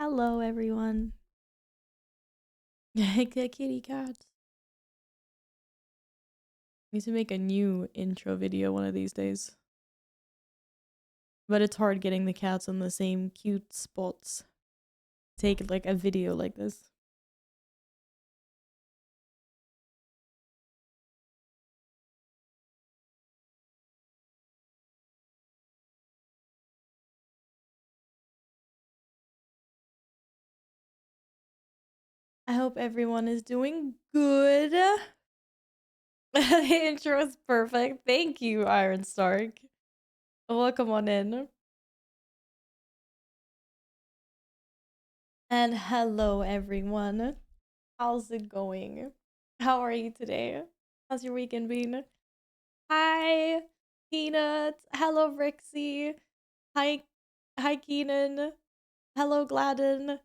Hello, everyone. Kitty cat. Need to make a new intro video one of these days. But it's hard getting the cats on the same cute spots. Take like a video like this. I hope everyone is doing good. The intro is perfect. Thank you, Iron Stark. Welcome on in. And hello, everyone. How's it going? How are you today? How's your weekend been? Hi, Peanut. Hello, Rixie. Hi, Keenan. Hello, Gladden.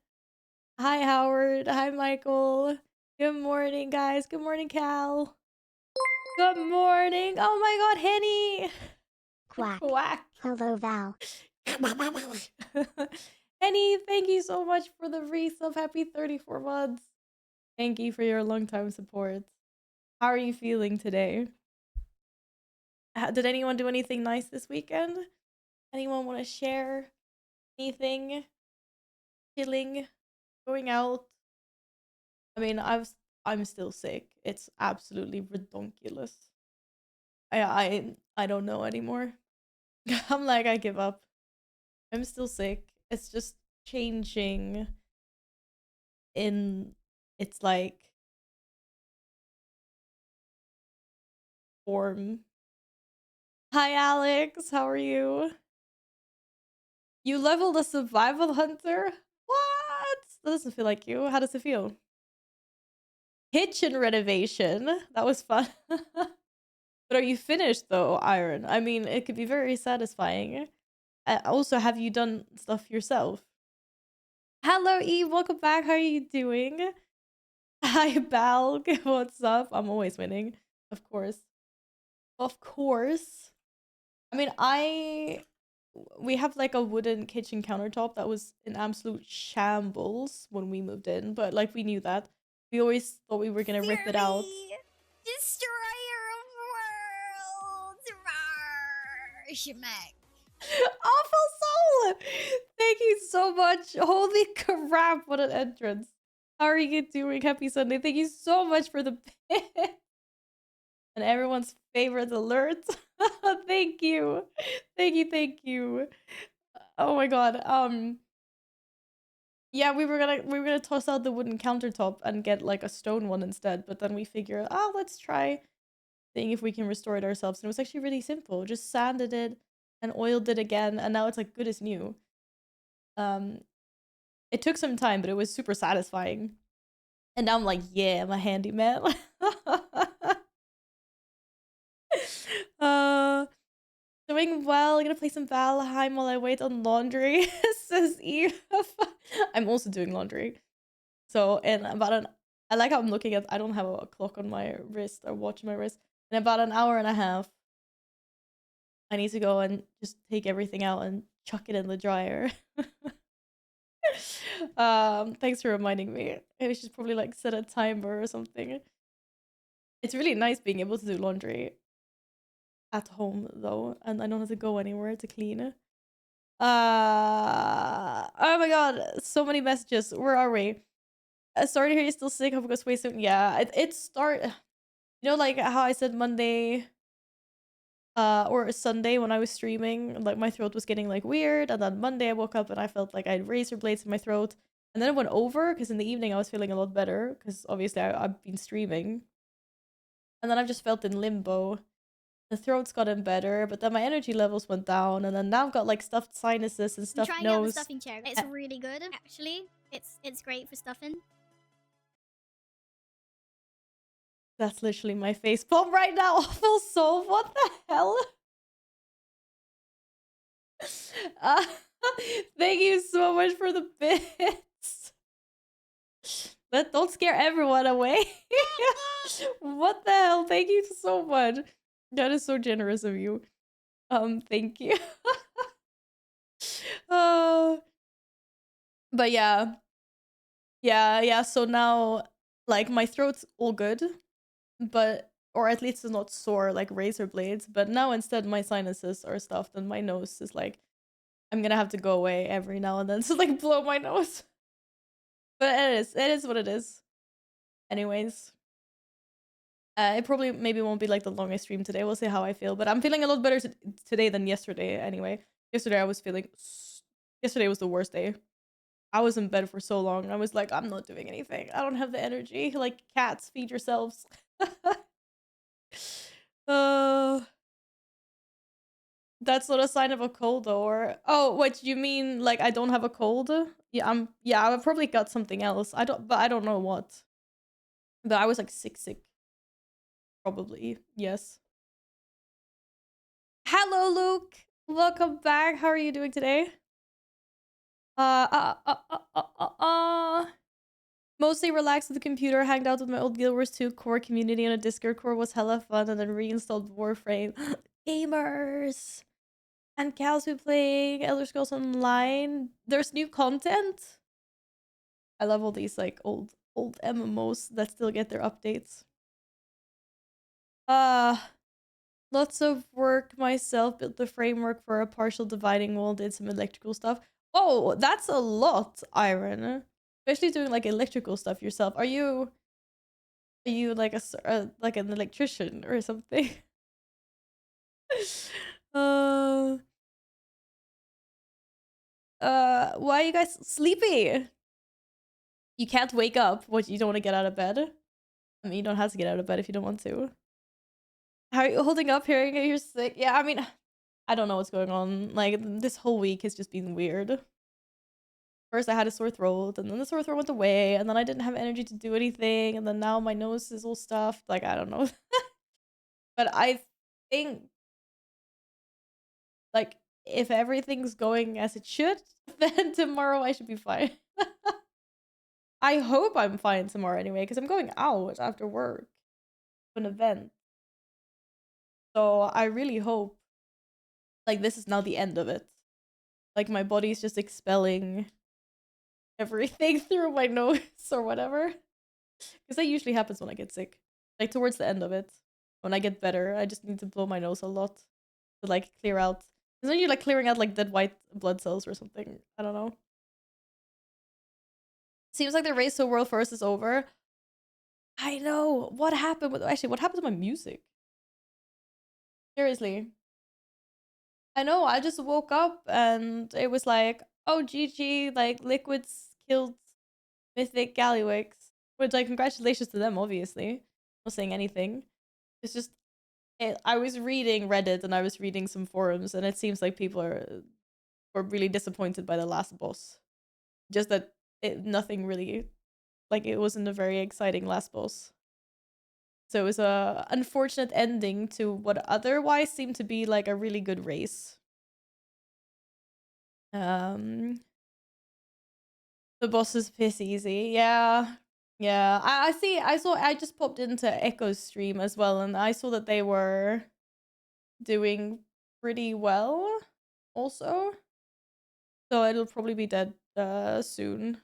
Hi, Howard. Hi, Michael. Good morning, guys. Good morning, Cal. Good morning. Oh my God, Henny. Quack. Quack. Hello, Val. Henny, thank you so much for the resub. Happy 34 months. Thank you for your long time support. How are you feeling today? Did anyone do anything nice this weekend? Anyone want to share anything? Chilling? Going out? I mean, I'm still sick. It's absolutely redonkulous. I don't know anymore. I'm like, I give up. I'm still sick. It's just changing in its like form. Hi Alex, how are you? You leveled a survival hunter? What? That doesn't feel like you. How does it feel? Kitchen renovation. That was fun. But are you finished though, Iron? I mean, it could be very satisfying. Also, have you done stuff yourself? Hello, Eve. Welcome back. How are you doing? Hi, Balg. What's up? I'm always winning. Of course. Of course. I mean, we have like a wooden kitchen countertop that was in absolute shambles when we moved in, but like we knew that. We always thought we were gonna rip it out. Destroyer of worlds! Rawr, Shemek. Awful soul! Thank you so much. Holy crap, what an entrance. How are you doing? Happy Sunday. Thank you so much for the pit. And everyone's favorite alert. Thank you. Thank you. Oh my god. Yeah, we were gonna toss out the wooden countertop and get like a stone one instead, but then we figured, oh, let's try seeing if we can restore it ourselves. And it was actually really simple. Just sanded it and oiled it again, and now it's like good as new. It took some time, but it was super satisfying. And now I'm like, yeah, I'm a handyman. uh Doing well. Gonna play some Valheim while I wait on laundry, says Eve. I'm also doing laundry. So in about an I like how I'm looking at I don't have a clock on my wrist or watch on my wrist. In about an hour and a half, I need to go and just take everything out and chuck it in the dryer. Thanks for reminding me. I should probably like set a timer or something. It's really nice being able to do laundry at home though, and I don't have to go anywhere to clean it. Oh my god, so many messages. Where are we? Sorry to hear you're still sick. Hope it goes away soon. Yeah, it start. You know, like how I said Monday, or Sunday when I was streaming, like my throat was getting like weird, and then Monday I woke up and I felt like I had razor blades in my throat, and then it went over because in the evening I was feeling a lot better because obviously I've been streaming, and then I've just felt in limbo. The throat's gotten better, but then my energy levels went down, and then now I've got like stuffed sinuses and stuffed I'm trying nose. out the stuffing chair. It's really good, actually. It's great for stuffing. That's literally my face palm right now. Awful soul. What the hell? Uh, Thank you so much for the bits. But don't scare everyone away. What the hell? Thank you so much. That is so generous of you. Thank you. uh, But yeah. Yeah, so now, like, my throat's all good, but or at least it's not sore like razor blades, but now instead my sinuses are stuffed and my nose is like I'm gonna have to go away every now and then to like blow my nose. But it is what it is. Anyways. It probably maybe won't be like the longest stream today. We'll see how I feel, but I'm feeling a lot better today than yesterday anyway. Yesterday I was feeling yesterday was the worst day. I was in bed for so long. I was like, I'm not doing anything. I don't have the energy. Like cats, feed yourselves. uh, that's not a sign of a cold, or oh, what you mean? Like I don't have a cold? Yeah, yeah. I probably got something else. But I don't know what. But I was like sick, probably. Yes. Hello, Luke. Welcome back. How are you doing today? Uh, uh, uh, uh, uh, uh. Mostly relaxed with the computer, hanged out with my old Guild Wars 2 core community on a Discord core was hella fun, and then reinstalled Warframe. Gamers! And Cal's been playing Elder Scrolls Online. There's new content? I love all these like old MMOs that still get their updates. Uh Lots of work myself, built the framework for a partial dividing wall, did some electrical stuff. Oh, that's a lot, Iron. Especially doing like electrical stuff yourself. Are you like like an electrician or something? uh, why are you guys sleepy? You can't wake up. What, you don't want to get out of bed? I mean, you don't have to get out of bed if you don't want to. How are you holding up hearing you're sick? Yeah, I mean, I don't know what's going on. Like, this whole week has just been weird. First, I had a sore throat, and then the sore throat went away, and then I didn't have energy to do anything, and then now my nose is all stuffed. Like, I don't know. But I think, like, if everything's going as it should, then tomorrow I should be fine. I hope I'm fine tomorrow anyway, because I'm going out after work to an event. So I really hope, like, this is now the end of it. Like, my body's just expelling everything through my nose or whatever. Because that usually happens when I get sick. Like, towards the end of it. When I get better, I just need to blow my nose a lot to, like, clear out. Isn't you, like, clearing out, like, dead white blood cells or something? I don't know. Seems like the race to world first is over. I know. What happened with... Actually, what happened to my music? Seriously. I know, I just woke up and it was like, oh, GG, like, Liquids killed Mythic Gallywix. Which, like, congratulations to them, obviously. Not saying anything. It's just, I was reading Reddit and I was reading some forums, and it seems like people were really disappointed by the last boss. Just that nothing really, like, it wasn't a very exciting last boss. So it was a unfortunate ending to what otherwise seemed to be like a really good race. The boss is piss easy. Yeah. Yeah. I just popped into Echo's stream as well, and I saw that they were doing pretty well also. So it'll probably be dead soon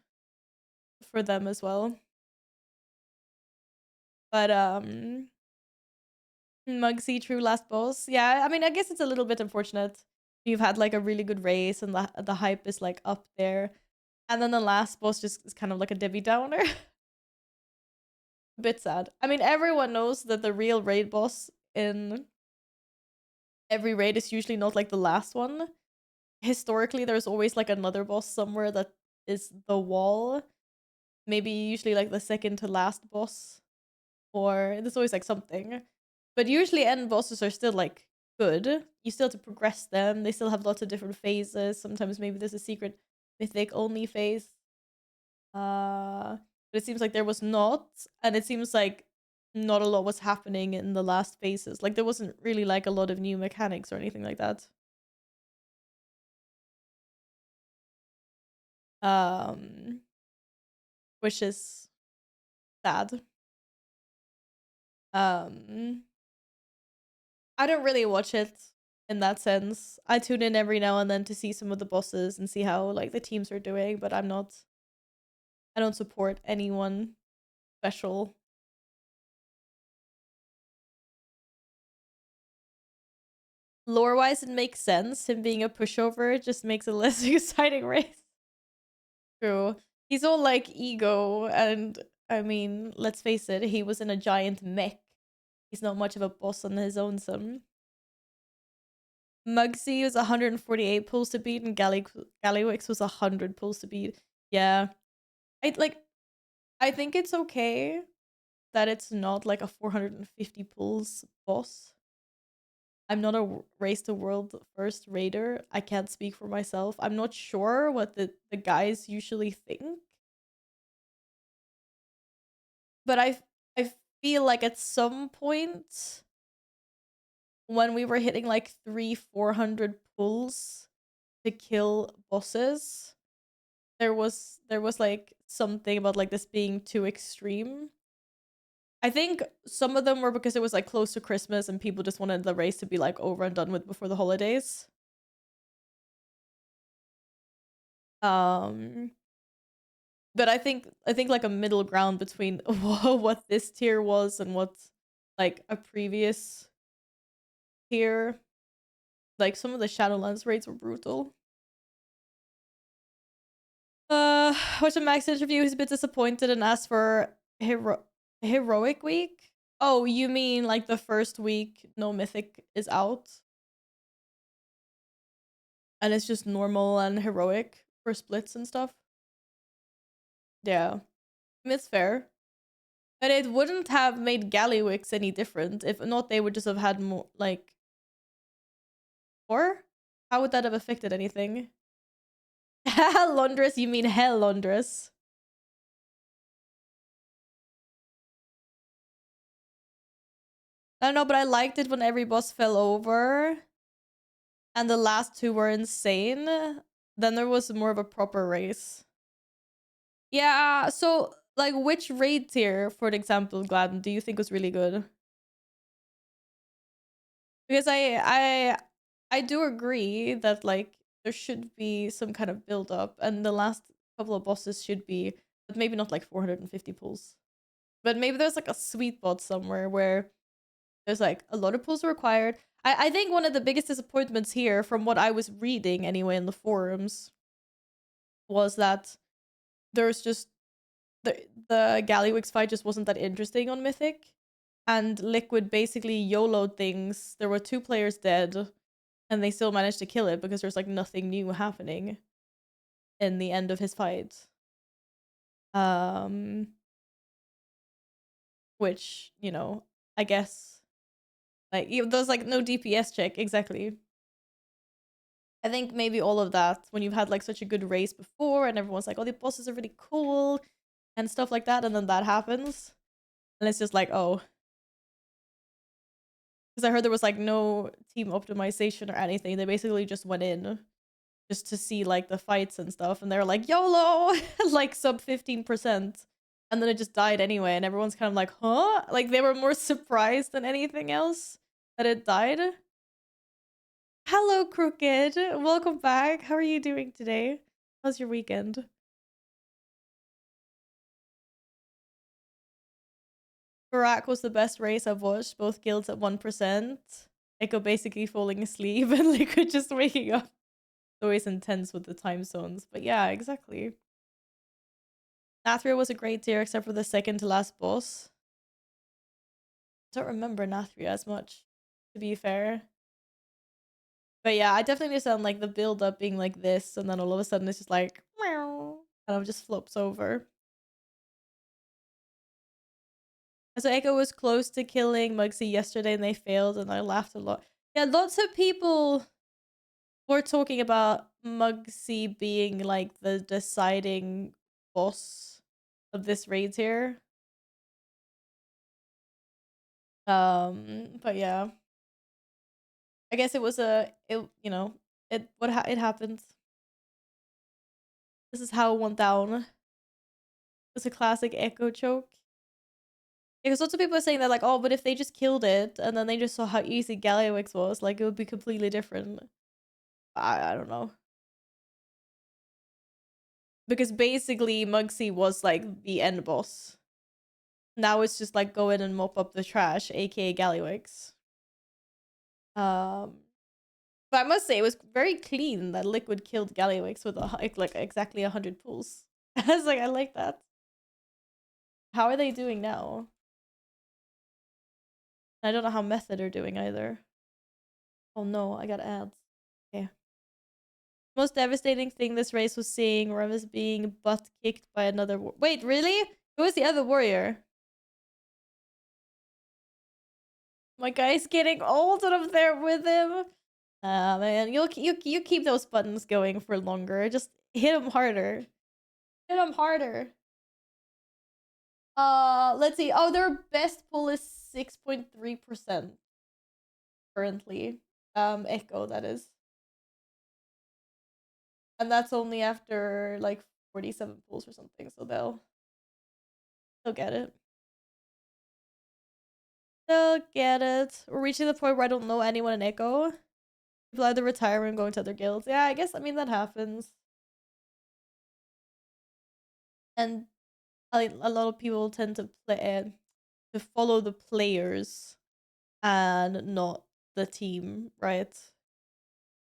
for them as well. But Mugsy true last boss. Yeah, I mean, I guess it's a little bit unfortunate. You've had like a really good race and the hype is like up there. And then the last boss just is kind of like a Debbie Downer. A bit sad. I mean, everyone knows that the real raid boss in every raid is usually not like the last one. Historically, there's always like another boss somewhere that is the wall. Maybe usually like the second to last boss. Or there's always like something. But usually end bosses are still like good. You still have to progress them. They still have lots of different phases. Sometimes maybe there's a secret mythic only phase. But it seems like there was not, and it seems like not a lot was happening in the last phases. Like there wasn't really like a lot of new mechanics or anything like that. Which is sad. I don't really watch it in that sense. I tune in every now and then to see some of the bosses and see how like the teams are doing, but I don't support anyone special. Lore wise, it makes sense. Him being a pushover just makes a less exciting race. True. He's all like ego, and I mean, let's face it, he was in a giant mech. He's not much of a boss on his own son. Mugsy was 148 pulls to beat, and Gallywix was 100 pulls to beat. Yeah. I think it's okay that it's not like a 450 pulls boss. I'm not a race to world first raider. I can't speak for myself. I'm not sure what the guys usually think. But I feel like at some point when we were hitting like 300-400 pulls to kill bosses, there was like something about like this being too extreme. I think some of them were because it was like close to Christmas and people just wanted the race to be like over and done with before the holidays. Um but I think like a middle ground between what this tier was and what like a previous tier, like some of the Shadowlands raids were brutal. Watched a Max interview. He's a bit disappointed and asked for heroic week. Oh, you mean like the first week no mythic is out, and it's just normal and heroic for splits and stuff. Yeah, I mean, it's fair. But it wouldn't have made Gallywix any different. If not, they would just have had more like. Or how would that have affected anything? Londres, you mean hell Londres? I don't know, but I liked it when every boss fell over and the last two were insane. Then there was more of a proper race. Yeah, so like which raid tier, for example, Gladden, do you think was really good? Because I do agree that like there should be some kind of build up and the last couple of bosses should be, but maybe not like 450 pulls. But maybe there's like a sweet spot somewhere where there's like a lot of pulls required. I think one of the biggest disappointments here, from what I was reading anyway in the forums, was that there's just the Gallywix fight just wasn't that interesting on Mythic. And Liquid basically YOLO'd things. There were 2 players dead, and they still managed to kill it because there's like nothing new happening in the end of his fight. Which, you know, I guess like there's like no DPS check exactly. I think maybe all of that, when you've had like such a good race before and everyone's like, oh, the bosses are really cool and stuff like that, and then that happens. And it's just like, oh. Because I heard there was like no team optimization or anything. They basically just went in just to see like the fights and stuff. And they're like, YOLO! Like sub 15%. And then it just died anyway. And everyone's kind of like, huh? Like they were more surprised than anything else that it died. Hello, Crooked. Welcome back. How are you doing today? How's your weekend? Barack was the best race I've watched. Both guilds at 1%. Echo basically falling asleep and Liquid just waking up. It's always intense with the time zones. But yeah, exactly. Nathria was a great tier except for the second to last boss. I don't remember Nathria as much, to be fair. But yeah, I definitely understand like the build up being like this, and then all of a sudden it's just like meow, kind of just flops over. So Echo was close to killing Mugsy yesterday and they failed, and I laughed a lot. Yeah, lots of people were talking about Mugsy being like the deciding boss of this raid here. But yeah, I guess it was it it happened. This is how it went down. It's a classic Echo choke. Because lots of people are saying that, like, oh, but if they just killed it and then they just saw how easy Gallywix was, like, it would be completely different. I don't know. Because basically, Mugsy was, like, the end boss. Now it's just, like, go in and mop up the trash, aka Gallywix. But I must say, it was very clean that Liquid killed Gallywix with, like, exactly 100 pulls. I was like, I like that. How are they doing now? I don't know how Method are doing either. Oh no, I got ads. Okay. Most devastating thing this race was seeing Revis being butt kicked by another wait, really? Who was the other warrior? My guy's getting old and I'm there with him. Ah man, you keep those buttons going for longer. Just hit him harder. Hit him harder. Let's see. Oh, their best pull is 6.3% currently. Echo, that is. And that's only after like 47 pulls or something, so they'll get it. They'll get it. We're reaching the point where I don't know anyone in Echo. People either retire and go into other guilds. Yeah, I guess, I mean, that happens. And a lot of people tend to play to follow the players and not the team, right?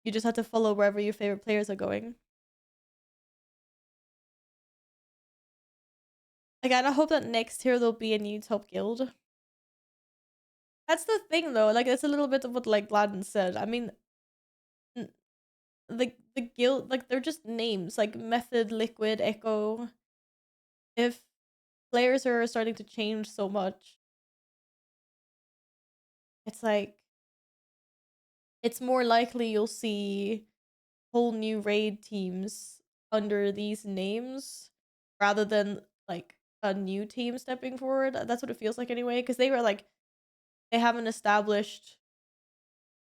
You just have to follow wherever your favorite players are going. Like, I hope that next year there'll be a new top guild. That's the thing, though. Like, it's a little bit of what, like, Gladden said. I mean, the guild, like, they're just names. Like, Method, Liquid, Echo. If players are starting to change so much, it's like, it's more likely you'll see whole new raid teams under these names rather than like a new team stepping forward. That's what it feels like anyway, because they were like, they have an established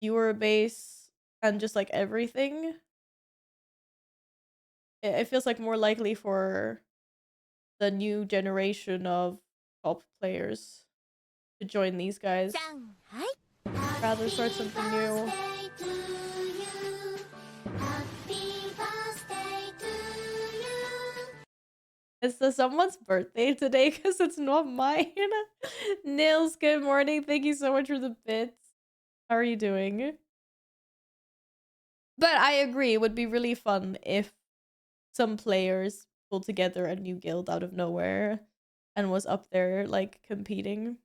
viewer base and just like everything. It feels like more likely for the new generation of top players to join these guys rather start something new. It's someone's birthday today because it's not mine. Nils, good morning. Thank you so much for the bits. How are you doing? But I agree, it would be really fun if some players pulled together a new guild out of nowhere and was up there like competing.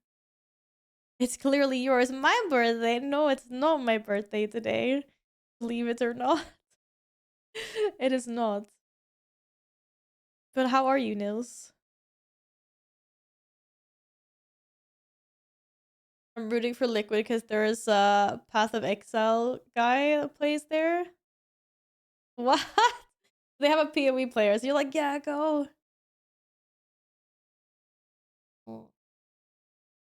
It's clearly yours. My birthday? No, it's not my birthday today. Believe it or not. It is not. But how are you, Nils? I'm rooting for Liquid because there's a Path of Exile guy that plays there. What? They have a PoE player, so you're like, yeah, go. Oh.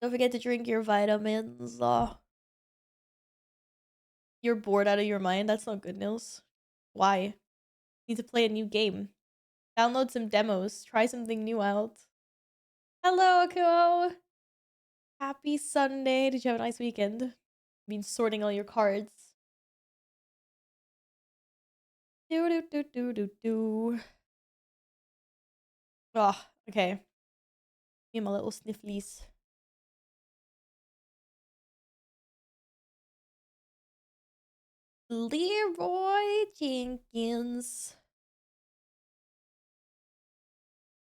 Don't forget to drink your vitamins. Oh. You're bored out of your mind? That's not good, Nils. Why? Need to play a new game. Download some demos. Try something new out. Hello, Akuo. Happy Sunday. Did you have a nice weekend? I've been sorting all your cards. Do do do do do do. Oh, okay. Give me my little snifflies. Leroy Jenkins.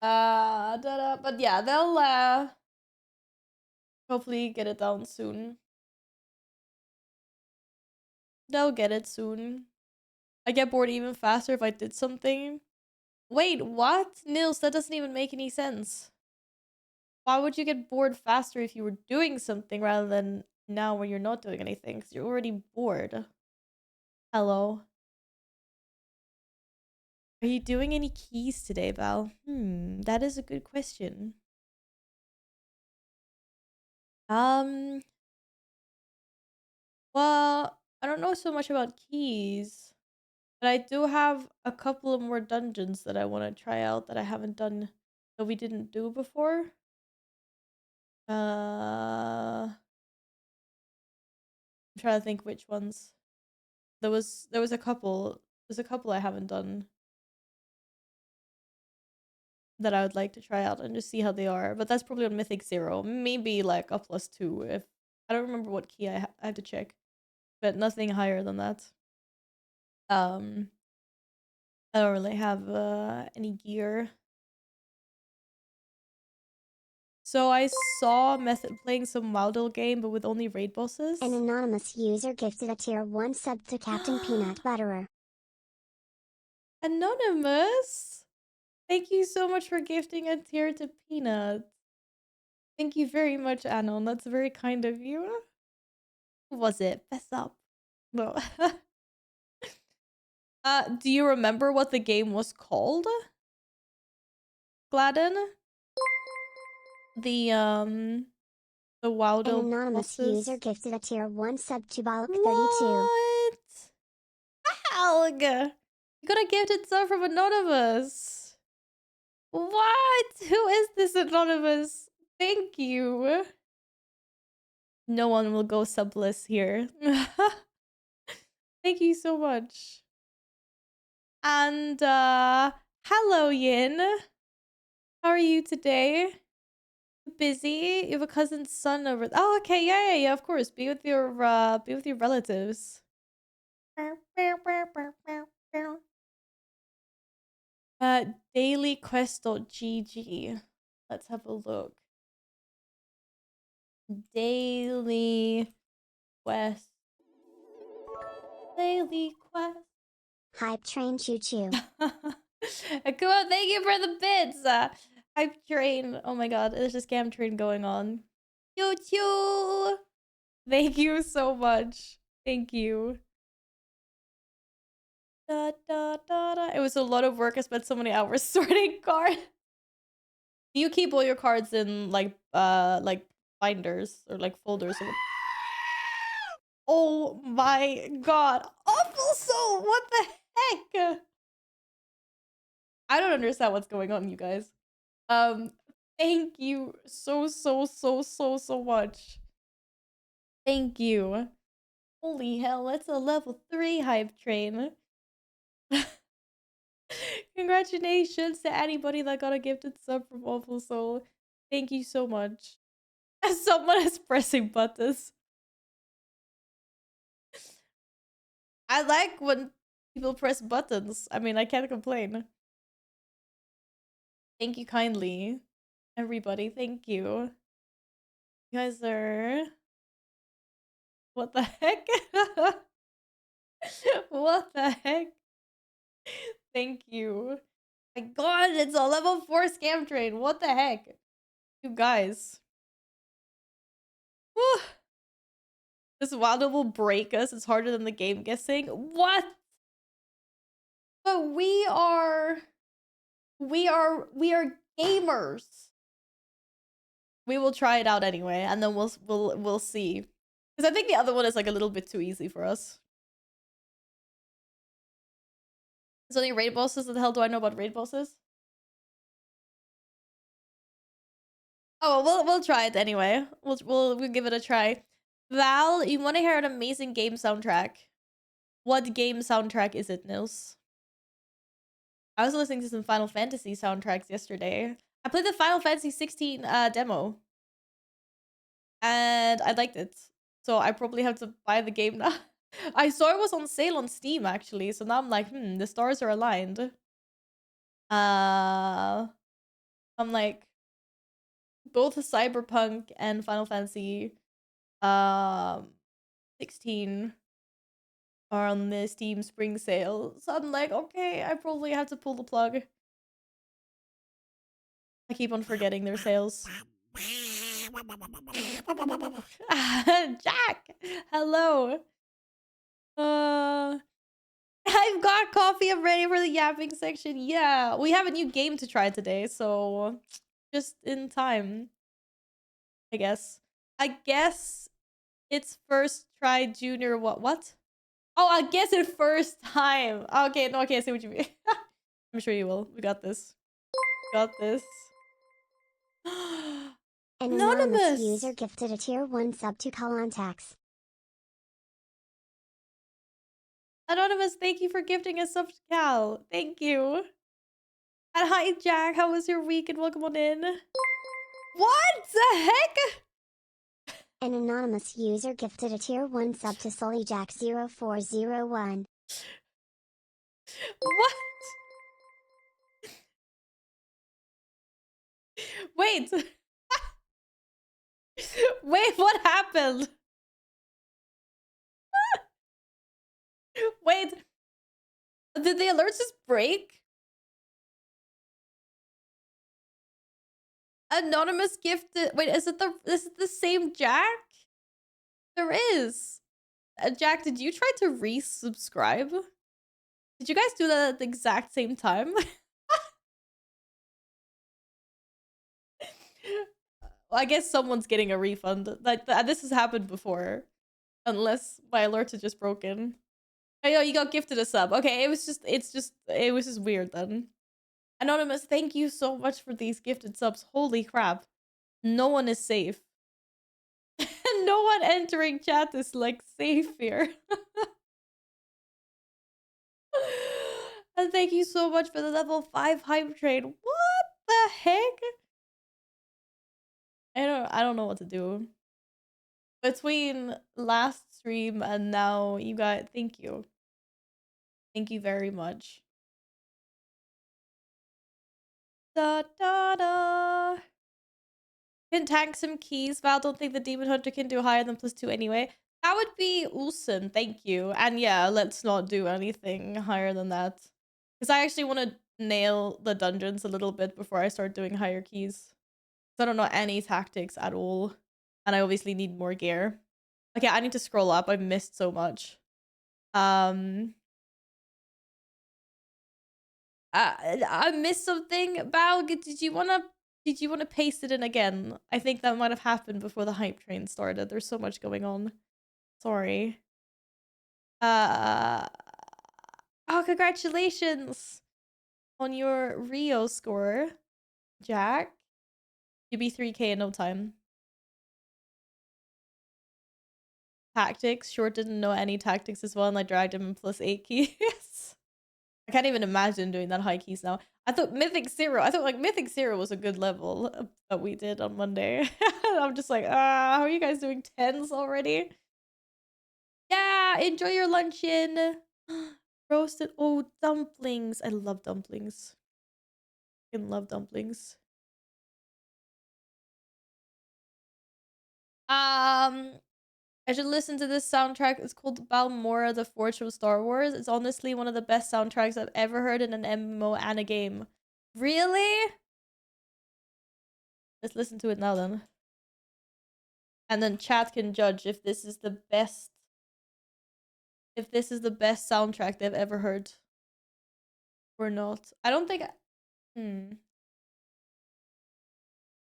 But yeah, they'll hopefully get it down soon. They'll get it soon. I get bored even faster if I did something. Wait, what? Nils, that doesn't even make any sense. Why would you get bored faster if you were doing something rather than now when you're not doing anything? Because you're already bored. Hello. Are you doing any keys today, Val? That is a good question. Well, I don't know so much about keys, but I do have a couple of more dungeons that I want to try out that I haven't done, that we didn't do before. I'm trying to think which ones. There was a couple. There's a couple I haven't done that I would like to try out and just see how they are. But that's probably on Mythic 0. Maybe like a +2 if I don't remember what key I have to check. But nothing higher than that. I don't really have any gear. So I saw Method playing some WoW game, but with only raid bosses. An anonymous user gifted a tier 1 sub to Captain Peanut Butterer. Anonymous? Thank you so much for gifting a tier to Peanut. Thank you very much, Anon. That's very kind of you. Who was it? Fess up. No. Do you remember what the game was called? Gladden? The WoW An anonymous bosses? user gifted a tier 1 sub to Bollock32. What? Helg! You got a gifted sub from Anonymous. What? Who is this Anonymous? Thank you. No one will go subless here. Thank you so much. And hello Yin. How are you today? Busy? You have a cousin's son over. Oh, okay, yeah, of course. Be with your relatives. Dailyquest.gg. Let's have a look. Daily Quest. Daily Quest. Hype train choo choo. Come on, thank you for the bits. Hype train. Oh my god, there's a scam train going on. Choo choo. Thank you so much. Thank you. Da, da, da, da. It was a lot of work. I spent so many hours sorting cards. Do you keep all your cards in like binders or like folders? Oh my god. Awful soul. What the heck? I don't understand what's going on, you guys. Thank you so much. Thank you. Holy hell, it's a level 3 hype train. Congratulations to anybody that got a gifted sub from Awful Soul. Thank you so much. Someone is pressing buttons. I like when people press buttons. I mean, I can't complain. Thank you kindly. Everybody, thank you. You guys are... What the heck? What the heck? Thank you. My god, it's a level 4 scam train. What the heck? You guys. Whew. This wild will break us. It's harder than the game guessing. What? But we are gamers. We will try it out anyway, and then we'll see. Because I think the other one is like a little bit too easy for us. Is there any raid bosses? What the hell do I know about raid bosses? Oh, we'll try it anyway. We'll give it a try. Val, you want to hear an amazing game soundtrack? What game soundtrack is it, Nils? I was listening to some Final Fantasy soundtracks yesterday. I played the Final Fantasy 16 demo. And I liked it. So I probably have to buy the game now. I saw it was on sale on Steam, actually. So now I'm like, the stars are aligned. I'm like, both Cyberpunk and Final Fantasy 16 are on the Steam spring sale. So I'm like, okay, I probably have to pull the plug. I keep on forgetting their sales. Jack! Hello! I've got coffee. I'm ready for the yapping section. Yeah, we have a new game to try today, so just in time, I guess. I guess it's first try junior what? Oh, I guess it first time. Okay, no, okay, I see what you mean. I'm sure you will. We got this. Got this. An anonymous Anonymous! user gifted a tier 1 sub to Tax. Anonymous, thank you for gifting a sub to Cal. Thank you. And hi, Jack. How was your week? And welcome on in. What the heck? An anonymous user gifted a tier 1 sub to SullyJack0401. What? Wait. Wait, what happened? Wait. Did the alerts just break? Anonymous gifted. Wait, is it the same Jack? There is. Jack, did you try to resubscribe? Did you guys do that at the exact same time? Well, I guess someone's getting a refund. Like this has happened before, unless my alerts are just broken. Oh, yo, you got gifted a sub. Okay, it was just weird then. Anonymous, thank you so much for these gifted subs. Holy crap, no one is safe. No one entering chat is like safe here. And thank you so much for the level 5 hype train. What the heck? I don't know what to do. Between last stream and now, you guys, thank you. Thank you very much. Da da da. Can tank some keys. Val, don't think the Demon Hunter can do higher than +2 anyway. That would be awesome. Thank you. And yeah, let's not do anything higher than that. Because I actually want to nail the dungeons a little bit before I start doing higher keys. I don't know any tactics at all. And I obviously need more gear. Okay, I need to scroll up. I've missed so much. I missed something. Bao, did you wanna paste it in again? I think that might have happened before the hype train started. There's so much going on. Sorry. Oh, congratulations on your Rio score, Jack. You'll be 3K in no time. Tactics. Short didn't know any tactics as well, and I dragged him in +8 keys. I can't even imagine doing that high keys now. I thought Mythic Zero was a good level that we did on Monday. I'm just like, how are you guys doing 10s already? Yeah, enjoy your luncheon. Roasted, dumplings. I love dumplings. I love dumplings. I should listen to this soundtrack. It's called Balmora, the Forge from Star Wars. It's honestly one of the best soundtracks I've ever heard in an MMO and a game. Really? Let's listen to it now then. And then chat can judge if this is the best soundtrack they've ever heard or not. I don't think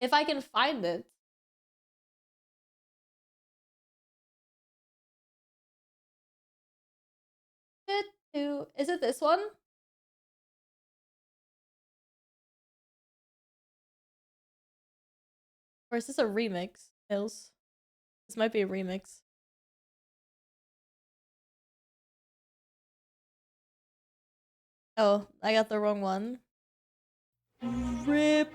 if I can find it. Is it this one? Or is this a remix, Hills? This might be a remix. Oh, I got the wrong one. RIP.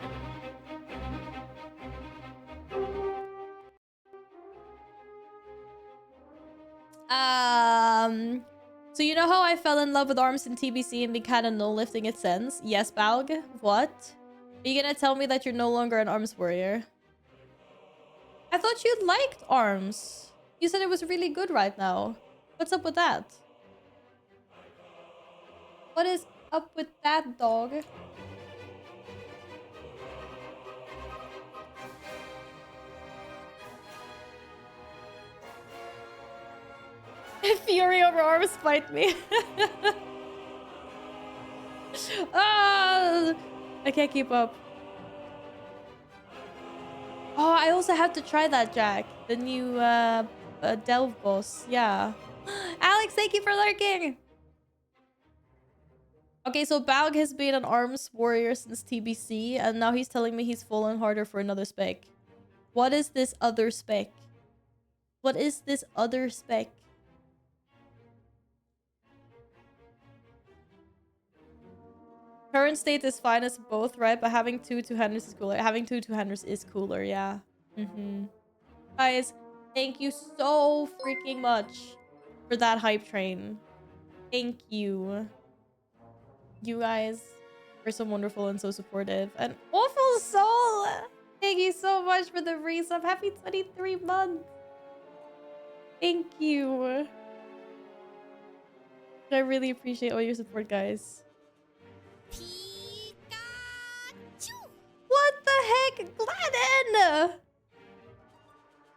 So you know how I fell in love with ARMS in TBC and be kind of no lifting its sense? Yes, Balg? What? Are you gonna tell me that you're no longer an ARMS warrior? I thought you liked ARMS. You said it was really good right now. What's up with that? What is up with that, dog? Fury over ARMS, fight me. I can't keep up. Oh, I also have to try that, Jack. The new Delve boss. Yeah. Alex, thank you for lurking. Okay, so Baug has been an ARMS warrior since TBC, and now he's telling me he's fallen harder for another spec. What is this other spec? What is this other spec? Current state is fine as both, right? But having two-handers is cooler. Having two-handers is cooler, yeah. Guys, thank you so freaking much for that hype train. Thank you. You guys are so wonderful and so supportive. And Awful Soul! Thank you so much for the resub. Happy 23 months. Thank you. I really appreciate all your support, guys. Pikachu! What the heck? Gladden!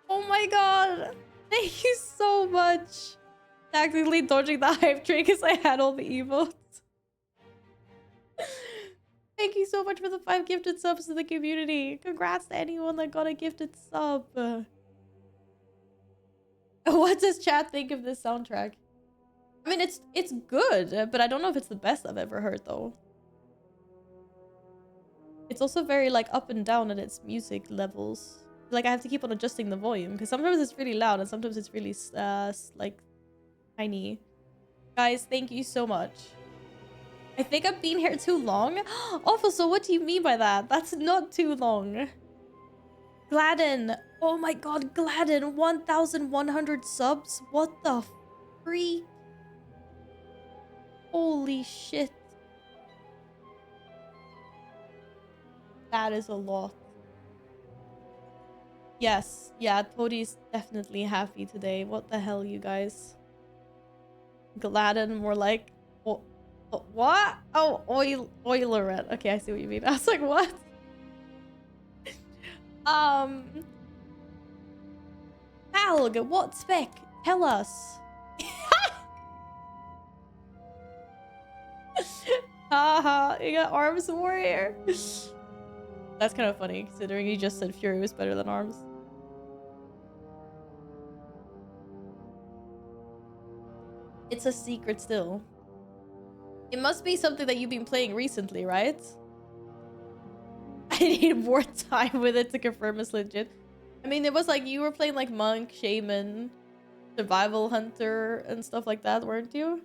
Oh my god. Thank you so much. Tactically dodging the hype train because I had all the emotes. Thank you so much for the 5 gifted subs to the community. Congrats to anyone that got a gifted sub. What does chat think of this soundtrack? I mean, it's good, but I don't know if it's the best I've ever heard, though. It's also very, like, up and down in its music levels. Like, I have to keep on adjusting the volume, because sometimes it's really loud, and sometimes it's really, like, tiny. Guys, thank you so much. I think I've been here too long. Awful, so what do you mean by that? That's not too long. Gladden. Oh my god, Gladden. 1,100 subs? What the freak? Holy shit. That is a lot. Yes. Yeah, Toadie's definitely happy today. What the hell, you guys? Gladden, more like... what? Oh, Oilerette. Okay, I see what you mean. I was like, what? Alg, what spec? Tell us. Haha, you got Arms Warrior. That's kind of funny, considering you just said Fury was better than Arms. It's a secret still. It must be something that you've been playing recently, right? I need more time with it to confirm it's legit. I mean, it was like you were playing like Monk, Shaman, Survival Hunter, and stuff like that, weren't you?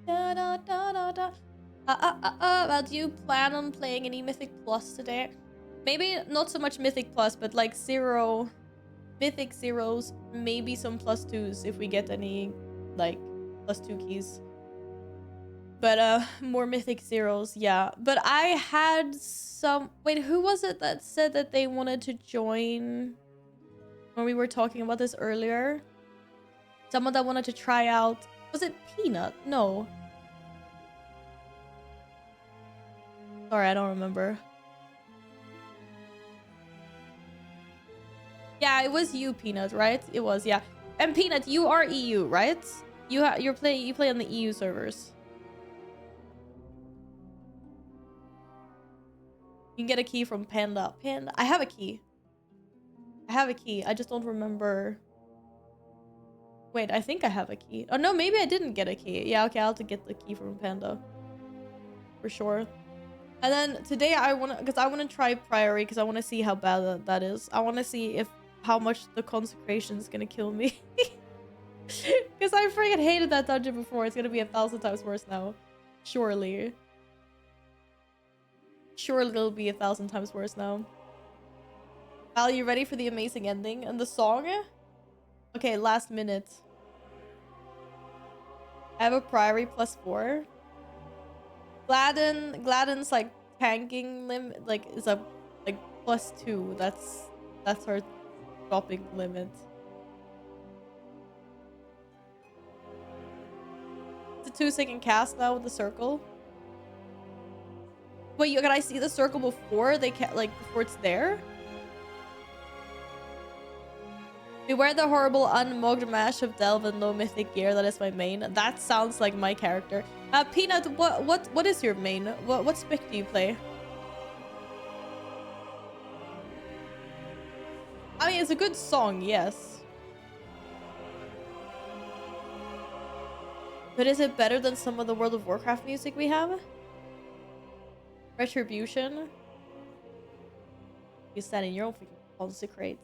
Da, da, da, da, da. Well, do you plan on playing any Mythic Plus today? Maybe not so much Mythic Plus, but like zero... Mythic zeros, maybe some +2s if we get any, like, +2 keys. But, more Mythic zeros, yeah. But I had some... Wait, who was it that said that they wanted to join when we were talking about this earlier? Someone that wanted to try out... Was it Peanut? No. Sorry, I don't remember. Yeah, it was you, Peanut, right? It was, yeah. And Peanut, you are EU, right? You play on the EU servers. You can get a key from Panda. I have a key. I just don't remember. Wait, I think I have a key. Oh no, maybe I didn't get a key. Yeah, okay, I'll have to get the key from Panda. For sure. And then today I want to try Priory because I want to see how bad that is. I want to see how much the consecration is gonna kill me. Because I freaking hated that dungeon before. It's gonna be 1,000 times worse now. Surely. Surely it'll be 1,000 times worse now. Al, you ready for the amazing ending? And the song? Okay, last minute. I have a Priory +4. Gladden's like tanking limit, like, is a like +2. That's her dropping limit. It's a 2-second cast now with the circle. Wait, can I see the circle before they can, like, before it's there? Beware the horrible unmugged mash of Delve and no mythic gear. That is my main. That sounds like my character. Peanut, what is your main? What spec do you play? I mean, it's a good song, yes. But is it better than some of the World of Warcraft music we have? Retribution? You stand in your own freaking consecrate.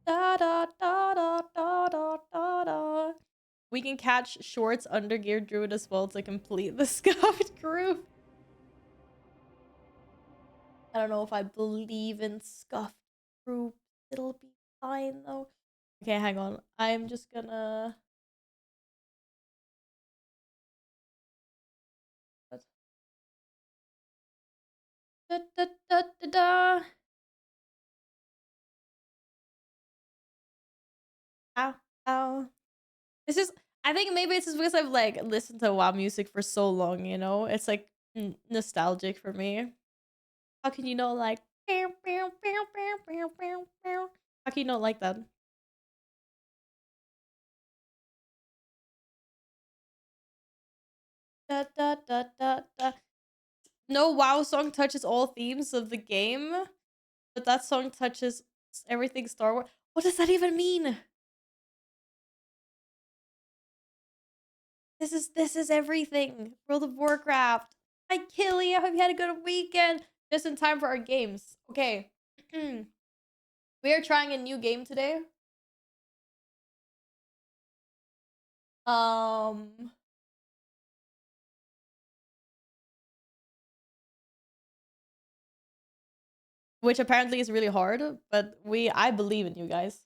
Da da da da da da da da. We can catch Short's Undergear Druid as well to complete the scuffed group. I don't know if I believe in scuffed group. It'll be fine though. Okay, hang on. I'm just gonna. Da, da, da, da, da. Ow, ow. It's just, I think maybe it's just because I've like listened to WoW music for so long, you know? It's like nostalgic for me. How can you not like how can you not like that? Da, da, da, da, da. No WoW song touches all themes of the game, but that song touches everything Star Wars. What does that even mean? This is everything. World of Warcraft. Hi Killy, I hope you had a good weekend. Just in time for our games. Okay. We are trying a new game today. Which apparently is really hard, but I believe in you guys.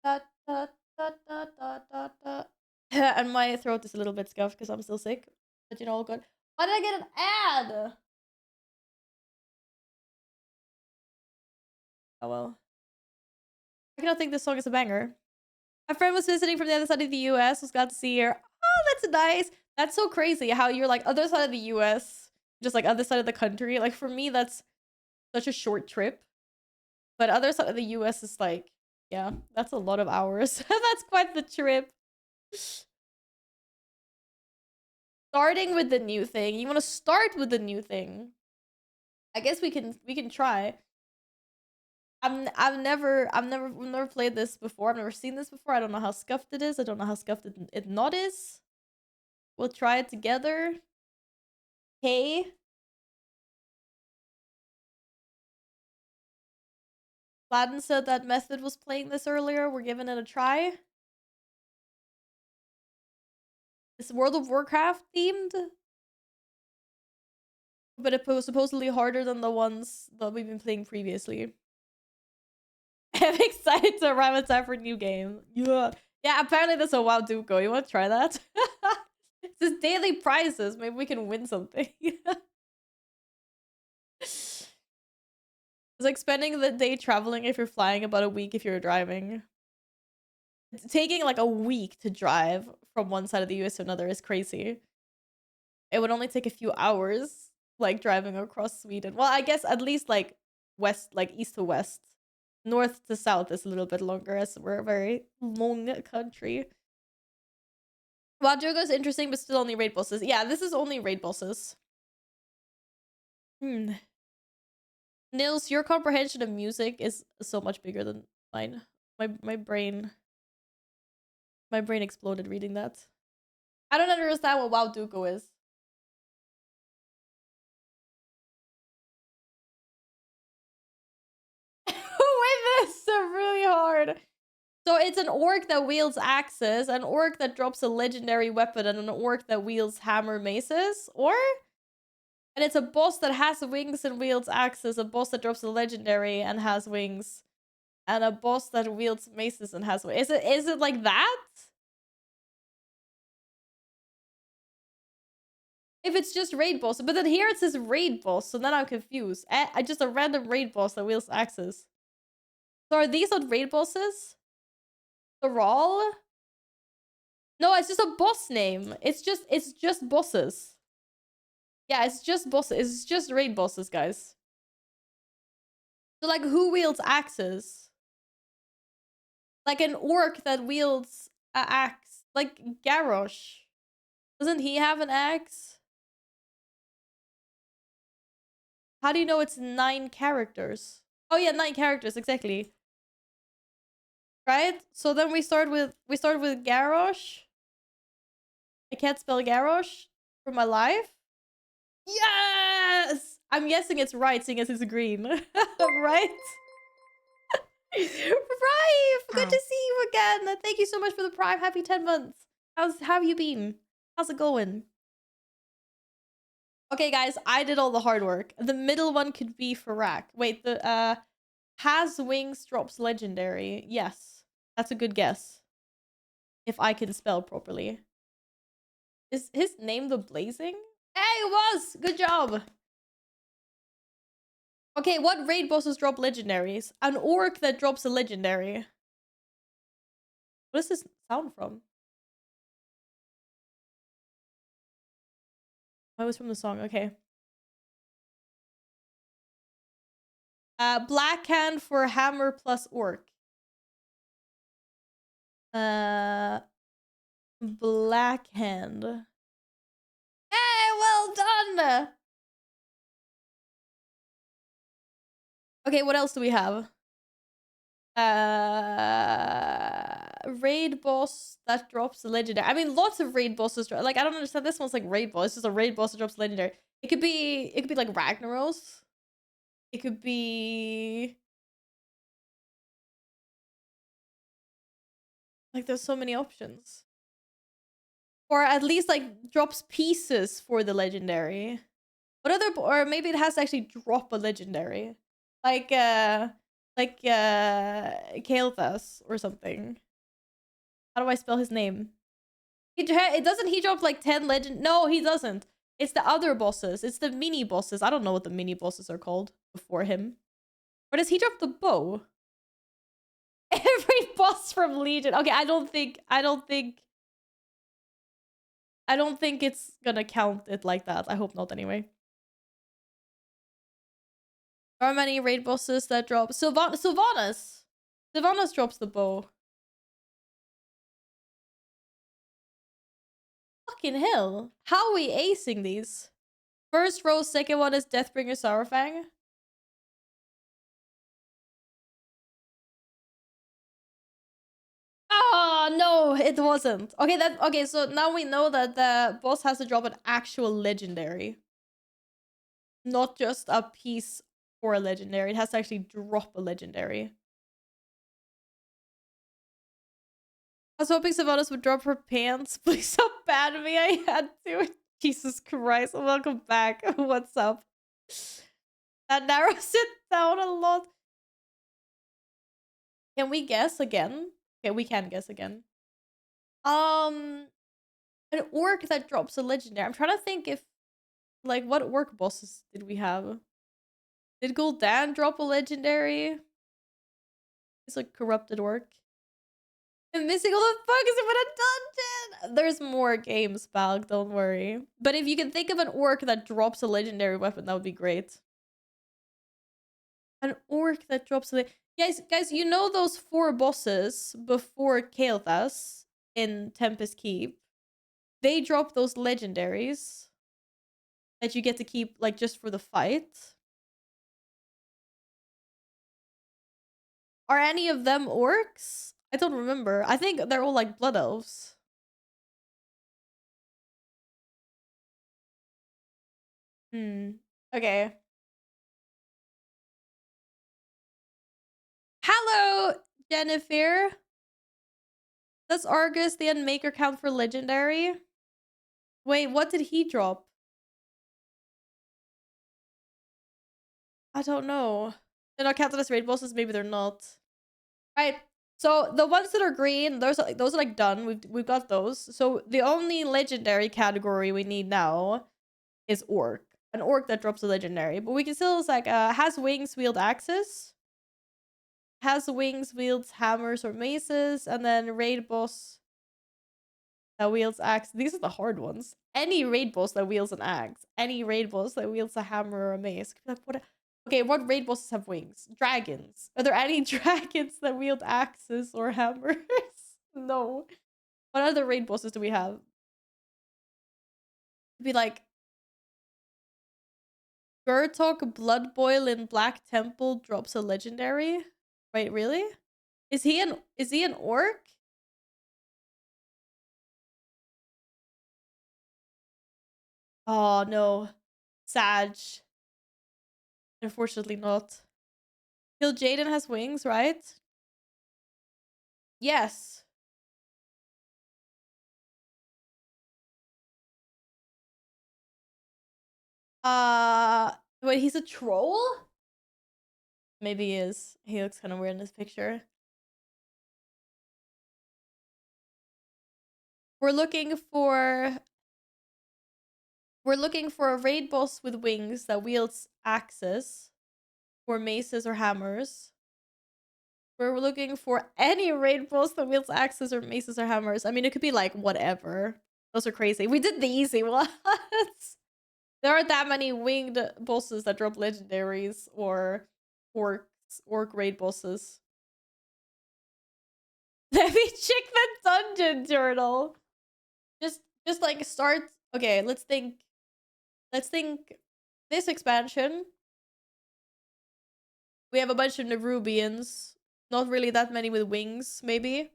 Da, da, da, da, da, da, da. And my throat is a little bit scuffed because I'm still sick. But you know, all good. Why did I get an ad? Oh well. I cannot think this song is a banger. A friend was visiting from the other side of the US, was glad to see her. Oh, that's nice. That's so crazy how you're like other side of the US, just like other side of the country. Like for me, that's such a short trip. But other side of the US is like, yeah, that's a lot of hours. That's quite the trip. Starting with the new thing. You want to start with the new thing? I guess we can try. I've never played this before. I've never seen this before. I don't know how scuffed it is. I don't know how scuffed it not is. We'll try it together. Hey. Gladden said that Method was playing this earlier. We're giving it a try. It's World of Warcraft themed. But it was supposedly harder than the ones that we've been playing previously. I'm excited to arrive in time for a new game. Yeah. Yeah, apparently there's a WoW Duco. You want to try that? It's just daily prizes. Maybe we can win something. It's like spending the day traveling if you're flying, about a week if you're driving. Taking like a week to drive from one side of the US to another is crazy. It would only take a few hours, like driving across Sweden. Well, I guess at least like west, like east to west. North to south is a little bit longer as we're a very long country. Wajogo is interesting, but still only raid bosses. Yeah, this is only raid bosses. Nils, your comprehension of music is so much bigger than mine. My brain exploded reading that. I don't understand what WoW Duco is. Wait, this is really hard. So it's an orc that wields axes, an orc that drops a legendary weapon, and an orc that wields hammer maces, or? And it's a boss that has wings and wields axes, a boss that drops a legendary and has wings, and a boss that wields maces and has wings. Is it like that? If it's just raid boss, but then here it says raid boss, so then I'm confused. I just a random raid boss that wields axes. So are these not raid bosses? The Rawl? No, it's just a boss name. It's just bosses. Yeah, it's just bosses. It's just raid bosses, guys. So like who wields axes? Like an orc that wields an axe. Like Garrosh. Doesn't he have an axe? How do you know it's 9 characters? Oh yeah, 9 characters, exactly. Right? So then we start with Garrosh. I can't spell Garrosh for my life. Yes! I'm guessing it's right, seeing as it's green. Right? Rife! Good Hi. to see you again. Thank you so much for the Prime. Happy 10 months. How have you been? How's it going? Okay, guys, I did all the hard work. The middle one could be Farak. Wait, the has wings drops legendary. Yes. That's a good guess. If I can spell properly. Is his name the Blazing? Hey, it was! Good job! Okay, what raid bosses drop legendaries? An orc that drops a legendary. What is this sound from? Oh, it was from the song. Okay. Black hand for hammer plus orc. Black hand. Hey, well done! Okay, what else do we have? Raid boss that drops a legendary. I mean, lots of raid bosses. Like, I don't understand. This one's like raid boss. It's just a raid boss that drops legendary. It could be like Ragnaros. It could be like there's so many options. Or at least like drops pieces for the legendary. What other, or maybe it has to actually drop a legendary. Like Kael'thas or something. How do I spell his name? It doesn't he drop like 10 legend? No, he doesn't. It's the other bosses. It's the mini bosses. I don't know what the mini bosses are called before him. Or does he drop the bow? Every boss from Legion. Okay, I don't think it's gonna count it like that. I hope not anyway. There are many raid bosses that drop Sylvanas. Sylvanas drops the bow. Fucking hell. How are we acing these? First row, second one is Deathbringer Saurfang. Oh no, it wasn't. Okay, so now we know that the boss has to drop an actual legendary. Not just a piece for a legendary. It has to actually drop a legendary. I was hoping Sylvanas would drop her pants. Please don't ban me. I had to. Jesus Christ. Welcome back. What's up? That narrows it down a lot. Can we guess again? Okay, we can guess again. An orc that drops a legendary. I'm trying to think if, like, what orc bosses did we have? Did Gul'dan drop a legendary? He's a corrupted orc. I'm missing all the bugs in a dungeon. There's more games, Balg. Don't worry. But if you can think of an orc that drops a legendary weapon, that would be great. An orc that drops a guys, you know those 4 bosses before Kael'thas in Tempest Keep? They drop those legendaries that you get to keep, like, just for the fight. Are any of them orcs? I don't remember. I think they're all like blood elves. Okay. Hello, Jennifer. Does Argus the Unmaker count for legendary? Wait, what did he drop? I don't know. They're not counted as raid bosses. Maybe they're not. Right. So the ones that are green, those are like done. We've got those. So the only legendary category we need now is orc. An orc that drops a legendary. But we can still, like, has wings, wield axes. Has wings, wields hammers or maces. And then raid boss that wields axe. These are the hard ones. Any raid boss that wields an axe. Any raid boss that wields a hammer or a mace. Like, what? Okay, what raid bosses have wings? Dragons. Are there any dragons that wield axes or hammers? No. What other raid bosses do we have? It'd be like Gurtok Bloodboil in Black Temple drops a legendary. Wait, really? Is he an orc? Oh no. Sag. Unfortunately not. Kill Jaden has wings, right? Yes. Wait, he's a troll? Maybe he is. He looks kind of weird in this picture. We're looking for a raid boss with wings that wields axes or maces or hammers. We're looking for any raid boss that wields axes or maces or hammers. I mean, it could be like whatever. Those are crazy. We did the easy ones. There aren't that many winged bosses that drop legendaries or orc raid bosses. Let me check the dungeon journal. Just like start. Okay, let's think. This expansion. We have a bunch of Nerubians. Not really that many with wings, maybe.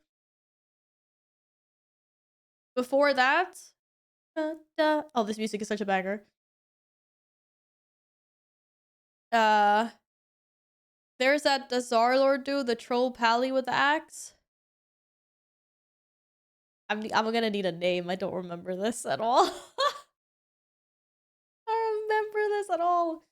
Before that. Oh, this music is such a banger. There's that Zarlord dude, the troll pally with the axe. I'm gonna need a name. I don't remember this at all. I don't remember this at all.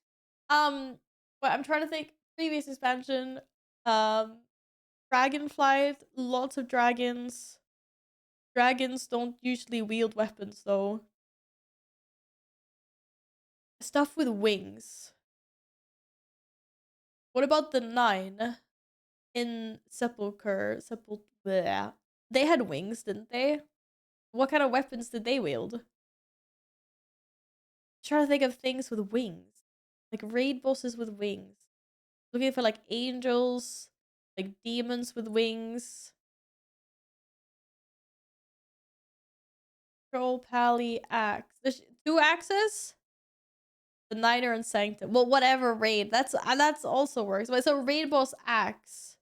But I'm trying to think. Previous expansion. Dragonflight, lots of dragons. Dragons don't usually wield weapons though. Stuff with wings. What about the 9 in Sepulchre? Bleh. They had wings, didn't they? What kind of weapons did they wield? Trying to think of things with wings. Like raid bosses with wings. Looking for like angels, like demons with wings. Troll, pally, axe. There's 2 axes? The Niner and Sanctum. Well, whatever raid. That's also works. But so raid boss axe.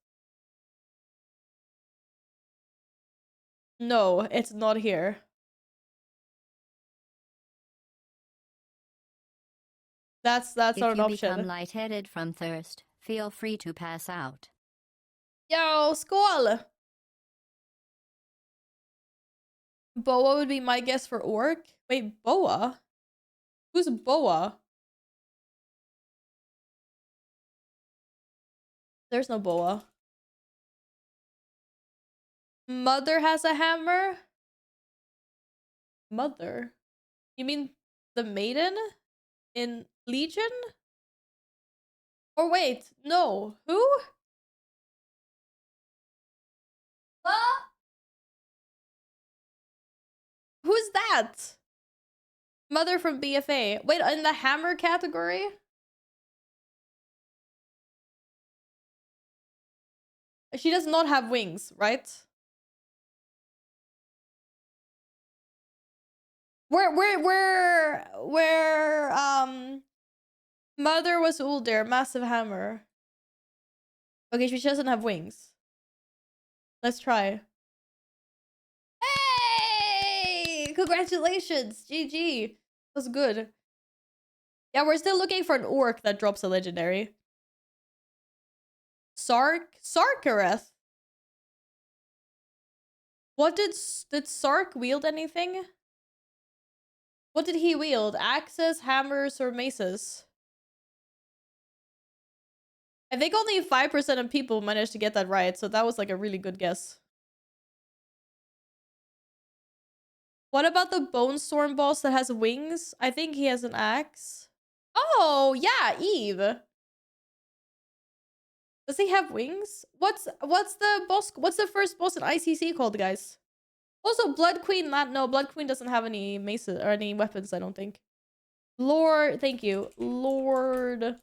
No, it's not here. That's not an option. If you become lightheaded from thirst, feel free to pass out. Yo, skål! Boa would be my guess for orc. Wait, Boa? Who's Boa? There's no Boa. Mother has a hammer? Mother? You mean the maiden? In Legion? Or wait, no. Who? Huh? Who's that? Mother from BFA. Wait, in the hammer category? She does not have wings, right? Mother was older, massive hammer. Okay, she doesn't have wings. Let's try. Hey! Congratulations! GG. That's good. Yeah, we're still looking for an orc that drops a legendary. Sarkareth. What did Sark wield anything? What did he wield? Axes, hammers, or maces? I think only 5% of people managed to get that right, so that was like a really good guess. What about the Bone Storm boss that has wings? I think he has an axe. Oh, yeah, Eve. Does he have wings? What's the boss? What's the first boss in ICC called, guys? Also, Blood Queen. No, Blood Queen doesn't have any maces or any weapons. I don't think. Lord, thank you, Lord.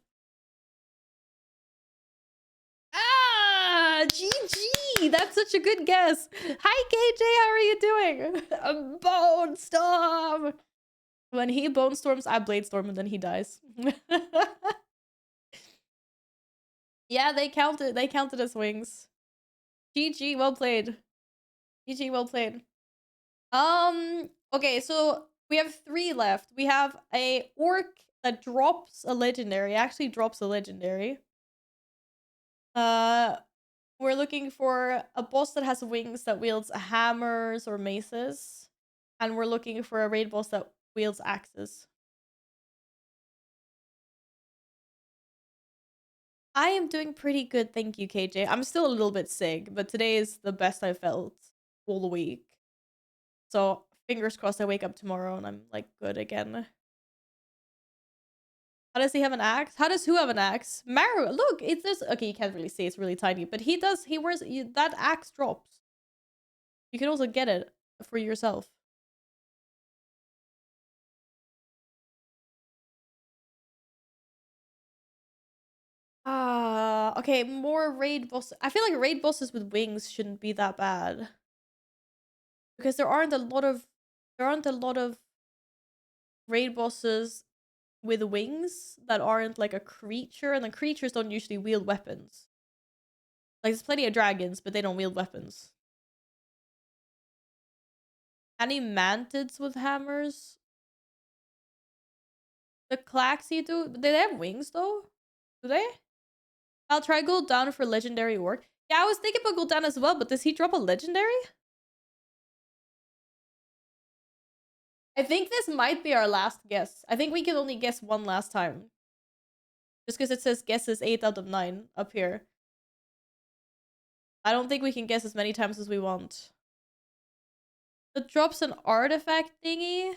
Ah, GG. That's such a good guess. Hi, KJ. How are you doing? A bone storm. When he bone storms, I blade storm, and then he dies. Yeah, they counted. They counted as wings. GG, well played. GG, well played. Okay, so we have 3 left. We have a orc that drops a legendary. Actually drops a legendary. We're looking for a boss that has wings that wields hammers or maces. And we're looking for a raid boss that wields axes. I am doing pretty good, thank you, KJ. I'm still a little bit sick, but today is the best I felt all the week. So fingers crossed I wake up tomorrow and I'm like good again. How does he have an axe? How does who have an axe? Maru, look, it's this. Okay, you can't really see, it's really tiny, but he wears, that axe drops. You can also get it for yourself. Okay, more raid bosses. I feel like raid bosses with wings shouldn't be that bad. Because there aren't a lot of raid bosses with wings that aren't like a creature, and the creatures don't usually wield weapons. Like there's plenty of dragons, but they don't wield weapons. Any mantids with hammers? The Klaxi do? They have wings though? Do they? I'll try Gul'dan for legendary orc. Yeah, I was thinking about Gul'dan as well, but does he drop a legendary? I think this might be our last guess. I think we can only guess one last time. Just because it says guesses 8 out of 9 up here. I don't think we can guess as many times as we want. It drops an artifact thingy.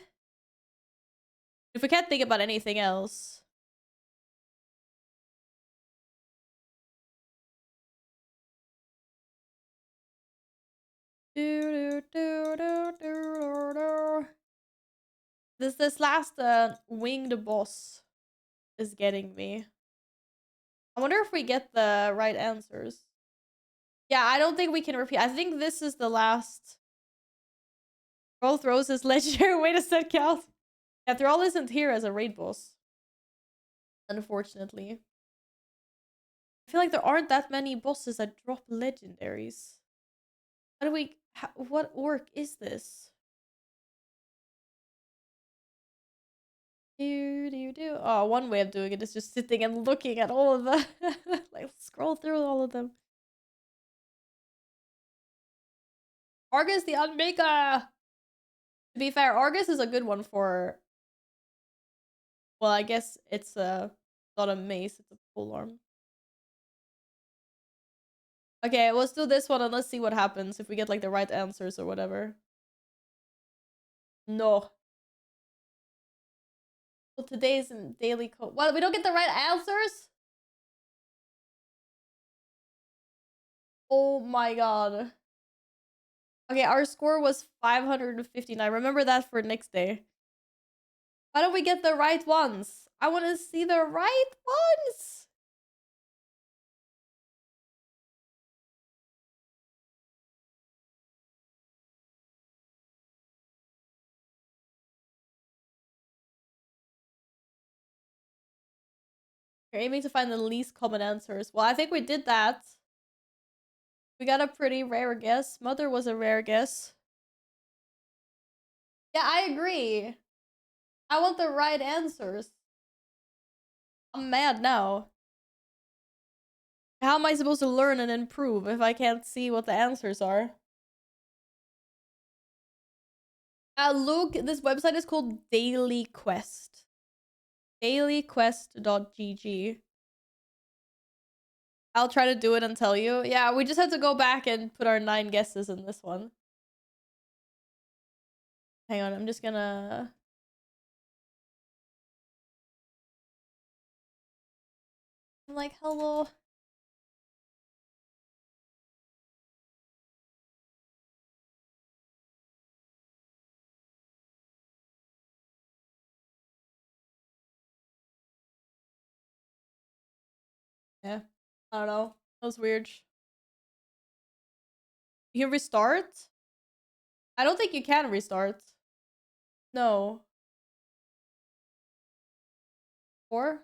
If we can't think about anything else. This last winged boss is getting me. I wonder if we get the right answers. Yeah, I don't think we can repeat. I think this is the last. Thrall throws his legendary way to set count. Yeah, Thrall isn't here as a raid boss. Unfortunately. I feel like there aren't that many bosses that drop legendaries. How do we... what orc is this? Oh, one way of doing it is just sitting and looking at all of them. Like, scroll through all of them. Argus the Unmaker! To be fair, Argus is a good one for... Well, I guess it's not a mace, it's a polearm. Okay, let's do this one and let's see what happens if we get like the right answers or whatever. No. Well, today's in daily code. What? We don't get the right answers? Oh my god. Okay, our score was 559. Remember that for next day. Why don't we get the right ones? I want to see the right ones. You're aiming to find the least common answers. Well, I think we did that. We got a pretty rare guess. Mother was a rare guess. Yeah, I agree. I want the right answers. I'm mad now. How am I supposed to learn and improve if I can't see what the answers are? Look, this website is called Daily Quest. dailyquest.gg. I'll try to do it and tell you. Yeah, we just have to go back and put our 9 guesses in this one. Hang on, I'm just gonna... I'm like, hello. Yeah, I don't know. That was weird. You can restart? I don't think you can restart. No. Or?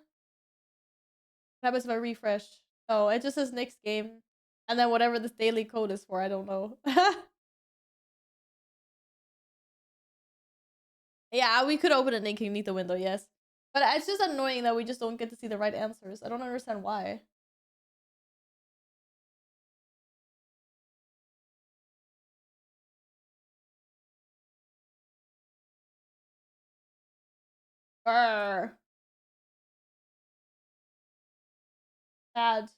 What happens if I refresh? Oh, it just says next game. And then whatever this daily code is for, I don't know. Yeah, we could open an incognito window, yes. But it's just annoying that we just don't get to see the right answers. I don't understand why. Brr. Bad.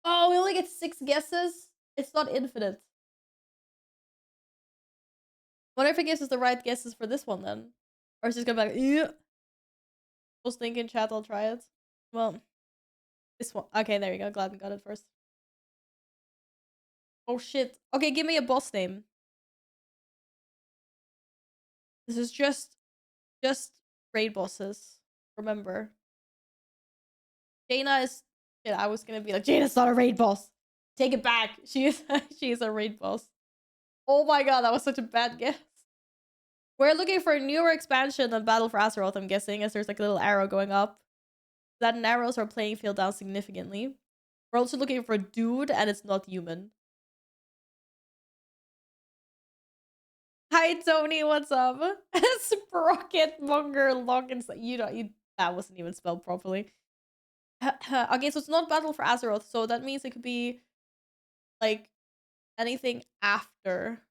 Oh, we only get 6 guesses? It's not infinite. Wonder if it gives us the right guesses for this one then. Or is it just gonna be like, yeah. Just think in chat, I'll try it. Well, this one. Okay, there you go. Glad we got it first. Oh shit. Okay, give me a boss name. This is just raid bosses. Remember. Jaina is shit, I was gonna be like, Jaina's not a raid boss. Take it back. She is a raid boss. Oh my god, that was such a bad guess. We're looking for a newer expansion than Battle for Azeroth, I'm guessing, as there's like a little arrow going up. That narrows our playing field down significantly. We're also looking for a dude, and it's not human. Hi Tony, what's up? Sprocket Monger Logins. You that wasn't even spelled properly. Okay, so it's not Battle for Azeroth, so that means it could be like anything after.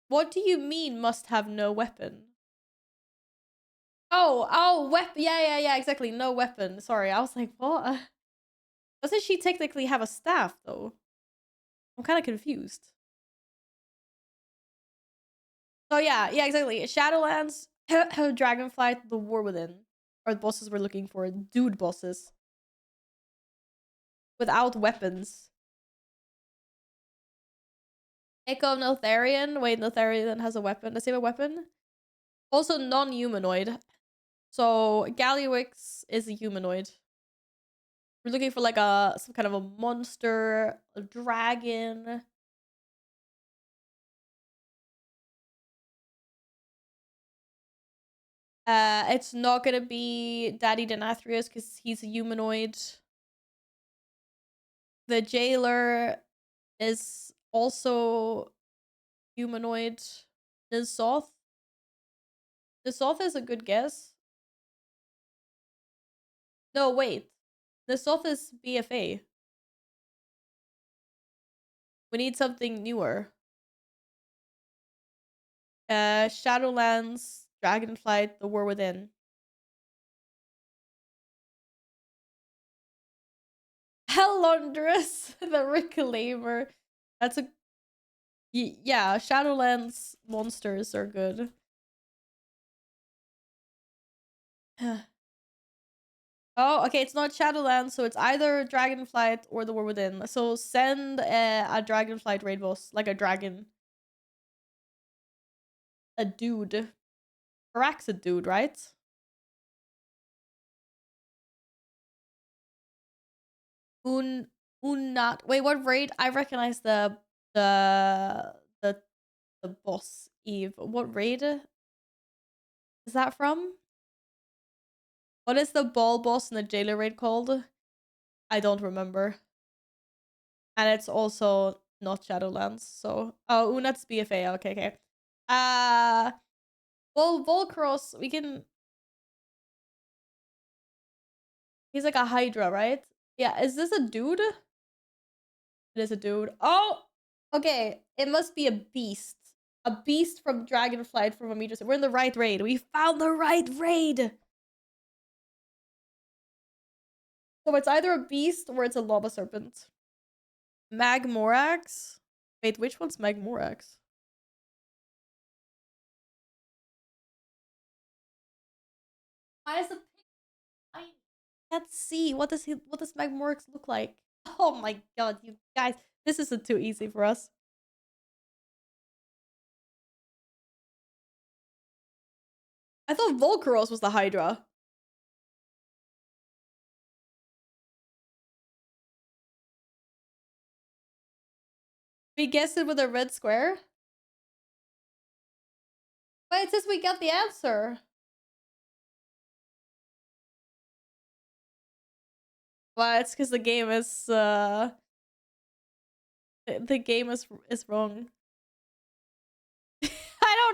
What do you mean must have no weapon? Oh, weapon. Yeah, exactly. No weapon. Sorry, I was like, what? Doesn't she technically have a staff though? I'm kind of confused. So yeah, exactly. Shadowlands, Dragonflight, The War Within are the bosses we're looking for. Dude bosses. Without weapons. Echo of Notharian. Wait, Notharian has a weapon. Does he have a weapon? Also non-humanoid. So Galliwix is a humanoid. We're looking for like some kind of a monster, a dragon. It's not gonna be Daddy Denathrius because he's a humanoid. The jailer is also humanoid. Nizoth. Nizoth is a good guess. No, wait. Nizoth is BFA. We need something newer. Shadowlands, Dragonflight, The War Within. Hellondrous, the Reclaimer. That's a yeah. Shadowlands monsters are good. Oh, okay. It's not Shadowlands, so it's either Dragonflight or The War Within. So send a Dragonflight raid boss, like a dragon, a dude. Karak's a dude, right? Unnat. Wait, what raid? I recognize the the the boss Eve. What raid is that from? What is the ball boss in the jailer raid called? I don't remember. And it's also not Shadowlands. So Unat's BFA. Okay. Well, Volcross, we can. He's like a Hydra, right? Yeah. Is this a dude? It is a dude. Oh, okay. It must be a beast. A beast from Dragonflight from a meter. We're in the right raid. We found the right raid. So it's either a beast or it's a lava serpent. Magmorax. Wait, which one's Magmorax? Why is the pig tiny? Let's see. What does Magmorax look like? Oh my god, you guys. This isn't too easy for us. I thought Volcaros was the Hydra. We guessed it with a red square. But it says we got the answer. Well, it's because the game is the game is wrong.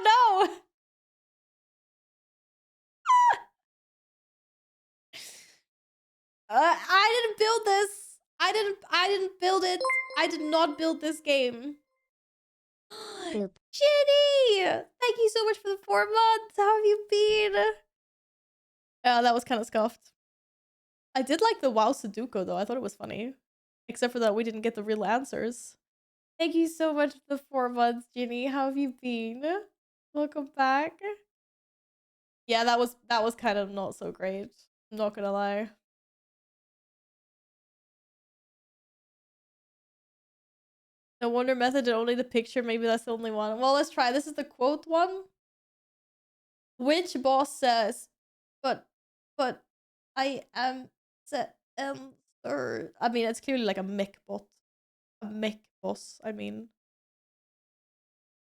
Oh no! I didn't build this. I didn't build it. I did not build this game. Boop. Jenny! Thank you so much for the 4 months. How have you been? Yeah, that was kind of scuffed. I did like the WoW Sudoku though. I thought it was funny. Except for that we didn't get the real answers. Thank you so much for the 4 months, Ginny. How have you been? Welcome back. Yeah, that was kind of not so great. I'm not gonna lie. No wonder method and only the picture. Maybe that's the only one. Well, let's try. This is the quote one. Which boss says, but I am set third. I mean, it's clearly like a mech bot. A mech boss, I mean.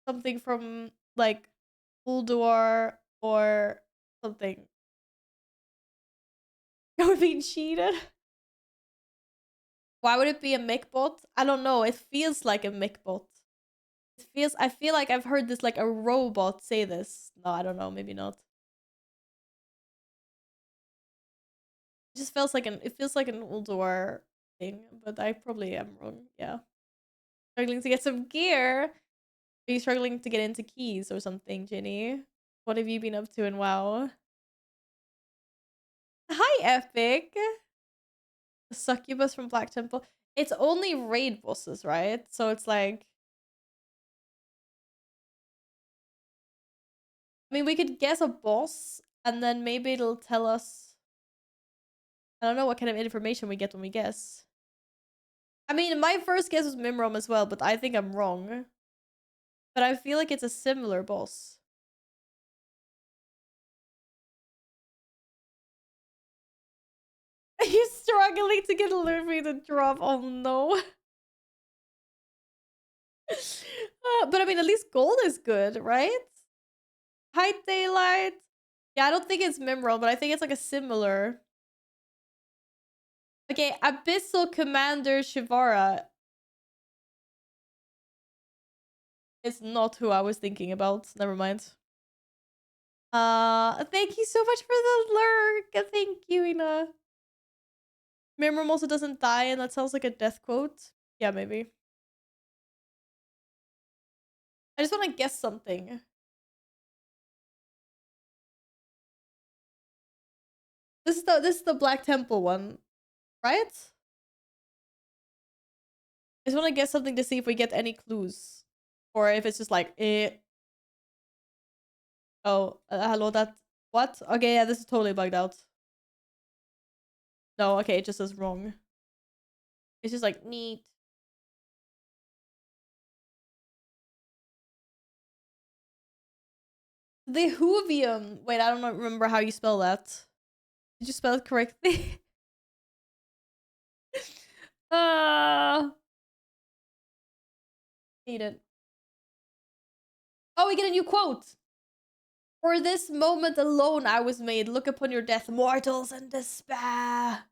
Something from like Ulduar or something. Are we being cheated? Why would it be a mech bot? I don't know. It feels like a mech bot. I feel like I've heard this like a robot say this. No, I don't know, maybe not. It just feels like an Ulduar thing, but I probably am wrong. Yeah. Struggling to get some gear. Are you struggling to get into keys or something, Ginny? What have you been up to in WoW? Hi, Epic. The succubus from Black Temple. It's only raid bosses, right? So it's like, I mean, we could guess a boss and then maybe it'll tell us. I don't know what kind of information we get when we guess. I mean, my first guess was Mimrom as well, but I think I'm wrong. But I feel like it's a similar boss. Are you struggling to get Luffy to drop? Oh no. But I mean, at least gold is good, right? High daylight. Yeah, I don't think it's Mimrom, but I think it's like a similar. Okay, Abyssal Commander Shivara is not who I was thinking about. Never mind. Thank you so much for the lurk. Thank you, Ina. Mimrom also doesn't die, and that sounds like a death quote. Yeah, maybe. I just want to guess something. This is the Black Temple one, right? I just want to guess something to see if we get any clues, or if it's just like eh. Oh, hello. That what? Okay, yeah, this is totally bugged out. No, okay, it just says wrong. It's just like neat. The Hoovium. Wait, I don't remember how you spell that. Did you spell it correctly? Need it. Oh, we get a new quote. For this moment alone I was made. Look upon your death, mortals, and despair.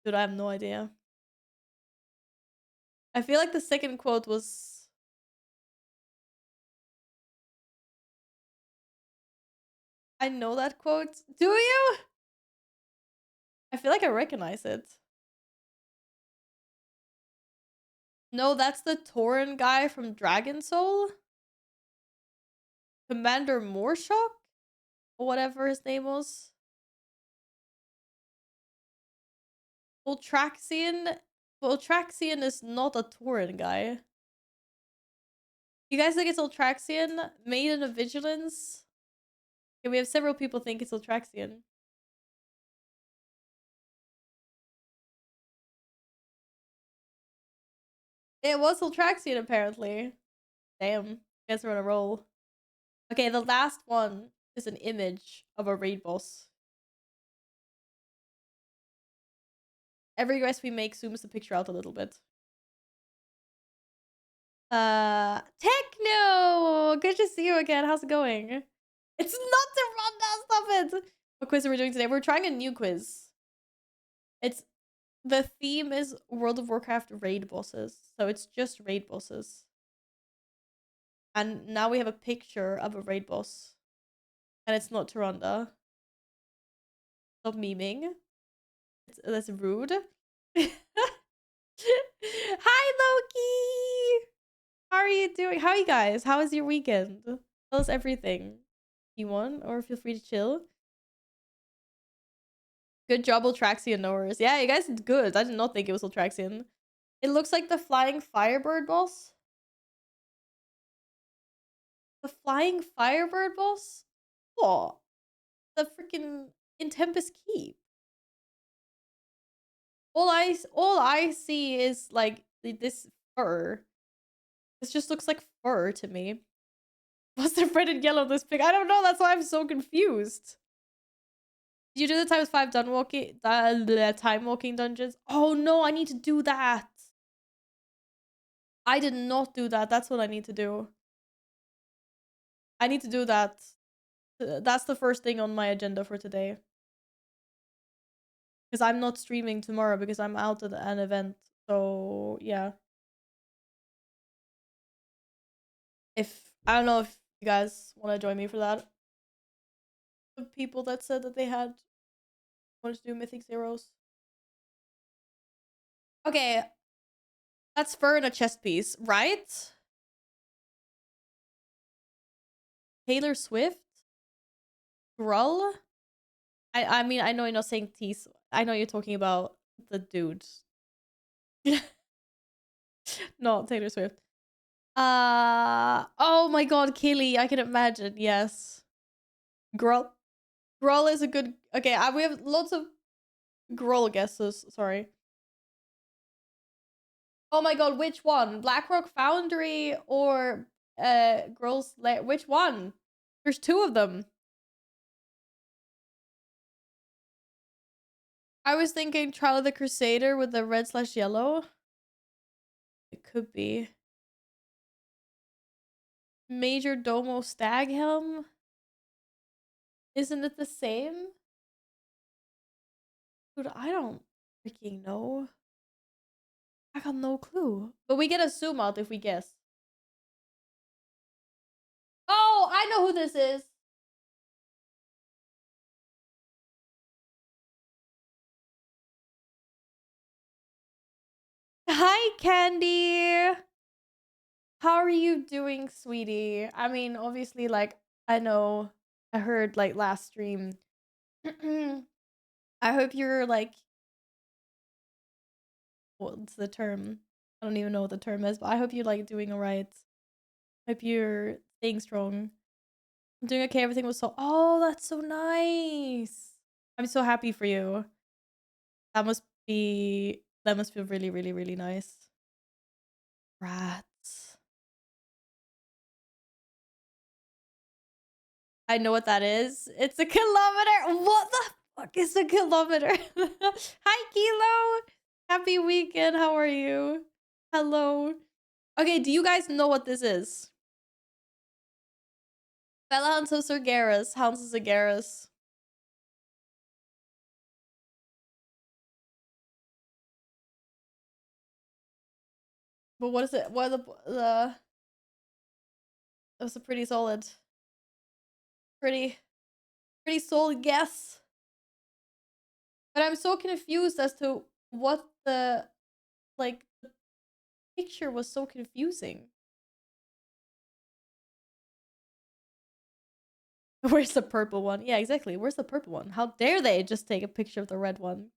Dude, I have no idea. I feel like the second quote was... I know that quote. Do you? I feel like I recognize it. No, that's the Tauren guy from Dragon Soul. Commander Morshock? Or whatever his name was. Ultraxian? Ultraxian is not a Tauren guy. You guys think it's Ultraxian? Maiden of Vigilance? Okay, we have several people think it's Ultraxian. It was Ultraxian, apparently. Damn. You guys are on a roll. Okay, the last one is an image of a raid boss. Every guess we make zooms the picture out a little bit. Techno! Good to see you again. How's it going? It's not the rundown, stop it! What quiz are we doing today? We're trying a new quiz. It's The theme is World of Warcraft raid bosses. So it's just raid bosses. And now we have a picture of a raid boss. And it's not Tyrande. Stop memeing. That's rude. Hi, Loki! How are you doing? How are you guys? How was your weekend? Tell us everything. You want, or feel free to chill. Good job, Ultraxian knowers. Yeah, you guys did good. I did not think it was Ultraxian. It looks like the flying firebird boss. The flying firebird boss? What? The freaking in Tempest Keep. All I see is like this fur. This just looks like fur to me. What's the red and yellow this pig? I don't know. That's why I'm so confused. Did you do the ×5 time walking dungeons? Oh no, I need to do that. I did not do that. That's what I need to do. I need to do that. That's the first thing on my agenda for today. Because I'm not streaming tomorrow because I'm out at an event. So yeah. I don't know if you guys want to join me for that. The people that said that they wanted to do Mythic Zeros. Okay. That's fur in a chest piece, right? Taylor Swift? Grull? I mean, I know you're not saying teeth. I know you're talking about the dude. Not Taylor Swift. Oh my god, Killy, I can imagine, yes. Grull. Grull is a good... Okay, we have lots of Grull guesses, sorry. Oh my god, which one? Blackrock Foundry or Grull's Lair? Which one? There's two of them. I was thinking Trial of the Crusader with the red/yellow. It could be. Major Domo Staghelm? Isn't it the same? Dude, I don't freaking know. I got no clue. But we get a zoom out if we guess. Oh, I know who this is. Hi, Candy. How are you doing, sweetie? I mean, obviously, like, I know, I heard, like, last stream. I hope you're, like, what's the term? I don't even know what the term is, but I hope you're, like, doing alright. Hope you're staying strong. I'm doing okay. Everything was so... Oh, that's so nice. I'm so happy for you. That must feel really, really, really nice. Rats. I know what that is. It's a kilometer. What the fuck is a kilometer? Hi, Kilo. Happy weekend. How are you? Hello. Okay, do you guys know what this is? Bella Hounds of Sargeras. Hounds of Sargeras. But what is it? What are the... That was a pretty solid... Pretty solid guess. But I'm so confused as to what the... Like, the picture was so confusing. Where's the purple one? Yeah, exactly. Where's the purple one? How dare they just take a picture of the red one?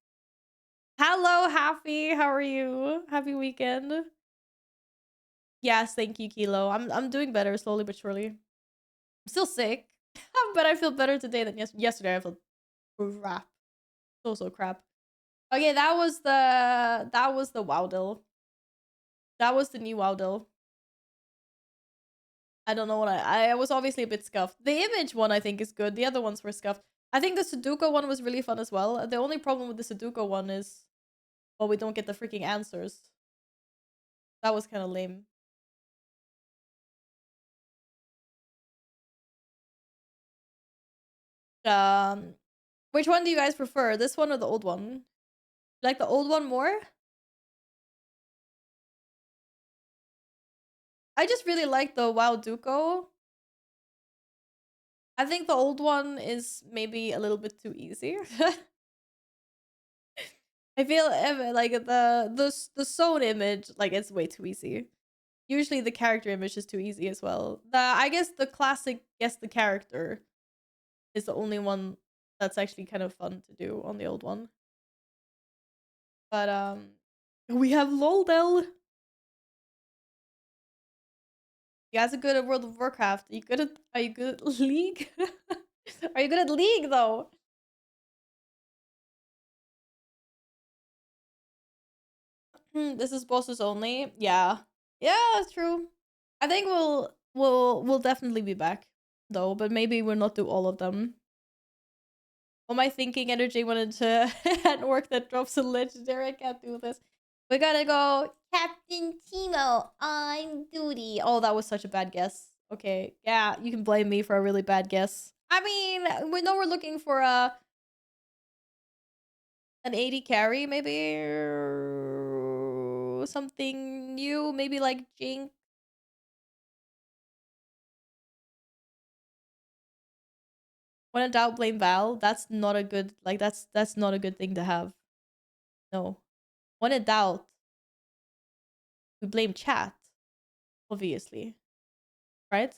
Hello, Happy. How are you? Happy weekend. Yes, thank you, Kilo. I'm doing better slowly but surely. I'm still sick, but I feel better today than yesterday. I felt crap. So crap. Okay, that was the Wowdill. That was the new Wowdill. I don't know what I was obviously a bit scuffed. The image one I think is good. The other ones were scuffed. I think the Sudoku one was really fun as well. The only problem with the Sudoku one is, well, we don't get the freaking answers. That was kind of lame. Which one do you guys prefer? This one or the old one? Like the old one more? I just really like the WoW Duco. I think the old one is maybe a little bit too easy. I feel like the zone image, like it's way too easy. Usually the character image is too easy as well. I guess the classic guess the character is the only one that's actually kind of fun to do on the old one. But we have Loldel. You guys are good at World of Warcraft. Are you good at League? Are you good at League though? This is bosses only. Yeah. Yeah, that's true. I think we'll definitely be back though, but maybe we'll not do all of them. All my thinking energy went into an orc that drops a legendary. I can't do this. We gotta go Captain Timo on duty. Oh, that was such a bad guess. Okay, yeah, you can blame me for a really bad guess. I mean, we know we're looking for an 80 carry, maybe, or something new, maybe like Jink. When in doubt, blame Val. That's not a good that's not a good thing to have. No. When in doubt, we blame chat, obviously. Right?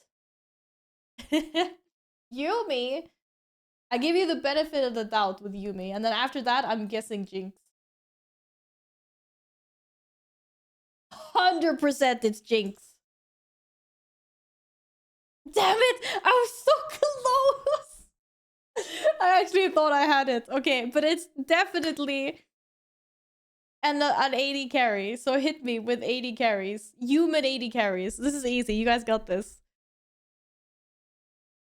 Yumi. I give you the benefit of the doubt with Yumi, and then after that, I'm guessing Jinx. 100% it's Jinx. Damn it! I was so close! I actually thought I had it. Okay, but it's definitely an 80 carry. So hit me with 80 carries. Human 80 carries. This is easy. You guys got this.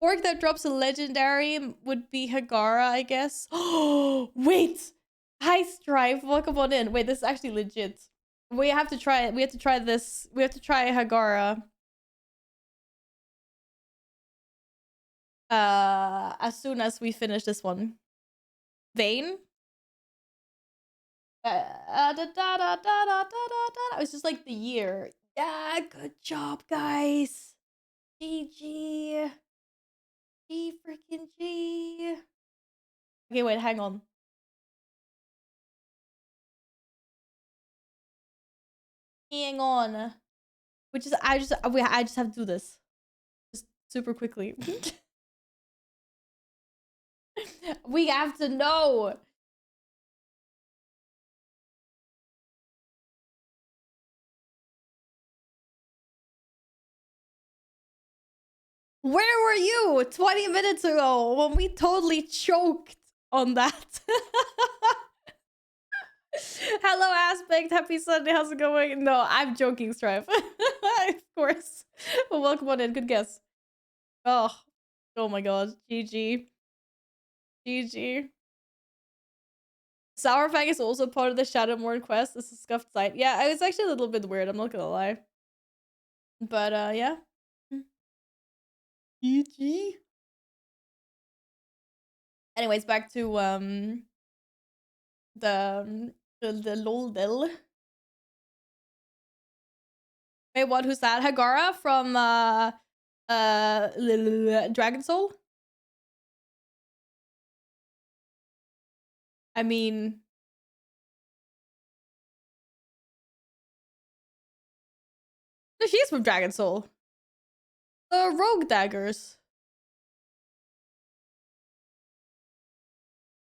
Orc that drops a legendary would be Hagara, I guess. Oh, wait! Hi, Strife. Welcome on in. Wait, this is actually legit. We have to try it. We have to try this. We have to try Hagara. As soon as we finish this one. Vayne? It's just like the year. Yeah, good job, guys. GG. G freaking G. Okay, wait, hang on. Hang on. I just have to do this. Just super quickly. We have to know. Where were you 20 minutes ago when we totally choked on that? Hello, Aspect. Happy Sunday. How's it going? No, I'm joking, Strife. Of course. Well, welcome on in. Good guess. Oh, oh my god. GG. GG. Sourfang is also part of the Shadowmourne quest. This is scuffed site. Yeah, it was actually a little bit weird. I'm not gonna lie. But, yeah. GG. Anyways, back to, the Loldel. Wait, what? Who's that? Hagara from Dragon Soul? I mean, no, she's from Dragon Soul. The rogue daggers.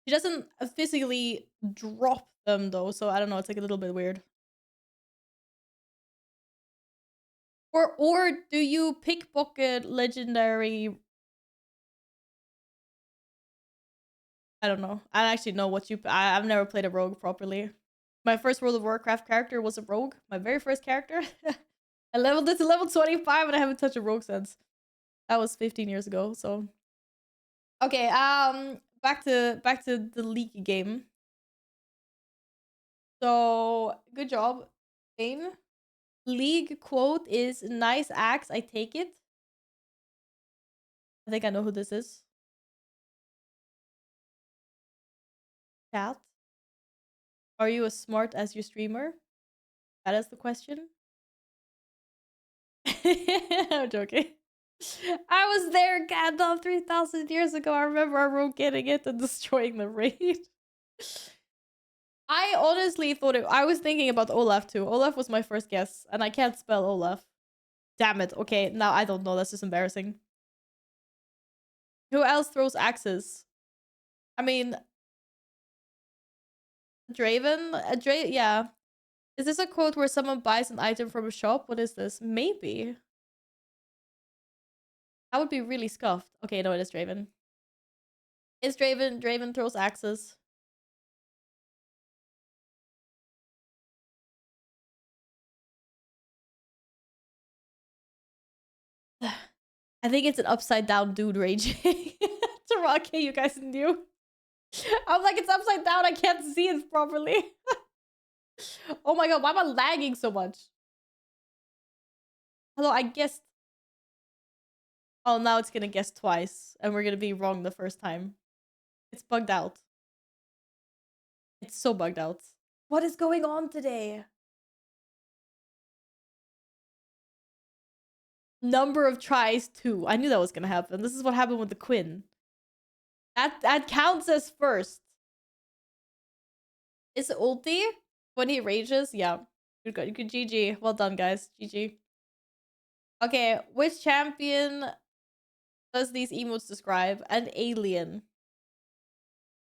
She doesn't physically drop them though, so I don't know. It's like a little bit weird. Or do you pickpocket legendary? I don't know. I don't actually know what you. I've never played a rogue properly. My first World of Warcraft character was a rogue. My very first character. I leveled it to level 25 and I haven't touched a rogue since. That was 15 years ago. So okay. Back to the league game. So good job, Bane. League quote is nice axe. I take it. I think I know who this is. Chat. Are you as smart as your streamer? That is the question. I'm joking. I was there, Gandalf, 3,000 years ago. I remember our rogue getting it and destroying the raid. I honestly thought I was thinking about Olaf too. Olaf was my first guess, and I can't spell Olaf. Damn it. Okay, now I don't know. That's just embarrassing. Who else throws axes? I mean, Draven? Yeah. Is this a quote where someone buys an item from a shop? What is this? Maybe. That would be really scuffed. Okay, no, it is Draven. It's Draven. Draven throws axes. I think it's an upside down dude raging. Okay, you guys knew. I'm like, it's upside down. I can't see it properly. Oh my god, why am I lagging so much? Hello, I guessed. Oh, now it's gonna guess twice, and we're gonna be wrong the first time. It's bugged out. It's so bugged out. What is going on today? Number of tries, 2. I knew that was gonna happen. This is what happened with the Quinn. That counts as first. Is it ulti when he rages? Yeah. Good, good. GG. Well done, guys. GG. Okay, which champion does these emotes describe? An alien.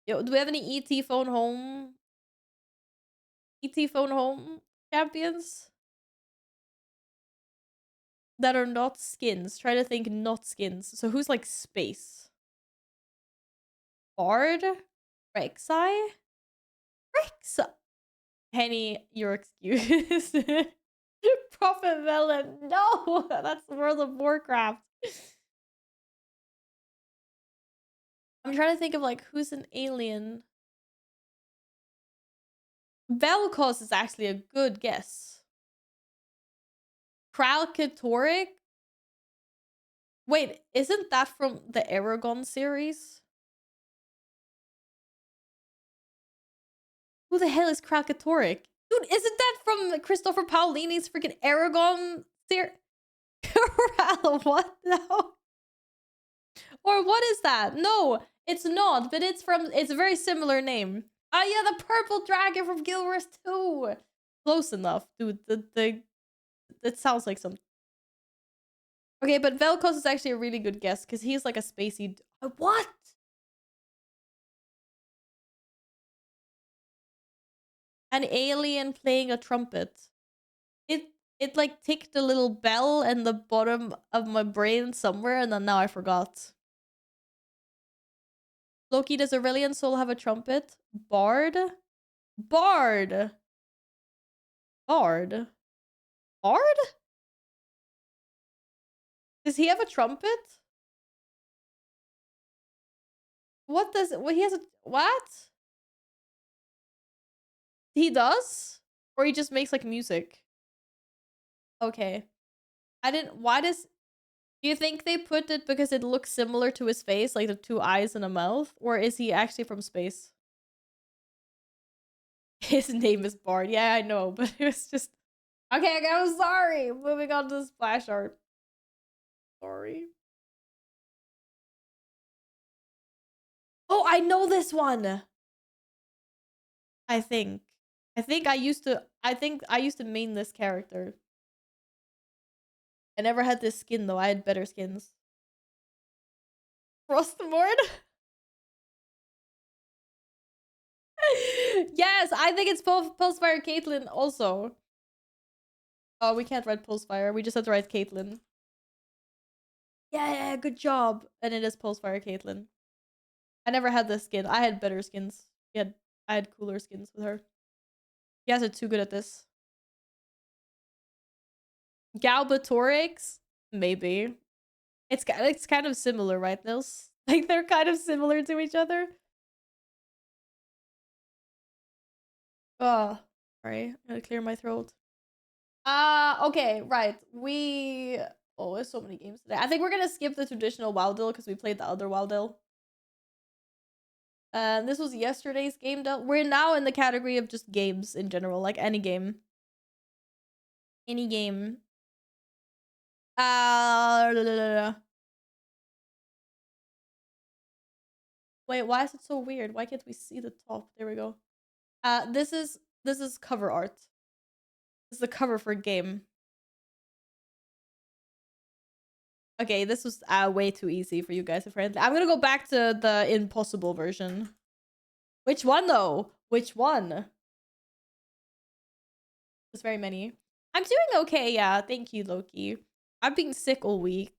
Yo, do we have any ET phone home? ET phone home champions that are not skins? Try to think not skins. So who's like space? Bard? Rek'Sai? Rek'Sai. Henny, your excuse. Prophet Melon. No, that's World of Warcraft. I'm trying to think of like who's an alien. Vel'Koz is actually a good guess. Kralkatoric? Wait, isn't that from the Aragon series? Who the hell is Kralkatoric? Dude, isn't that from Christopher Paolini's freaking Aragon series? Kral, what? No. Or what is that? No, it's not, but it's a very similar name. Ah, yeah, the purple dragon from Guild Wars 2. Close enough, dude. It sounds like some. Okay, but Vel'Koz is actually a really good guess because he's like a spacey. What? An alien playing a trumpet. It like ticked a little bell in the bottom of my brain somewhere, and then now I forgot. Loki, does Aurelion Soul have a trumpet? Bard? Bard! Bard? Bard? Does he have a trumpet? What does... Well, he has a... What? He does? Or he just makes, like, music? Okay. I didn't... Why does... Do you think they put it because it looks similar to his face? Like the 2 eyes and a mouth? Or is he actually from space? His name is Bard. Yeah, I know. But it was just... Okay, I'm sorry. Moving on to the splash art. Sorry. Oh, I know this one. I think. I think I used to main this character. I never had this skin though. I had better skins. Frostmourne? Yes, I think it's Pulsefire Caitlyn also. Oh, we can't write Pulsefire. We just have to write Caitlyn. Yeah, good job. And it is Pulsefire Caitlyn. I never had this skin. I had better skins. I had cooler skins with her. You guys are too good at this. Galbatorix? Maybe. It's kind of similar, right, Nils? Like, they're kind of similar to each other. Oh, sorry. I'm gonna clear my throat. Okay, right. Oh, there's so many games today. I think we're gonna skip the traditional WoW deal because we played the other WoW deal. This was yesterday's game done. We're now in the category of just games in general, like any game. Any game. Wait, why is it so weird? Why can't we see the top? There we go. This is cover art. This is the cover for a game. Okay, this was way too easy for you guys apparently. I'm gonna go back to the impossible version. Which one though? Which one? There's very many. I'm doing okay, yeah. Thank you, Loki. I've been sick all week,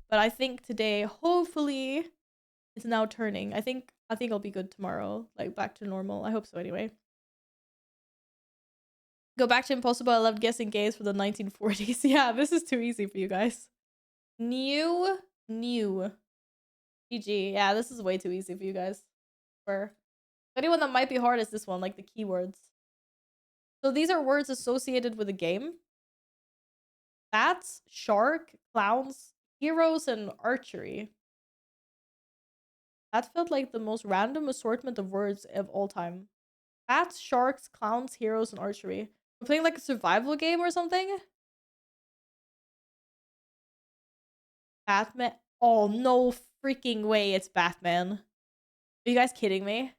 but I think today, hopefully, it's now turning. I think I'll be good tomorrow, like back to normal. I hope so anyway. Go back to impossible. I loved guessing games from the 1940s. Yeah, this is too easy for you guys. New. GG. Yeah, this is way too easy for you guys. For anyone that might be hard is this one, like the keywords. So these are words associated with a game. Bats, shark, clowns, heroes, and archery. That felt like the most random assortment of words of all time. Bats, sharks, clowns, heroes, and archery. We're playing like a survival game or something? Batman? Oh, no freaking way it's Batman. Are you guys kidding me?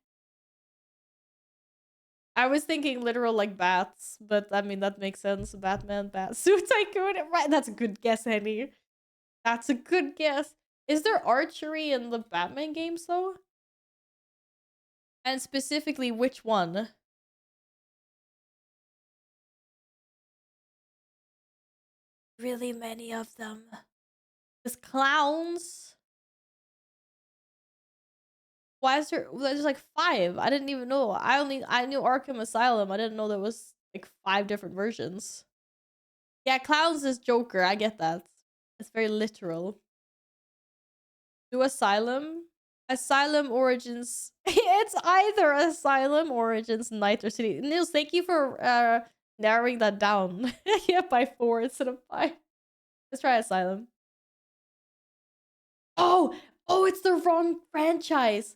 I was thinking literal like bats, but I mean, that makes sense. Batman, bat suit tycoon. Right, that's a good guess, Henny. That's a good guess. Is there archery in the Batman games, though? And specifically, which one? Really many of them. There's clowns. Why is there's like 5? I didn't even know. I knew Arkham Asylum. I didn't know there was like 5 different versions. Yeah, clowns is Joker. I get that. It's very literal. Do Asylum? Asylum Origins. It's either Asylum Origins, Night, or City. Nils, thank you for narrowing that down. Yeah, by 4 instead of 5. Let's try Asylum. Oh, it's the wrong franchise.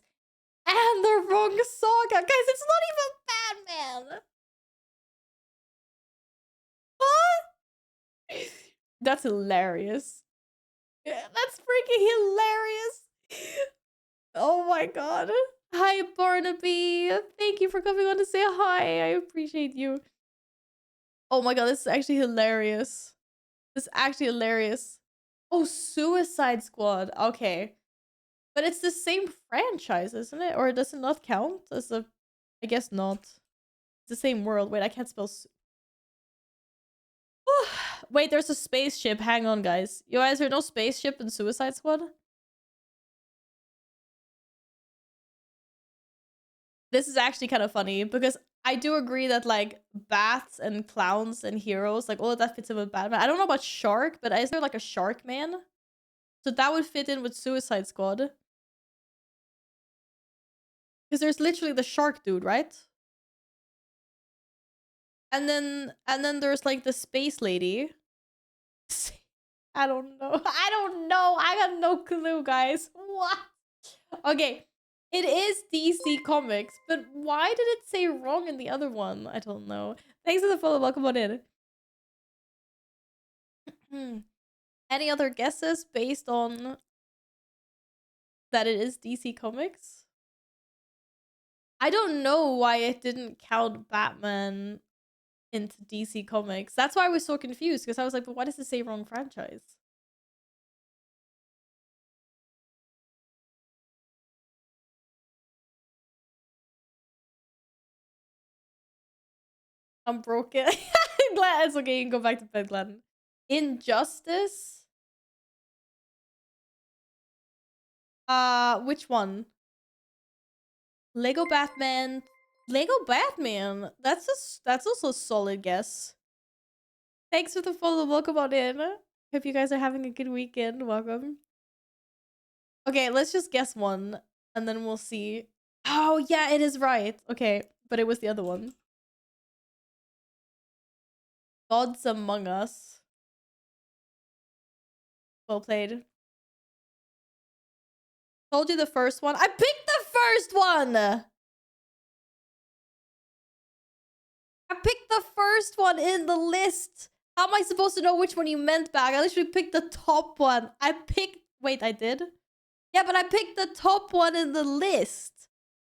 And the wrong saga. Guys, it's not even Batman. What? That's hilarious. That's freaking hilarious. Oh my god. Hi, Barnaby. Thank you for coming on to say hi. I appreciate you. Oh my god, this is actually hilarious. This is actually hilarious. Oh, Suicide Squad. Okay. But it's the same franchise, isn't it? Or does it not count as a... I guess not. It's the same world. Wait, I can't spell... Wait, there's a spaceship. Hang on, guys. You guys, there's no spaceship in Suicide Squad? This is actually kind of funny because I do agree that like bats and clowns and heroes, like all of that fits in with Batman. I don't know about Shark, but is there like a Shark Man? So that would fit in with Suicide Squad. Because there's literally the shark dude, right? And then there's like the space lady. I don't know. I got no clue, guys. What? Okay. It is DC Comics, but why did it say wrong in the other one? I don't know. Thanks for the follow. Welcome on in. Any other guesses based on that it is DC Comics? I don't know why it didn't count Batman into DC Comics. That's why I was so confused, because I was like, but why does it say wrong franchise? I'm broken. Glad it's okay, you can go back to bed, Glenn. Injustice? Which one? Lego Batman. Lego Batman. That's also a solid guess. Thanks for the follow. Welcome on in. Hope you guys are having a good weekend. Welcome. Okay, let's just guess one and then we'll see. Oh, yeah, it is right. Okay, but it was the other one. Gods Among Us. Well played. Told you the first one. I picked the first one. I picked the first one in the list. How am I supposed to know which one you meant back? I literally picked the top one. Wait, I did? Yeah, but I picked the top one in the list.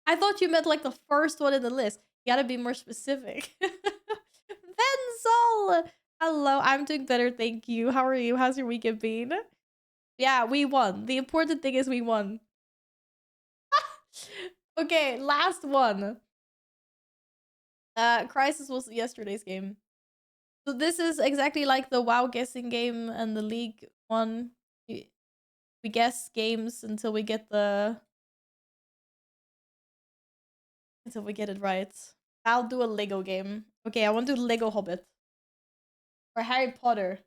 I thought you meant like the first one in the list. You gotta be more specific. Venzol! Hello, I'm doing better, thank you. How are you? How's your weekend been? Yeah, we won. The important thing is we won. Okay, last one. Crisis was yesterday's game. So this is exactly like the WoW guessing game and the League one. We guess games until we get it right. I'll do a Lego game. Okay, I want to do Lego Hobbit. Or Harry Potter.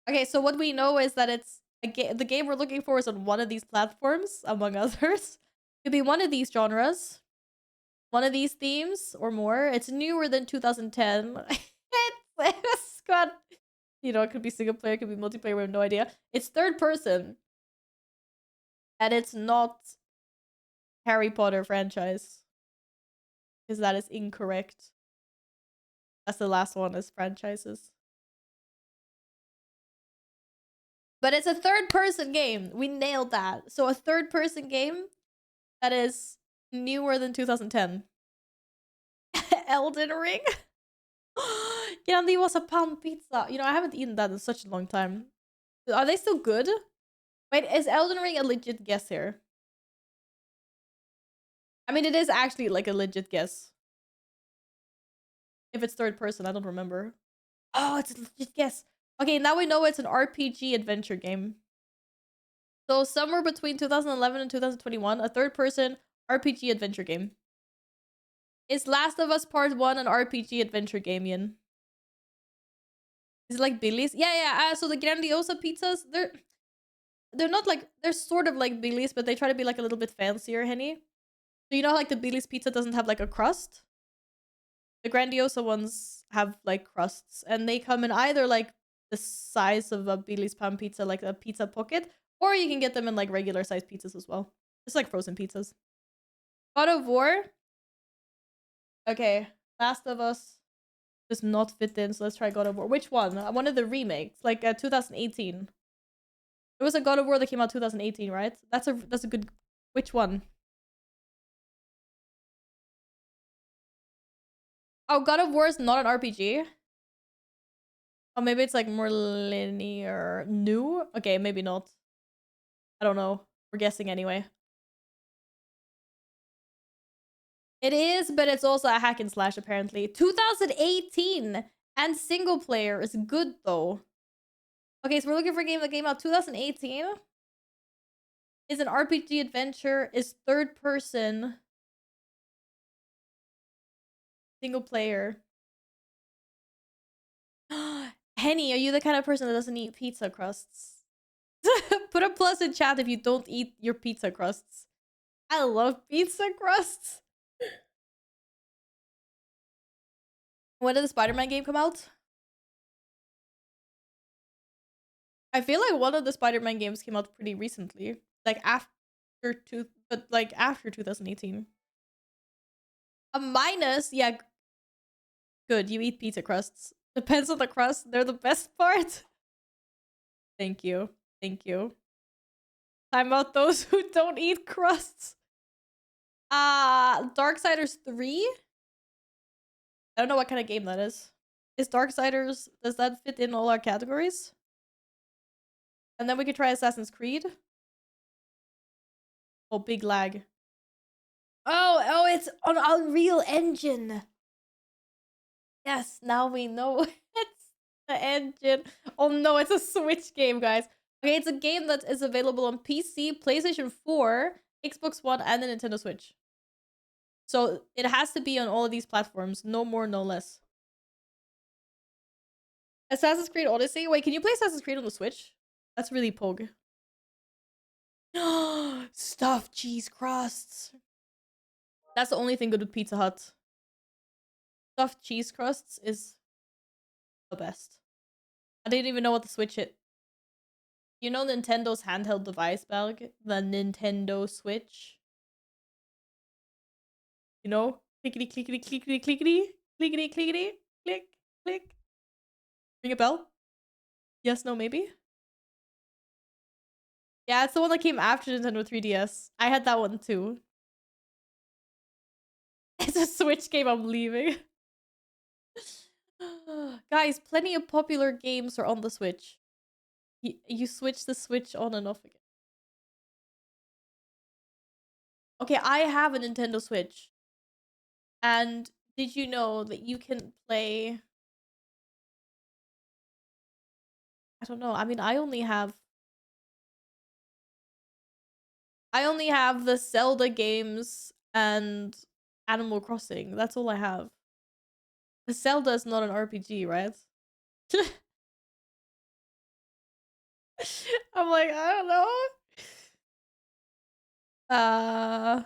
Okay, so what we know is that it's the game we're looking for is on one of these platforms, among others. Could be one of these genres, one of these themes, or more. It's newer than 2010. It's got, you know, it could be single player, it could be multiplayer, we have no idea. It's third person. And it's not Harry Potter franchise. Because that is incorrect. That's the last one, is franchises. But it's a third-person game. We nailed that. So a third-person game that is newer than 2010. Elden Ring? Grandi was a pan pizza. You know, I haven't eaten that in such a long time. Are they still good? Wait, is Elden Ring a legit guess here? I mean, it is actually like a legit guess. If it's third person, I don't remember. Oh, it's a legit guess. Okay, now we know it's an RPG adventure game. So somewhere between 2011 and 2021, a third-person RPG adventure game. Is Last of Us Part 1 an RPG adventure game, Yin? Is it like Billy's? Yeah. So the Grandiosa pizzas, they're not like, they're sort of like Billy's, but they try to be like a little bit fancier, Henny. So you know how like the Billy's pizza doesn't have like a crust? The Grandiosa ones have like crusts, and they come in either like the size of a Billy's pan pizza, like a pizza pocket, or you can get them in like regular sized pizzas as well. It's like frozen pizzas. God of War. Okay, Last of Us does not fit in, so let's try God of War. Which one? One of the remakes, like 2018. It was a God of War that came out 2018, right? That's a good. Which one? Oh, God of War is not an RPG. Oh, maybe it's like more linear. New? Okay, maybe not. I don't know. We're guessing anyway. It is, but it's also a hack and slash apparently. 2018 and single player is good though. Okay, so we're looking for a game that came out 2018. Is an RPG adventure, is third person, single player. Henny, are you the kind of person that doesn't eat pizza crusts? Put a plus in chat if you don't eat your pizza crusts. I love pizza crusts. When did the Spider-Man game come out? I feel like one of the Spider-Man games came out pretty recently. Like after 2018. A minus, yeah. Good, you eat pizza crusts. Depends on the crust. They're the best part. Thank you. Time out those who don't eat crusts. Darksiders 3? I don't know what kind of game that is. Is Darksiders, does that fit in all our categories? And then we could try Assassin's Creed. Oh, big lag. Oh, it's on Unreal Engine. Yes, now we know it's the engine. Oh no, it's a Switch game, guys. Okay, it's a game that is available on PC, PlayStation 4, Xbox One, and the Nintendo Switch. So it has to be on all of these platforms. No more, no less. Assassin's Creed Odyssey? Wait, can you play Assassin's Creed on the Switch? That's really pog. Stuffed cheese crusts. That's the only thing good with Pizza Hut. Stuffed cheese crusts is the best. I didn't even know what the Switch hit. You know Nintendo's handheld device, Belg? The Nintendo Switch. You know? Clickety, clickety, clickety, clickety. Clickety, clickety. Click, click. Ring a bell? Yes, no, maybe? Yeah, it's the one that came after Nintendo 3DS. I had that one too. It's a Switch game, I'm leaving. Guys, plenty of popular games are on the Switch. You switch the Switch on and off again. Okay, I have a Nintendo Switch. And did you know that you can play... I don't know. I mean, I only have the Zelda games and Animal Crossing. That's all I have. The Zelda is not an RPG, right? I'm like, I don't know.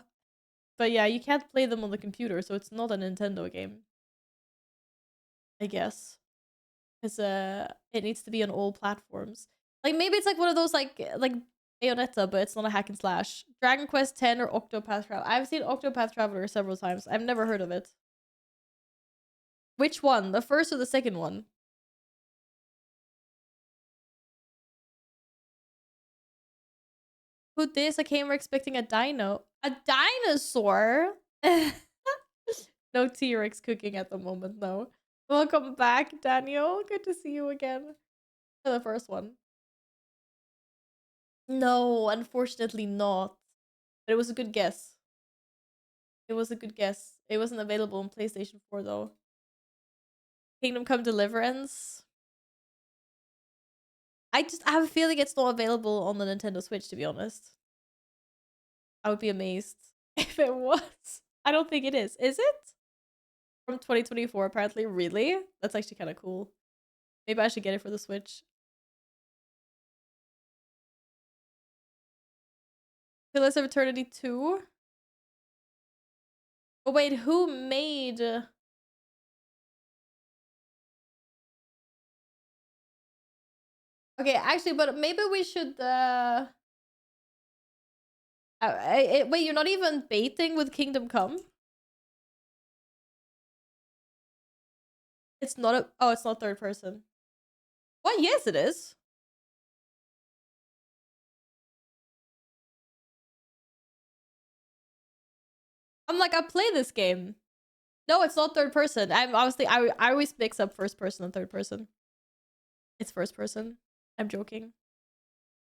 But yeah, you can't play them on the computer, so it's not a Nintendo game. I guess. Because it needs to be on all platforms. Like maybe it's like one of those like Bayonetta, but it's not a hack and slash. Dragon Quest X or Octopath Traveler. I've seen Octopath Traveler several times. I've never heard of it. Which one? The first or the second one? Who this? I came expecting a dino. A dinosaur? No T-Rex cooking at the moment, no. Welcome back, Daniel. Good to see you again. For the first one. No, unfortunately not. But it was a good guess. It was a good guess. It wasn't available on PlayStation 4 though. Kingdom Come Deliverance. I have a feeling it's not available on the Nintendo Switch, to be honest. I would be amazed if it was. I don't think it is. Is it? From 2024, apparently. Really? That's actually kind of cool. Maybe I should get it for the Switch. Pillars of Eternity 2? Oh wait, who made... Okay, actually, but maybe we should... wait, you're not even baiting with Kingdom Come? It's not a... Oh, it's not third person. What? Yes, it is. I'm like, I play this game. No, it's not third person. I'm obviously... I always mix up first person and third person. It's first person. I'm joking.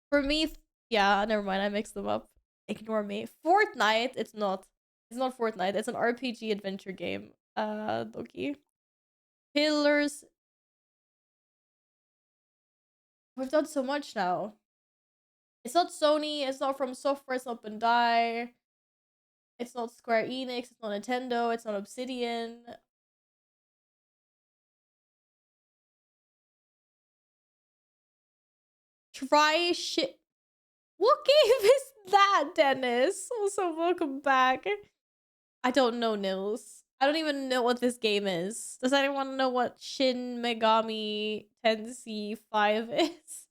For me... Yeah, never mind. I mixed them up. Ignore me. Fortnite? It's not. It's not Fortnite. It's an RPG adventure game. Doki. Pillars. We've done so much now. It's not Sony. It's not From Software. It's not Bandai. It's not Square Enix. It's not Nintendo. It's not Obsidian. Try shit. What game is that, Dennis? Also, welcome back. I don't know, Nils. I don't even know what this game is. Does anyone know what Shin Megami Tensei 5 is?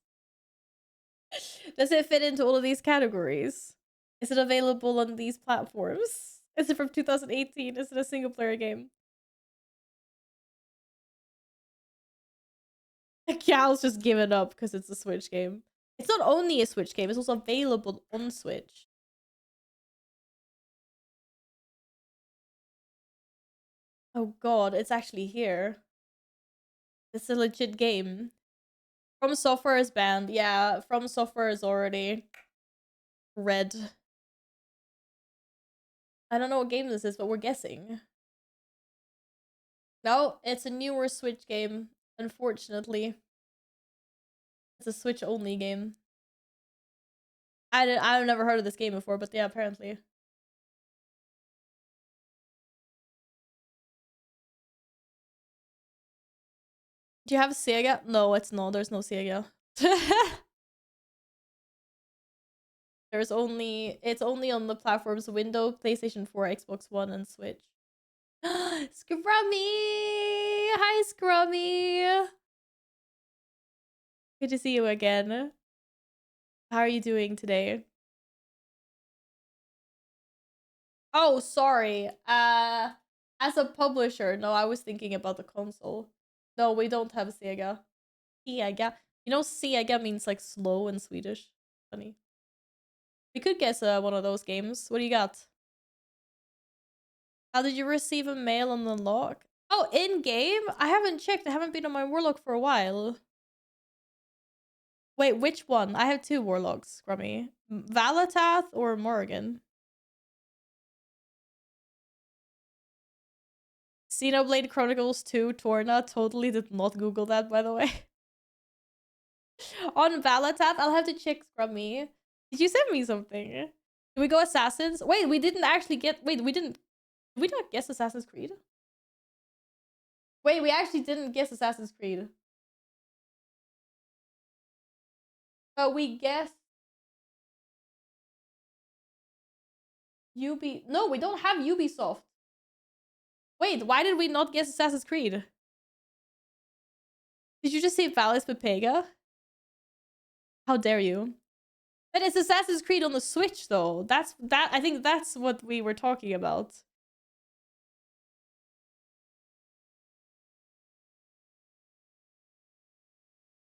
Does it fit into all of these categories? Is it available on these platforms? Is it from 2018? Is it a single player game? Cal's just given up because it's a Switch game. It's not only a Switch game, it's also available on Switch. Oh god, it's actually here. It's a legit game. From Software is banned. Yeah, From Software is already red. I don't know what game this is, but we're guessing. No, it's a newer Switch game, unfortunately. It's a Switch only game. I've never heard of this game before, but yeah, apparently. Do you have Sega? No, it's not. There's no Sega. It's only on the platforms Windows, PlayStation 4, Xbox One, and Switch. Scrummy! Hi, Scrummy! Good to see you again. How are you doing today? Oh, sorry. As a publisher, no, I was thinking about the console. No, we don't have Sega. Sega. You know, Sega means like slow in Swedish. Funny. We could guess one of those games. What do you got? How did you receive a mail on the log? Oh, in game? I haven't checked. I haven't been on my warlock for a while. Wait, which one? I have two warlocks, Grummy. Valatath or Morrigan? Xenoblade Chronicles 2 Torna. Totally did not Google that, by the way. On Valatath, I'll have to check Scrummy. Did you send me something? Did we go Assassins? Wait, we didn't actually get. Wait, we didn't. Did we not guess Assassin's Creed? Wait, we actually didn't guess Assassin's Creed. But we guessed No, we don't have Ubisoft. Wait, why did we not guess Assassin's Creed? Did you just say Valis Pepega? How dare you? But it's Assassin's Creed on the Switch, though. I think that's what we were talking about.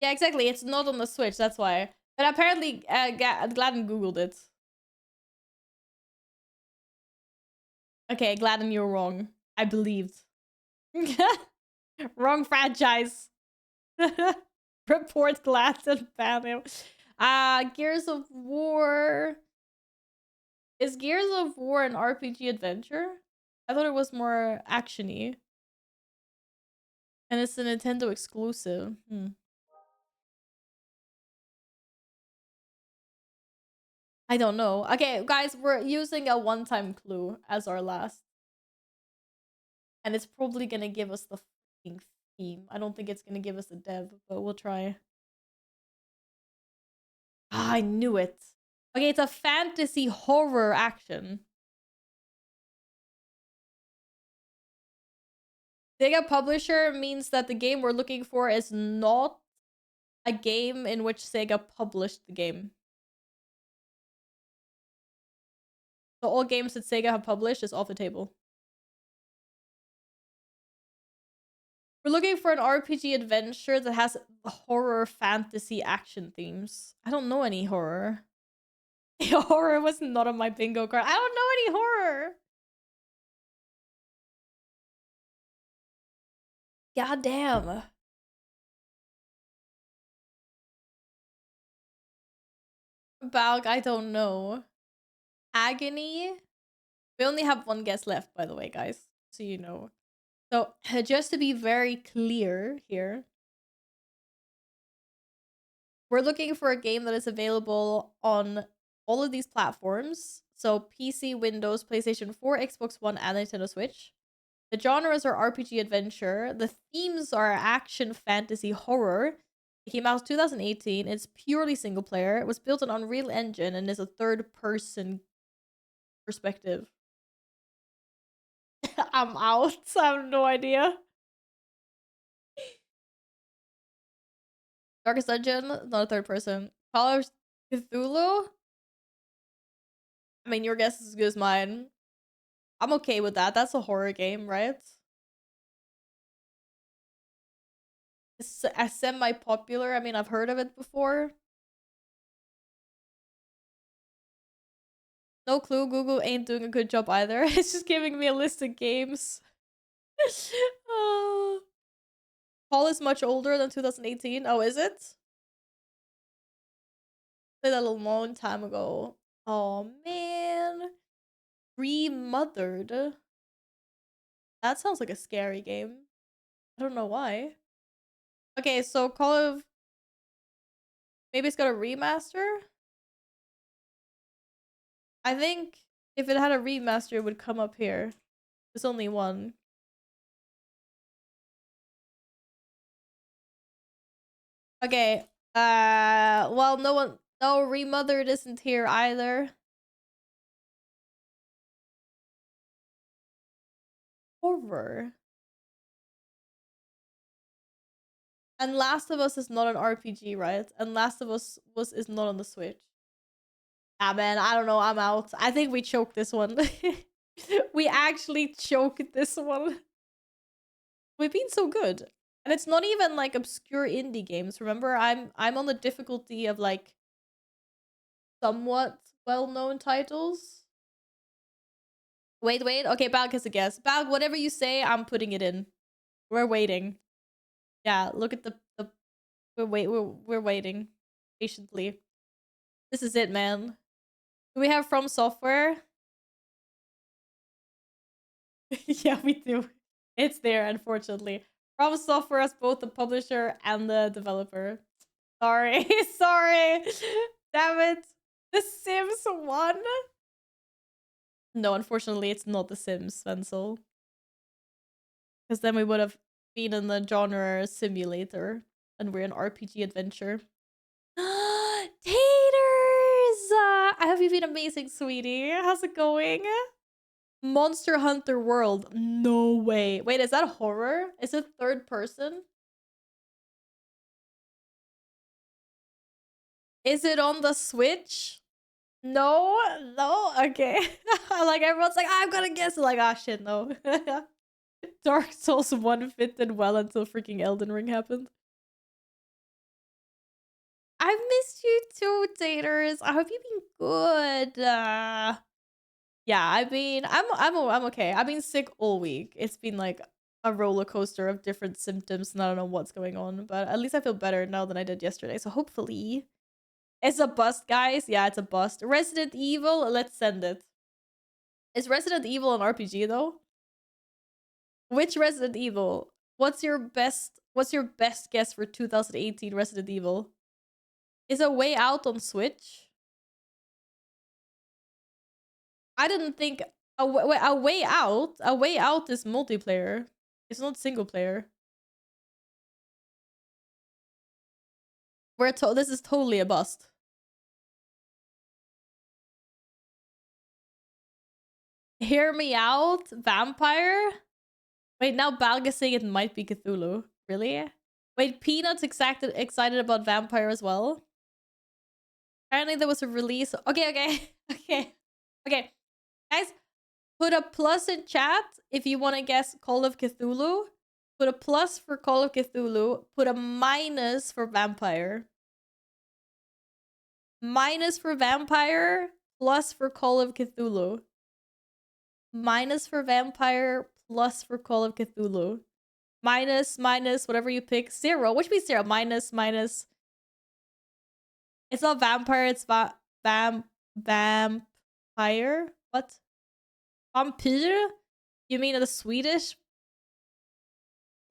Yeah, exactly. It's not on the Switch. That's why. But apparently, Gladden Googled it. Okay, Gladden, you're wrong. I believed. Wrong franchise. Report Gladden, ban him. Gears of War. Is Gears of War an RPG adventure? I thought it was more actiony. And it's a Nintendo exclusive. I don't know. Okay, guys, we're using a one-time clue as our last. And it's probably gonna give us the fucking theme. I don't think it's gonna give us the dev, but we'll try. Ah, I knew it. Okay, it's a fantasy horror action. Sega publisher means that the game we're looking for is not a game in which Sega published the game. So all games that Sega have published is off the table. We're looking for an RPG adventure that has horror, fantasy, action themes. I don't know any horror. Horror was not on my bingo card. I don't know any horror. God damn. Balg, I don't know. Agony? We only have one guess left, by the way, guys. So you know. So, just to be very clear here, we're looking for a game that is available on all of these platforms. So, PC, Windows, PlayStation 4, Xbox One, and Nintendo Switch. The genres are RPG adventure. The themes are action, fantasy, horror. It came out in 2018. It's purely single player. It was built on Unreal Engine and is a third person perspective. I'm out. I have no idea. Darkest Dungeon, not a third person. Call of Cthulhu? I mean, your guess is as good as mine. I'm okay with that. That's a horror game, right? It's a semi-popular. I mean, I've heard of it before. No clue. Google ain't doing a good job either. It's just giving me a list of games. Paul is much older than 2018. Oh, is it? Played that a long time ago. Oh, man. Remothered. That sounds like a scary game. I don't know why. Okay, so Call of... Maybe it's got a remaster? I think if it had a remaster, it would come up here. There's only one. Okay. Well, no, Remothered isn't here either. Horror. And Last of Us is not an RPG, right? And Last of Us is not on the Switch. Ah, man, I don't know. I'm out. I think we choked this one. We actually choked this one. We've been so good. And it's not even like obscure indie games. Remember, I'm on the difficulty of like somewhat well-known titles. Wait. Okay, Balg has a guess. Balg, whatever you say, I'm putting it in. We're waiting. Yeah, look at the we're waiting patiently. This is it, man. Do we have From Software? Yeah, we do. It's there, unfortunately. From Software is both the publisher and the developer. Sorry, sorry. Damn it. The Sims 1? No, unfortunately, it's not The Sims, Svenzel. Because then we would have been in the genre simulator, and we're an RPG adventure. Taters! I hope you've been amazing, sweetie. How's it going? Monster Hunter World. No way. Wait, is that horror? Is it third person? Is it on the Switch? No? No? Okay. Like, everyone's like, I'm gonna guess. Like, ah, shit, no. Dark Souls 1 fitted well until freaking Elden Ring happened. I've missed you too, Taters. I hope you've been good. Yeah, I mean, I'm okay. I've been sick all week. It's been like a roller coaster of different symptoms, and I don't know what's going on. But at least I feel better now than I did yesterday. So hopefully, it's a bust, guys. Yeah, it's a bust. Resident Evil. Let's send it. Is Resident Evil an RPG though? Which Resident Evil? What's your best guess for 2018 Resident Evil? Is A Way Out on Switch? I didn't think a way out. A Way Out is multiplayer. It's not single player. This is totally a bust. Hear Me Out, Vampire. Wait, now Balg is saying it might be Cthulhu. Really? Wait, Peanut's excited about Vampire as well. Apparently there was a release. Okay. Okay. Guys, put a plus in chat if you want to guess Call of Cthulhu. Put a plus for Call of Cthulhu. Put a minus for Vampire. Minus for Vampire, plus for Call of Cthulhu. Minus for Vampire, plus for Call of Cthulhu. Minus, whatever you pick. 0. Which means 0. Minus. It's not Vampire, it's Vampire? What? Vampyr? You mean the Swedish?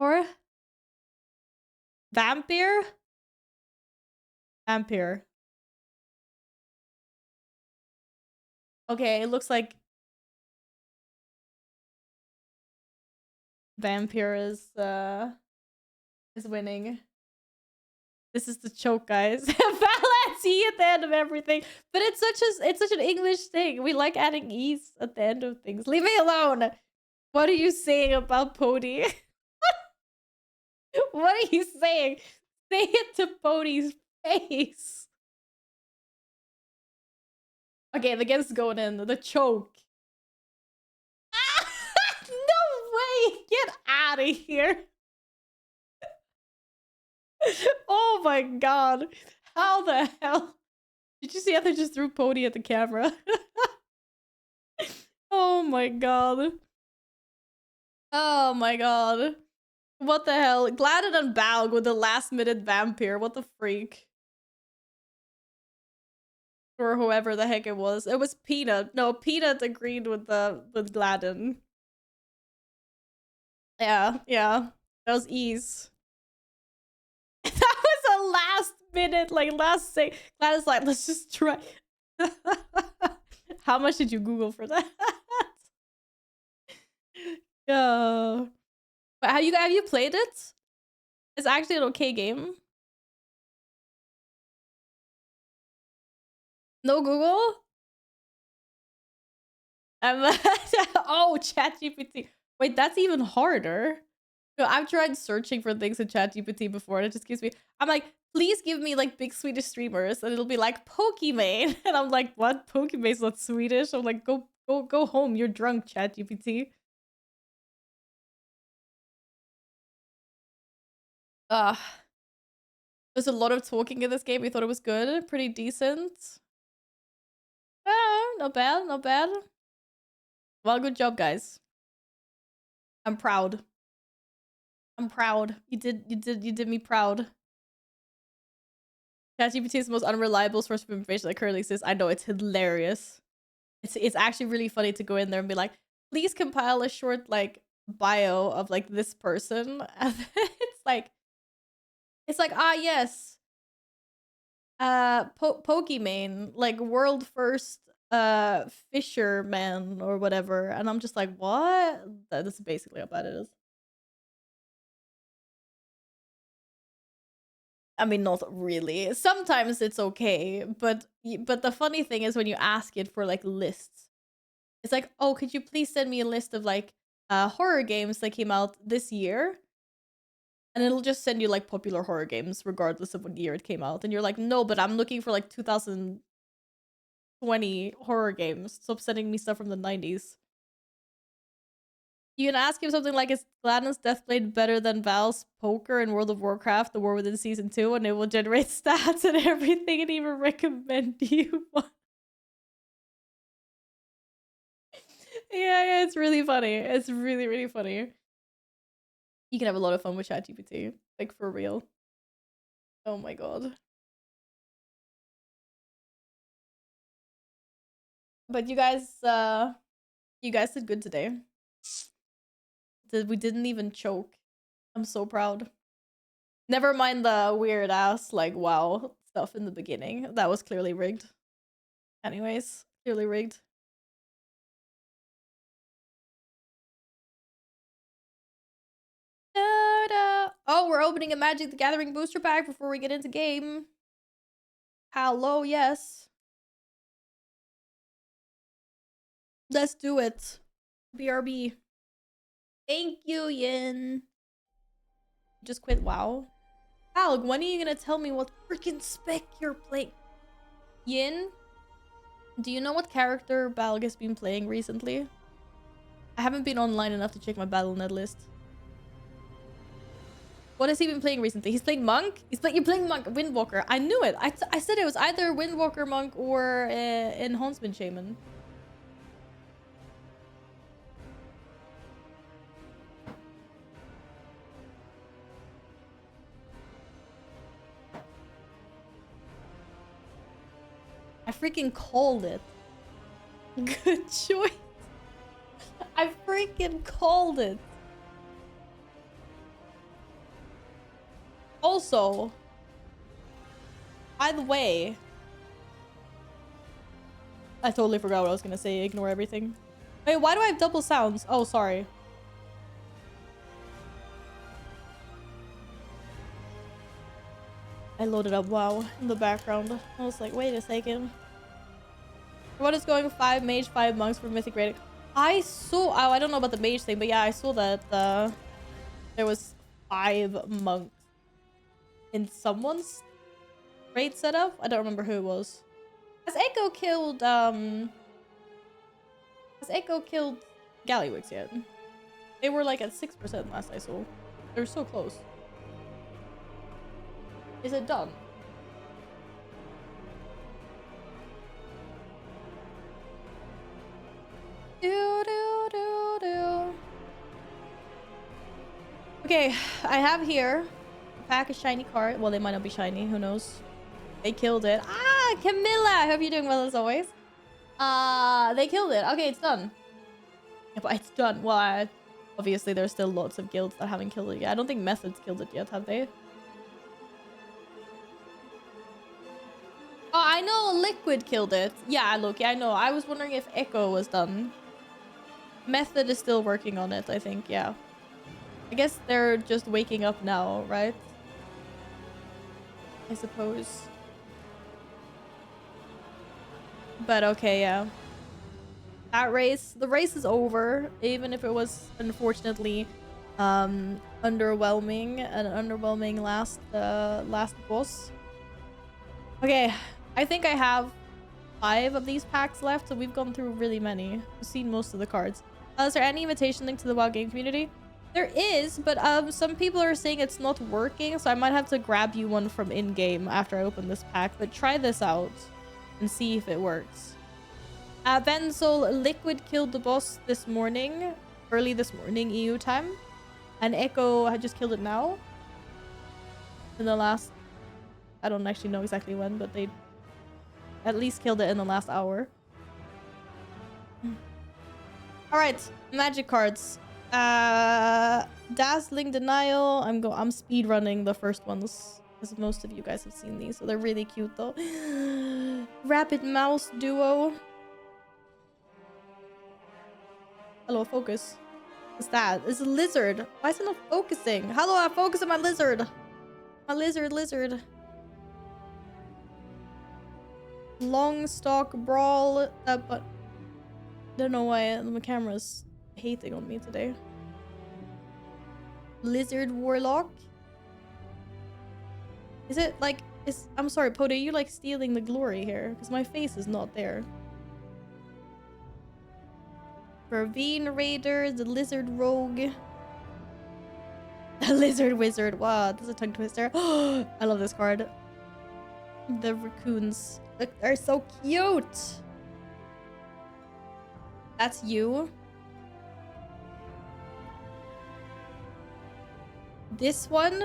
Or? Vampire? Vampire. Okay, it looks like Vampire is winning. This is the choke, guys. Let's E at the end of everything. But it's such an English thing. We like adding E's at the end of things. Leave me alone. What are you saying about Pody? What are you saying? Say it to Pody's face. Okay, the game's going in. The choke. No way! Get out of here. Oh my god. How the hell? Did you see how they just threw Pody at the camera? Oh my god. Oh my god. What the hell? Gladden and Balg with the last minute Vampire. What the freak? Or whoever the heck it was. It was Peanut. No, Peanut agreed with Gladden. Yeah. That was ease. That was a last minute, like last thing. Gladden's like, let's just try. How much did you Google for that? Yeah. But have you played it? It's actually an okay game. No Google? Oh, ChatGPT. Wait, that's even harder. No, I've tried searching for things in ChatGPT before, and it just gives me. I'm like, please give me like big Swedish streamers, and it'll be like Pokimane, and I'm like, what? Pokimane's not Swedish. I'm like, go home. You're drunk, ChatGPT. There's a lot of talking in this game. We thought it was good, pretty decent. Not bad, not bad. Well, good job, guys. I'm proud. I'm proud. You did me proud. ChatGPT is the most unreliable source of information that currently exists. I know, it's hilarious. It's actually really funny to go in there and be like, please compile a short like bio of like this person. And it's like, ah yes. Pokimane, like world first fisherman or whatever. And I'm just like, what? That's basically how bad it is. I mean, not really. Sometimes it's okay, but the funny thing is when you ask it for like lists, it's like, oh, could you please send me a list of like horror games that came out this year? And it'll just send you like popular horror games regardless of what year it came out. And you're like, no, but I'm looking for like 2020 horror games. Stop sending me stuff from the 90s. You can ask him something like, is Gladden's Deathblade better than Val's Poker in World of Warcraft, The War Within Season 2? And it will generate stats and everything and even recommend you one. Yeah, it's really funny. It's really, really funny. You can have a lot of fun with ChatGPT. Like, for real. Oh my god. But you guys did good today. We didn't even choke. I'm so proud. Never mind the weird ass like WoW stuff in the beginning. That was clearly rigged. Anyways, clearly rigged. Da-da. Oh, we're opening a Magic the Gathering booster pack before we get into game. Hello, yes. Let's do it. BRB. Thank you, Yin. Just quit WoW. Alg, when are you gonna tell me what freaking spec you're playing? Yin, do you know what character Balg has been playing recently? I haven't been online enough to check my Battle.net list. What has he been playing recently? He's playing Monk? You're playing Monk, Windwalker. I knew it. I said it was either Windwalker Monk or Enhancement Shaman. I freaking called it. Good choice. I freaking called it. Also, by the way, I totally forgot what I was gonna say. Ignore everything. Wait, why do I have double sounds? Oh, sorry. I loaded up WoW in the background. I was like, wait a second. What is going 5 mage, 5 monks for mythic rating? I saw, oh, I don't know about the mage thing, but yeah, I saw that there was 5 monks in someone's raid setup. I don't remember who it was. Has Echo killed Gallywix yet? They were like at 6% last I saw. They're so close. Is it done? Okay, I have here a pack of shiny cards. Well, they might not be shiny. Who knows? They killed it. Ah, Camilla! I hope you're doing well as always. They killed it. Okay, it's done. Yeah, but it's done. Well, obviously there's still lots of guilds that haven't killed it yet. I don't think Methods killed it yet, have they? Oh, I know Liquid killed it. Yeah, Loki, I know. I was wondering if Echo was done. Method is still working on it, I think, yeah. I guess they're just waking up now, right? I suppose. But okay, yeah. That race, the race is over, even if it was unfortunately a underwhelming, an underwhelming last boss. Okay, I think I have 5 of these packs left, so we've gone through really many. We've seen most of the cards. Is there any invitation link to the WoW game community? There is, but some people are saying it's not working, so I might have to grab you one from in-game after I open this pack. But try this out and see if it works. Vensol Liquid killed the boss this morning, early this morning EU time, and Echo had just killed it now. In the last, I don't actually know exactly when, but they at least killed it in the last hour. All right, magic cards. Dazzling Denial. I'm speed running the first ones because most of you guys have seen these, so they're really cute though. Rapid Mouse Duo. Hello, focus. What's that? It's a lizard. Why is it not focusing? Hello, I'm focusing my lizard. My lizard. Long Stalk Brawl. But don't know why the camera's hating on me today. Lizard Warlock. Is it like... I'm sorry, Poda, are you like stealing the glory here? Because my face is not there. Vervine Raider, the Lizard Rogue. The Lizard Wizard. Wow, this is a tongue twister. I love this card. The raccoons. Look, they're so cute. That's you. This one?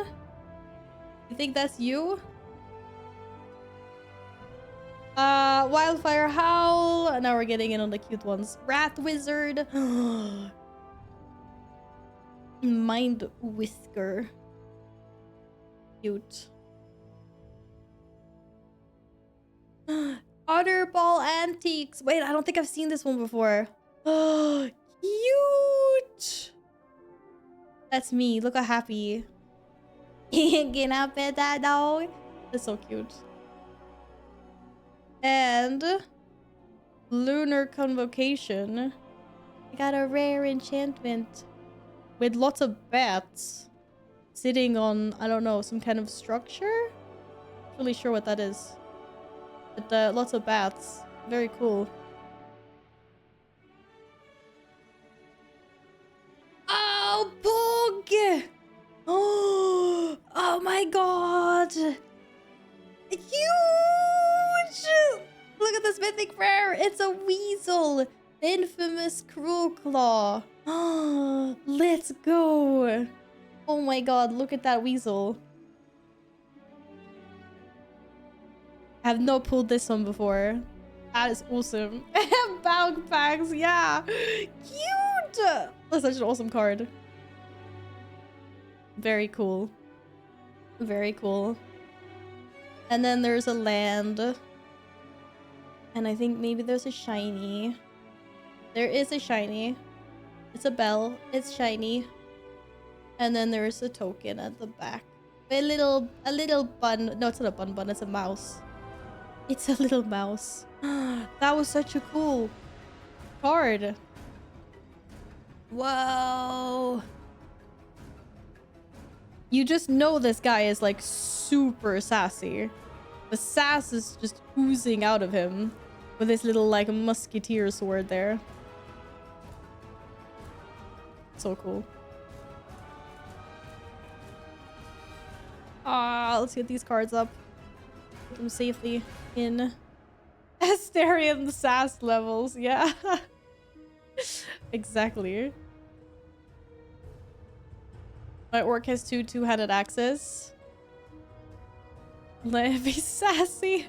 You think that's you? Wildfire Howl. Now we're getting in on the cute ones. Wrath Wizard. Mind Whisker. Cute. Otterball Antiques. Wait, I don't think I've seen this one before. Oh, cute. That's me. Look how happy. Get up at that dog. That's so cute. And Lunar Convocation. I got a rare enchantment with lots of bats sitting on, I don't know, some kind of structure. Not really sure what that is. But lots of bats. Very cool. Oh, Pog! Oh my god! Huge! Look at this mythic rare! It's a weasel! The infamous Cruel Claw. Let's go! Oh my god, look at that weasel. I have not pulled this one before. That is awesome. Bag packs, yeah! Cute! That's such an awesome card. Very cool. Very cool. And then there's a land. And I think maybe there's a shiny. There is a shiny. It's a bell. It's shiny. And then there's a token at the back. A little bun. No, it's not a bun. It's a mouse. It's a little mouse. That was such a cool card. Whoa. You just know this guy is like super sassy. The sass is just oozing out of him with his little like musketeer sword there. So cool. Let's get these cards up. Put them safely in Asterian sass levels. Yeah. Exactly. My orc has two-handed axes. Let it be sassy.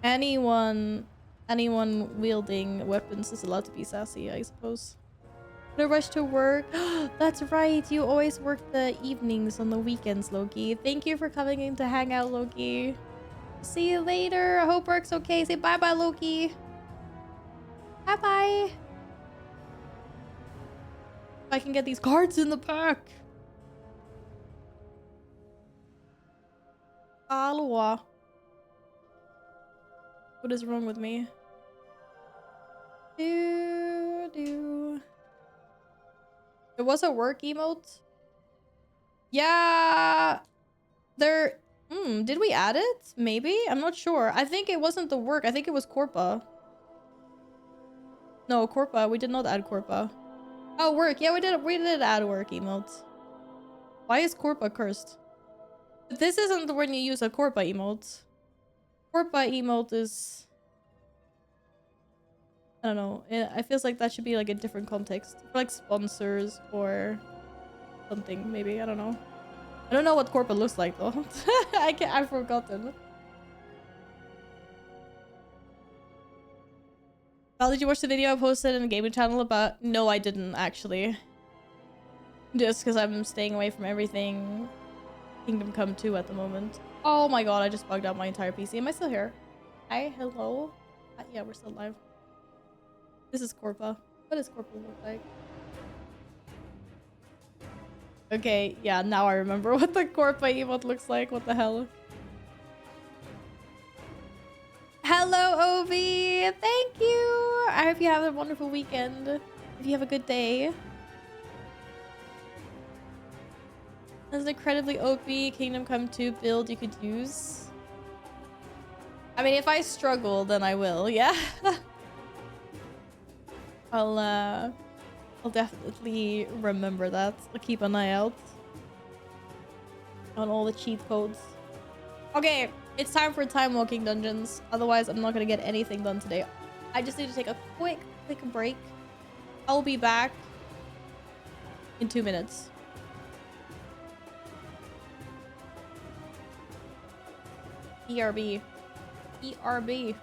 Anyone wielding weapons is allowed to be sassy, I suppose. No rush to work. That's right. You always work the evenings on the weekends, Loki. Thank you for coming in to hang out, Loki. See you later. I hope work's okay. Say bye-bye, Loki. Bye-bye. I can get these cards in the pack. Aloha. What is wrong with me? There was a work emote Yeah, there. Did we add it? Maybe? I'm not sure. I think it wasn't the work. I think it was Corpa. No, Corpa. We did not add Corpa. Oh, work. Yeah, we did. We did add work emote. Why is Corpa cursed? But this isn't when you use a Corpa emote. Corpa emote is... I don't know. I feels like that should be like a different context. For like sponsors or something, maybe. I don't know. I don't know what Corpa looks like though. I've forgotten. Val, did you watch the video I posted in the gaming channel about... No, I didn't actually. Just because I'm staying away from everything Kingdom Come 2 at the moment. Oh my god, I just bugged out my entire PC. Am I still here? Hi, hello? Yeah, we're still live. This is Corpa. What does Corpa look like? Okay, yeah, now I remember what the Corpa emote looks like. What the hell? Hello, Ovi! Thank you! I hope you have a wonderful weekend. If you have a good day. There's an incredibly OP Kingdom Come 2 build you could use. I mean, if I struggle, then I will, yeah? I'll definitely remember that. I'll keep an eye out on all the cheat codes. Okay, it's time for time walking dungeons. Otherwise, I'm not gonna get anything done today. I just need to take a quick break. I'll be back in 2 minutes. ERB. ERB.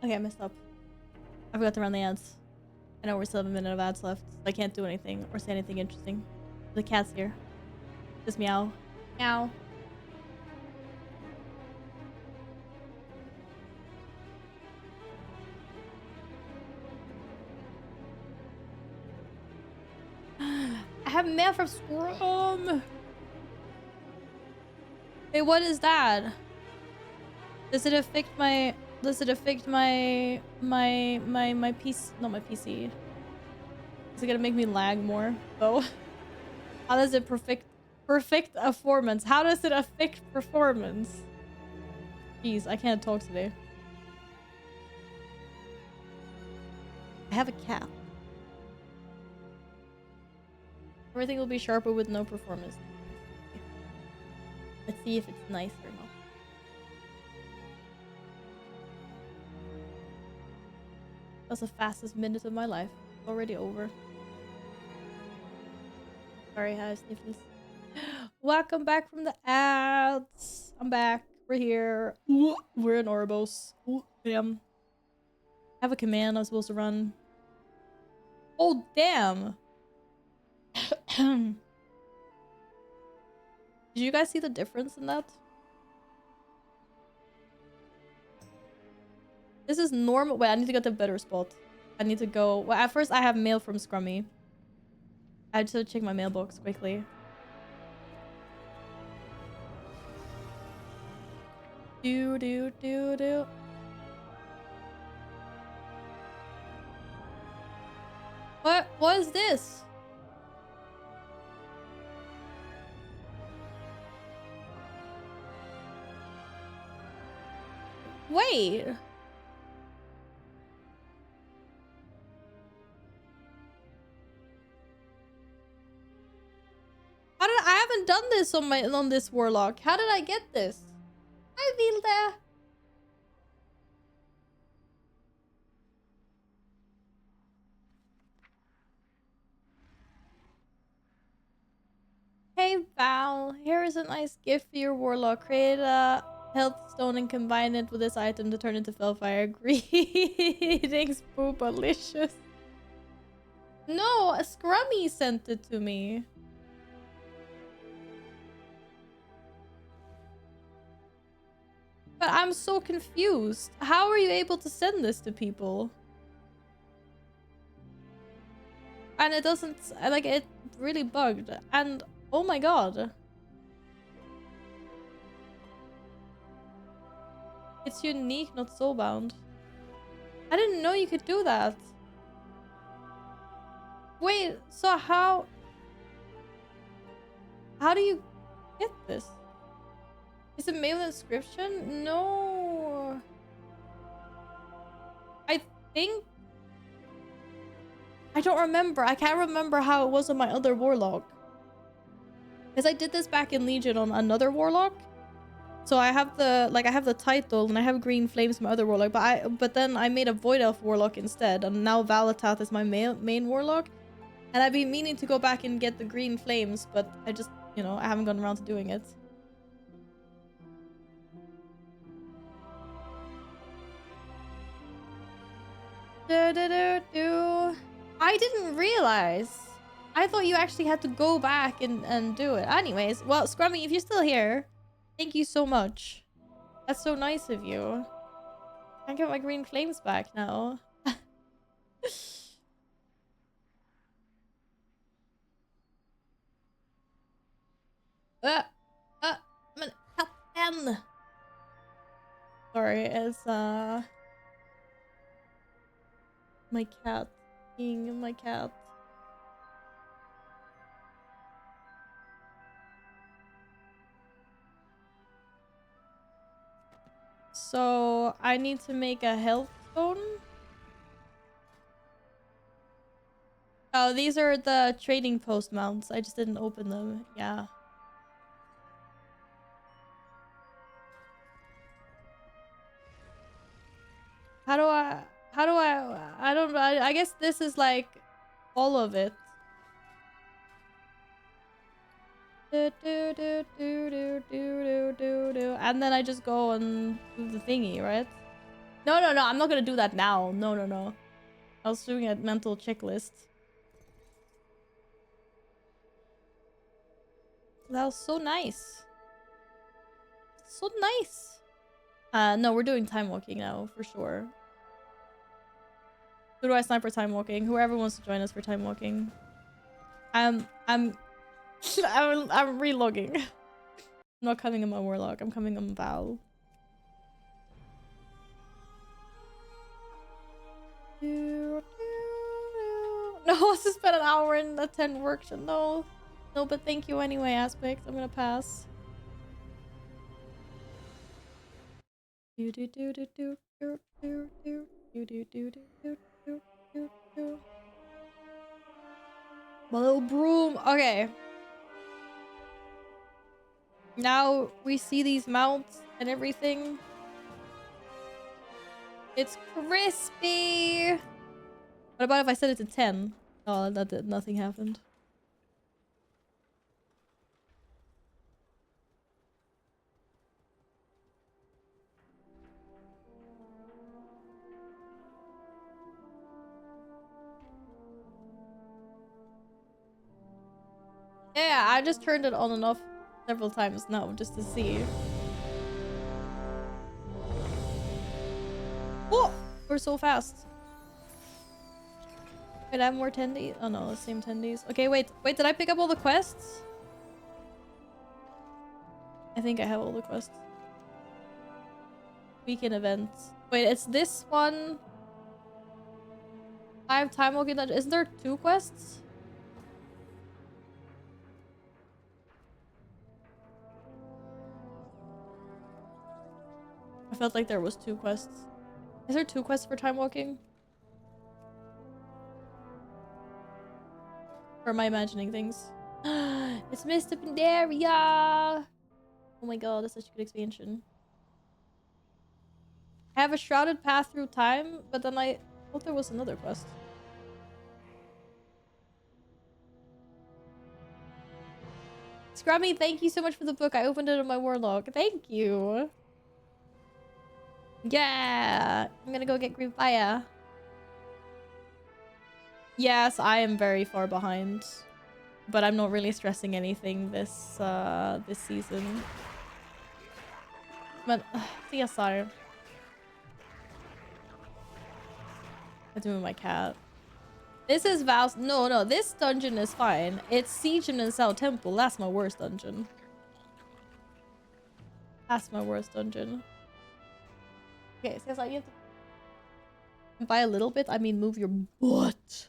Okay, I messed up. I forgot to run the ads. I know we're still have a minute of ads left. So I can't do anything or say anything interesting. The cat's here. Just meow. Meow. I have mail from Scrum. Hey, what is that? Does it affect my my PC? Not my PC. Is it gonna make me lag more? Oh. How does it perfect performance? How does it affect performance? Jeez, I can't talk today. I have a cat. Everything will be sharper with no performance. Let's see if it's nice or not. That was the fastest minute of my life. Already over. Sorry, I have sniffles. Welcome back from the ads. I'm back. We're here. We're in Orbos. Damn. I have a command I'm supposed to run. Oh, damn. Did you guys see the difference in that? This is normal. Wait, I need to get to a better spot. I need to go. Well, at first I have mail from Scrummy. I had to check my mailbox quickly. Do. What is this? Wait. I haven't done this on this warlock. How did I get this? Hi, Vilde. Hey Val, here is a nice gift for your warlock. Create a health stone and combine it with this item to turn into Felfire. Greetings, Boobalicious. No, a Scrummy sent it to me. But I'm so confused. How are you able to send this to people? And it doesn't, like, it really bugged. And oh my god. It's unique, not soulbound. I didn't know you could do that. Wait, so how do you get this? Is it mail inscription? No. I think... I don't remember. I can't remember how it was on my other warlock. Because I did this back in Legion on another warlock. So I have the title and I have green flames from my other warlock, but then I made a void elf warlock instead, and now Valatath is my main warlock. And I've been meaning to go back and get the green flames, but I just, you know, I haven't gotten around to doing it. I didn't realize. I thought you actually had to go back and do it. Anyways, well, Scrummy, if you're still here, thank you so much. That's so nice of you. I can get my green flames back now. I'm an captain. Sorry, it's my cat. Being my cat. So I need to make a health stone. Oh, these are the trading post mounts. I just didn't open them. Yeah. How do I I don't know. I guess this is like all of it. And then I just go and do the thingy, right? No, no, no. I'm not gonna do that now. No, no, no. I was doing a mental checklist. That was so nice. So nice. No, we're doing time walking now for sure. Who do I snipe for time walking? Whoever wants to join us for time walking. I'm relogging. I'm not coming on my warlock. I'm coming on Val. No, to spend an hour in the 10 workshop. No. No, but thank you anyway, Aspect. I'm gonna pass. Do do do do do do do do do do do do do do do. My little broom. Okay. Now we see these mounts and everything. It's crispy. What about if I set it to 10? Oh, that did nothing happened. Yeah, I just turned it on and off several times now just to see. Oh, we're so fast. Wait, I have more tendies. Oh no, the same tendies. Okay, wait, did I pick up all the quests? I think I have all the quests. Weekend events. Wait, it's this one. I have time walking dungeon. Isn't there 2 quests? I felt like there was 2 quests. Is there 2 quests for time walking? Or am I imagining things? It's Mr. Pandaria! Oh my god, that's such a good expansion. I have a shrouded path through time, but then I thought there was another quest. Scrummy, thank you so much for the book. I opened it on my warlock. Thank you. Yeah, I'm gonna go get Grivaya. Yes, I am very far behind, but I'm not really stressing anything this this season. But CSR. I'm doing my cat. This is Val's. No, this dungeon is fine. It's Siege in the South Temple. That's my worst dungeon. That's my worst dungeon. Okay, CSR, you have to. By a little bit, I mean move your butt.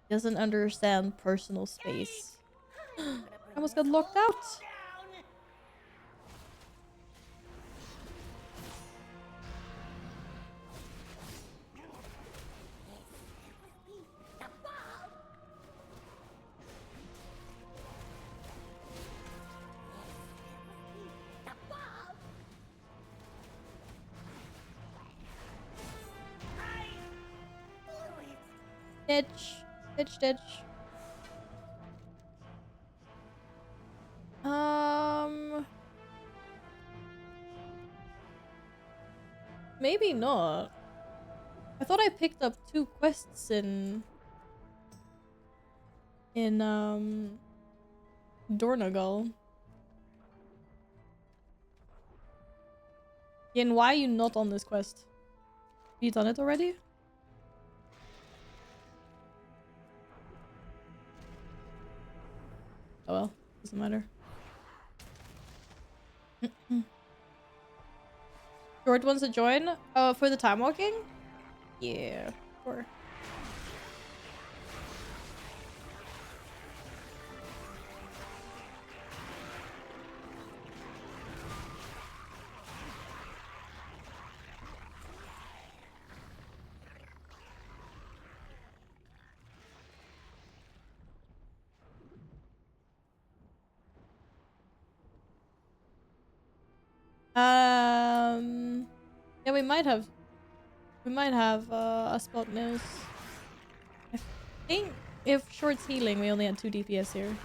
Doesn't understand personal space. I almost got locked out. Ditch. Maybe not. I thought I picked up 2 quests in Dornagal. Yin, why are you not on this quest? Have you done it already? Oh well, doesn't matter. George wants to join? For the time walking? Yeah, sure. Yeah, we might have a spot news. I think if Short's healing, we only had 2 DPS here.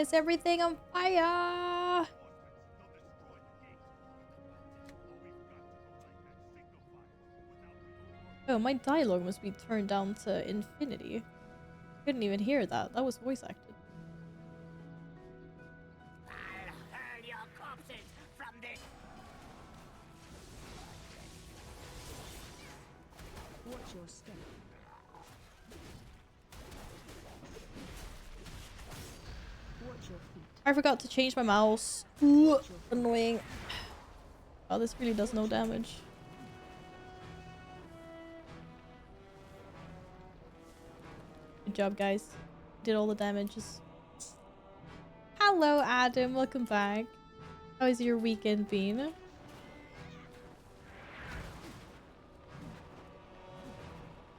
Why is everything on fire? Oh, my dialogue must be turned down to infinity. Couldn't even hear that. That was voice acted. I'll hurl your corpses from this. Watch your step. Watch your feet. I forgot to change my mouse. Ooh, annoying. Oh, this really does no damage. Good job, guys. Did all the damages. Hello, Adam. Welcome back. How has your weekend been?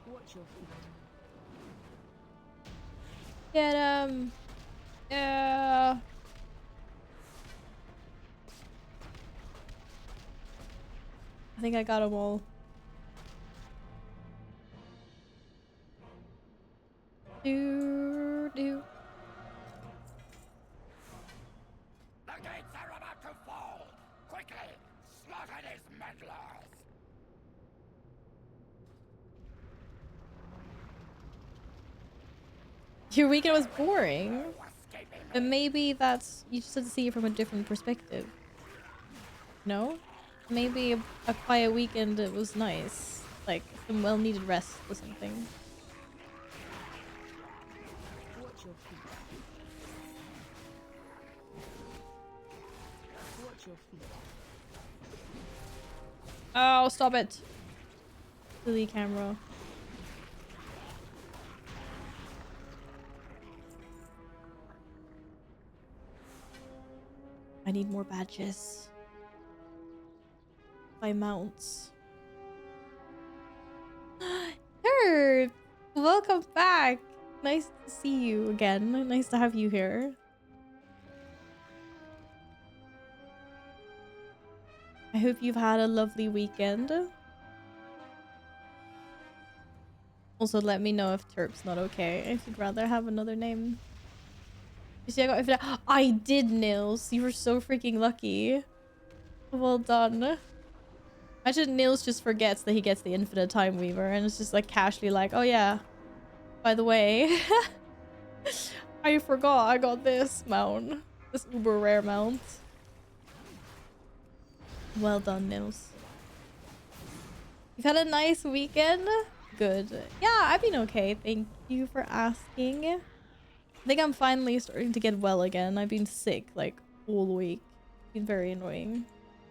Watch your feet. Get yeah. I think I got them all. Do. The gates are about to fall. Quickly, slaughter these meddlers. Your weekend was boring. No escaping me. But maybe that's... You just have to see it from a different perspective. No? Maybe a quiet weekend it was nice. Like, some well-needed rest or something. Watch your feet. Watch your feet. Oh, stop it. Silly camera. I need more badges. By mounts. Herb! Welcome back! Nice to see you again. Nice to have you here. I hope you've had a lovely weekend. Also, let me know if Terp's not okay. If you'd rather have another name. You see, I did, Nils. You were so freaking lucky. Well done. Imagine Nils just forgets that he gets the Infinite Time Weaver and it's just like casually like, oh yeah, by the way, I forgot I got this mount. This uber rare mount. Well done, Nils. You've had a nice weekend? Good. Yeah, I've been okay. Thank you for asking. I think I'm finally starting to get well again. I've been sick like all week. Been very annoying.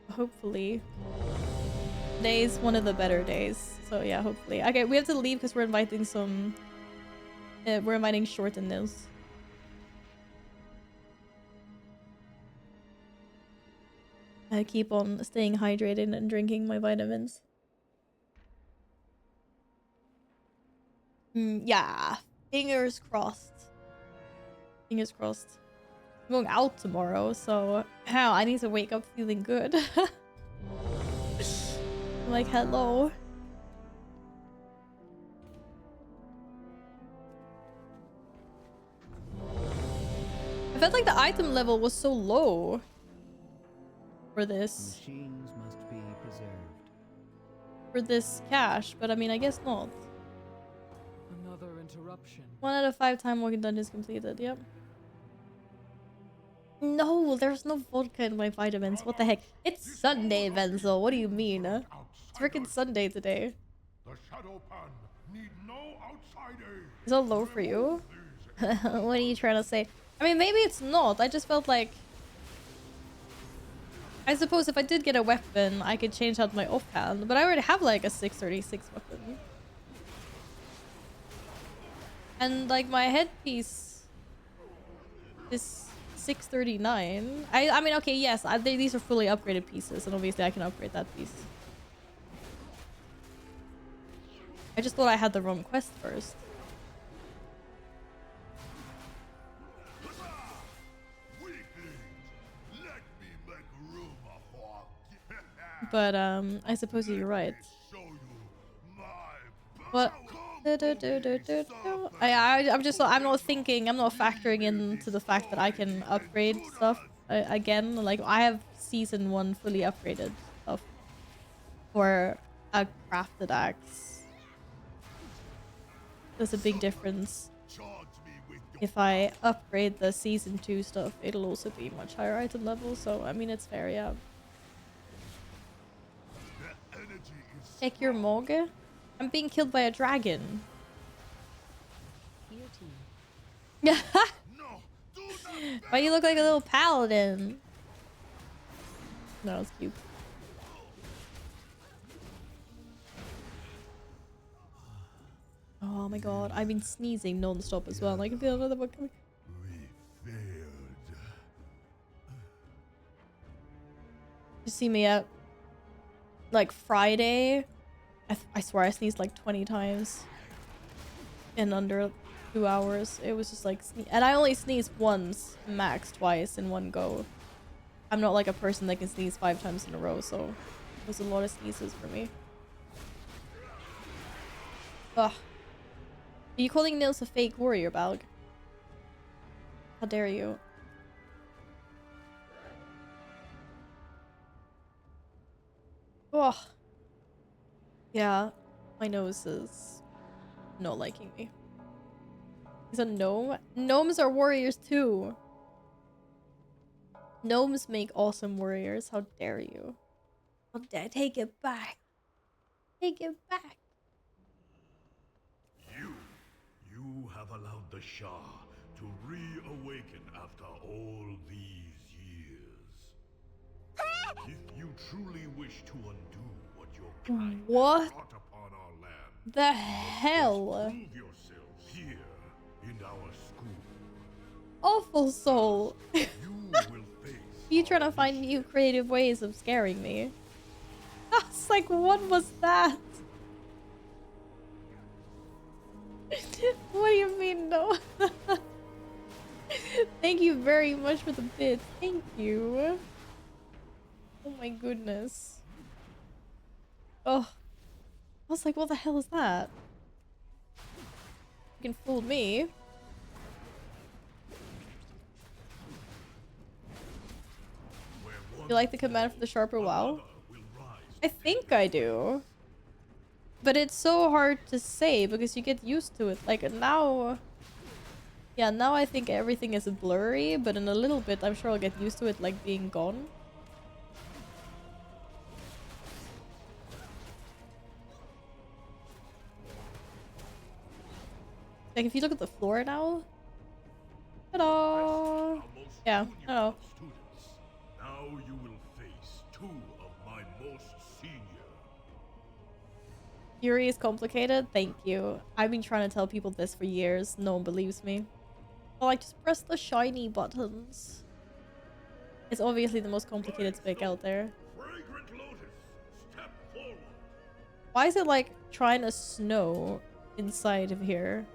Hopefully. Today's one of the better days. So yeah, hopefully. Okay, we have to leave because we're inviting some... we're inviting Short and Nils. I keep on staying hydrated and drinking my vitamins. Yeah. Fingers crossed. Fingers crossed. I'm going out tomorrow, so... How? I need to wake up feeling good. I'm like, hello. I felt like the item level was so low for this. Machines must be preserved. For this cache, but I mean, I guess not. Another interruption. 1 out of 5 time walking dungeons completed, yep. No, there's no vodka in my vitamins. What the heck? It's Sunday, Venzel. What do you mean? It's freaking Sunday today. The Shadow Pan need no outsiders. Is that low for you? What are you trying to say? I mean, maybe it's not. I just felt like... I suppose if I did get a weapon, I could change out my offhand. But I already have like a 636 weapon. And like my headpiece is 639. I mean, okay, yes, these are fully upgraded pieces, and obviously I can upgrade that piece. I just thought I had the wrong quest first. But I suppose you're right. What the I'm not thinking, I'm not factoring into the fact that I can upgrade stuff again. Like, I have season 1 fully upgraded stuff for a crafted axe. There's a big difference. If I upgrade the season 2 stuff, it'll also be much higher item level. So, I mean, it's fair, yeah. Check your Mog. I'm being killed by a dragon. Why you look like a little paladin? No, it's cute. Oh my god, I've been sneezing non-stop as well. I can feel another one coming. You see me at like Friday? I swear I sneezed like 20 times in under 2 hours. It was just like and I only sneezed once, max twice in one go. I'm not like a person that can sneeze 5 times in a row, so it was a lot of sneezes for me. Ugh. Are you calling Nils a fake warrior, Balg? How dare you? Ugh. Yeah, my nose is not liking me. He's a gnome? Gnomes are warriors too. Gnomes make awesome warriors. How dare you? How dare take it back. Take it back. You have allowed the Shah to reawaken after all these years. If you truly wish to undo what your kind What brought upon our land, the hell? prove yourselves here in our school. Awful soul. You will face You trying to find new creative ways of scaring me? I was like, what was that? What do you mean, no? Thank you very much for the bid. Thank you. Oh my goodness. Oh. I was like, what the hell is that? You can fool me. You like the command for the sharper WoW? I think I do. But it's so hard to say because you get used to it. Like now... Yeah, now I think everything is blurry, but in a little bit I'm sure I'll get used to it like being gone. Like if you look at the floor now... Ta-da! Yeah, I don't know. Now you will face 2 of my most senior. Fury is complicated? Thank you. I've been trying to tell people this for years. No one believes me. Well, like, just press the shiny buttons. It's obviously the most complicated spec out there. Fragrant Lotus, step forward. Why is it, like, trying to snow inside of here?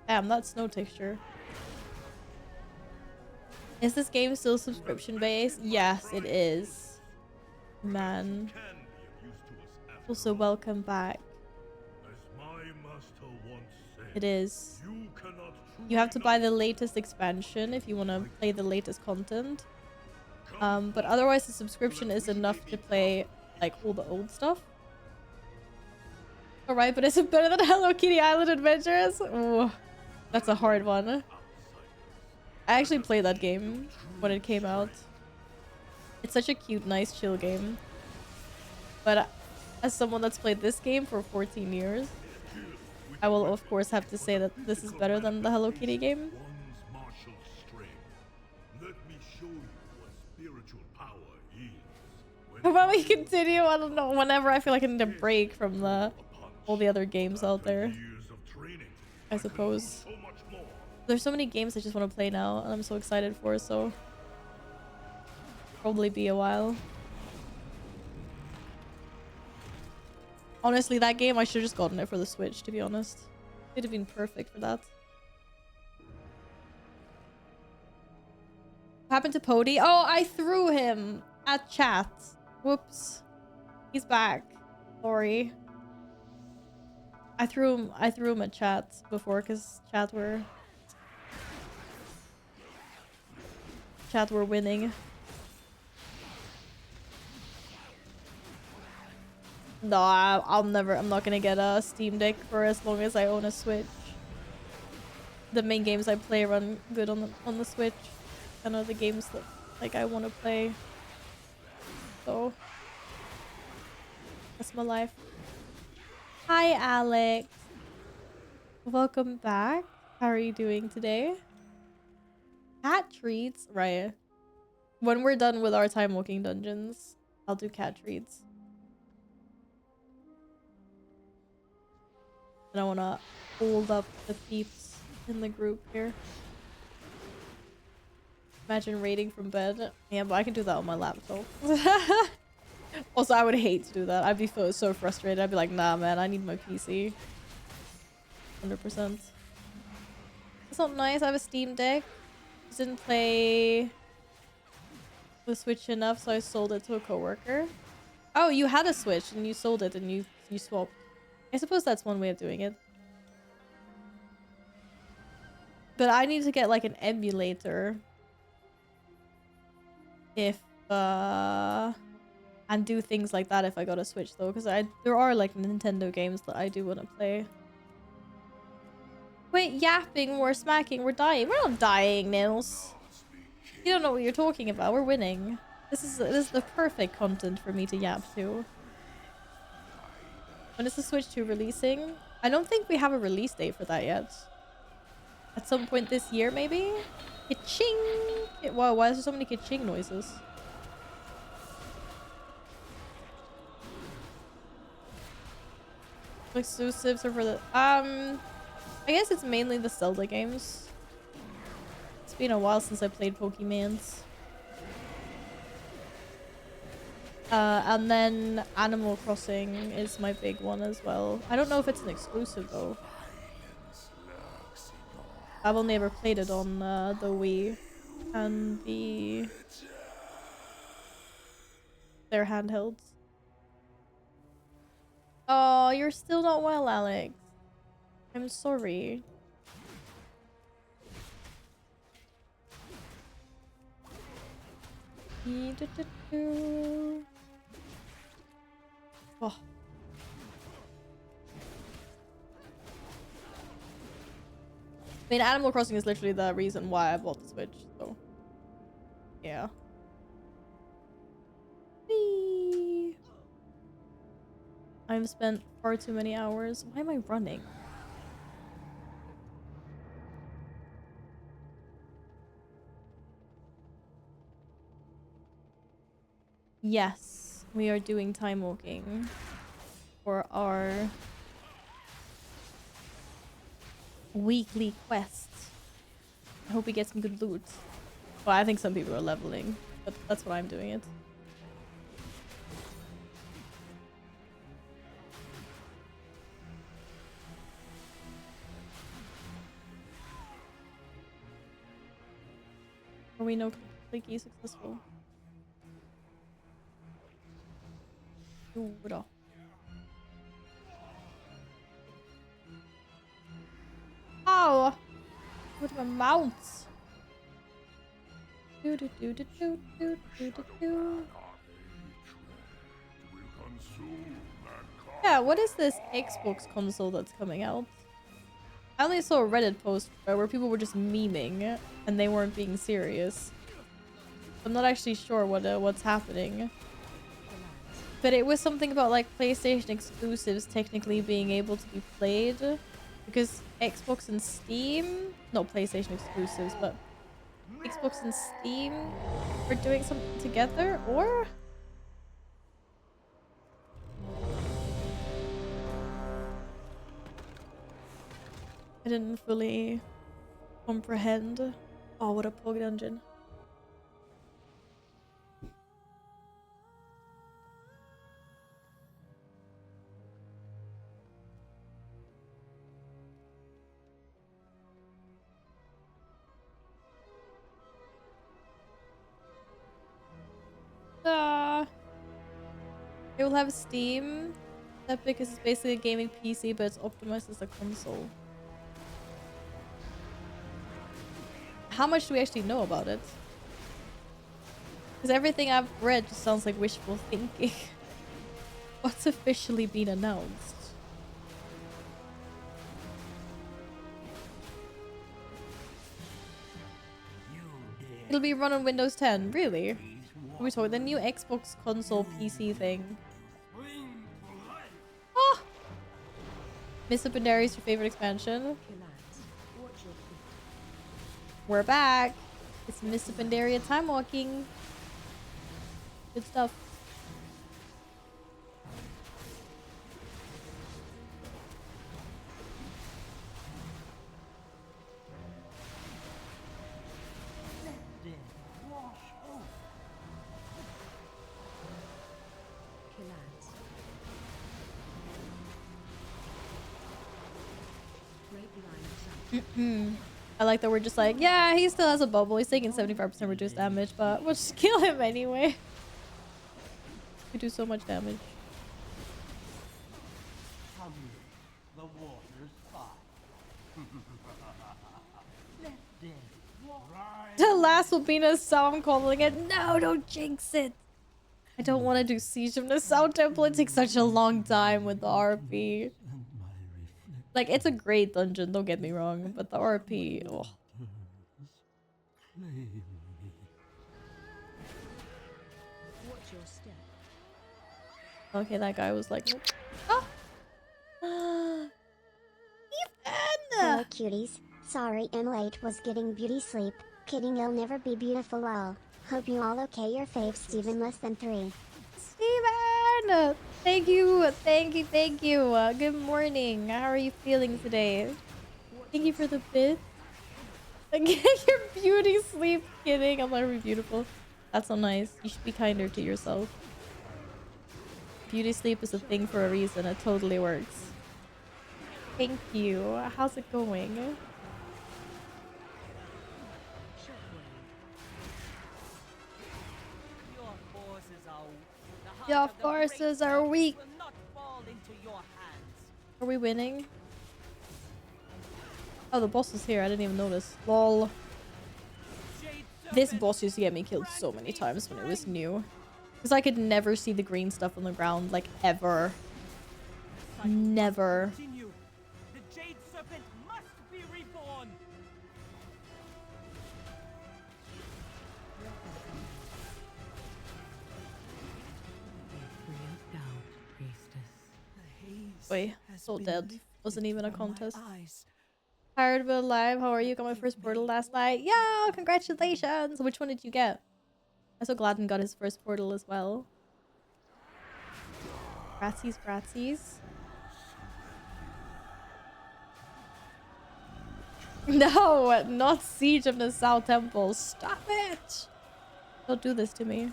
Damn, that snow texture. Is this game still subscription-based? Yes, it is. Man. Also, welcome back. It is. You have to buy the latest expansion if you want to play the latest content. But otherwise the subscription is enough to play like all the old stuff. Alright, but is it better than Hello Kitty Island Adventures? Ooh, that's a hard one. I actually played that game when it came out. It's such a cute, nice, chill game. But as someone that's played this game for 14 years, I will of course have to say that this is better than the Hello Kitty game. How about we continue? I don't know. Whenever I feel like I need a break from all the other games out there, I suppose. There's so many games I just want to play now, and I'm so excited for, so probably be a while. Honestly, that game, I should have just gotten it for the Switch, to be honest. It'd have been perfect for that. What happened to Pody? Oh, I threw him at chat. Whoops. He's back. Sorry. I threw him a chat before because chat were winning. No, I'm not gonna get a Steam Deck for as long as I own a Switch. The main games I play run good on the Switch. I know the games that like I want to play. So that's my life. Hi, Alex. Welcome back. How are you doing today? Cat treats, right? When we're done with our time walking dungeons, I'll do cat treats. And I want to hold up the peeps in the group here. Imagine raiding from bed. Yeah, but I can do that on my laptop. Also, I would hate to do that. I'd be so frustrated. I'd be like, nah, man, I need my PC. 100%. It's not nice. I have a Steam Deck. Just didn't play the Switch enough, so I sold it to a coworker. Oh, you had a Switch and you sold it and you swapped. I suppose that's one way of doing it. But I need to get like an emulator. If and do things like that if I got a Switch though, because there are like Nintendo games that I do want to play. Wait, yapping, we're smacking, we're dying. We're not dying, Nils. You don't know what you're talking about. We're winning. This is the perfect content for me to yap to. When is the Switch 2 releasing? I don't think we have a release date for that yet. At some point this year, maybe? Ka-ching! Wow, why is there so many ka-ching noises? Exclusives are for the... I guess it's mainly the Zelda games. It's been a while since I played Pokemans. And then Animal Crossing is my big one as well. I don't know if it's an exclusive though. I've only ever played it on the Wii and their handhelds. Oh, you're still not well, Alex. I'm sorry. Oh. I mean, Animal Crossing is literally the reason why I bought the Switch, so yeah. Whee! I've spent far too many hours. Why am I running? Yes, we are doing time walking for our weekly quest. I hope we get some good loot. Well, I think some people are leveling, but that's what I'm doing it. Are we no completely successful? Jodå. Ow! With my mounts. Do do do do do do do do do. Yeah, what is this Xbox console that's coming out? I only saw a Reddit post where people were just memeing and they weren't being serious. I'm not actually sure what's happening. But it was something about like PlayStation exclusives technically being able to be played because Xbox and Steam, not PlayStation exclusives, but Xbox and Steam are doing something together, or? I didn't fully comprehend. Oh, what a pog dungeon. It will have Steam that because it's basically a gaming PC, but it's optimized as a console. How much do we actually know about it? Because everything I've read just sounds like wishful thinking. What's officially been announced? It'll be run on Windows 10. Really? Are we talking the new Xbox console PC thing? Oh! Miss Up and Dairy's your favorite expansion? Kill ants. Watch your feet. We're back. It's Miss Up and Dairy time walking. Good stuff. Kill ants. Great line of sight. I like that we're just like, yeah, he still has a bubble. He's taking 75% reduced damage, but we'll just kill him anyway. We do so much damage. Come here. The water's fine. The last will be Nassau. I'm calling it. No, don't jinx it. I don't want to do Siege of Nassau Temple. It takes such a long time with the RP. Like, it's a great dungeon, don't get me wrong, but the RP, oh. Watch your step. Okay, that guy was like, oh! Hello Ethan! cuties. Sorry I'm late, was getting beauty sleep. Kidding, you'll never be beautiful lol. Hope you all okay. Your fave Steven less than 3. Steven! Thank you, thank you, thank you. Good morning. How are you feeling today? Thank you for the bit. Get your beauty sleep. Kidding, I'll never be beautiful. That's so nice. You should be kinder to yourself. Beauty sleep is a thing for a reason. It totally works. Thank you. How's it going? Your forces are weak. Are we winning? Oh, the boss is here. I didn't even notice. Lol. This boss used to get me killed so many times when it was new. Because I could never see the green stuff on the ground, like, ever. Never. The Jade Serpent must be reborn. Wait, so dead. Wasn't even a contest. Tired but alive. How are you? Got my first portal last night. Yeah, congratulations. Which one did you get? I'm so glad and got his first portal as well. Gratsies, gratsies. No, not Siege of Nassau Temple. Stop it. Don't do this to me.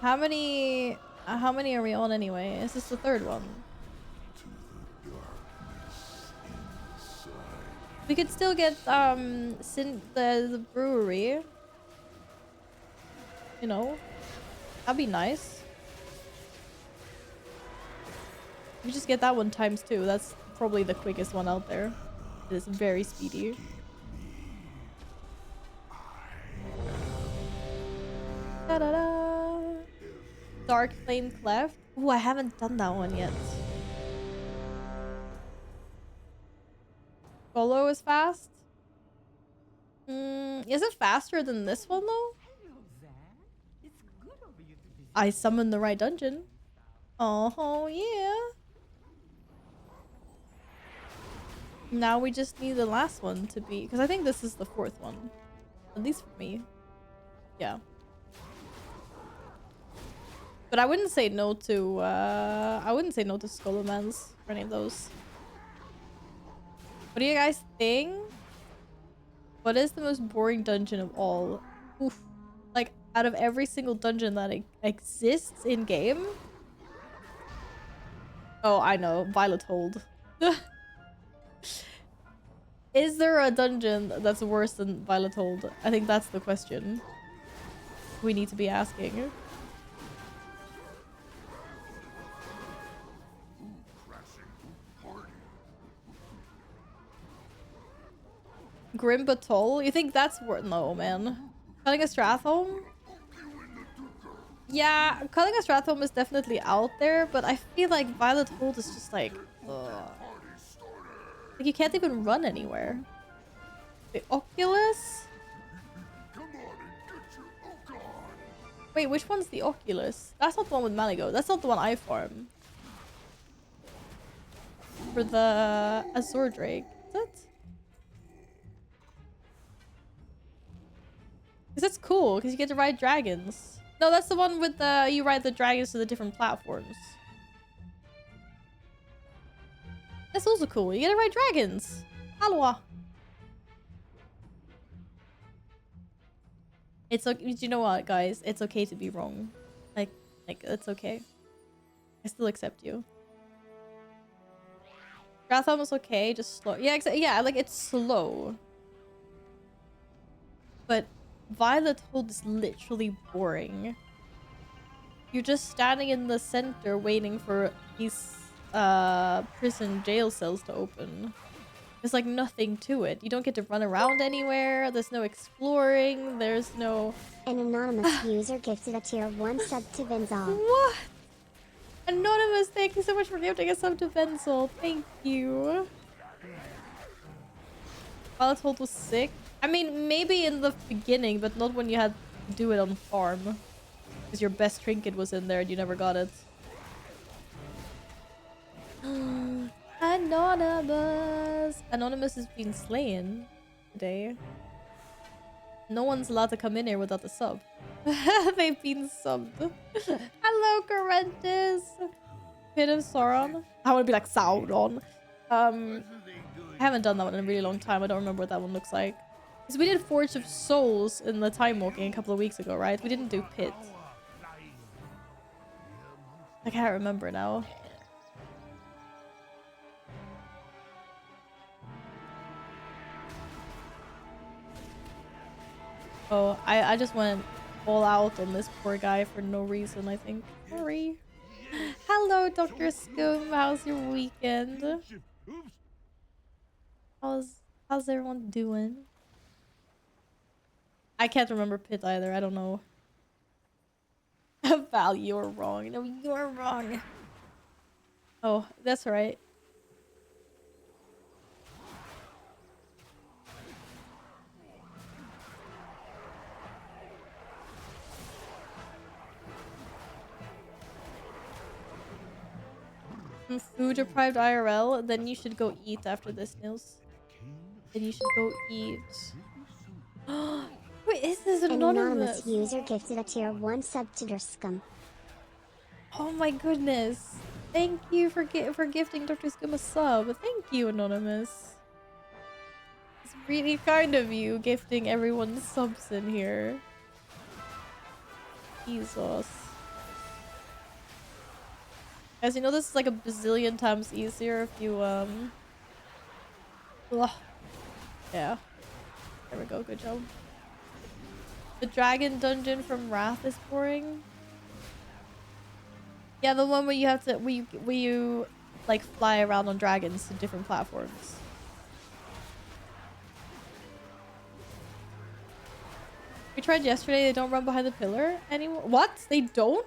How many are we on anyway? Is this the third one? We could still get the brewery. You know, that'd be nice. We just get that one ×2. That's probably the quickest one out there. It is very speedy. Da-da-da. Dark Flame Cleft. Ooh, I haven't done that one yet. Solo is fast. Is it faster than this one though? I summoned the right dungeon. Oh yeah. Now we just need the last one to be, because I think this is the 4th one, at least for me. Yeah. But I wouldn't say no to Skullomans or any of those. What do you guys think? What is the most boring dungeon of all? Oof. Like, out of every single dungeon that exists in game? Oh, I know. Violet Hold. Is there a dungeon that's worse than Violet Hold? I think that's the question. we need to be asking. Grim Batol? You think that's worth? No, man. Calling a Stratholme? Yeah, Calling a Stratholme is definitely out there, but I feel like Violet Hold is just like, ugh. Like you can't even run anywhere. The Oculus? Wait, which one's the Oculus? That's not the one with Maligo. That's not the one I farm. For the Azure Drake. Is it? Because that's cool, because you get to ride dragons. No, that's the one with the... You ride the dragons to the different platforms. That's also cool. You get to ride dragons. Aloha. It's okay. You know what, guys? It's okay to be wrong. Like, it's okay. I still accept you. Gratham was okay, just slow. Yeah, yeah, like it's slow. But Violet Hold is literally boring. You're just standing in the center waiting for these prison jail cells to open. There's like nothing to it. You don't get to run around anywhere. There's no exploring. There's no... An anonymous user gifted a tier 1 sub to Venzal. What? Anonymous, thank you so much for gifting a sub to Venzal. Thank you. Violet Hold was sick. I mean, maybe in the beginning, but not when you had to do it on farm. Because your best trinket was in there and you never got it. Anonymous! Anonymous is being slain today. No one's allowed to come in here without the sub. They've been subbed. Hello, Corentus! Pit of Sauron. I want to be like Sauron. I haven't done that one in a really long time. I don't remember what that one looks like. Because we did Forge of Souls in the Time Walking a couple of weeks ago, right? We didn't do Pit. I can't remember now. Oh, I just went all out on this poor guy for no reason, I think. Sorry. Hello, Dr. Scum. How's your weekend? How's everyone doing? I can't remember Pit either. I don't know. Val, you're wrong. No, you're wrong. Oh, that's right. Food deprived IRL, then you should go eat after this, Nils. Then you should go eat. Wait, is this An anonymous? anonymous user gifted a tier 1 sub to Durscum. Oh my goodness. Thank you for gifting Dr. Scum a sub. Thank you, Anonymous. It's really kind of you gifting everyone subs in here. Jesus. Guys, you know this is like a bazillion times easier if you, ugh. Yeah. There we go, good job. The dragon dungeon from Wrath is boring. Yeah, the one where you have to, where you like fly around on dragons to different platforms. We tried yesterday, they don't run behind the pillar anymore. What? They don't?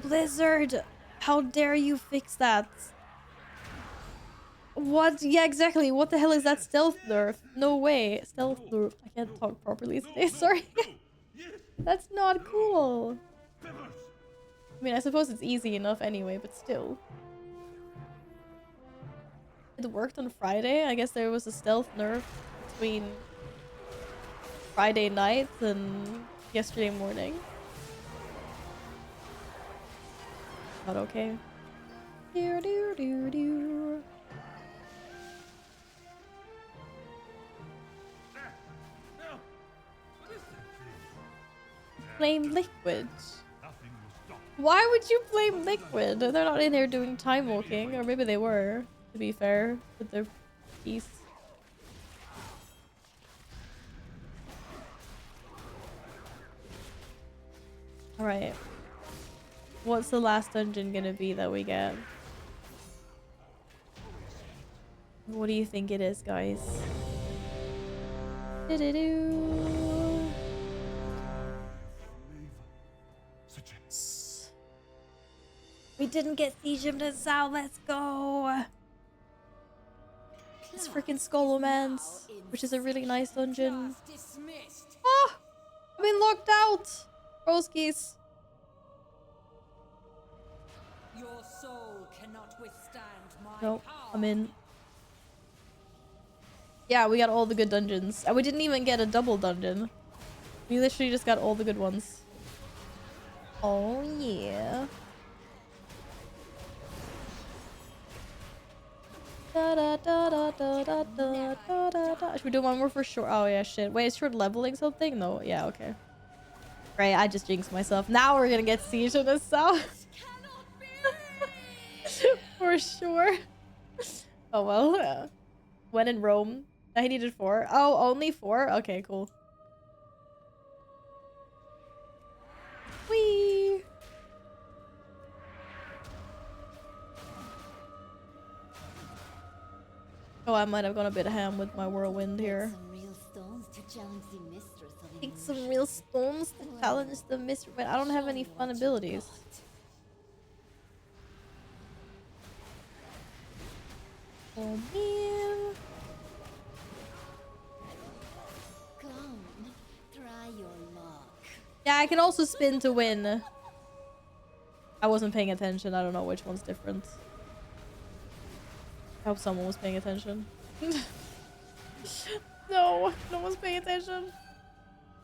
Blizzard! How dare you fix that? What? Yeah, exactly. What the hell is that stealth nerf? No way. Stealth nerf. I can't talk properly today. Sorry. That's not cool. I mean, I suppose it's easy enough anyway, but still. It worked on Friday. I guess there was a stealth nerf between Friday night and yesterday morning. Not okay. Do do do do. Blame Liquid. Why would you blame Liquid? They're not in here doing time walking, or maybe they were, to be fair, with their piece. Alright. What's the last dungeon gonna be that we get? What do you think it is, guys? Do-do-do. We didn't get Siege of Nassau. Let's go. This freaking Skullomance, which is a really nice dungeon. Ah! I've been locked out! Broskies. Your soul cannot withstand my Nope, power. I'm in. Yeah, we got all the good dungeons. And we didn't even get a double dungeon. We literally just got all the good ones. Oh, yeah. Da, da, da, da, da, da, da, da, da, da. Should we do one more for sure? Oh, yeah, shit. Wait, is short leveling something? No, yeah, okay. Right, I just jinxed myself. Now we're gonna get Siege of the South. For sure. Oh, well. When in Rome. I needed 4. Oh, only 4? Okay, cool. Whee! Oh, I might have gone a bit ham with my whirlwind here. Take some real stones to challenge the mystery. But I don't have any fun abilities. Oh man. Come, try your luck. Yeah, I can also spin to win. I wasn't paying attention. I don't know which one's different. I hope someone was paying attention. No, no one's paying attention.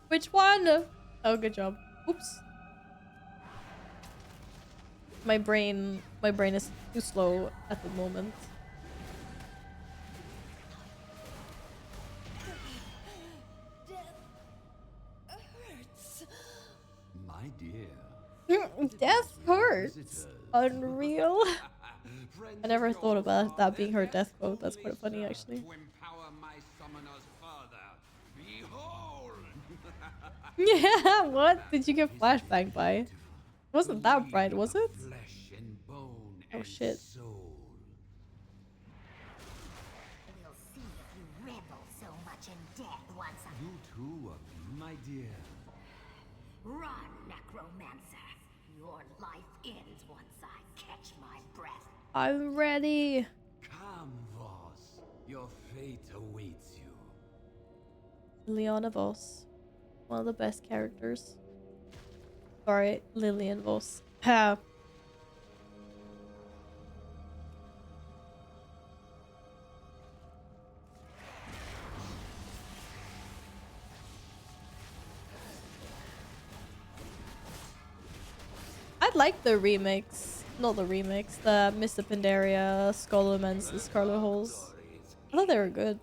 Which one? Oh, good job. Oops. My brain is too slow at the moment. My dear. Death hurts. Unreal. I never thought about that being her death quote. That's quite funny, actually. To empower my summoners further. Behold! Yeah, what? Did you get flashbang by? Wasn't that bright, was it? Flesh and bone Oh and shit. soul. We'll see if you revel so much in death once I... You too, my dear. Run, necromancer. Your life ends once I catch my breath. I'm ready. Come, Voss. Your fate awaits you. Liliana Voss. One of the best characters. Sorry, Lillian Voss. Ha. I like the remix. Not the remix. The Mr. Pandaria, Skullomance, the Scarlet Holes. I thought they were good.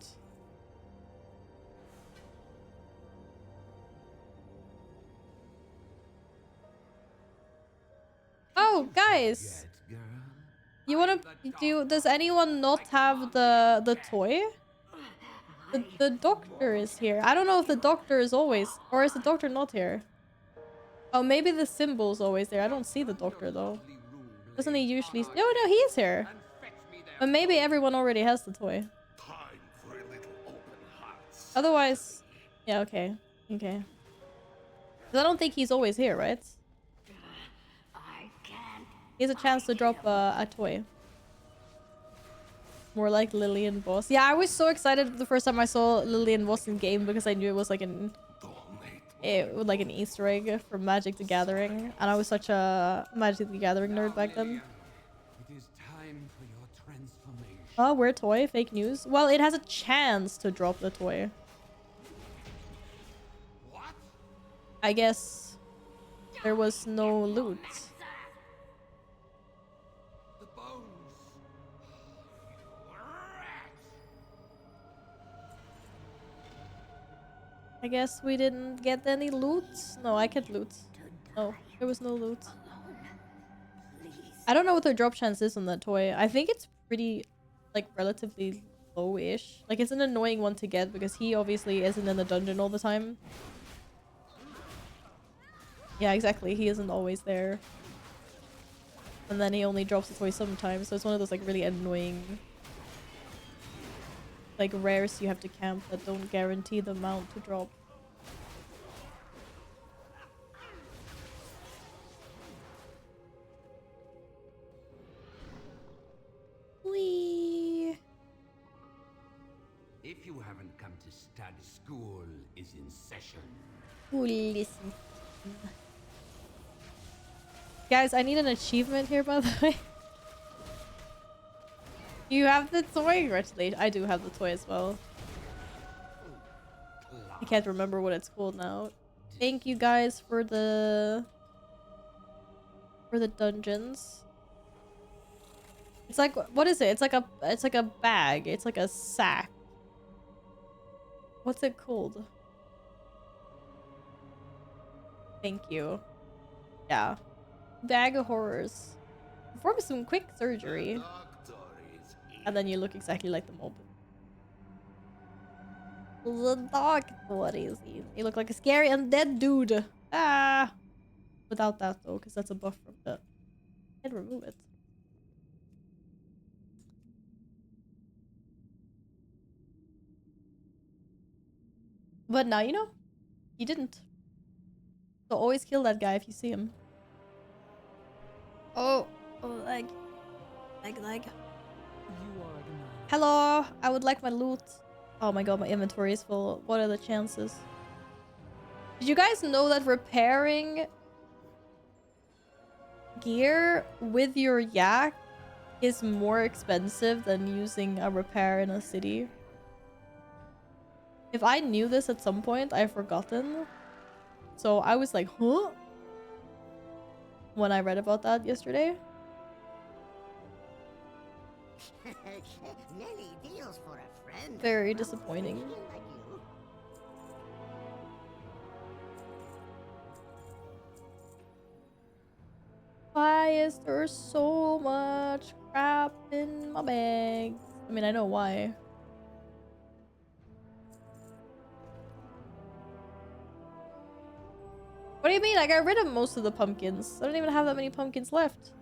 Oh, guys! Get, girl? You wanna do? Does anyone not have the toy? The doctor is here. I don't know if the doctor is always, or is the doctor not here? Oh, maybe the symbol's always there. I don't see the doctor though. Doesn't he usually? No, no, he is here. But maybe everyone already has the toy. Time for a little open hearts. Otherwise, yeah, okay, okay. 'Cause I don't think he's always here, right? I can't. He has a chance to drop a toy. More like Lillian Voss. Yeah, I was so excited the first time I saw Lillian Voss in game because I knew it was like an Easter egg from Magic the Gathering, and I was such a Magic the Gathering nerd back then. It is time for your transformation. Oh, we're a toy? Fake news? Well, it has a chance to drop the toy. What? I guess there was no loot. The bones. You rat. I guess we didn't get any loot. No, I can't loot. No, there was no loot. I don't know what the drop chance is on that toy. I think it's pretty, like, relatively low-ish. Like, it's an annoying one to get because he obviously isn't in the dungeon all the time. Yeah, exactly. He isn't always there. And then he only drops the toy sometimes, so it's one of those like really annoying like rares you have to camp that don't guarantee the amount to drop. Whee! If you haven't come to study, school is in session. Listen. Guys, I need an achievement here, by the way. You have the toy? Congratulations. I do have the toy as well. I can't remember what it's called now. Thank you guys for the dungeons. It's like, what is it? It's like a bag. It's like a sack. What's it called? Thank you. Yeah. Bag of horrors. Perform some quick surgery. And then you look exactly like the mob. The doctor is in. You look like a scary undead dude. Ah! Without that though, because that's a buff from the... I can remove it. But now you know. You didn't. So always kill that guy if you see him. Oh. Oh, leg. Leg. You are acknowledged. Hello. I would like my loot. Oh my god, my inventory is full. What are the chances? Did you guys know that repairing gear with your yak is more expensive than using a repair in a city? If I knew this at some point, I've forgotten. So I was like, huh? When I read about that yesterday. Deals for a friend. Very disappointing. Why is there so much crap in my bags? I mean, I know why. What do you mean? I got rid of most of the pumpkins. I don't even have that many pumpkins left.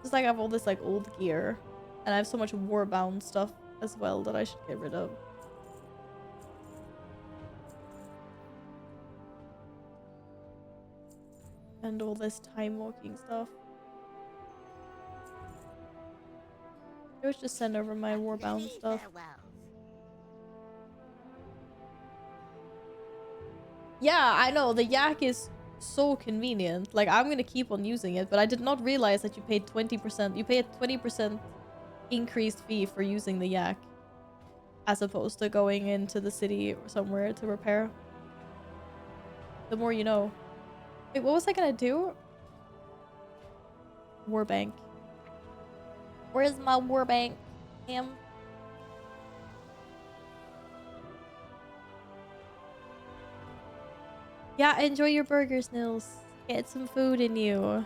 Just like I have all this like old gear. And I have so much warbound stuff as well that I should get rid of. And all this time walking stuff. I would just send over my warbound stuff. Yeah, I know. The yak is so convenient. Like, I'm gonna keep on using it, but I did not realize that you paid 20%. You pay a 20% increased fee for using the yak. As opposed to going into the city or somewhere to repair. The more you know. Wait, what was I gonna do? Warbank. Where's my warbank? Damn. Yeah, enjoy your burgers, Nils. Get some food in you.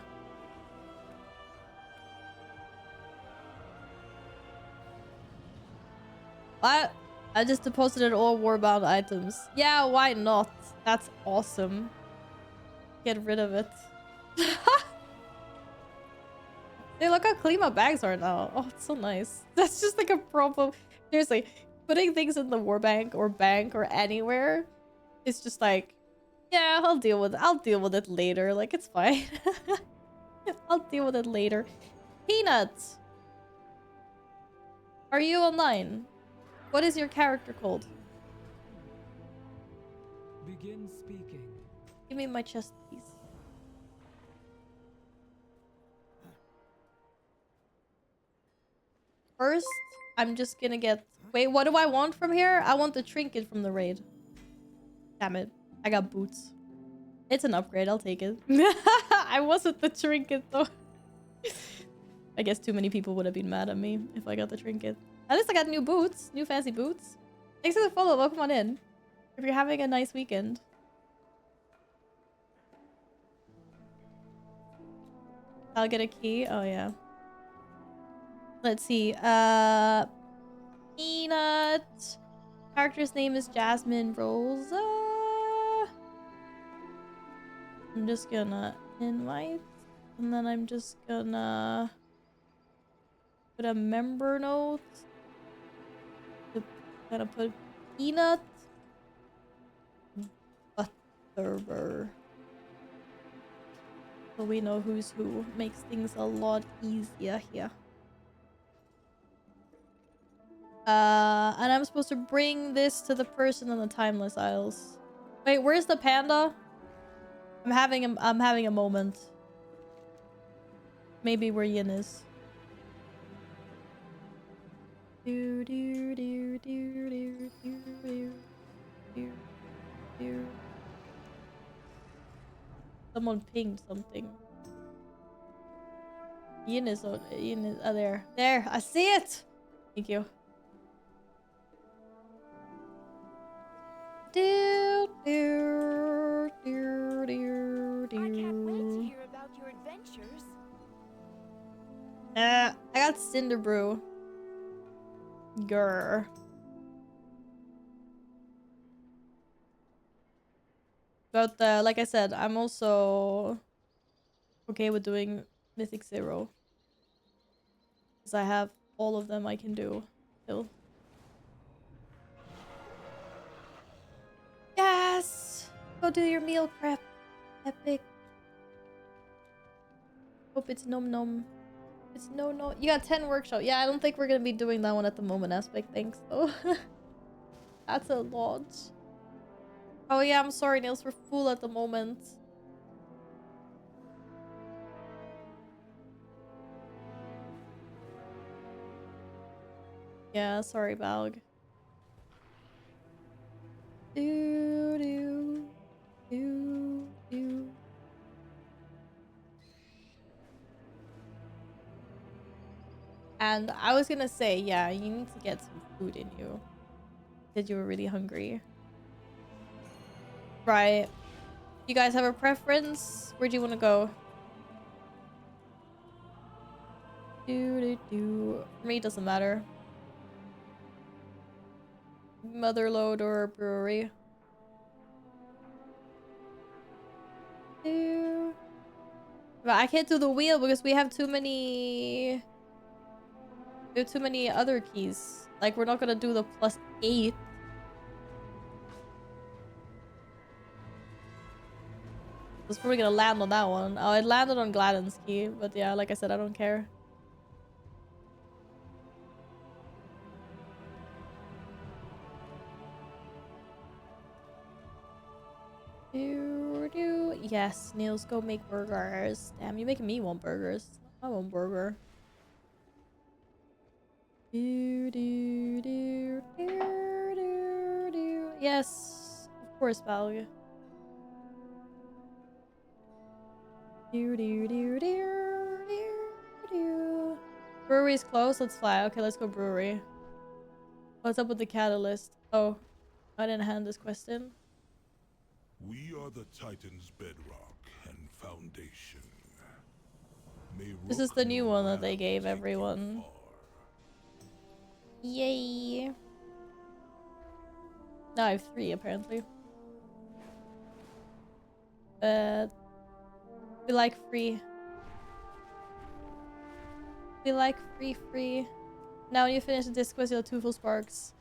What? I just deposited all warbound items. Yeah, why not? That's awesome. Get rid of it. Hey, look how clean my bags are now. Oh, it's so nice. That's just like a problem. Seriously, putting things in the warbank or bank or anywhere is just like, yeah, I'll deal with it later. Like, it's fine. I'll deal with it later. Peanuts! Are you online? What is your character called? Begin speaking. Give me my chest, please. First, I'm just gonna get... Wait, what do I want from here? I want the trinket from the raid. Damn it. I got boots. It's an upgrade. I'll take it. I wasn't the trinket, though. I guess too many people would have been mad at me if I got the trinket. At least I got new boots. New fancy boots. Thanks for the follow. Welcome on in. If you're having a nice weekend. I'll get a key. Oh, yeah. Let's see. Peanut. Character's name is Jasmine Rosa. I'm just gonna invite, and then I'm just gonna put a member note to kind of put peanut butter, so we know who's who. Makes things a lot easier here. And I'm supposed to bring this to the person in the timeless aisles. Wait, where's the panda? I'm having a moment. Maybe where Yin is. Do do do do do do do do do. Someone pinged something. Yin is there. There, I see it. Thank you. Do do do do do. I can't wait to hear about your adventures. I got Cinder Brew. Grr. But like I said, I'm also okay with doing Mythic Zero. Because I have all of them I can do still. Yes! Go do your meal prep. Epic. Hope it's nom nom. It's no. You got 10 workshop. Yeah, I don't think we're gonna be doing that one at the moment. Aspect, thanks though. That's a lot. Oh yeah, I'm sorry, Nails. We're full at the moment. Yeah, sorry, Balg. Do do do do. And I was gonna say, yeah, you need to get some food in you. Said you were really hungry. Right. You guys have a preference? Where do you want to go? For me, it doesn't matter. Motherlode or brewery. But I can't do the wheel because we have too many... We have too many other keys. Like, we're not gonna do the +8. I was probably gonna land on that one. Oh, it landed on Gladden's key. But yeah, like I said, I don't care. Yes, Niels, go make burgers. Damn, you're making me want burgers. I want burger. Yes, of course, Valga. Brewery's closed. Let's fly. Okay, let's go brewery. What's up with the catalyst? Oh, I didn't hand this question. We are the Titan's bedrock and foundation. This is the new one that they gave everyone. Yay. Now I have 3 apparently. But we like free. We like free. Now when you finish the disc quest, you'll have 2 full sparks.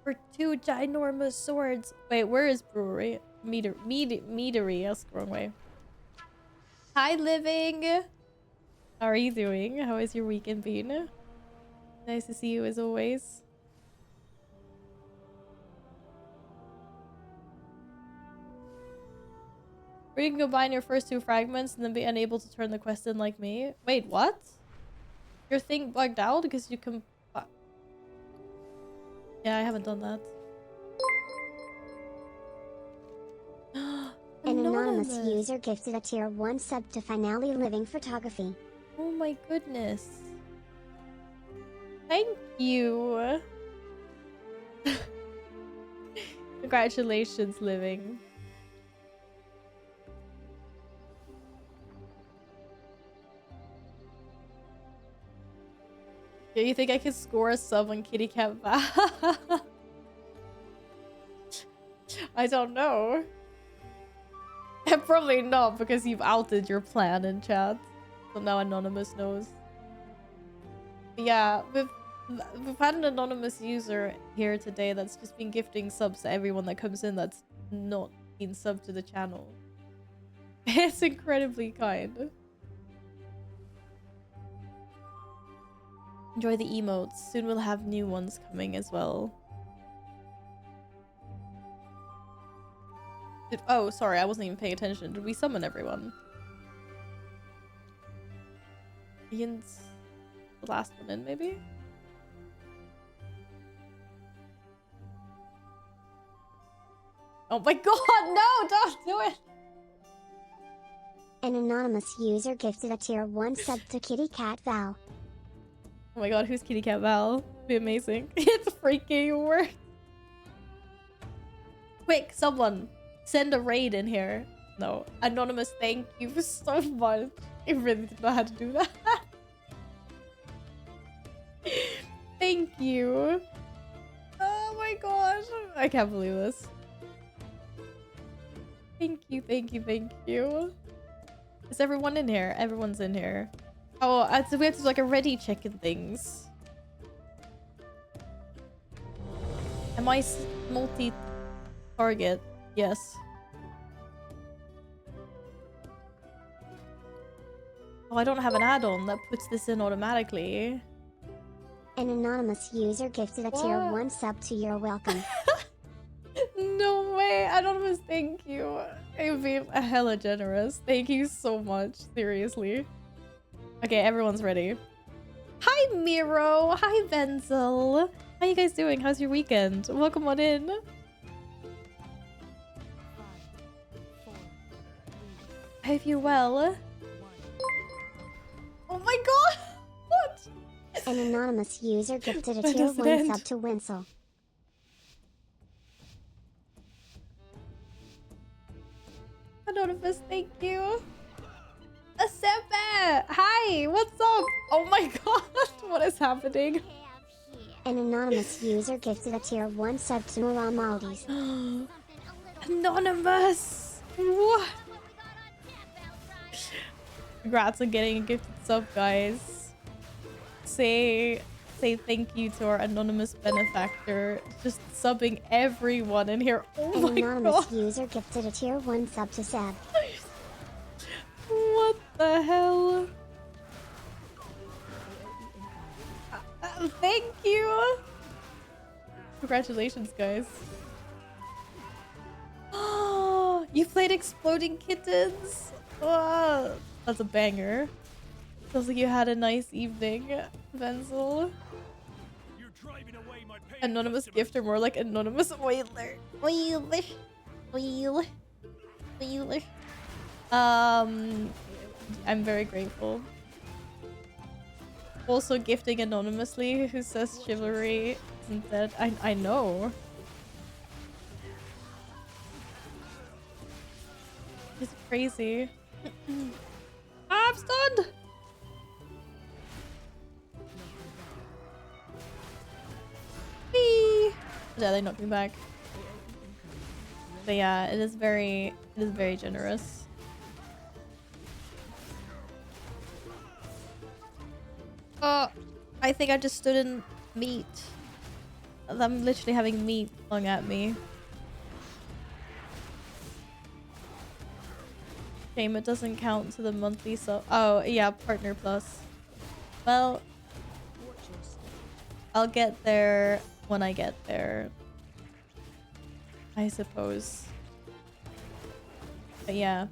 For 2 ginormous swords. Wait, where is brewery? Meadery. That's the wrong way. Hi, Living. How are you doing? How has your weekend been? Nice to see you as always. Or you can combine your first 2 fragments and then be unable to turn the quest in like me. Wait, what? Your thing bugged out because you can... Yeah, I haven't done that. An anonymous user gifted a tier 1 sub to Finale Living Photography. Oh my goodness. Thank you. Congratulations, Living. Yeah, you think I can score a sub on Kitty Cat? I don't know. Probably not, because you've outed your plan in chat. So now Anonymous knows. But yeah, we've had an anonymous user here today that's just been gifting subs to everyone that comes in that's not been subbed to the channel. It's incredibly kind. Enjoy the emotes. Soon we'll have new ones coming as well. Oh, sorry, I wasn't even paying attention. Did we summon everyone? Ian's the last one in, maybe? Oh my god, no! Don't do it! An anonymous user gifted a tier 1 sub to Kitty Cat Val. Oh my god, who's Kitty Cat Val? Be amazing. It's freaking work. Quick, someone send a raid in here. No, anonymous, thank you so much. I really didn't know how to do that. Thank you. Oh my gosh, I can't believe this. Thank you, thank you, thank you. Is everyone in here? Everyone's in here. Oh, so we have to do like a ready check and things. Am I multi-target? Yes. Oh, I don't have an add-on that puts this in automatically. An anonymous user gifted a tier 1 sub to You're Welcome. No way, Anonymous, thank you. It would be a hella generous. Thank you so much, seriously. Okay, everyone's ready. Hi, Miro. Hi, Benzel. How you guys doing? How's your weekend? Welcome on in. I hope you're well. Oh my god! What? An anonymous user gifted a When tier does it 1 end? sub to Winsel. Anonymous, thank you. Asepe! Hi, what's up? Oh my god, what is happening? An anonymous user gifted a tier 1 sub to Mural Maldives. Anonymous! What? Congrats on getting a gifted sub, guys. Say thank you to our anonymous benefactor. Just subbing everyone in here. Oh An my anonymous god. user gifted a tier 1 sub to Seb. What the hell? Thank you. Congratulations, guys. Oh, you played Exploding Kittens? Oh, that's a banger. Sounds like you had a nice evening, Venzel. Anonymous gifter, more like anonymous oiler. Oiler. Oiler. Oiler. I'm very grateful. Also gifting anonymously, who says chivalry isn't dead. I know. It's crazy. I'm stunned! Whee! Yeah, they knocked me back. But yeah, it is very generous. I think I just stood in meat. I'm literally having meat flung at me. Shame it doesn't count to the monthly sub. Oh, yeah, Partner Plus. Well, I'll get there when I get there, I suppose. But yeah.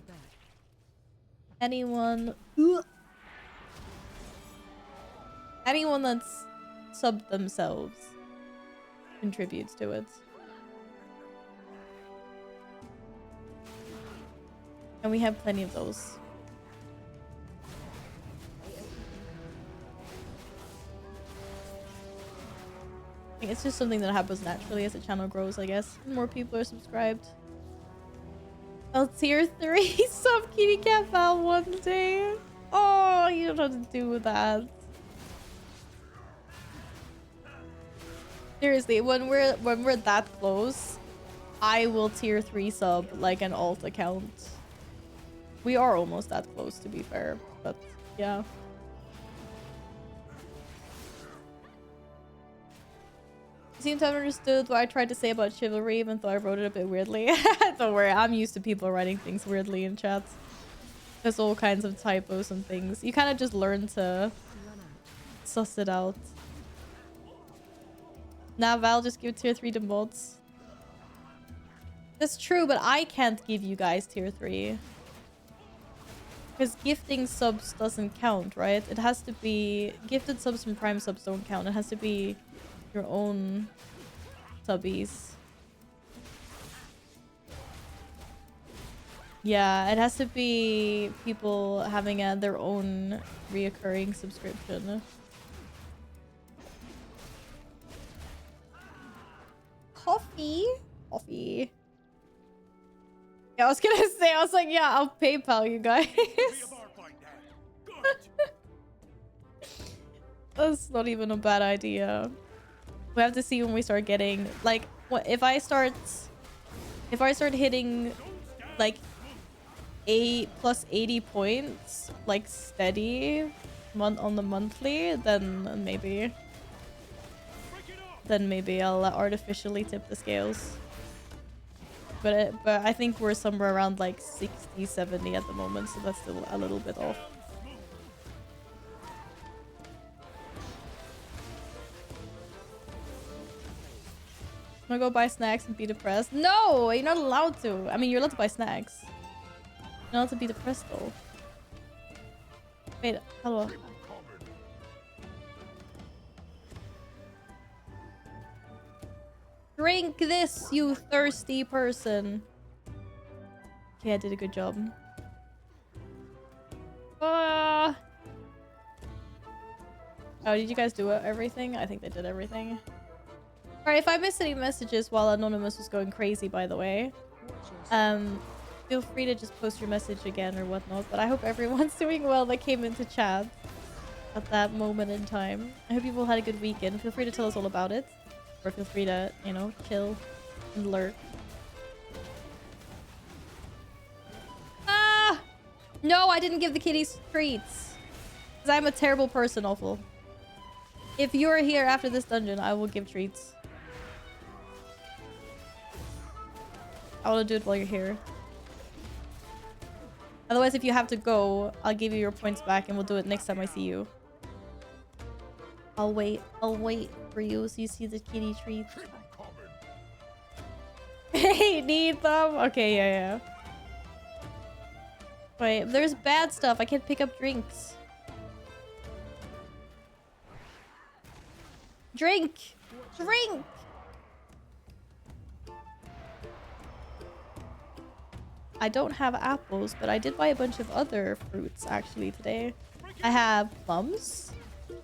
Anyone that's subbed themselves contributes to it. And we have plenty of those. I think it's just something that happens naturally as the channel grows, I guess. More people are subscribed. I'll tier 3 sub Kitty Cat Val one day. Oh, you don't have to do that. Seriously, when we're that close, I will tier 3 sub like an alt account. We are almost that close, to be fair, but yeah. You seem to have understood what I tried to say about chivalry, even though I wrote it a bit weirdly. Don't worry, I'm used to people writing things weirdly in chats. There's all kinds of typos and things. You kind of just learn to suss it out. Nah, Val, just give tier 3 to mods. That's true, but I can't give you guys tier 3. Because gifting subs doesn't count, right? It has to be... Gifted subs and prime subs don't count. It has to be your own subbies. Yeah, it has to be people having their own reoccurring subscription. Coffee? Coffee. Yeah, I was gonna say, I was like, yeah, I'll PayPal you guys. That's not even a bad idea. We have to see when we start getting, like, what if I start hitting like plus 80 points, like steady on the monthly, then maybe I'll artificially tip the scales. But I think we're somewhere around like 60, 70 at the moment, so that's still a little bit off. Wanna go buy snacks and be depressed? No, you're not allowed to. I mean, you're allowed to buy snacks. You're not allowed to be depressed though. Wait, hello. Drink this, you thirsty person. Okay, I did a good job. Oh, did you guys do everything? I think they did everything. Alright, if I missed any messages while Anonymous was going crazy, by the way, feel free to just post your message again or whatnot. But I hope everyone's doing well that came into chat at that moment in time. I hope you've all had a good weekend. Feel free to tell us all about it. Or feel free to, you know, chill and lurk. Ah! No, I didn't give the kitties treats. Because I'm a terrible person, awful. If you're here after this dungeon, I will give treats. I want to do it while you're here. Otherwise, if you have to go, I'll give you your points back and we'll do it next time I see you. I'll wait for you so you see the kitty treats. Hey, need them? Okay, yeah. Wait, there's bad stuff. I can't pick up drinks. Drink! Drink! I don't have apples, but I did buy a bunch of other fruits actually today. I have plums,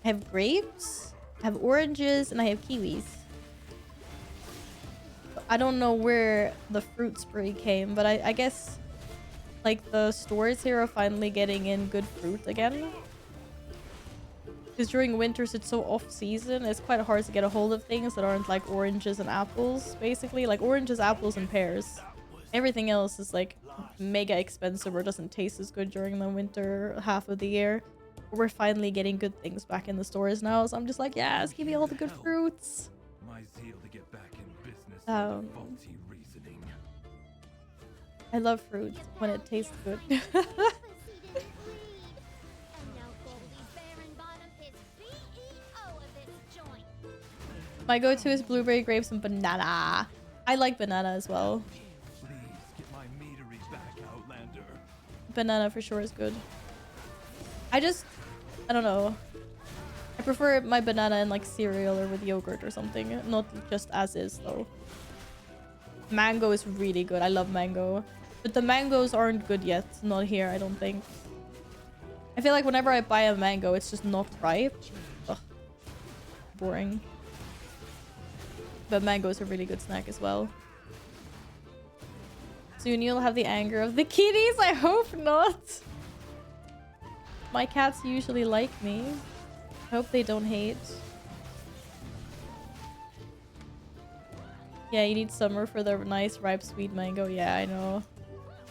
I have grapes, I have oranges, and I have kiwis. I don't know where the fruit spray came, but I guess like the stores here are finally getting in good fruit again. Because during winters it's so off season, it's quite hard to get a hold of things that aren't like oranges and apples, basically. Like oranges, apples, and pears. Everything else is like mega expensive or doesn't taste as good during the winter half of the year. We're finally getting good things back in the stores now, so I'm just like, yes, give me all the good fruits. My zeal to get back in business faulty reasoning. I love fruit when it tastes good. My go-to is blueberry, grapes, and banana. I like banana as well. Please get my meadery back, Outlander. Banana for sure is good. I don't know. I prefer my banana in like cereal or with yogurt or something. Not just as is though. Mango is really good. I love mango. But the mangoes aren't good yet. Not here, I don't think. I feel like whenever I buy a mango, it's just not ripe. Ugh. Boring. But mango is a really good snack as well. Soon you'll have the anger of the kitties? I hope not. My cats usually like me. I hope they don't hate. Yeah, you need summer for the nice ripe sweet mango. Yeah, I know.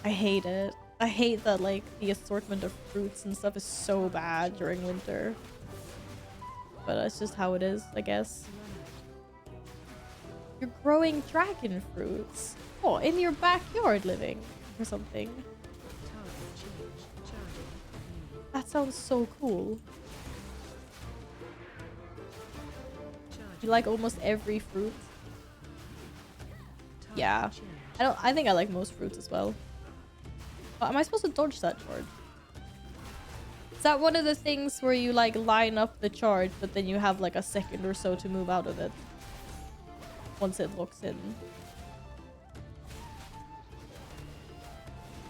I hate it. I hate that like the assortment of fruits and stuff is so bad during winter. But that's just how it is, I guess. You're growing dragon fruits. Oh, in your backyard living or something. That sounds so cool. You like almost every fruit? Yeah. I think I like most fruits as well. Oh, am I supposed to dodge that charge? Is that one of the things where you like line up the charge, but then you have like a second or so to move out of it once it locks in?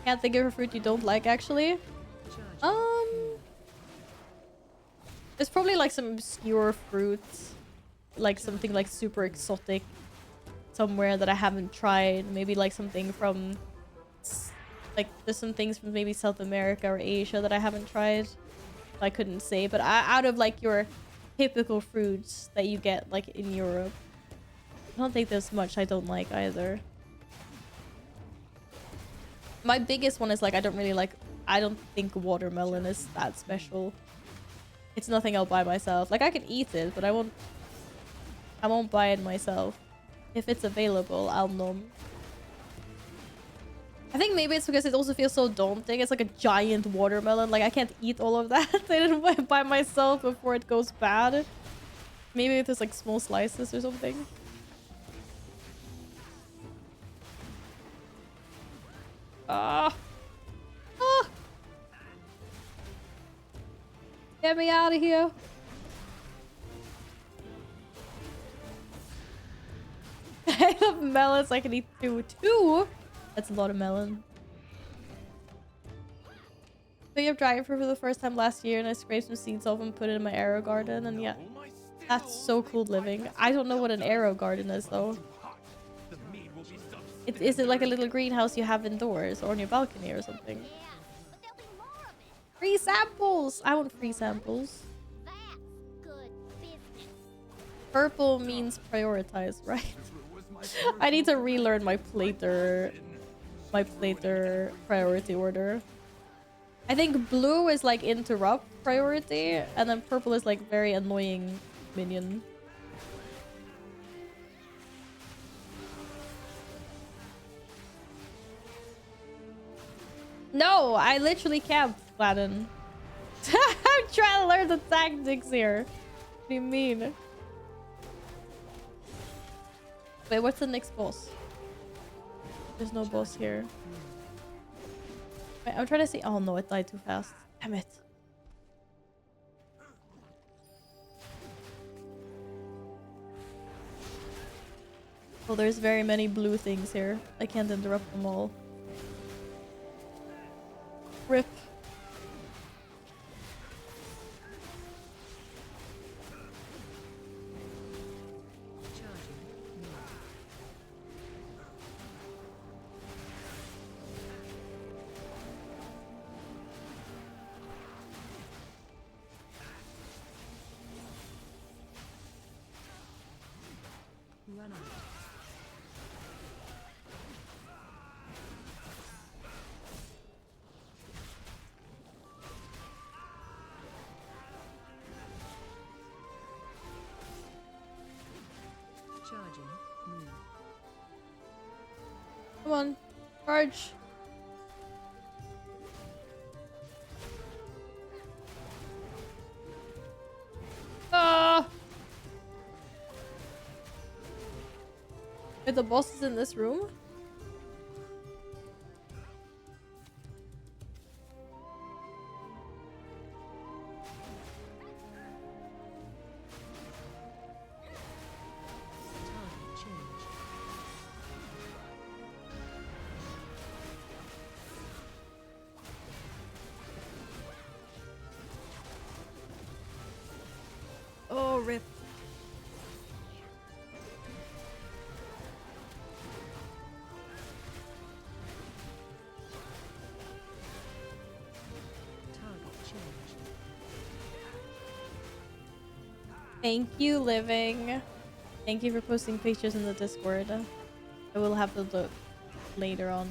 Can't think of a fruit you don't like, actually. There's probably like some obscure fruits, like something like super exotic somewhere that I haven't tried. Maybe like something from like there's some things from maybe South America or Asia that I haven't tried. I couldn't say, but out of like your typical fruits that you get like in Europe, I don't think there's much I don't like either. My biggest one is like I don't think watermelon is that special. It's nothing I'll buy myself. Like I can eat it, but I won't buy it myself. If it's available, I'll nom. I think maybe it's because it also feels so daunting. It's like a giant watermelon. Like I can't eat all of that. I didn't buy myself before it goes bad. Maybe if there's like small slices or something. Get me out of here. I love melons. I can eat two. That's a lot of melon. So you have dragon fruit for the first time last year, and I scraped some seeds off and put it in my arrow garden. And yeah, that's so cool living. I don't know what an arrow garden is though. Is it like a little greenhouse you have indoors or on your balcony or something? Free samples! I want free samples. Purple means prioritize, right? I need to relearn my plater priority order. I think blue is like interrupt priority, and then purple is like very annoying minion. No, I literally can't, Gladden. I'm trying to learn the tactics here. What do you mean? Wait, what's the next boss? There's no boss here. Wait, I'm trying to see. Oh no, it died too fast. Damn it. Well, there's very many blue things here. I can't interrupt them all. Rip. Run out. Charging. Move. Come on. Charge. Ah! Wait, the boss is in this room? Oh, rip. Thank you, Living. Thank you for posting pictures in the Discord. I will have to look later on.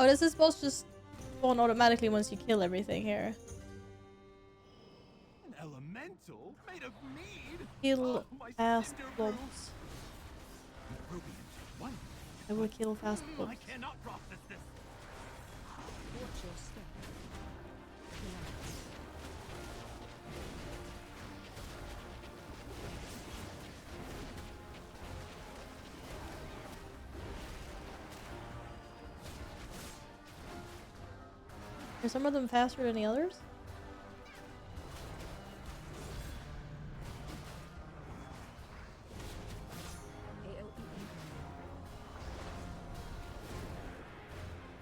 Oh, does this boss just spawn automatically once you kill everything here? An elemental made of mead. Kill My fast cinder blobs. Radiant. One. I will kill fast blobs. I cannot process this. Watch your step. Relax. Are some of them faster than the others?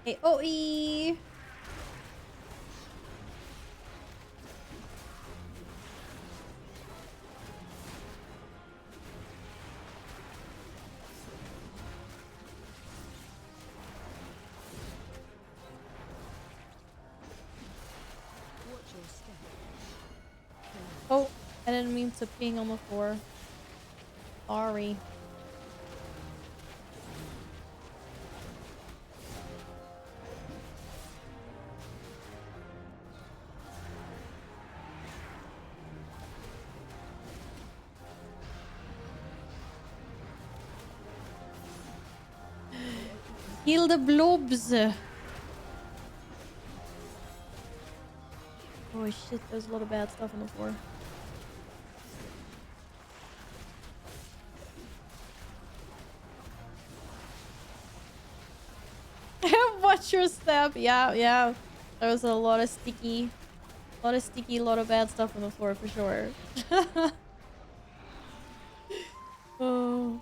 AOE! Watch your step. Oh, I didn't mean to ping on the floor. Sorry. Kill the blobs! Oh shit, there's a lot of bad stuff on the floor. Watch your step! Yeah, yeah. There was a lot of sticky, a lot of bad stuff on the floor for sure. Oh.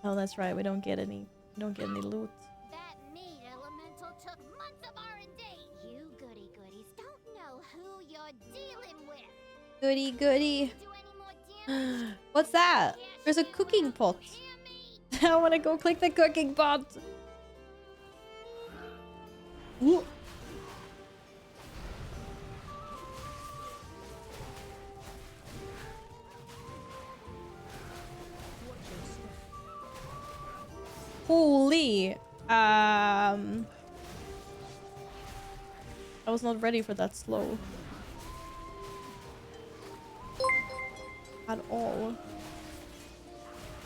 Oh, that's right. We don't get any loot. That meat elemental took months of R&D. You goody goodies don't know who you're dealing with. Goody goody. Do any more damage? What's that? There's a cooking pot. I want to go click the cooking pot. Ooh. Holy. I was not ready for that slow. At all.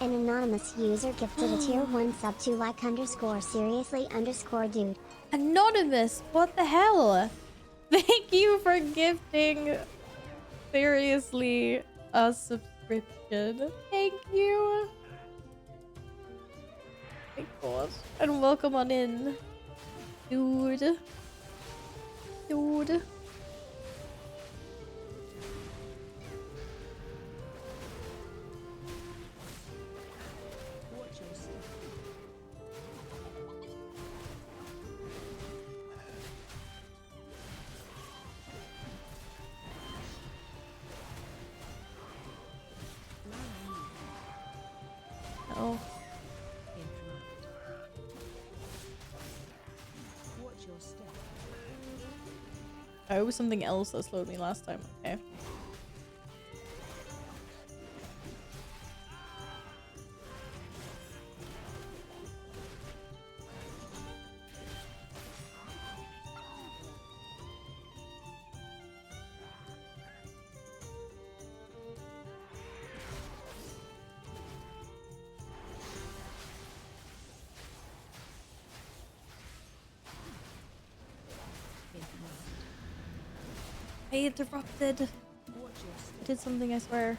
An anonymous user gifted a tier 1 sub to like_seriously_dude. Anonymous, what the hell? Thank you for gifting seriously a subscription. Thank you. My god. And welcome on in. Dude. Dude. Watch your step. Oh. Interrupt. Watch your step. Oh, it was something else that slowed me last time. Okay. I interrupted. Watch your step. I did something, I swear.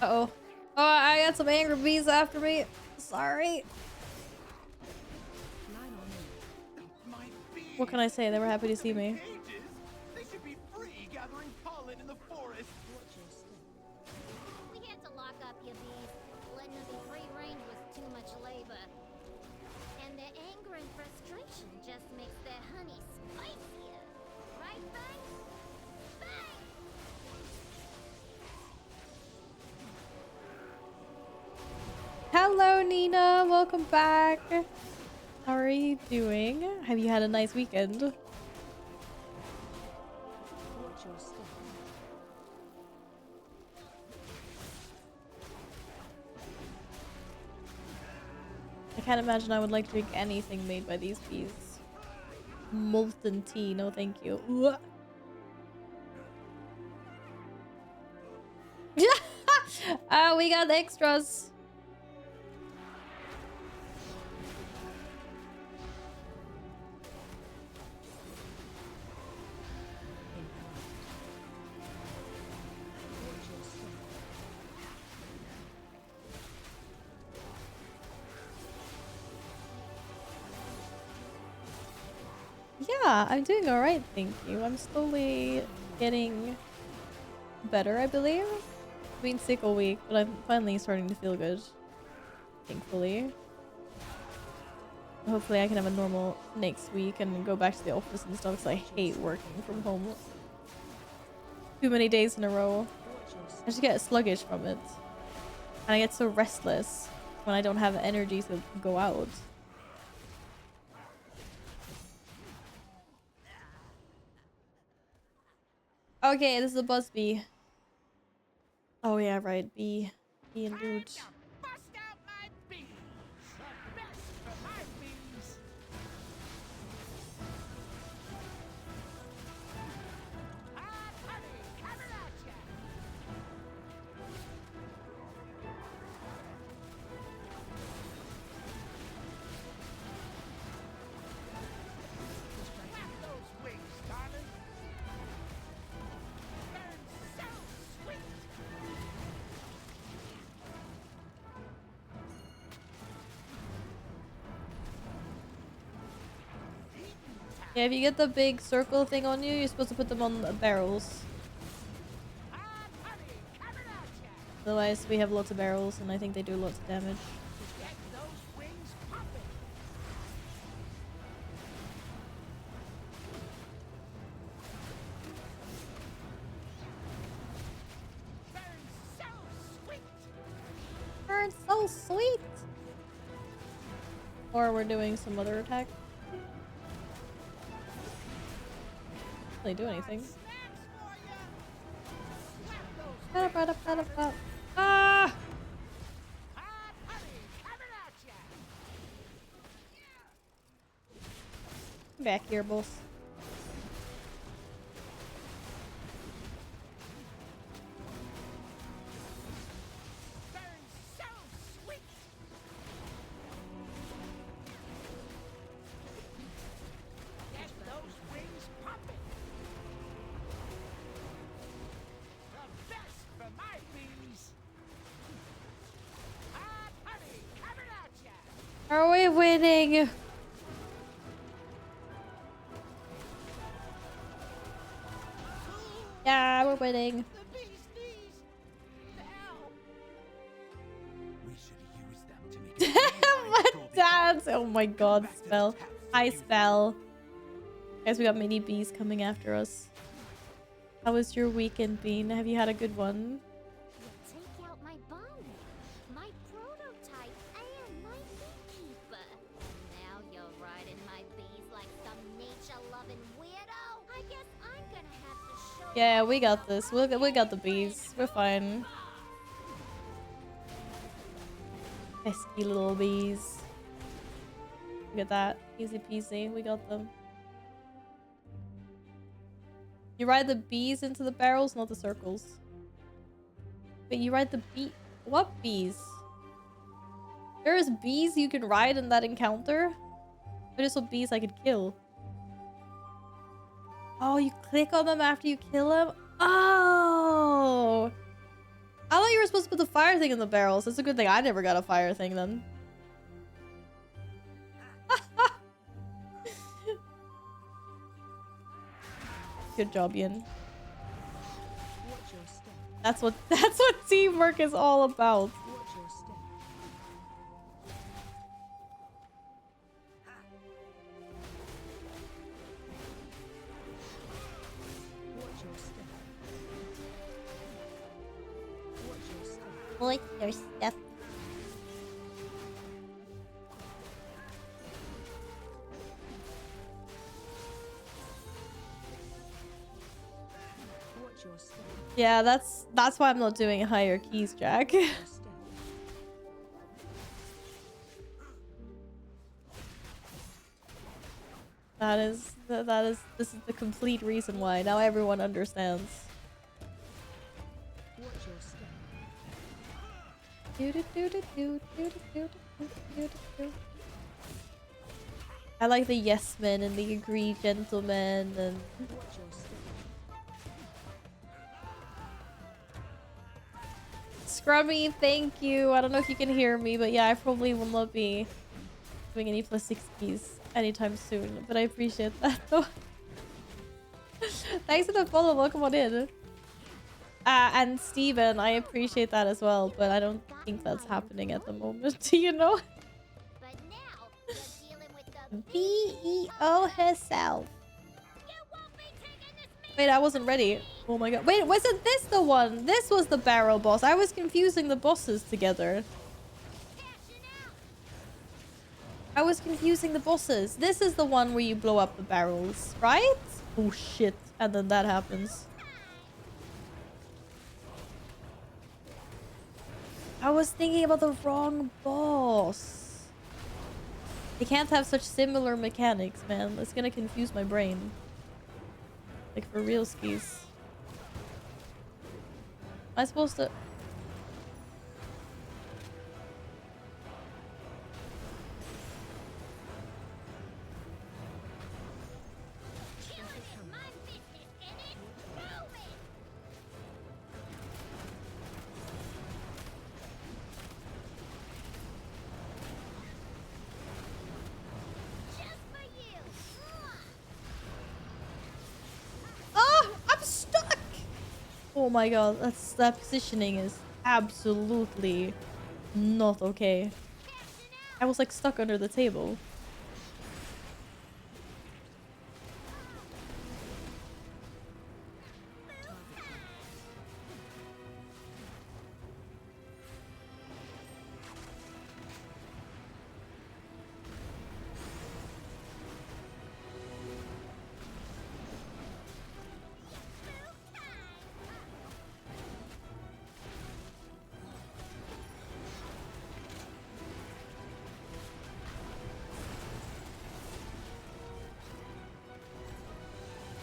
Uh-oh. Oh, I got some angry bees after me. Sorry. Line on me. My bees. What can I say? They were happy to see me. Cages? They should be free gathering pollen in the forest. Watch your step. We had to lock up your bees. Letting them be free range was too much labor. And their anger and frustration just makes their honey spicier. Right, Bang? Bang! Hello, Nina. Welcome back. How are you doing? Have you had a nice weekend? Watch your step. I can't imagine I would like to drink anything made by these bees. Molten tea, no thank you. Oh, we got extras. Watch your step. Yeah, I'm doing alright, thank you. I'm slowly getting better, I believe. I've been sick all week, but I'm finally starting to feel good. Thankfully. Hopefully I can have a normal next week and go back to the office and stuff because I hate working from home. Too many days in a row. Watch your I step. just get sluggish from it. And I get so restless when I don't have energy to go out. Okay, this is a buzz bee. Oh yeah, right, bee. Bee and dude. Bust out my bees! The best for my bees! Hot honey coming at ya! Flap those wings, darling! Burn so sweet! Yeah, if you get the big circle thing on you, you're supposed to put them on the barrels. Hot honey coming at ya! Otherwise, we have lots of barrels, and I think they do lots of damage. Get those wings popping! Burn so sweet! Burn so sweet! Or we're doing some other attack. They do anything. Snacks for ya! Flap those Ah! hot honey coming at ya! Back here, boss. Burn so sweet! Get those wings popping! The best for my bees! Hot honey coming at ya! Are we winning? Yeah, we're winning. The bees knees! Ow! We should use them to make My dad's. Oh my god, spell. Hi, spell. Guys, we got mini bees coming after us. How was your weekend, Bean? Have you had a good one? You take out my bomb, my prototype, and my beekeeper. Now you're riding my bees like some nature-loving weirdo. I guess I'm gonna have to show Yeah, we got this. We got the bees. We're fine. Pesky little bees. Look at that. Easy peasy. We got them. You ride the bees into the barrels, not the circles. But you ride the bee. What bees? There's bees you can ride in that encounter? But there's some bees I could kill. Oh, you click on them after you kill them? Oh! I thought you were supposed to put the fire thing in the barrels. It's a good thing I never got a fire thing then. Good job, Yin. Watch your step. That's what teamwork is all about. Watch your step. Watch your step. Watch your step. Like your step. Yeah, that's why I'm not doing higher keys, Jack. Your step. This is the complete reason why. Now everyone understands. Watch your step. I like the yes men and the agree gentlemen and Watch your step. Scrummy, thank you. I don't know if you can hear me, but yeah, I probably will not be doing any plus 60s anytime soon, but I appreciate that though. Thanks for the follow, welcome on in. And Steven, I appreciate that as well, but I don't think that's happening at the moment, you know? But now, you're dealing with the BEO herself. You won't be taking this meat Wait, I wasn't ready. Oh my god. Wait, wasn't this the one? This was the barrel boss. I was confusing the bosses together. cashing out. I was confusing the bosses. This is the one where you blow up the barrels, right? Oh shit. And then that happens. I was thinking about the wrong boss. They can't have such similar mechanics, man. It's gonna confuse my brain. Like for real skis. Am I supposed to... Killing is my business, and it's booming. Just for you. Oh, I'm stuck! Oh my god, that positioning is absolutely not okay. I was like stuck under the table.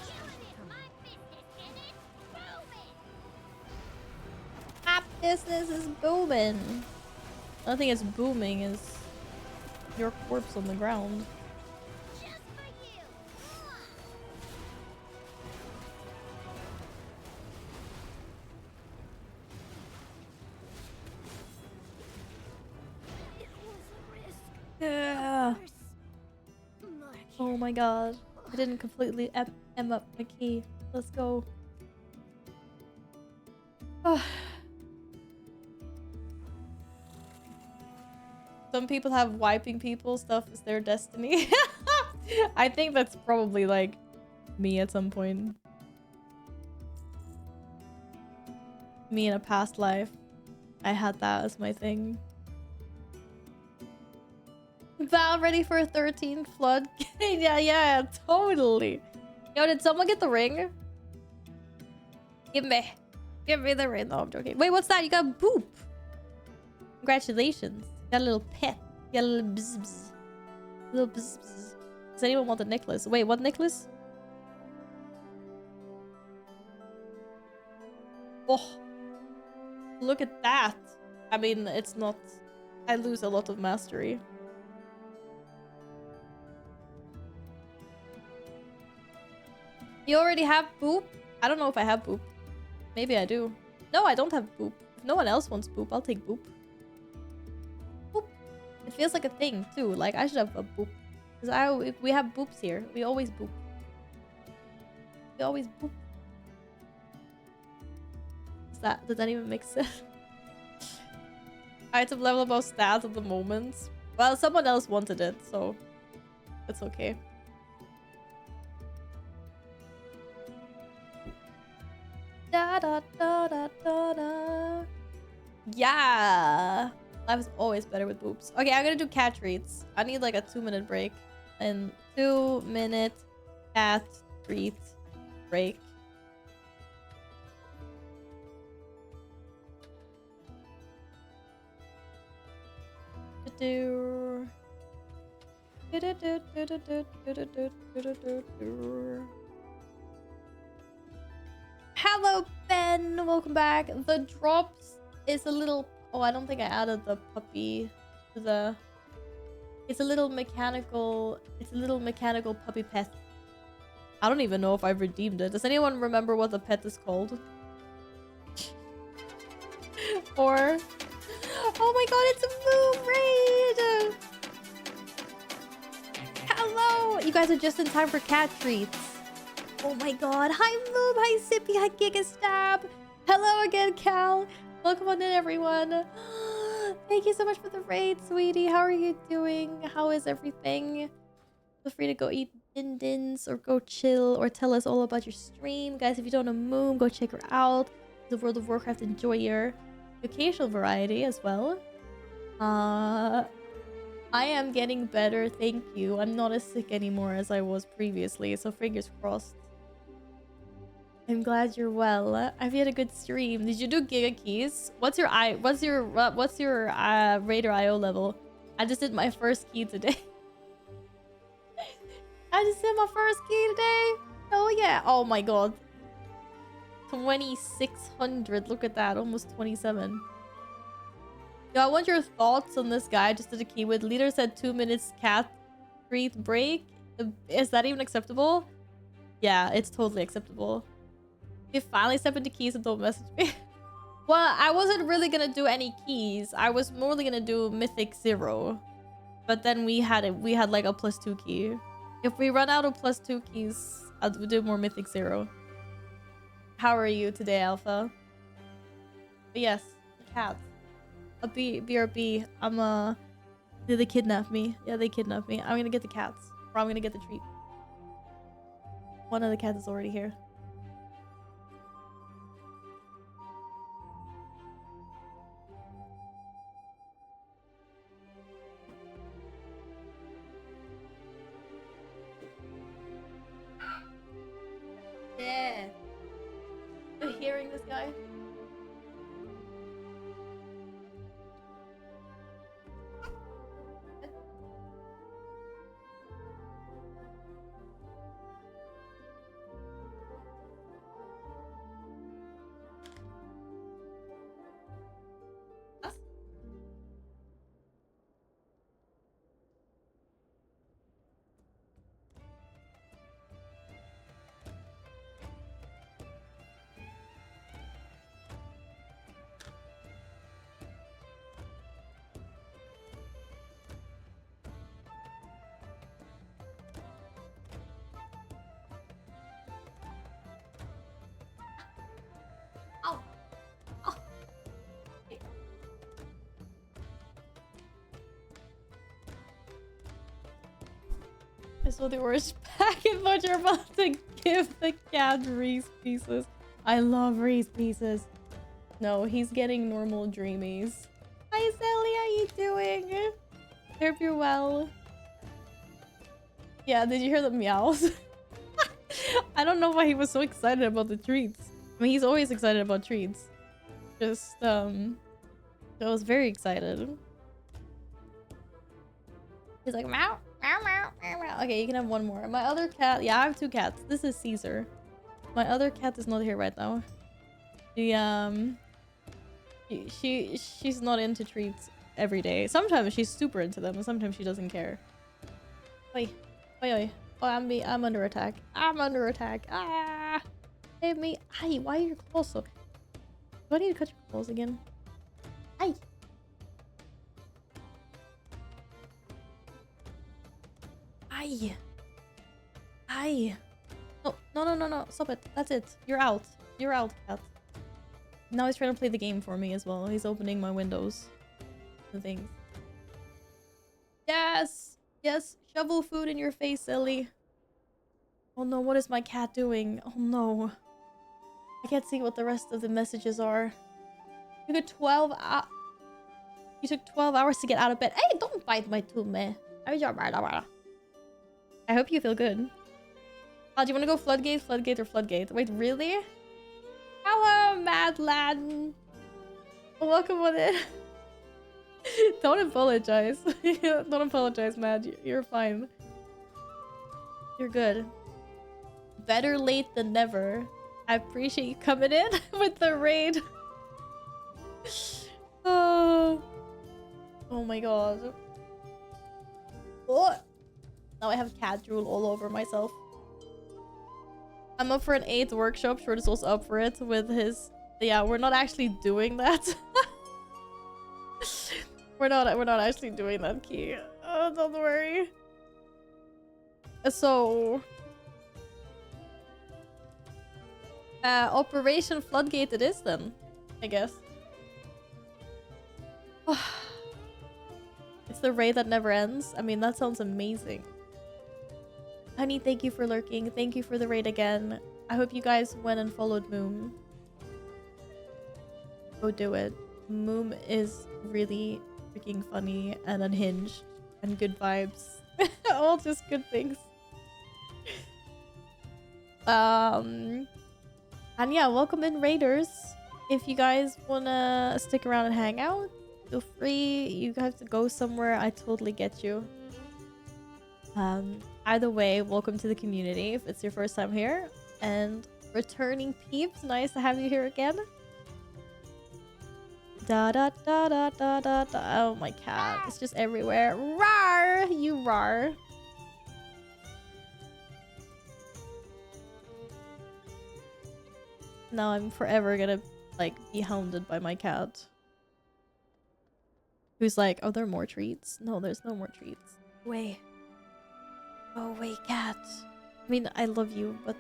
Killing is my business, and it's booming. My business is booming. I think it's booming is your corpse on the ground. Just for you. It was a risk. Yeah. Much. Oh my god. I didn't completely M up my key. Let's go. Some people have wiping people stuff as their destiny. I think that's probably like me at some point. Me in a past life. I had that as my thing. Val ready for a 13th flood? yeah, totally. Yo, did someone get the ring? Give me the ring. No, I'm joking. Wait, what's that? You got a boop. Congratulations. You got a little pet. You got a little bzz bzz. Little bzz bzz. Does anyone want the necklace? Wait, what necklace? Oh, look at that. I mean, it's not... I lose a lot of mastery. You already have boop? I don't know if I have boop. Maybe I do. No, I don't have boop. If no one else wants boop, I'll take boop. Boop. It feels like a thing too. Like I should have a boop. Because we have boops here. We always boop. We always boop. Does that even make sense? Item level above stats at the moment. Well, someone else wanted it, so it's okay. Da da da da da da. Yeah, life is always better with boobs. Okay, I'm gonna do cat treats. I need like a 2-minute break. And 2-minute cat treat break. Hello, Ben. Welcome back. The drops is a little. Oh, I don't think I added the puppy to the. It's a little mechanical. It's a little mechanical puppy pet. I don't even know if I've redeemed it. Does anyone remember what the pet is called? Or, oh my god, it's a Moon Raid! Hello! You guys are just in time for cat treats. Oh my god. Hi, Moon. Hi, Sippy. Hi, Gigastab. Hello again, Cal. Welcome on in, everyone. Thank you so much for the raid, sweetie. How are you doing? How is everything? Feel free to go eat din-dins or go chill or tell us all about your stream. Guys, if you don't know Moon, go check her out. The World of Warcraft enjoyer. Occasional variety as well. I am getting better, thank you. I'm not as sick anymore as I was previously, so fingers crossed. I'm glad you're well. I've had a good stream. Did you do Giga Keys? What's your Raider IO level? I just did my first key today. I just did my first key today. Oh yeah. Oh my god. 2600. Look at that. Almost 27. Yo, I want your thoughts on this guy I just did a key with. Leader said 2 minutes cat treat break. Is that even acceptable? Yeah, it's totally acceptable. You finally step into keys and don't message me. Well, I wasn't really gonna do any keys. I was more gonna do Mythic 0. But then we had like a +2 key. If we run out of +2 keys, I'll do more Mythic 0. How are you today, Alpha? But yes, cats. A BRB. Did they kidnap me? Yeah, they kidnapped me. I'm gonna get the cats. Or I'm gonna get the treat. One of the cats is already here. Yeah. You're hearing this guy? I saw the orange packet, but you're about to give the cat Reese Pieces. I love Reese Pieces. No, he's getting normal dreamies. Hi, Sally, how you doing? Hope you're well. Yeah, did you hear the meows? I don't know why he was so excited about the treats. I mean, he's always excited about treats. Just, I was very excited. He's like, meow. Okay, you can have one more. My other cat, yeah, I have 2 cats. This is Caesar. My other cat is not here right now. She's not into treats every day. Sometimes she's super into them, and sometimes she doesn't care. Oi, oi, oi. Oh, I'm under attack. I'm under attack. Ah, save me. Ay, why are your claws so? Do I need to cut your claws again? Ay. Ay. Ay. No. Stop it. That's it. You're out. You're out, cat. Now he's trying to play the game for me as well. He's opening my windows and things. Yes. Yes. Shovel food in your face, silly. Oh no, what is my cat doing? Oh no. I can't see what the rest of the messages are. You took 12 hours to get out of bed. Hey, don't bite my tummy. I hope you feel good. Do you want to go floodgate, floodgate, or floodgate? Wait, really? Hello, Mad Laden. Welcome on in. Don't apologize. Don't apologize, Matt. You're fine. You're good. Better late than never. I appreciate you coming in with the raid. Oh, oh my god. Oh. Now I have cat drool all over myself. I'm up for an 8th workshop. Short is also up for it with his... Yeah, we're not actually doing that. we're not actually doing that, Key. Oh, don't worry. So... Operation Floodgate it is then, I guess. It's the raid that never ends. I mean, that sounds amazing. Honey, thank you for lurking. Thank you for the raid again. I hope you guys went and followed Moom. Go do it. Moom is really freaking funny and unhinged and good vibes. All just good things. And yeah, welcome in raiders. If you guys wanna stick around and hang out, feel free. You have to go somewhere. I totally get you. Either way, welcome to the community if it's your first time here. And returning peeps, nice to have you here again. Da da da da da da da. Oh, my cat. It's just everywhere. Rar! You rar. Now I'm forever gonna, like, be hounded by my cat. Who's like, oh, there are more treats? No, there's no more treats. Wait. Oh, wait, cat. I mean, I love you, but...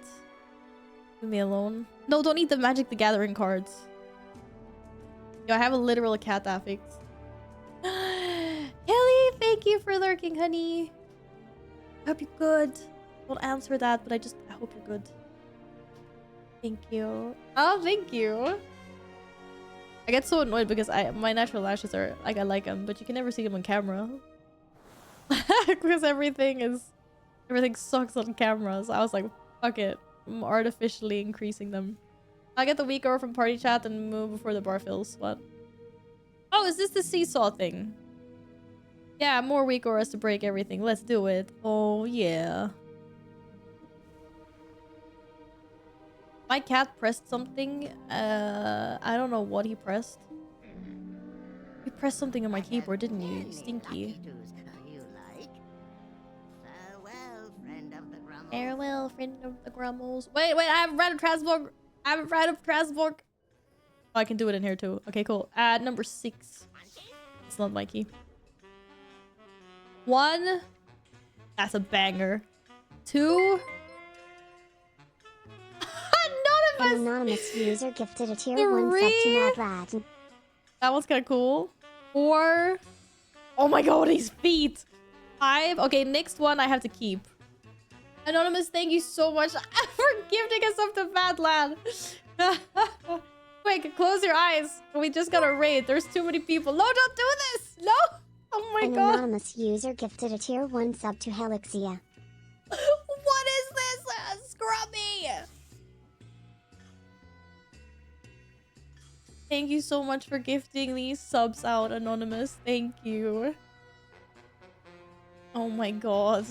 leave me alone. No, don't eat the Magic the Gathering cards. Yo, I have a literal cat affect. Kelly, thank you for lurking, honey. I hope you're good. Don't answer that, but I hope you're good. Thank you. Oh, thank you. I get so annoyed because my natural lashes are, like, I like them, but you can never see them on camera. Because everything sucks on camera, so I was like, fuck it. I'm artificially increasing them. I get the weak aura from party chat and move before the bar fills. What? Oh, is this the seesaw thing? Yeah, more weak auras to break everything. Let's do it. Oh, yeah. My cat pressed something. I don't know what he pressed. You pressed something on my keyboard, didn't you? You stinky. Farewell, friend of the Grummels. Wait, I have a random Transborg. Oh, I can do it in here too. Okay, cool. Number 6. It's not my key. 1. That's a banger. 2. An anonymous user gifted a tier 1 sub to Mad Rat. That one's kind of cool. 4. Oh my god, his feet. 5. Okay, next one I have to keep. Anonymous, thank you so much for gifting us up to Mad Lad. Quick, close your eyes. We just got a raid. There's too many people. No, don't do this. No. Oh my god. An anonymous user gifted a tier 1 sub to Helixia. What is this? Scrubby. Thank you so much for gifting these subs out, Anonymous. Thank you. Oh my god.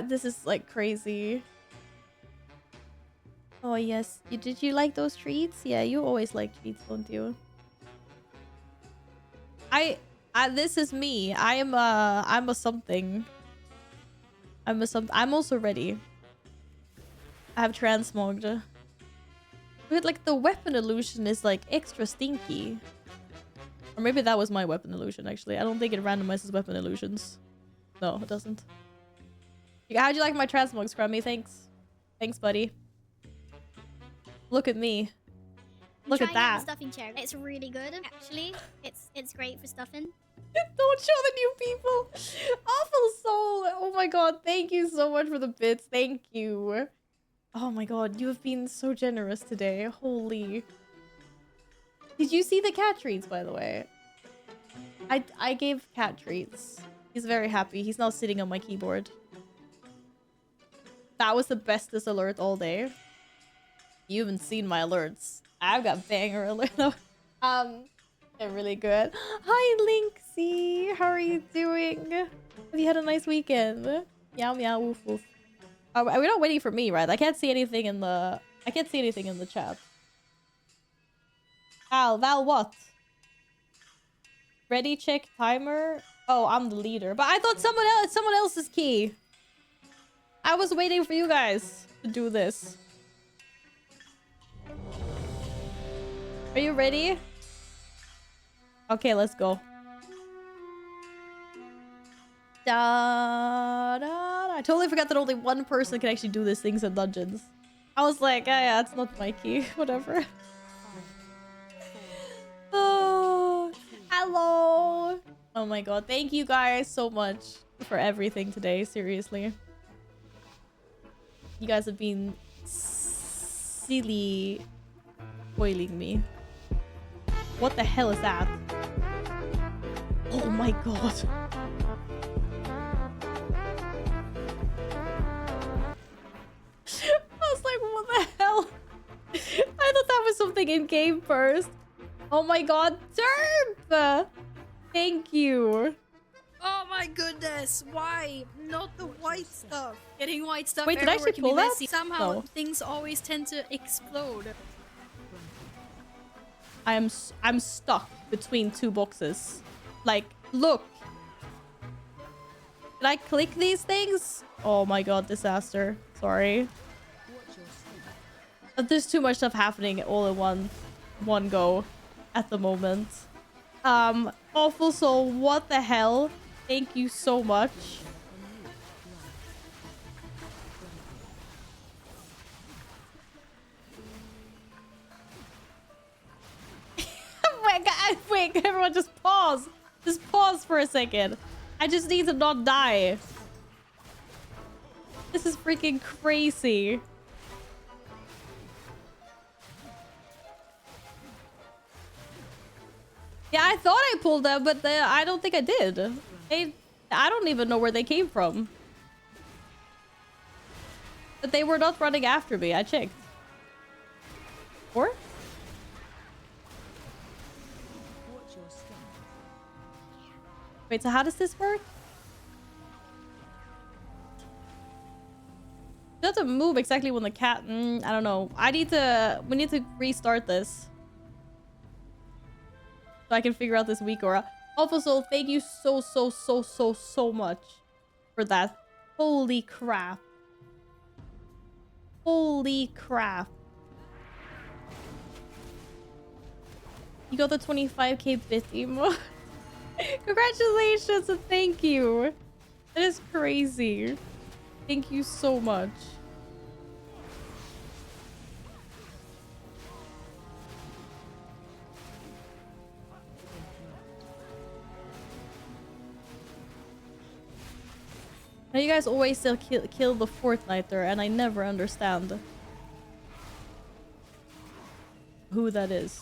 This is like crazy. Oh yes. Did you like those treats? Yeah, you always like treats, don't you? This is me. I'm a something. I'm also ready. I have transmogged. But like the weapon illusion is like extra stinky. Or maybe that was my weapon illusion actually. I don't think it randomizes weapon illusions. No, it doesn't. How'd you like my transmog, Scrummy? Thanks. Thanks, buddy. Look at me. Look at that. The stuffing chair. It's really good, actually. It's great for stuffing. Don't show the new people. Awful soul. Oh my god. Thank you so much for the bits. Thank you. Oh my god. You have been so generous today. Holy. Did you see the cat treats, by the way? I gave cat treats. He's very happy. He's now sitting on my keyboard. That was the bestest alert all day. You haven't seen my alerts. I've got banger alert. They're really good. Hi, Linksy. How are you doing? Have you had a nice weekend? Meow meow woof woof. Are we not waiting for me, right? I can't see anything in the chat. Val, what? Ready check timer. Oh, I'm the leader, but I thought someone else's key. I was waiting for you guys to do this. Are you ready? Okay, let's go. Da, da, da. I totally forgot that only one person can actually do these things in dungeons. I was like, yeah, it's not my key. Whatever. Oh, hello. Oh my god. Thank you guys so much for everything today. Seriously. You guys have been silly spoiling me. What the hell is that? Oh my god. I was like, what the hell? I thought that was something in game first. Oh my god, Derp! Thank you. Oh my goodness, why? Not the white stuff. Getting white stuff Wait, did I everywhere actually can be pull that? messy. Somehow No. things always tend to explode. I'm stuck between two boxes. Like, look. Did I click these things? Oh my god, disaster. Sorry. There's too much stuff happening all in one go at the moment. Awful Soul, what the hell? Thank you so much. Wait, everyone just pause. Just pause for a second. I just need to not die. This is freaking crazy. Yeah, I thought I pulled them, but I don't think I did. I don't even know where they came from. But they were not running after me. I checked. Or? Wait, so how does this work? You have to move exactly when the cat... I don't know. We need to restart this. So I can figure out this week aura. Also, thank you so much for that. Holy crap. Holy crap. You got the 25k bit emo. Congratulations and thank you. That is crazy. Thank you so much. Now you guys always still kill the Fortniter, and I never understand who that is.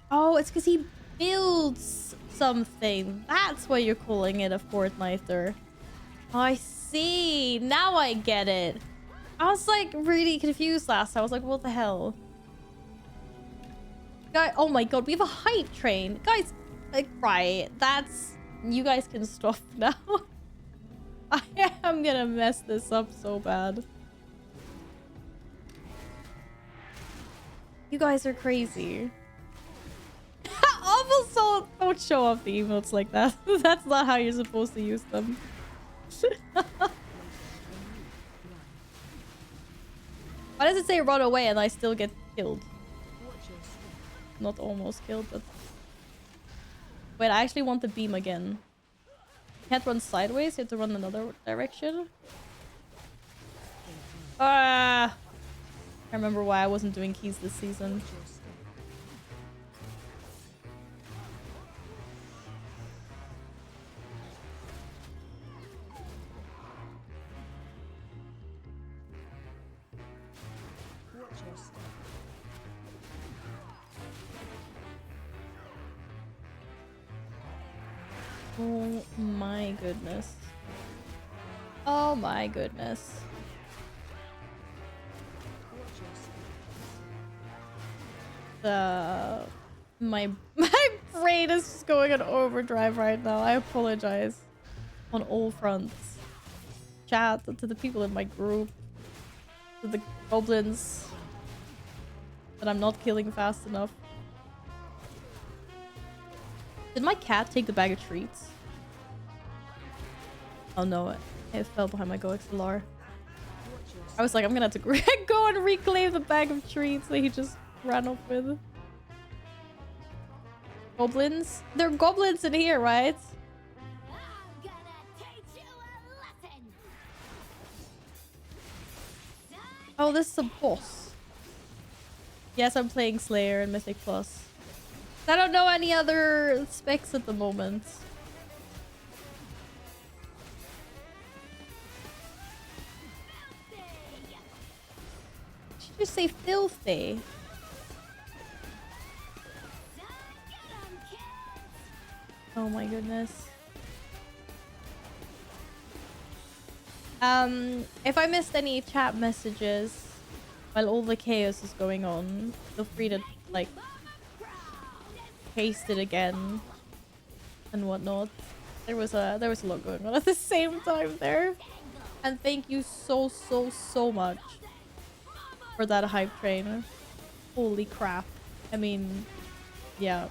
Oh, it's because he builds something. That's why you're calling it a Fortniter. Oh, I see. Now I get it. I was like really confused last time. I was like, what the hell? Guy, oh my god, we have a hype train. Guys, like, right. That's... You guys can stop now. I am gonna mess this up so bad. You guys are crazy. Also, don't show off the emotes like that. That's not how you're supposed to use them. Why does it say run away and I still get killed? Not almost killed, but... Wait, I actually want the beam again. You can't run sideways, you have to run another direction. I remember why I wasn't doing keys this season. Oh my goodness. Oh my goodness. my my brain is just going on overdrive right now. I apologize on all fronts. Chat, to the people in my group, to the goblins that I'm not killing fast enough. Did my cat take the bag of treats? Oh no, it fell behind my GoXLR. I was like, I'm gonna have to go and reclaim the bag of treats that he just ran off with. Goblins? There are goblins in here, right? Oh, this is a boss. Yes, I'm playing Slayer and Mythic Plus. I don't know any other specs at the moment. Did you just say filthy? Oh my goodness. If I missed any chat messages while all the chaos is going on, feel free to like paste it again and whatnot. There was a lot going on at the same time there. And thank you so much for that hype train. Holy crap. I mean, yeah.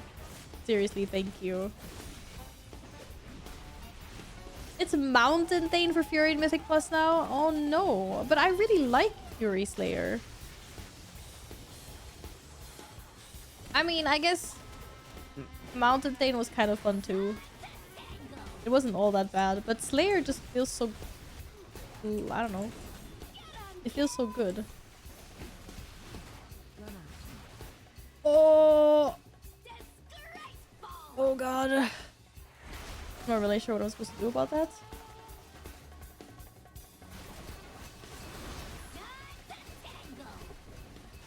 Seriously, thank you. It's Mountain Thane for Fury and Mythic Plus now? Oh no. But I really like Fury Slayer. I mean, I guess Mountain Thane was kind of fun too. It wasn't all that bad, but Slayer just feels so... I don't know. It feels so good. Oh! Oh god. I'm not really sure what I'm supposed to do about that.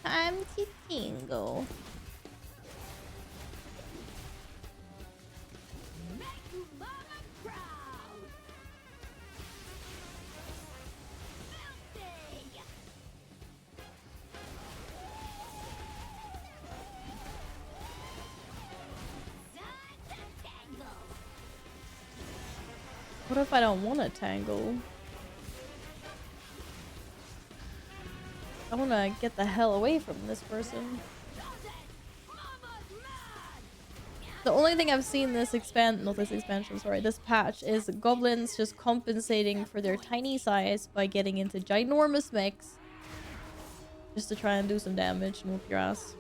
Time to tingle. What if I don't want to tangle? I want to get the hell away from this person. The only thing I've seen this this patch is goblins just compensating for their tiny size by getting into ginormous mechs just to try and do some damage and whoop your ass.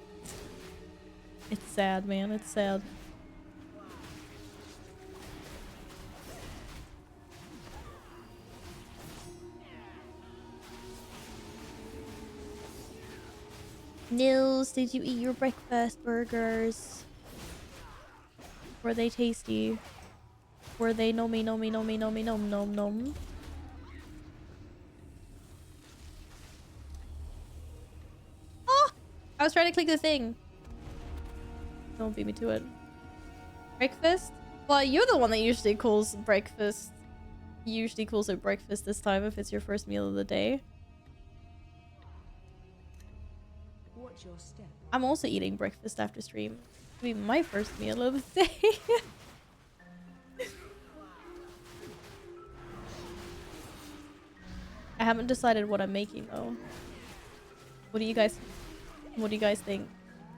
It's sad, man. It's sad. Nils, did you eat your breakfast burgers? Were they tasty? Were they nommy nom nom? Oh! I was trying to click the thing. Don't beat me to it. Breakfast? Well, you're the one that usually calls breakfast. Usually calls it breakfast this time if it's your first meal of the day. Watch your step. I'm also eating breakfast after stream. It'll be my first meal of the day. I haven't decided what I'm making though. What do you guys think?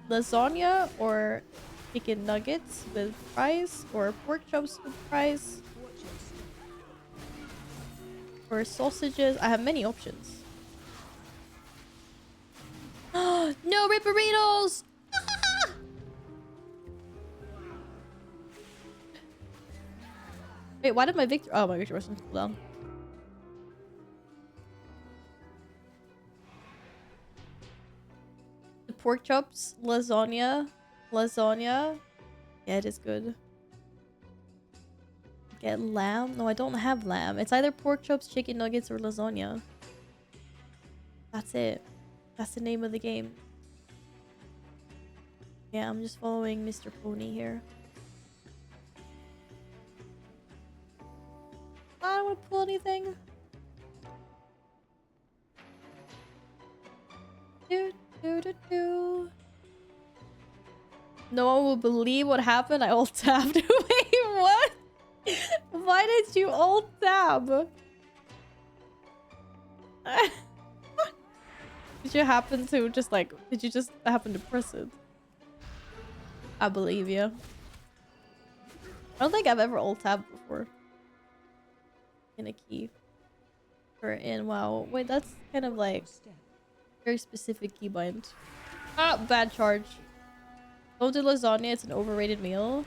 Lasagna or chicken nuggets with fries or pork chops with fries? Or sausages? I have many options. No Ripperitos! Wait, why did my victory? Oh, my victory wasn't cool down. The pork chops, lasagna. Yeah, it is good. Get lamb? No, I don't have lamb. It's either pork chops, chicken nuggets, or lasagna. That's it. That's the name of the game. Yeah, I'm just following Mr. Pony here. I don't want to pull anything. Do. No one will believe what happened. I alt tabbed. Wait, what? Why did you alt tab? Did you happen to just like, did you just happen to press it? I believe you. I don't think I've ever alt tabbed before. In a key. Or in WoW. Wait, that's kind of like very specific keybind. Ah, bad charge. Don't do lasagna, it's an overrated meal.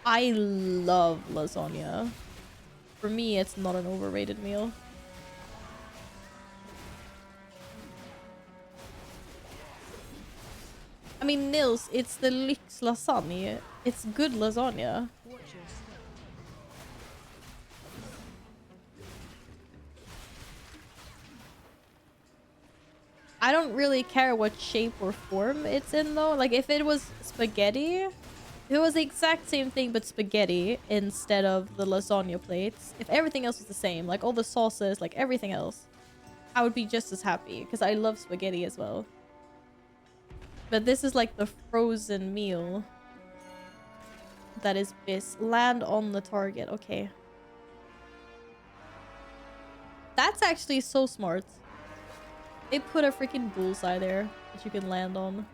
I love lasagna. For me, it's not an overrated meal. I mean, Nils, it's the Lyx lasagna. It's good lasagna. I don't really care what shape or form it's in though. Like if it was spaghetti, if it was the exact same thing but spaghetti instead of the lasagna plates, if everything else was the same, like all the sauces, like everything else, I would be just as happy because I love spaghetti as well. But this is like the frozen meal that is this. Land on the target. Okay. That's actually so smart. They put a freaking bullseye there that you can land on.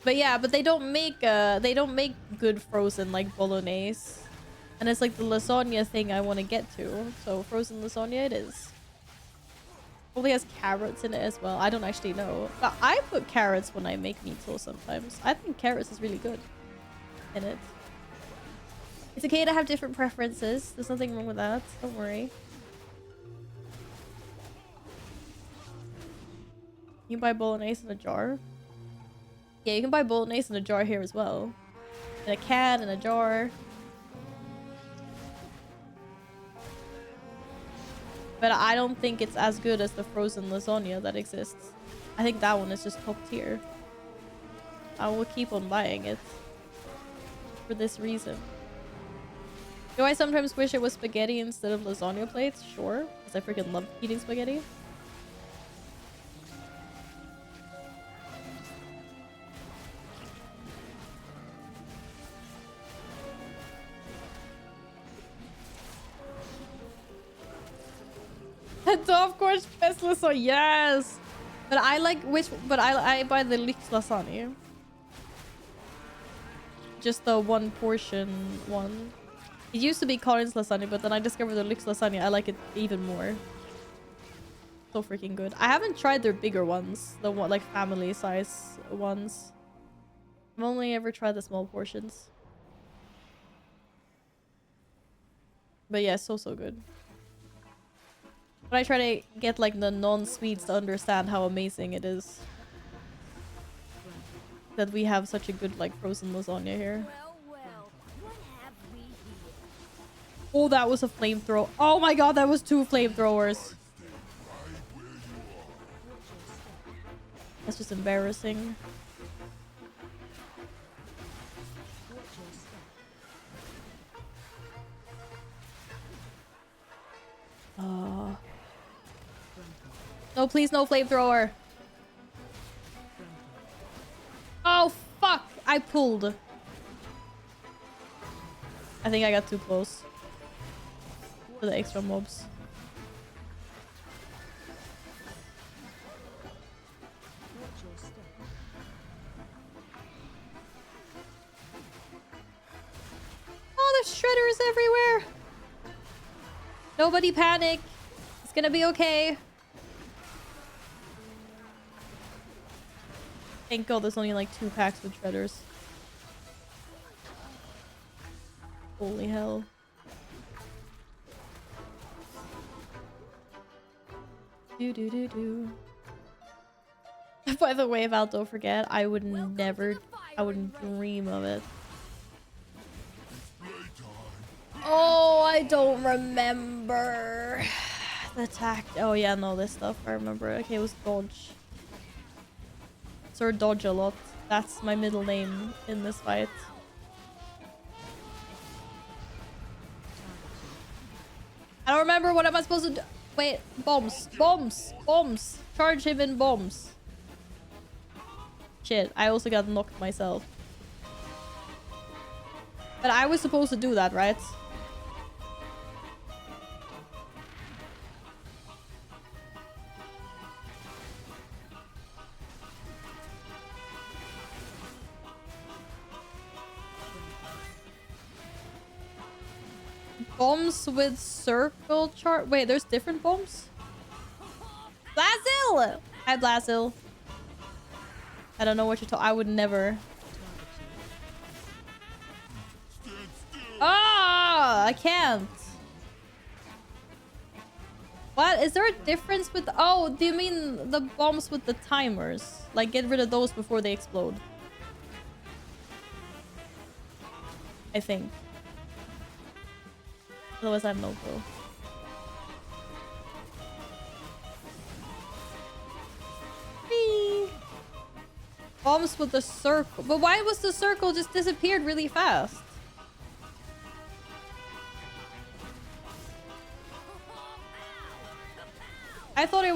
But yeah, but they don't make good frozen like bolognese. And it's like the lasagna thing I want to get to. So frozen lasagna it is. Probably has carrots in it as well. I don't actually know. But I put carrots when I make meat sauce sometimes. I think carrots is really good in it. It's okay to have different preferences. There's nothing wrong with that. Don't worry. You can buy bolognese in a jar. Yeah, you can buy bolognese in a jar here as well. In a can, in a jar. But I don't think it's as good as the frozen lasagna that exists. I think that one is just top tier. I will keep on buying it. For this reason. Do I sometimes wish it was spaghetti instead of lasagna plates? Sure. Because I freaking love eating spaghetti. Of course, best lasagna. Yes, but I like which. But I buy the Lyx lasagna. Just the one portion one. It used to be Karin's lasagna, but then I discovered the Lyx lasagna. I like it even more. So freaking good. I haven't tried their bigger ones, the one like family size ones. I've only ever tried the small portions. But yeah, so good. But I try to get like the non-Swedes to understand how amazing it is that we have such a good like frozen lasagna here. Oh, that was a flamethrower. Oh my god, that was 2 flamethrowers. That's just embarrassing. No, please, no flamethrower. Oh, fuck. I pulled. I think I got too close to the extra mobs. Oh, there's shredders everywhere. Nobody panic. It's gonna be okay. Thank god there's only like 2 packs with shredders. Holy hell. Do. By the way, Val, don't forget, I would never, I wouldn't dream of it. Oh, I don't remember. The attack. Oh yeah, no, this stuff, I remember. Okay, it was dodge. Sir Dodge a lot. That's my middle name in this fight. I don't remember what am I supposed to do. Wait, bombs. Bombs. Bombs. Charge him in bombs. Shit, I also got knocked myself. But I was supposed to do that, right? Bombs with circle chart. Wait, there's different bombs? Blasil! Hi, Blasil. I don't know what you're talking. I would never. Ah, I can't. What? Is there a difference with... Oh, do you mean the bombs with the timers? Like, get rid of those before they explode. I think. Otherwise, I have no clue. Whee! Bombs with the circle. But why was the circle just disappeared really fast? I thought it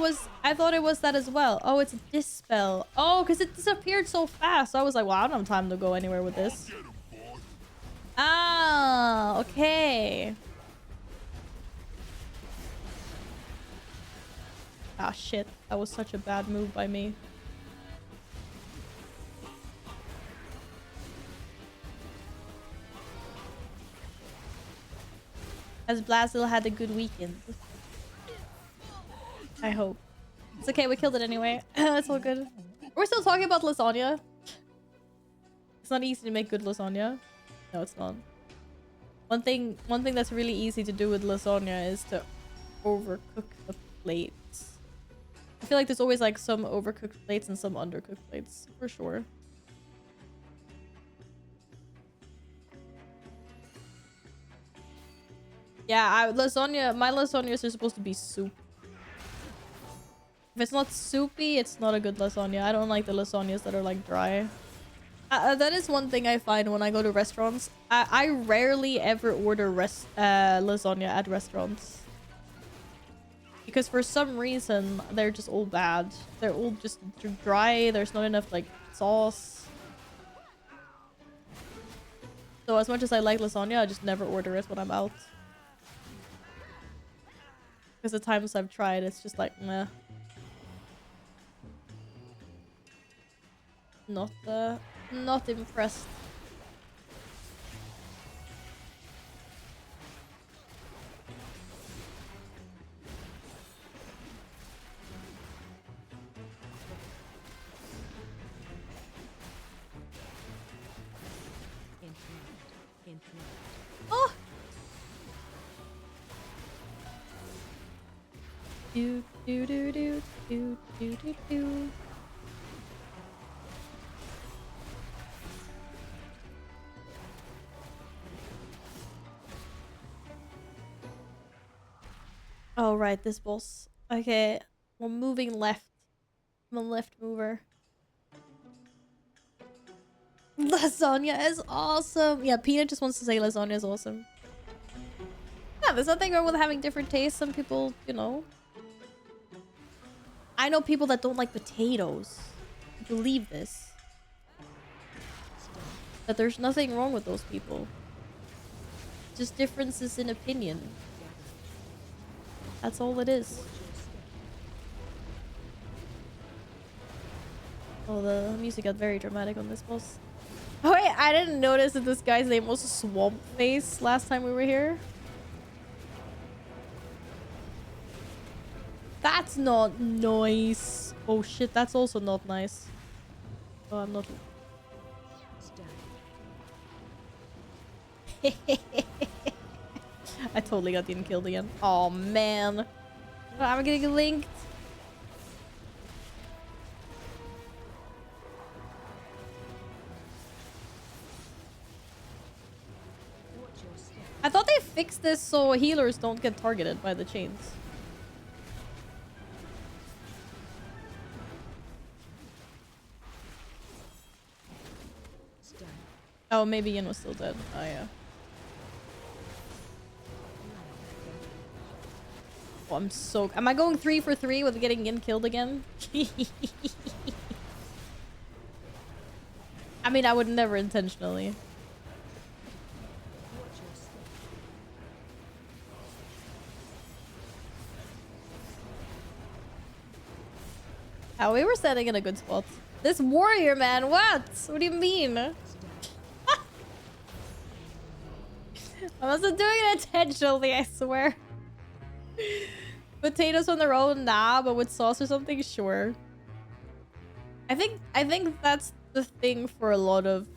was that as well. Oh, it's a dispel. Oh, because it disappeared so fast. So I was like, well, I don't have time to go anywhere with this. Ah, okay. Ah, shit. That was such a bad move by me. Has Blasil had a good weekend? I hope. It's okay, we killed it anyway. It's all good. We're still talking about lasagna. It's not easy to make good lasagna. No, it's not. One thing that's really easy to do with lasagna is to overcook the plates. I feel like there's always like some overcooked plates and some undercooked plates, for sure. Yeah, my lasagnas are supposed to be soup. If it's not soupy, it's not a good lasagna. I don't like the lasagnas that are like dry. That is one thing I find when I go to restaurants. I rarely ever order lasagna at restaurants. Because for some reason, they're just all bad. They're all just dry. There's not enough like sauce. So as much as I like lasagna, I just never order it when I'm out. Because the times I've tried, it's just like, meh. Not impressed. Oh! Do do do do do do do do. Oh, right, this boss. Okay, we're moving left. I'm a left mover. Lasagna is awesome. Yeah, Peanut just wants to say lasagna is awesome. Yeah, there's nothing wrong with having different tastes. Some people, you know. I know people that don't like potatoes. Believe this. That there's nothing wrong with those people. Just differences in opinion. That's all it is. Oh, the music got very dramatic on this boss. Oh wait, I didn't notice that this guy's name was Swamp Face last time we were here. That's not nice. Oh shit, that's also not nice. Oh, I'm not... I totally got getting killed again. Oh man. I'm getting linked. I thought they fixed this so healers don't get targeted by the chains. Oh, maybe Yin was still dead. Oh yeah. Oh, I'm so... Am I going 3 for 3 with getting Yin killed again? I mean, I would never intentionally. Oh, we were standing in a good spot. This warrior, man, what? What do you mean? I wasn't doing it intentionally, I swear. Potatoes on their own, nah, but with sauce or something, sure. I think that's the thing for a lot of,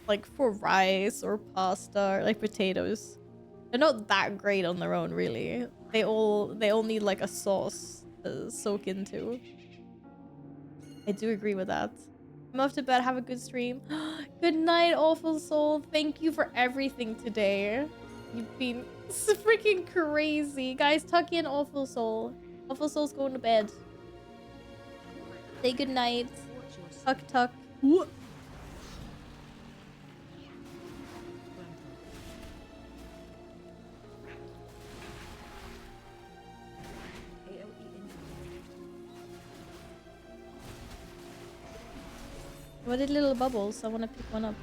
like, for rice or pasta or like potatoes. They're not that great on their own, really. They all need like a sauce to soak into. I do agree with that. I'm off to bed. Have a good stream. Good night, Awful Soul. Thank you for everything today. You've been freaking crazy. Guys, tuck in Awful Soul. Awful Soul's going to bed. Say good night. Tuck, tuck. What? What are little bubbles? I want to pick one up.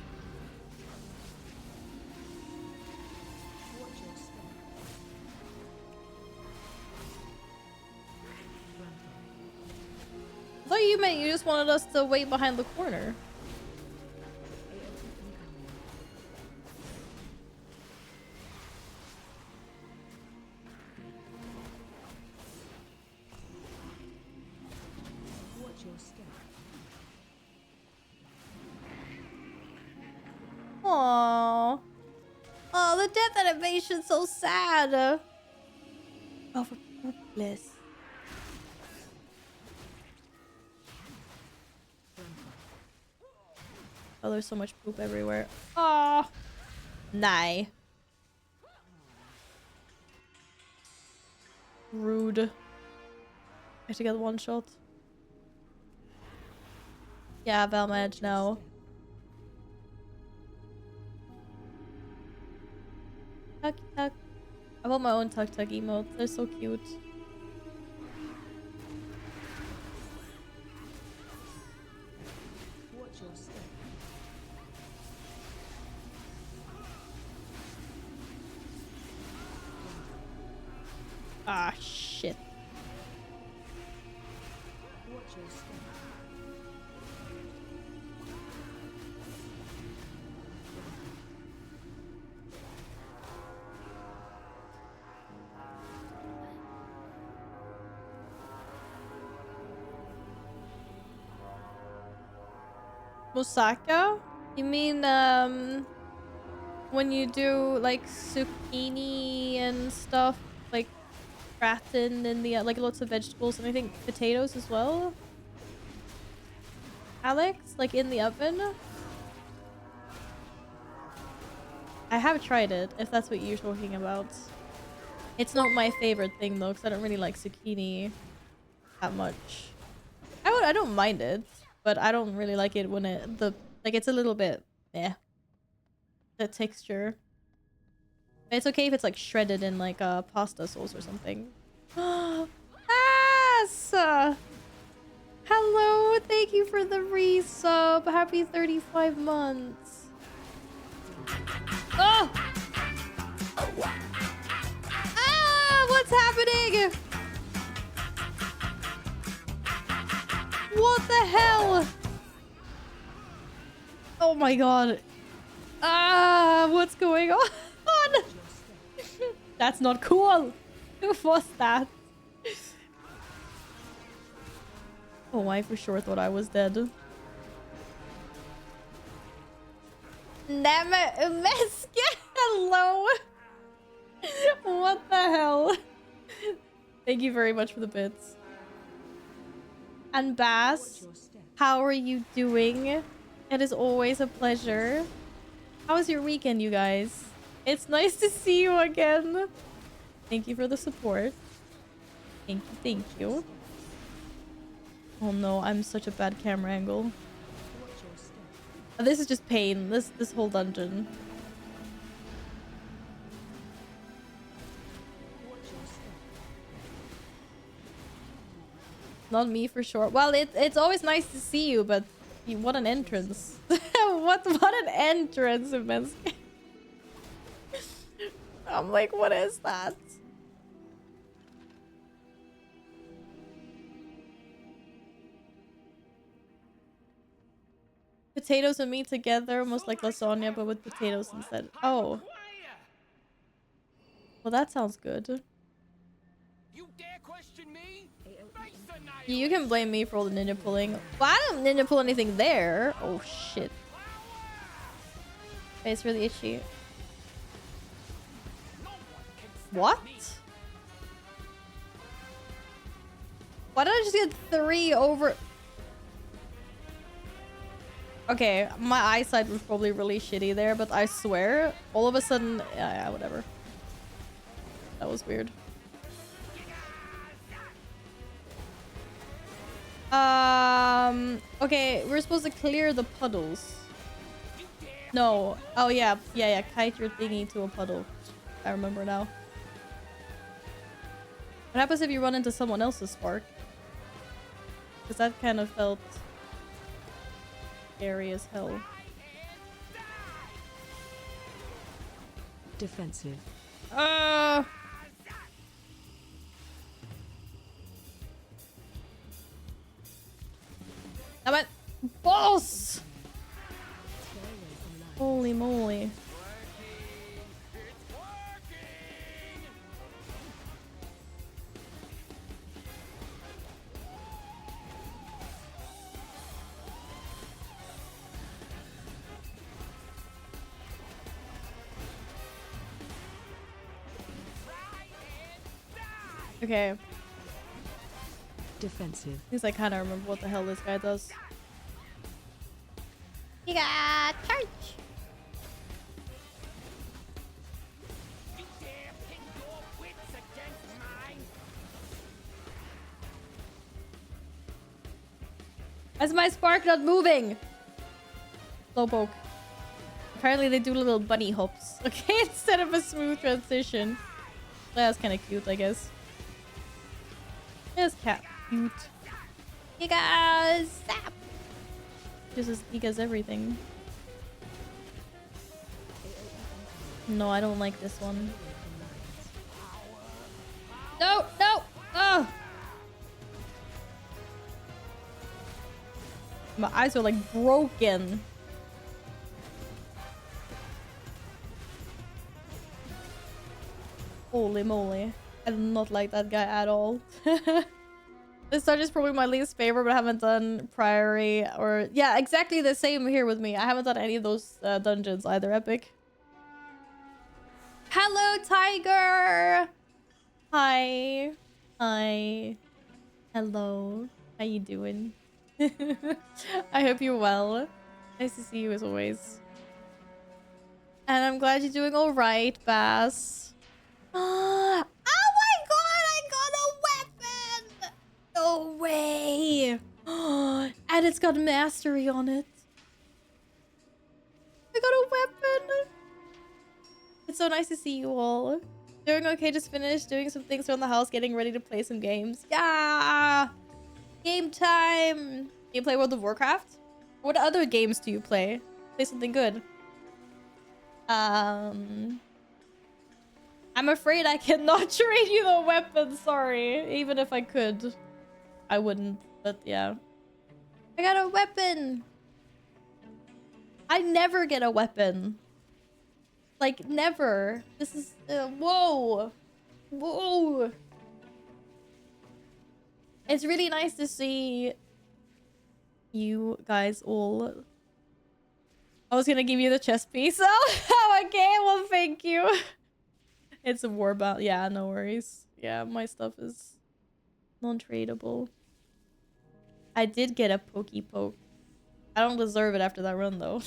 I thought you meant you just wanted us to wait behind the corner. Aww. Oh, the death animation's so sad. Oh, for bliss. Oh, there's so much poop everywhere. Oh, nah. Rude. I have to get one shot. Yeah, Valmage, no. Tuck, tuck. I want my own tuck tuck emotes. They're so cute. Ah, shit. Moussaka? You mean, when you do, like, zucchini and stuff, like, gratin and the, like, lots of vegetables, and I think potatoes as well? Alex? Like, in the oven? I have tried it, if that's what you're talking about. It's not my favorite thing, though, because I don't really like zucchini that much. I don't mind it. But I don't really like it when it's a little bit, the texture. It's okay if it's like shredded in like a pasta sauce or something. Ass! Hello, thank you for the resub. Happy 35 months. Oh! Ah! What's happening? What the hell? Oh my god. Ah, what's going on? That's not cool. Who was that? Oh, I for sure thought I was dead. Hello. What the hell? Thank you very much for the bits. And Bass, how are you doing? It is always a pleasure. How was your weekend, you guys? It's nice to see you again. Thank you for the support. Thank you, thank you. Oh no, I'm such a bad camera angle. This is just pain. This whole dungeon. Not me for sure. Well, it's always nice to see you, but what an entrance. What an entrance, immense. I'm like, what is that? Potatoes and meat together, almost like lasagna, but with potatoes instead. Oh. Well, that sounds good. You dare question me? Face the nail. You can blame me for all the ninja pulling. Well, I don't ninja pull anything there. Oh, shit. Face really itchy. What? Why did I just get 3 over... Okay, my eyesight was probably really shitty there, but I swear, all of a sudden... Yeah, whatever. That was weird. Okay, we're supposed to clear the puddles. No. Oh, yeah. Yeah, kite your thingy to a puddle. I remember now. What happens if you run into someone else's spark? Because that kind of felt scary as hell. Defensive. I went boss. Holy moly. Okay. Defensive. At least I kind of remember what the hell this guy does. You got charge. You dare pit your wits against mine? Why is my spark not moving? Slowpoke. Apparently they do little bunny hops. Okay, instead of a smooth transition. That's kind of cute, I guess. This cat cute. Giga zap. This is Giga's everything. No, I don't like this one. No, no. Oh. My eyes are like broken. Holy moly. I do not like that guy at all. This dungeon is probably my least favorite, but I haven't done Priory or... Yeah, exactly the same here with me. I haven't done any of those dungeons either, Epic. Hello, Tiger! Hi. Hi. Hello. How you doing? I hope you're well. Nice to see you as always. And I'm glad you're doing alright, Bass. Oh my god, I got a weapon! No way! And it's got mastery on it. I got a weapon! It's so nice to see you all. Doing okay, just finished doing some things around the house, getting ready to play some games. Yeah! Game time! You play World of Warcraft? What other games do you play? Play something good. I'm afraid I cannot trade you the weapon, sorry. Even if I could, I wouldn't. But yeah. I got a weapon! I never get a weapon. Like, never. This is... whoa! Whoa! It's really nice to see you guys all... I was gonna give you the chest piece. Oh, okay, well, thank you. It's a warband. Yeah, no worries. Yeah, my stuff is non-tradable. I did get a pokey poke. I don't deserve it after that run, though.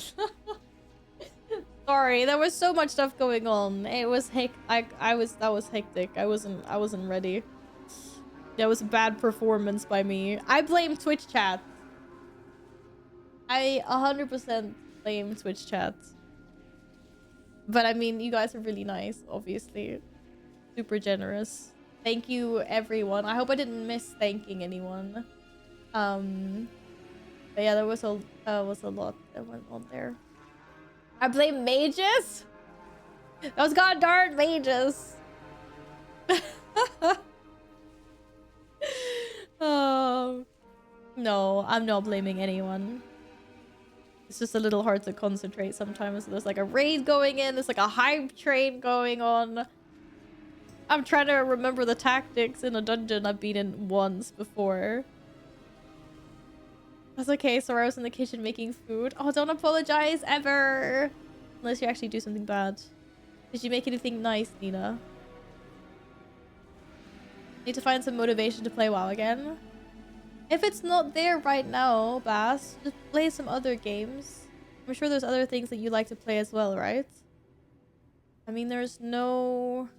Sorry, there was so much stuff going on. It was that was hectic. I wasn't ready. That was a bad performance by me. I blame Twitch chat. I 100% blame Twitch chat. But I mean, you guys are really nice, obviously. Super generous. Thank you, everyone. I hope I didn't miss thanking anyone. But yeah, there was a lot that went on there. I blame mages? Those goddamn mages. Oh. No, I'm not blaming anyone. It's just a little hard to concentrate sometimes. There's like a raid going in. There's like a hype train going on. I'm trying to remember the tactics in a dungeon I've been in once before. That's okay. So I was in the kitchen making food. Oh, don't apologize ever. Unless you actually do something bad. Did you make anything nice, Nina? Need to find some motivation to play WoW again. If it's not there right now, Bass, just play some other games. I'm sure there's other things that you like to play as well, right? I mean, there's no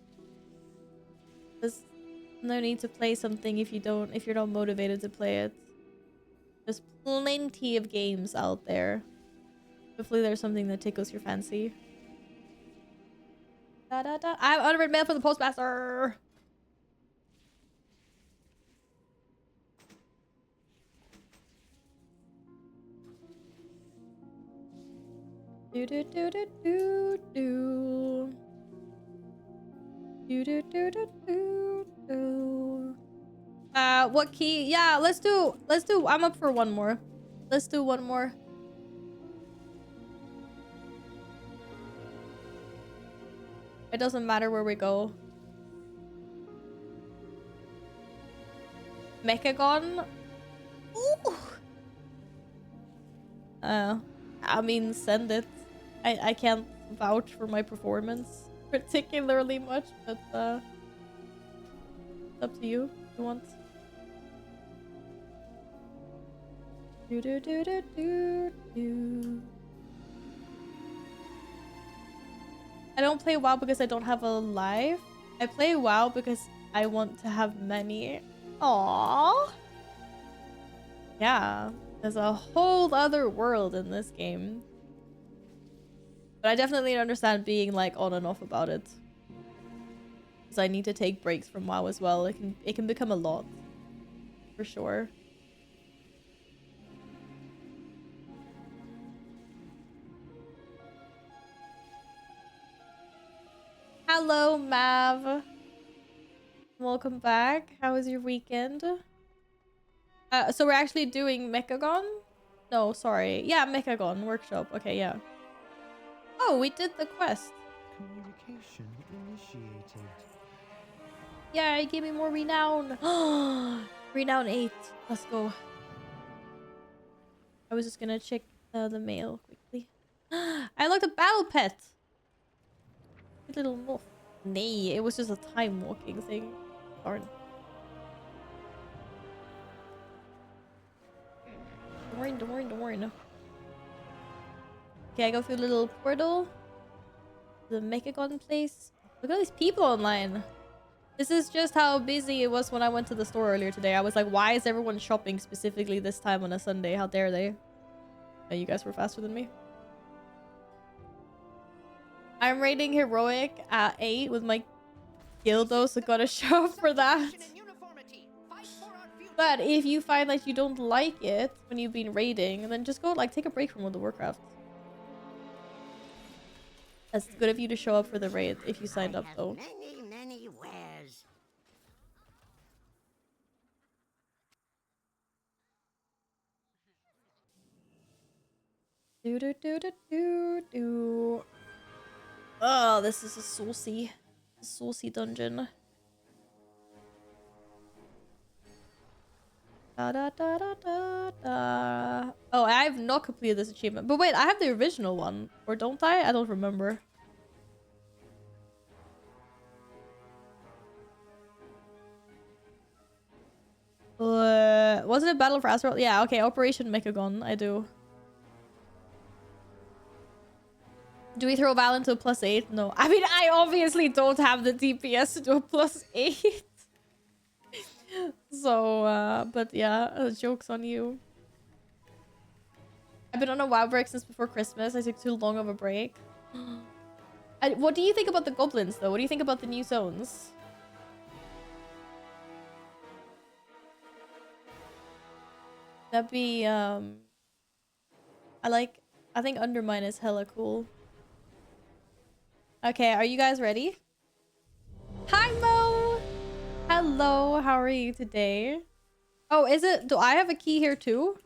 need to play something if you're not motivated to play it. There's plenty of games out there. Hopefully there's something that tickles your fancy. Da da da. I have unread mail from the postmaster. Do do do do do do. Do do do do do do. What key? Yeah, let's do. I'm up for one more. Let's do one more. It doesn't matter where we go. Mechagon? Ooh. I mean, send it. I can't vouch for my performance particularly much, but it's up to you if you want. Do do do do do do. I don't play WoW because I don't have a life. I play WoW because I want to have many. Aww. Yeah, there's a whole other world in this game. But I definitely understand being like on and off about it. Because I need to take breaks from WoW as well. It can become a lot. For sure. Hello, Mav. Welcome back. How was your weekend? So we're actually doing Mechagon? No, sorry. Yeah, Mechagon workshop. Okay, yeah. Oh, we did the quest. Communication initiated. Yeah, give me more renown. Renown 8. Let's go. I was just gonna check the mail quickly. I unlocked a battle pet. Little wolf. Nay, it was just a time walking thing. Darn. Darn. Okay, I go through the little portal. The Mechagon place. Look at all these people online. This is just how busy it was when I went to the store earlier today. I was like, why is everyone shopping specifically this time on a Sunday? How dare they? Oh, you guys were faster than me. I'm rating heroic at 8 with my Gildo, so gotta show up for that. But if you find that you don't like it when you've been raiding, then just go like take a break from World of Warcraft. That's good of you to show up for the raid if you signed up though. Many wares. Do do do do do do. Oh, this is a saucy dungeon. Da, da, da, da, da, da. Oh, I have not completed this achievement. But wait, I have the original one. Or don't I? I don't remember. Wasn't it Battle for Azeroth? Yeah, okay. Operation Mechagon. I do. Do we throw Val into a +8? No. I mean, I obviously don't have the DPS to do a +8. So, but yeah, joke's on you. I've been on a WoW break since before Christmas. I took too long of a break. What do you think about the goblins, though? What do you think about the new zones? That'd be, I think Undermine is hella cool. Okay, are you guys ready? Hi, Mo! Hello, how are you today? Oh, is it? Do I have a key here too?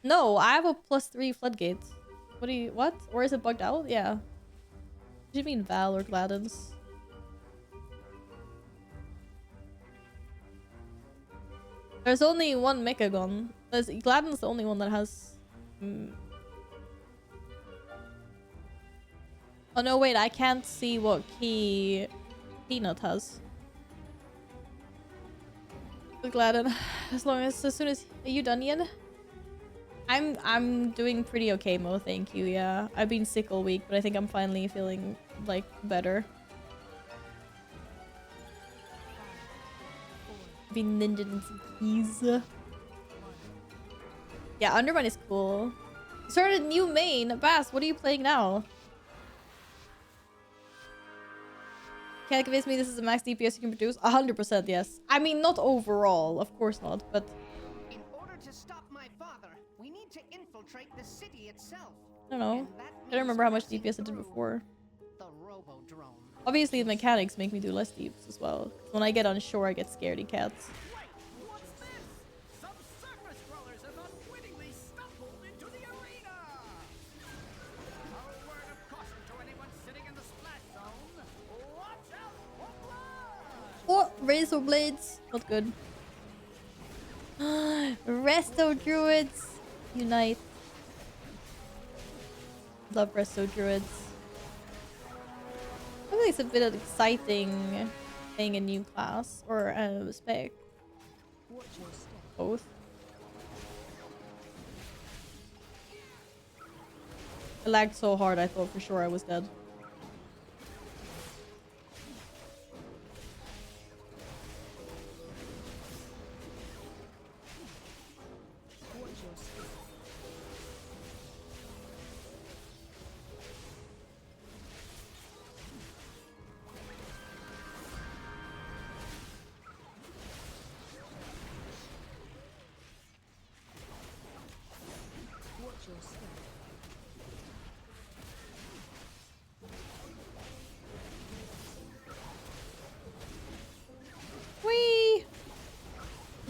No, I have a +3 floodgates. What? Or is it bugged out? Yeah. Do you mean Val or Gladden's? There's only one Mechagon. Gladden's the only one that has... Oh no, wait, I can't see what key Peanut has. Gladden, as soon as... Are you done yet? I'm doing pretty okay, Mo, thank you, yeah. I've been sick all week, but I think I'm finally feeling, like, better. Been ninjing some keys. Yeah, Undermine is cool. You started a new main. Bass, what are you playing now? Can't convince me this is the max DPS you can produce? 100% yes. I mean, not overall, of course not, but... In order to stop my father, we need to infiltrate the city itself. I don't know. I don't remember how much DPS I did before. The Robo-Drone. Obviously, the mechanics make me do less deeps as well. When I get on shore, I get scaredy cats. Wait, what's this? Some surface crawlers have unwittingly stumbled into the arena! A word of caution to anyone sitting in the splash zone. Watch out for blood! Oh, razor blades. Not good. Resto druids. Unite. Love resto druids. I think it's a bit exciting playing a new class or a spec. Both. I lagged so hard I thought for sure I was dead. Whee!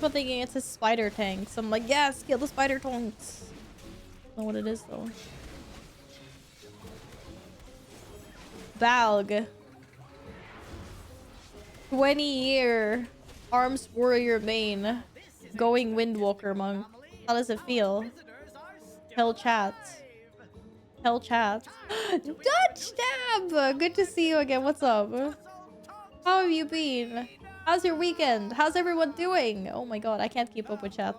I'm thinking it's a spider tank, so I'm like, yes, kill the spider tanks. I don't know what it is though. Balg. 20-year arms warrior main. Going Windwalker monk. How does it feel? Hell chat. Hell chat. Dutch Dab! Good to see you again. What's up? How have you been? How's your weekend? How's everyone doing? Oh my god, I can't keep up with chat.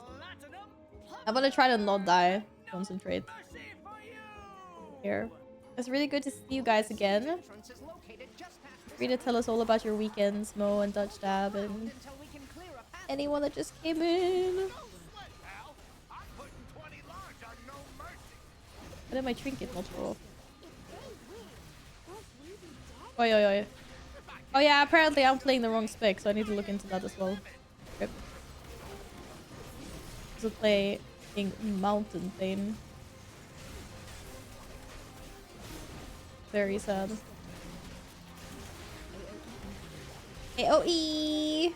I'm gonna try to not die. Concentrate. Here. It's really good to see you guys again. Free to tell us all about your weekends, Mo and Dutch Dab, and anyone that just came in. I did my trinket not go off. Oi, oi, oi. Oh yeah, apparently I'm playing the wrong spec, so I need to look into that as well. Rip. To play in Mountain Pain. Very sad. AOE!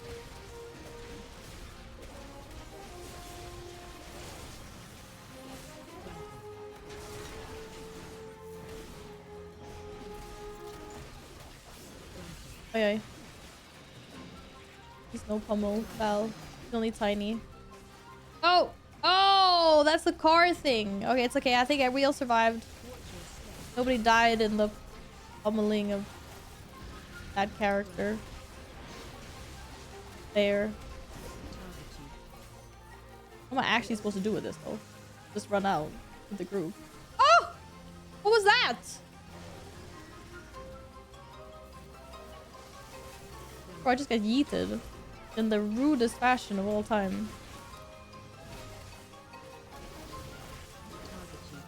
Oi, oi. He's no pummel, Val. He's only tiny. Oh! Oh! That's a car thing! Okay, it's okay. I think we all survived. Nobody died in the pummeling of that character. There. What am I actually supposed to do with this, though? Just run out with the group. Oh! What was that? Bro, I just got yeeted in the rudest fashion of all time.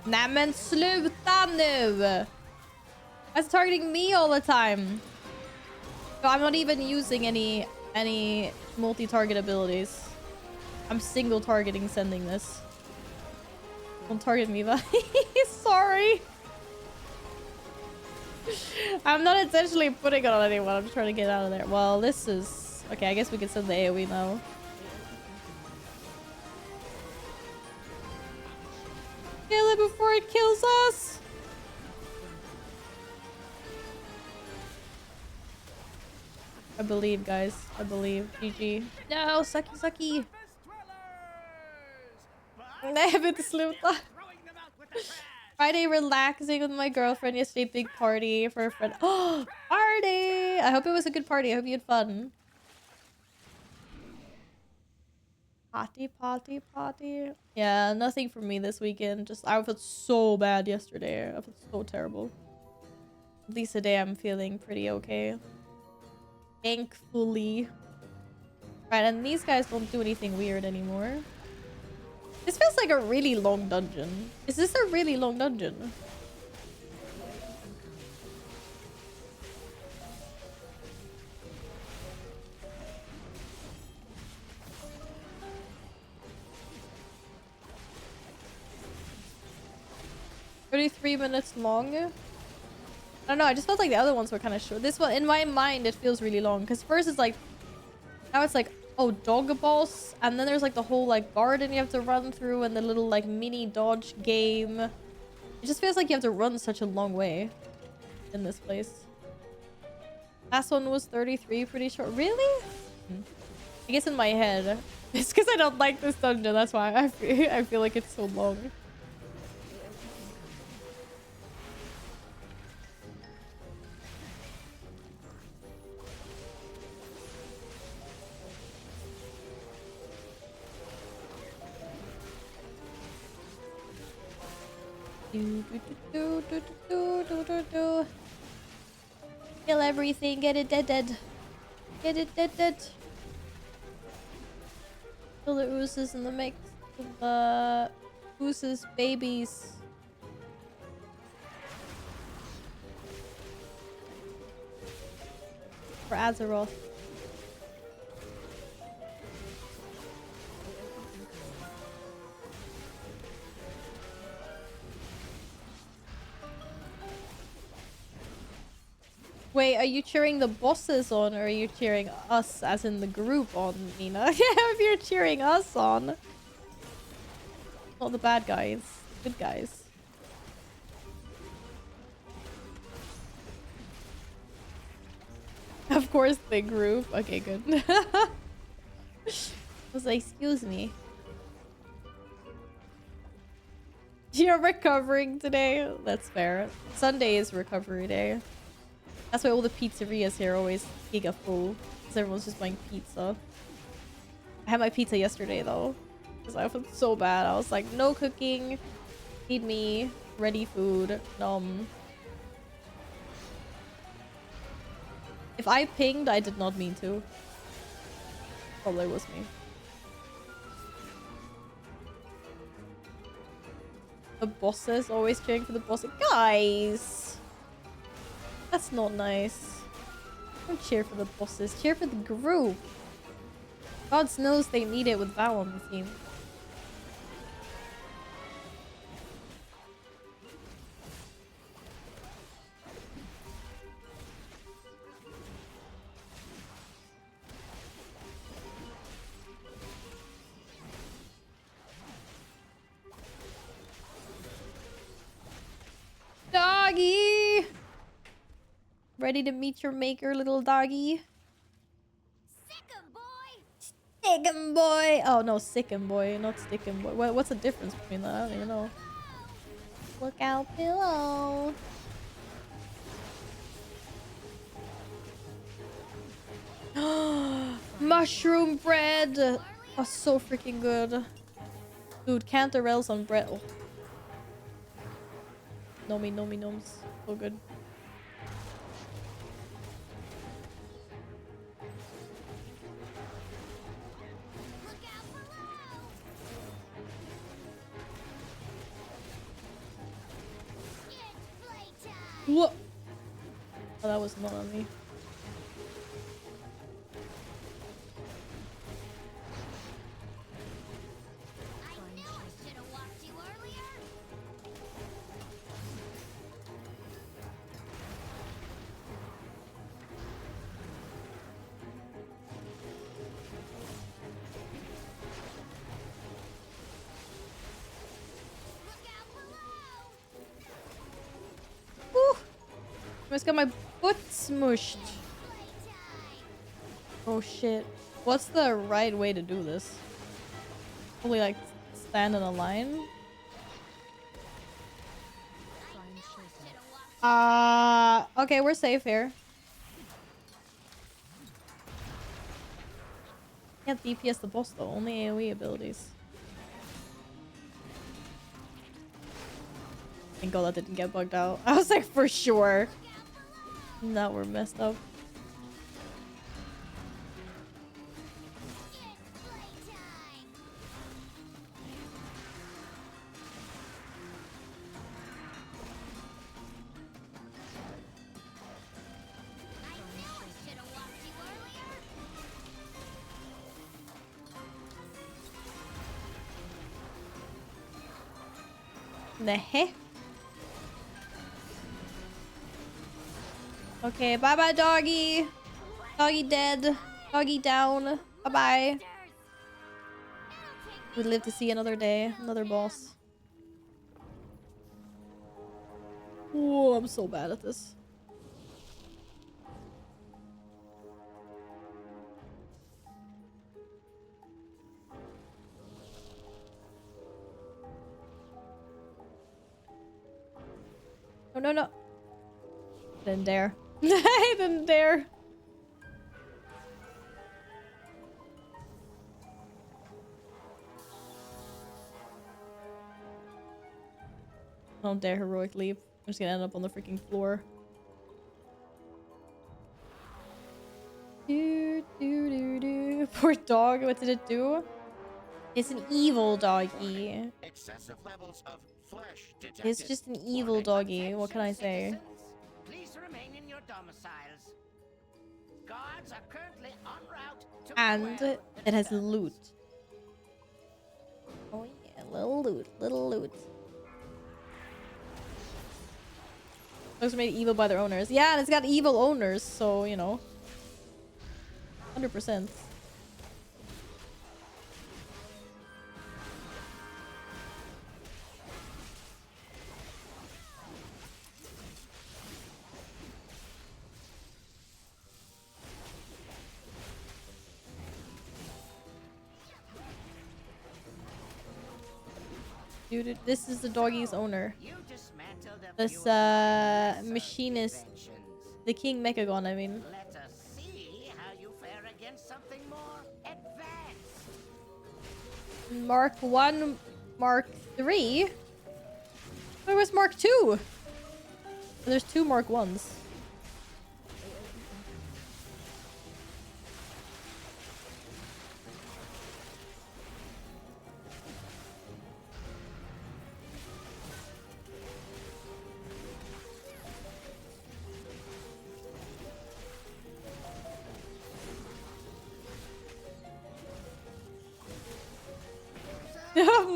Nämen sluta nu! That's targeting me all the time. So I'm not even using any multi-target abilities. I'm single targeting sending this. Don't target me, but sorry. I'm not intentionally putting it on anyone. I'm just trying to get out of there. Well, this is... Okay, I guess we can send the AoE now. Kill it before it kills us! I believe, guys. I believe. GG. No, sucky, sucky. Nej, jag vill inte sluta. Friday relaxing with my girlfriend. Yesterday, big party for a friend. Oh, party! I hope it was a good party. I hope you had fun. Party, party, party. Yeah, nothing for me this weekend. Just, I felt so bad yesterday. I felt so terrible. At least today I'm feeling pretty okay. Thankfully. Right, and these guys don't do anything weird anymore. This feels like a really long dungeon. Is this a really long dungeon? "33 minutes long." I don't know, I just felt like the other ones were kind of short. This one, in my mind, it feels really long. Because first it's like... Now it's like, oh, dog boss. And then there's like the whole like garden you have to run through. And the little like mini dodge game. It just feels like you have to run such a long way. In this place. Last one was 33, pretty short. Really? I guess in my head. It's because I don't like this dungeon. That's why I feel like it's so long. Kill everything, get it dead. Get it dead. Kill the oozes in the mix. The oozes babies. For Azeroth. Wait, are you cheering the bosses on, or are you cheering us, as in the group, on, Nina? Yeah, if you're cheering us on. Not the bad guys. Good guys. Of course, the group. Okay, good. I was like, excuse me. You're recovering today? That's fair. Sunday is recovery day. That's why all the pizzerias here are always giga full. Because everyone's just buying pizza. I had my pizza yesterday though. Because I felt so bad. I was like, no cooking. Feed me. Ready food. Nom. If I pinged, I did not mean to. Probably was me. The bosses, always cheering for the bosses. Guys! That's not nice. Don't cheer for the bosses. Cheer for the group. God knows they need it with WoW on the team. Doggy! Ready to meet your maker, little doggy? Stickum boy! Oh no, sickum boy, not stickum boy. What's the difference between that? I don't even know. Look out below. Mushroom bread! Oh, so freaking good. Dude, canterelles on bread. Oh. Nomi noms. So good. What? Oh, that was not on me. I just got my foot smushed. Oh shit. What's the right way to do this? Probably like stand in a line? Okay, we're safe here. Can't DPS the boss though, only AoE abilities. Thank god that didn't get bugged out. I was like, for sure. Now we're messed up. The heck? Okay, bye bye, doggy. Doggy dead. Doggy down. Bye bye. We live to see another day, another boss. Whoa, I'm so bad at this. Oh, no, no. Didn't dare. I didn't dare. Don't dare heroic leap. I'm just gonna end up on the freaking floor. Do, do, do, do. Poor dog. What did it do? It's an evil doggy. Excessive levels of flesh detected. It's just an evil doggy. What can I say? Please remain in your domiciles. Guards are currently en route to And it has loot. Oh yeah, little loot, little loot. Dogs are made evil by their owners. Yeah, and it's got evil owners, so you know. 100%. Dude, this is the doggy's owner. This machinist, the King Mechagon, I mean. Let us see how you fare against something more advanced. Mark 1, Mark 3? Where was Mark 2? There's 2 Mark 1s.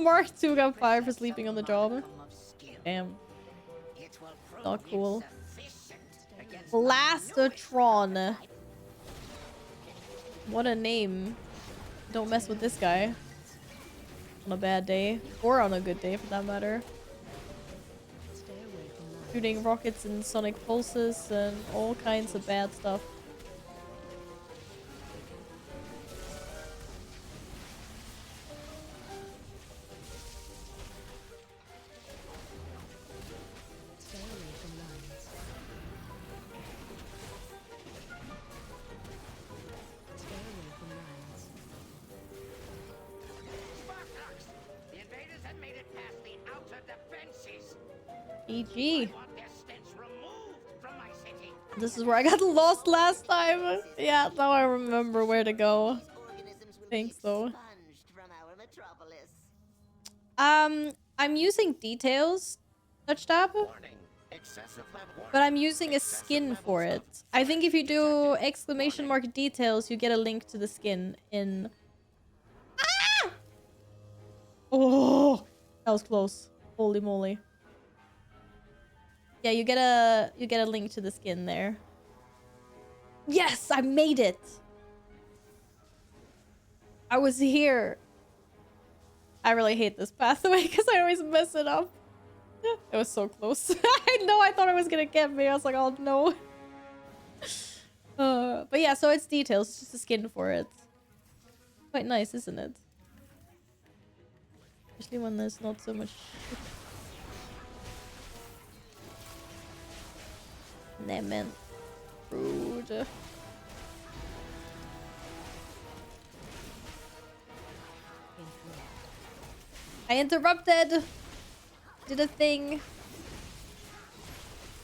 Mark 2 got fired for sleeping on the job. Damn. Not cool. Blastatron. What a name. Don't mess with this guy. On a bad day. Or on a good day, for that matter. Shooting rockets and sonic pulses and all kinds of bad stuff. GG. This is where I got lost last time. Yeah, now I remember where to go. Thanks though. I'm using details touch tab, but I'm using a skin for it. I think if you do exclamation mark details, you get a link to the skin in. Ah! Oh, that was close. Holy moly. Yeah, you get a link to the skin there. Yes, I made it. I was here. I really hate this pathway because I always mess it up. It was so close. I know, I thought it was gonna get me. I was like, oh no. But yeah, so it's details. It's just a skin for it. Quite nice, isn't it? Especially when there's not so much shit. Nämen. Rude. I interrupted! Did a thing.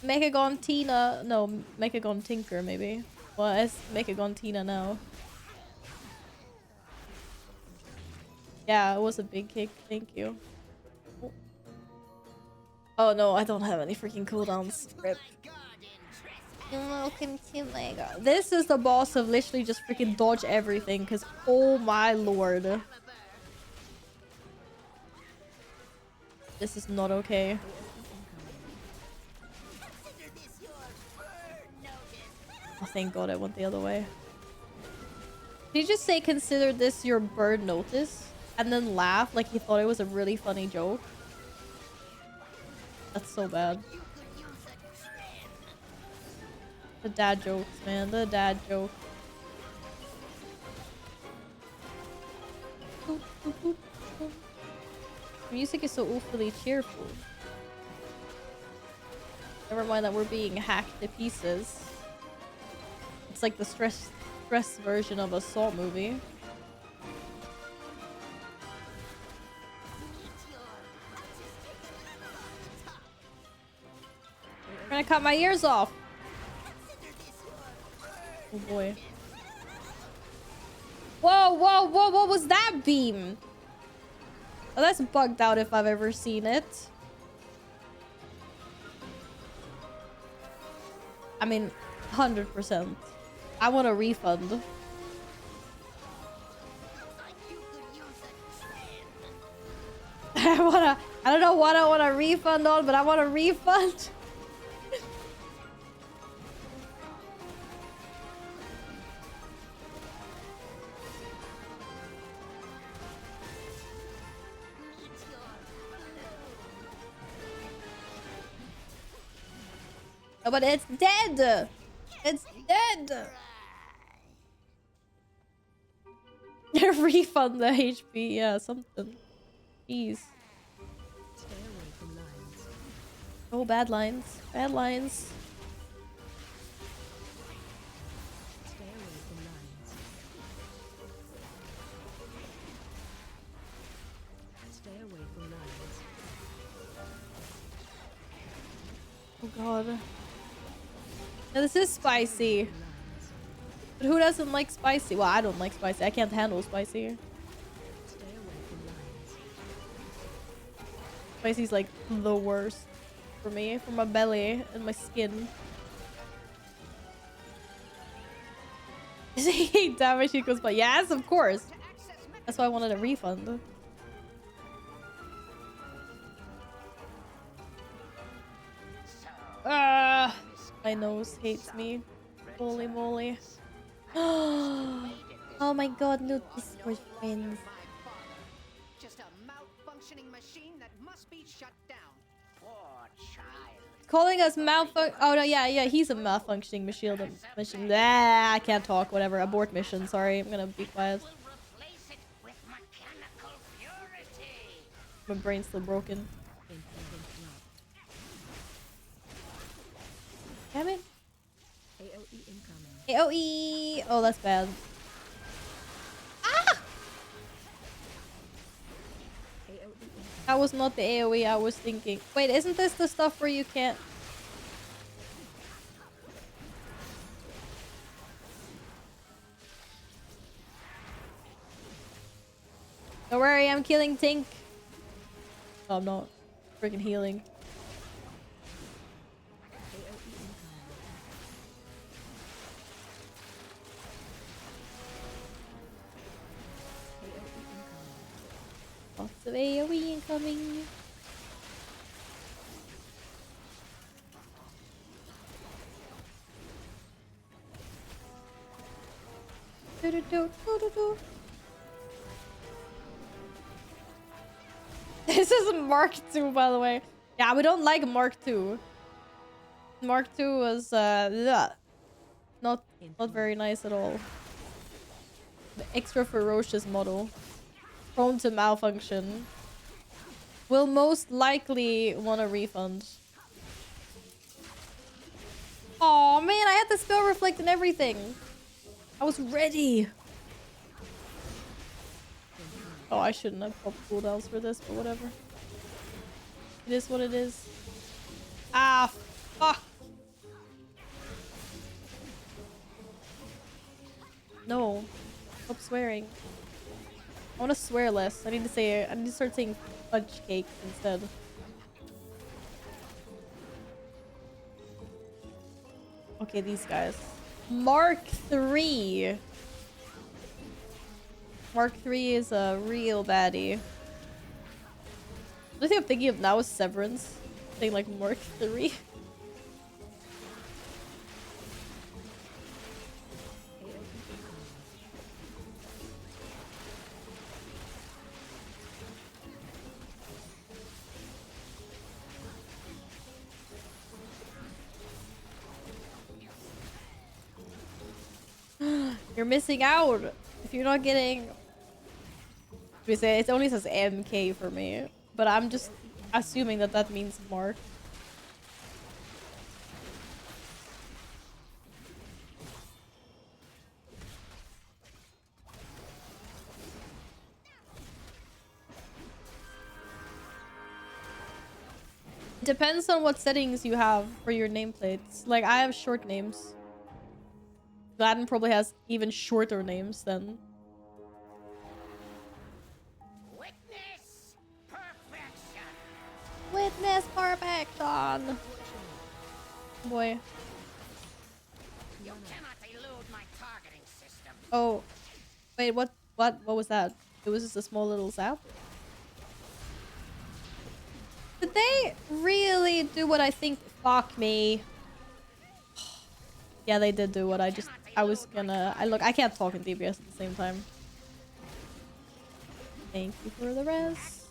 Mechagon Tina. No, Mechagon Tinker, maybe. Well, it's Mechagon Tina now. Yeah, it was a big kick. Thank you. Oh no, I don't have any freaking cooldowns. Rip. Welcome to my god. This is the boss of literally just freaking dodge everything, because oh my lord. This is not okay. Oh, thank god I went the other way. Did you just say consider this your bird notice? And then laugh like he thought it was a really funny joke? That's so bad. The dad jokes, man. The dad joke. The music is so awfully cheerful. Never mind that we're being hacked to pieces. It's like the stress version of a Saw movie. I'm gonna cut my ears off. Oh boy. Whoa, whoa, whoa, what was that beam? Oh, that's bugged out if I've ever seen it. I mean, 100%. I want a refund. I don't know what I want a refund on, but I want a refund. Oh, but it's dead! It's dead! Refund the HP, yeah, something. Jeez. Oh, bad lines. Bad lines. Oh god. Yeah, this is spicy. But who doesn't like spicy? Well, I don't like spicy. I can't handle spicy. Spicy's like the worst for me. For my belly and my skin. Is he damage equals but yes, of course. That's why I wanted a refund. Ah, my nose hates me. Holy moly. Oh my god, look, this for friends. Just a malfunctioning machine that must be shut down. Poor child. Calling us malfunction. Oh no, yeah, he's a malfunctioning machine. I can't talk. Whatever. Abort mission. Sorry, I'm gonna be quiet. My brain's still broken. Damn it. AOE. Oh, that's bad. Ah! That was not the AOE I was thinking. Wait, isn't this the stuff where you can't... Don't worry, I'm killing Tink. No, I'm not. Freaking healing. Lots of AoE incoming. This is Mark II, by the way. Yeah, we don't like Mark II. Mark II was bleh. not very nice at all. The extra ferocious model, prone to malfunction, will most likely want a refund. Oh man, I had the spell reflect and everything. I was ready. Oh, I shouldn't have popped cooldowns for this, but whatever. It is what it is. Ah, fuck. No. Stop swearing. I want to swear less. I need to start saying fudge cake instead. Okay, these guys. Mark III. Mark III is a real baddie. The only thing I'm thinking of now is Severance. Saying like Mark III. You're missing out if you're not getting. We say it only says MK for me, but I'm just assuming that that means Mark. It depends on what settings you have for your nameplates. Like I have short names. Gladden probably has even shorter names then. Witness perfection. Witness perfection. Boy. You cannot elude my targeting system. Oh. Wait, what was that? It was just a small little zap? Did they really do what I think? Fuck me. Yeah, they did do what I was gonna... Look, I can't talk in DBS at the same time. Thank you for the res.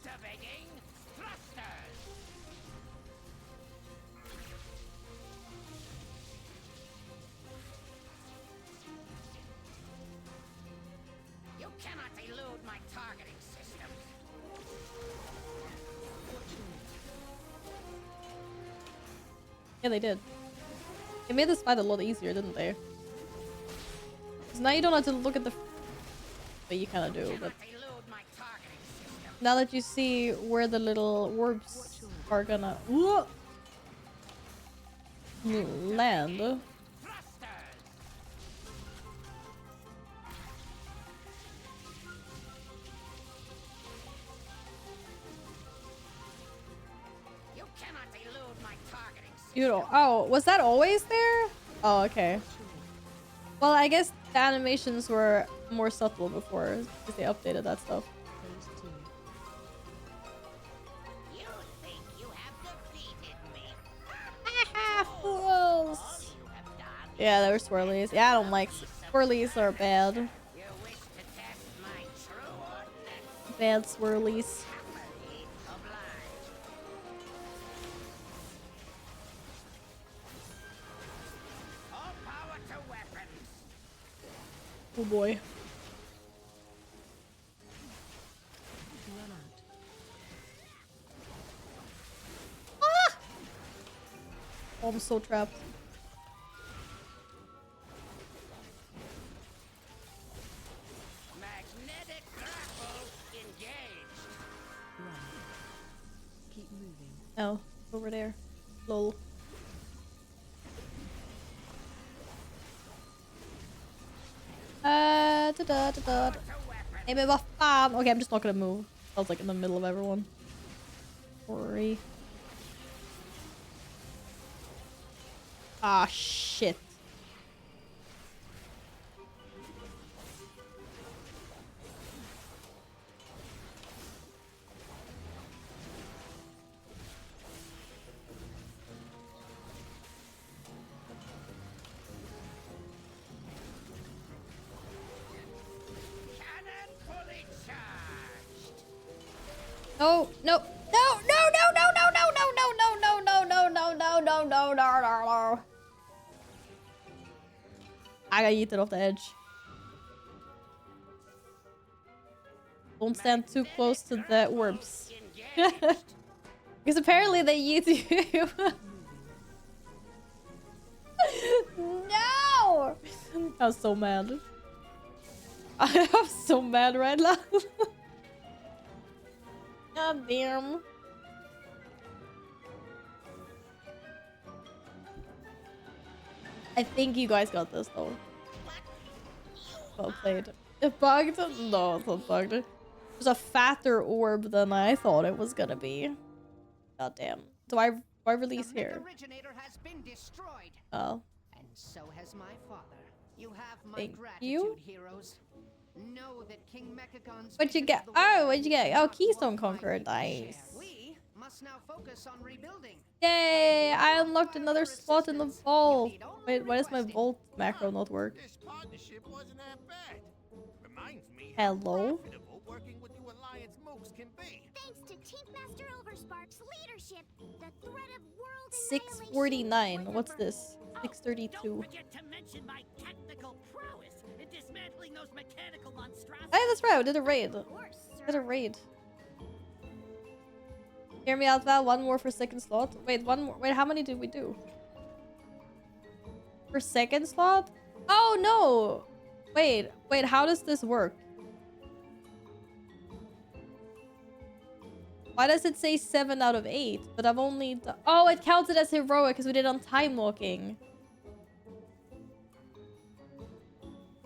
You cannot elude my targeting system. Yeah, they did. They made this fight a lot easier, didn't they? Because now you don't have to look at the... But you kind of do, but... Now that you see where the little orbs are gonna... land... You know, oh, was that always there? Oh, okay. Well, I guess the animations were more subtle before because they updated that stuff. You think you have defeated me? Fools! Yeah, they were swirlies. Yeah, I don't like swirlies are bad. You wish to test my true ordnance? Bad swirlies. Oh boy. Ah! Oh, I'm so trapped. Magnetic grapple engaged. Keep moving. Oh, over there. Lol. Maybe buff bomb. Okay, I'm just not gonna move. I was like in the middle of everyone. Sorry. Ah, shit. No, no, no, no, no, no, no, no, no, no, no, I got yeeted off the edge. Don't stand too close to the orbs. Because apparently they yeet you. No! I'm so mad. I'm so mad right now. God damn. I think you guys got this though. Well played. It bugged? No, it's not bugged. It was a fatter orb than I thought it was gonna be. God damn. Do I release here? Has been destroyed. Oh. And so has my father. You have my Thank gratitude, you. Heroes. Know that King Mechagon's What'd you get? Oh, what'd you get? Oh, Keystone Conqueror. Nice. We must now focus on rebuilding. Yay! I unlocked another slot in the vault. Wait, why does my vault macro not work? This partnership wasn't that bad. Reminds me Hello? profitable working with you Alliance mooks can be. Thanks to Tinkmaster Overspark's leadership, the threat of world 649. What's this? 632. Don't forget to mention my technical prowess in dismantling those mechanical monstrosities. Oh, yeah, that's right. I did a raid. Did a raid. Hear me out, Val. One more for second slot. Wait, one more. Wait, how many did we do? For second slot? Oh, no. Wait, how does this work? Why does it say 7 out of 8? But I've only done... Oh, it counted as heroic because we did on time walking.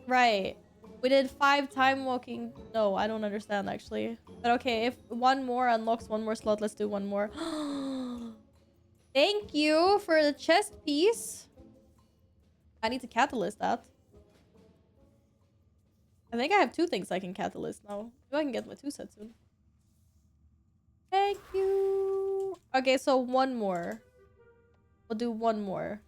Right. We did 5 time walking. No, I don't understand actually. But okay, if one more unlocks one more slot, let's do one more. Thank you for the chest piece. I need to catalyst that. I think I have 2 things I can catalyst now. Maybe I can get my 2 sets soon. Thank you. Okay, so one more. We'll do one more.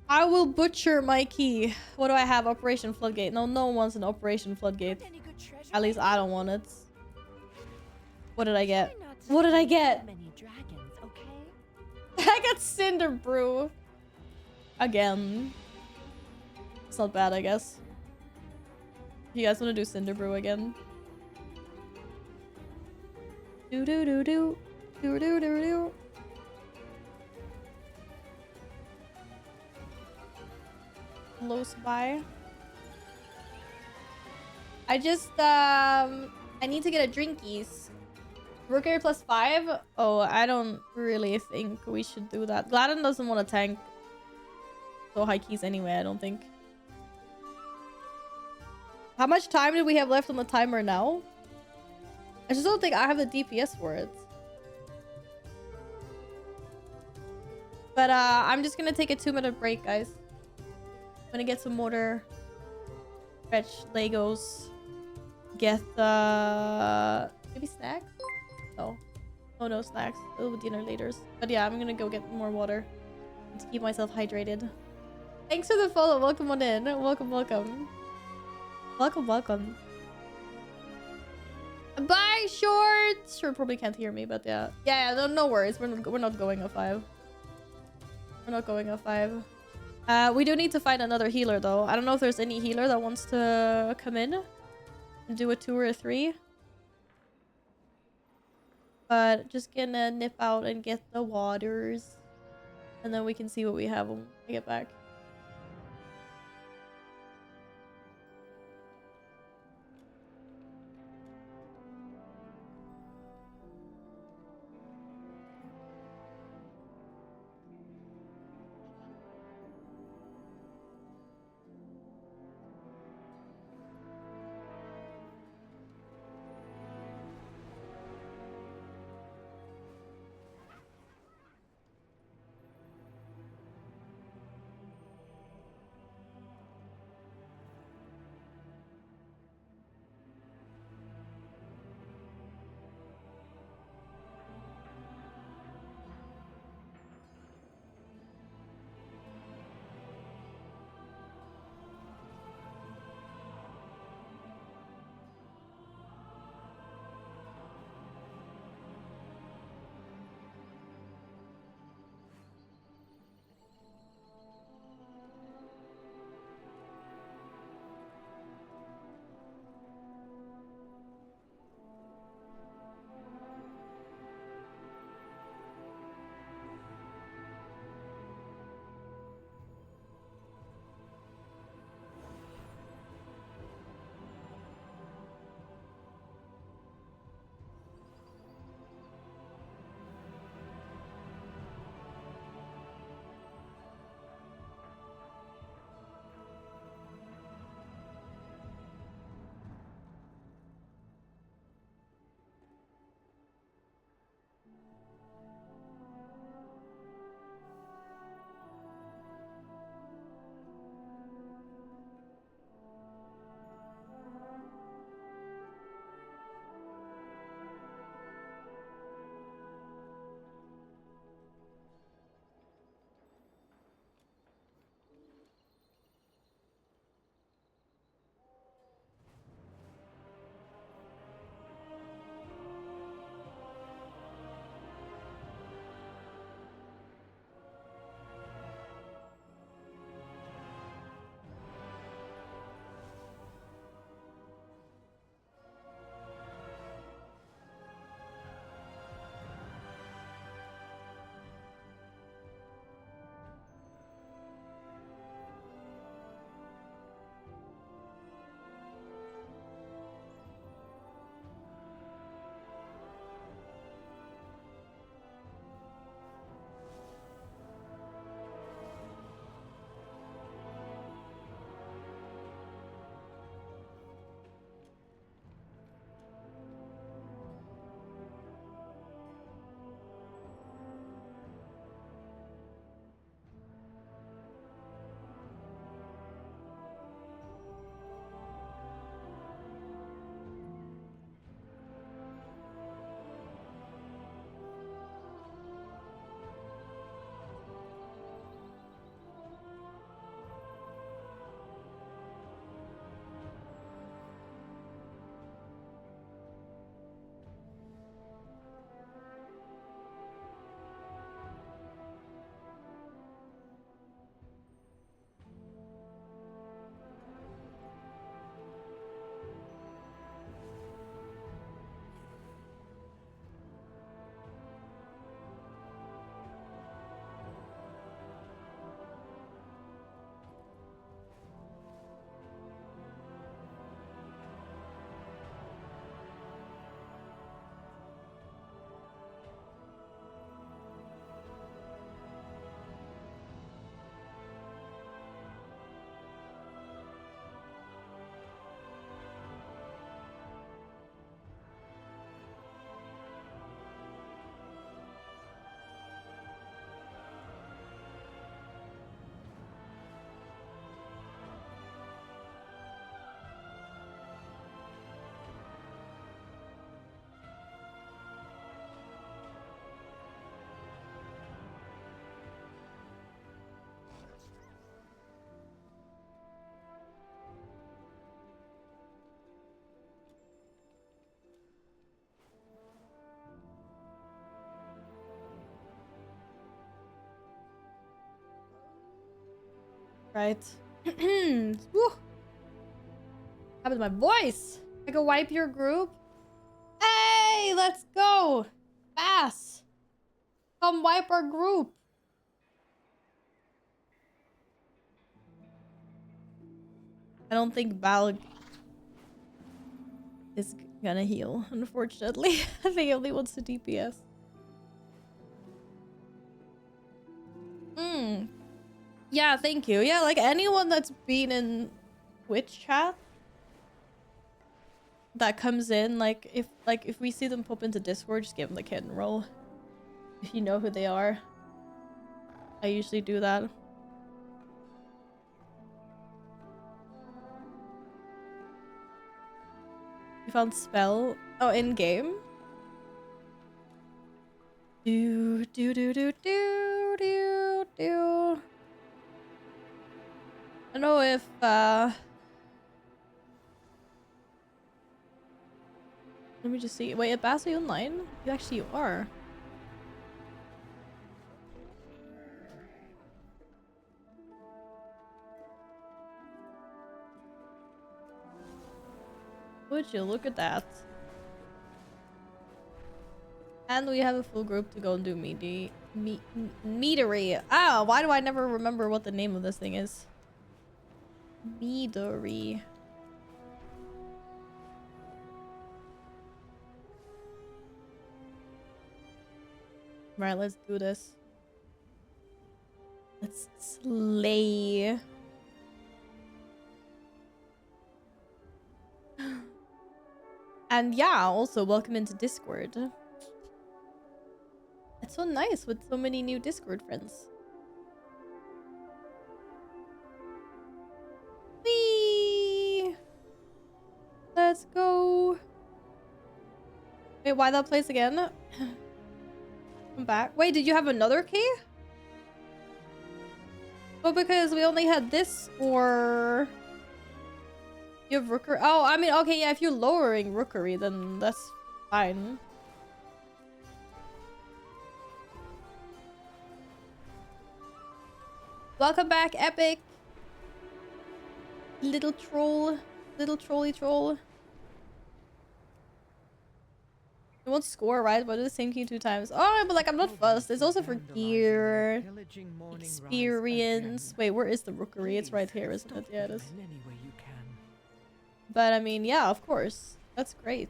I will butcher my key. What do I have? Operation Floodgate. No, no one wants an Operation Floodgate. At least I don't want it. What did I get? What did I get? I got Cinder Brew. Again. It's not bad, I guess. You guys want to do Cinder Brew again? Do do do do. Do do do do. Close by. I just I need to get a drinkies. Work area +5. Oh, I don't really think we should do that. Gladden doesn't want to tank so high keys anyway, I don't think. How much time do we have left on the timer now? I just don't think I have the DPS for it. But I'm just gonna take a 2-minute break, guys. I'm gonna get some mortar, fetch Legos, get maybe snacks? No. Oh no, snacks. A little dinner later. But yeah, I'm gonna go get more water to keep myself hydrated. Thanks for the follow. Welcome on in. Welcome, welcome. Welcome, welcome. Bye, shorts. Sure, probably can't hear me, but yeah. Yeah, no worries. We're not going off 5. We're not going off 5. We do need to find another healer, though. I don't know if there's any healer that wants to come in and do a 2 or a 3. But just gonna nip out and get the waters. And then we can see what we have when we get back. Right. Woo. Happened to my voice. I can wipe your group. Hey, let's go. Bass. Come wipe our group. I don't think Balg is gonna heal, unfortunately. I think he only wants to DPS. Yeah, thank you. Yeah, like anyone that's been in Twitch chat that comes in, like if we see them pop into Discord, just give them the kitten roll. If you know who they are. I usually do that. You found spell? Oh, in game? Do do do do do do do. I don't know if let me just see. Wait, at Bass, are you online? You actually are. Would you look at that? And we have a full group to go and do meadery. Ah, why do I never remember what the name of this thing is? Meadery. Right, let's do this. Let's slay. And yeah, also welcome into Discord. It's so nice with so many new Discord friends. Whee! Let's go. Wait, why that place again? Come back. Wait, did you have another key? Oh, because we only had this, or you have rookery. Oh, I mean, okay, yeah, if you're lowering rookery, then that's fine. Welcome back, Epic. Little troll. Little trolly troll. It won't score, right? But do the same key 2 times. Oh, but like, I'm not fussed. It's also for gear. Experience. Wait, where is the rookery? It's right here, isn't it? Yeah, it is. But I mean, yeah, of course. That's great.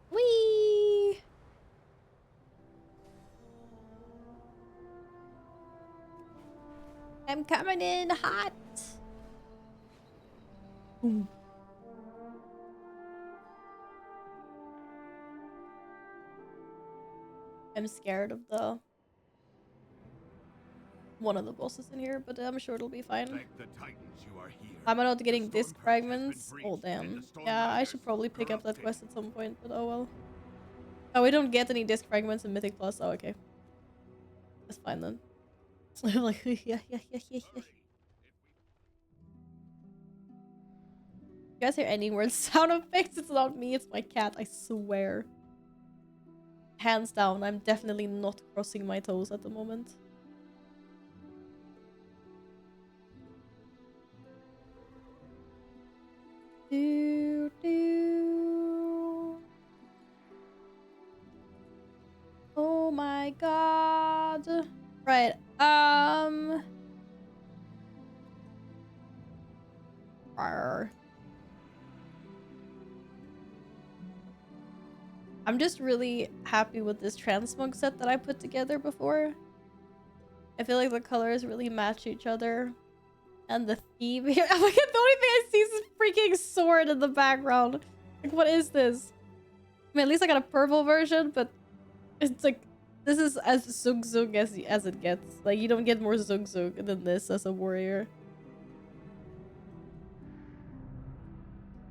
Whee! I'm coming in hot. Boom. I'm scared of the one of the bosses in here, but I'm sure it'll be fine. I'm not getting disc fragments. Oh damn. Yeah, I should probably pick up that quest at some point, but oh well. Oh, we don't get any disc fragments in Mythic Plus. Oh, okay. That's fine then. Like, yeah. You guys hear any weird sound effects? It's not me, it's my cat, I swear. Hands down, I'm definitely not crossing my toes at the moment. Do, do. Oh my god. Right, Arr. I'm just really happy with this transmog set that I put together before. I feel like the colors really match each other. And the theme here. Oh my god, the only thing I see is this freaking sword in the background. Like, what is this? I mean, at least I got a purple version, but it's like, this is as Zug Zug as it gets. Like, you don't get more Zug Zug than this as a warrior.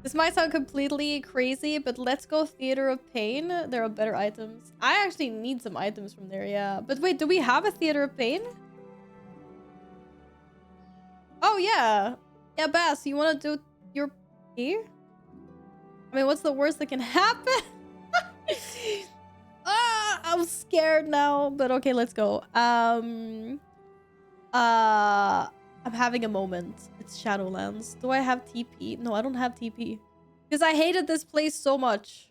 This might sound completely crazy, but let's go Theater of Pain. There are better items. I actually need some items from there, yeah. But wait, do we have a Theater of Pain? Oh, yeah. Yeah, Bass, you want to do your key? I mean, what's the worst that can happen? I'm scared now, but okay, let's go. I'm having a moment. It's Shadowlands. Do I have TP? No, I don't have TP. Because I hated this place so much.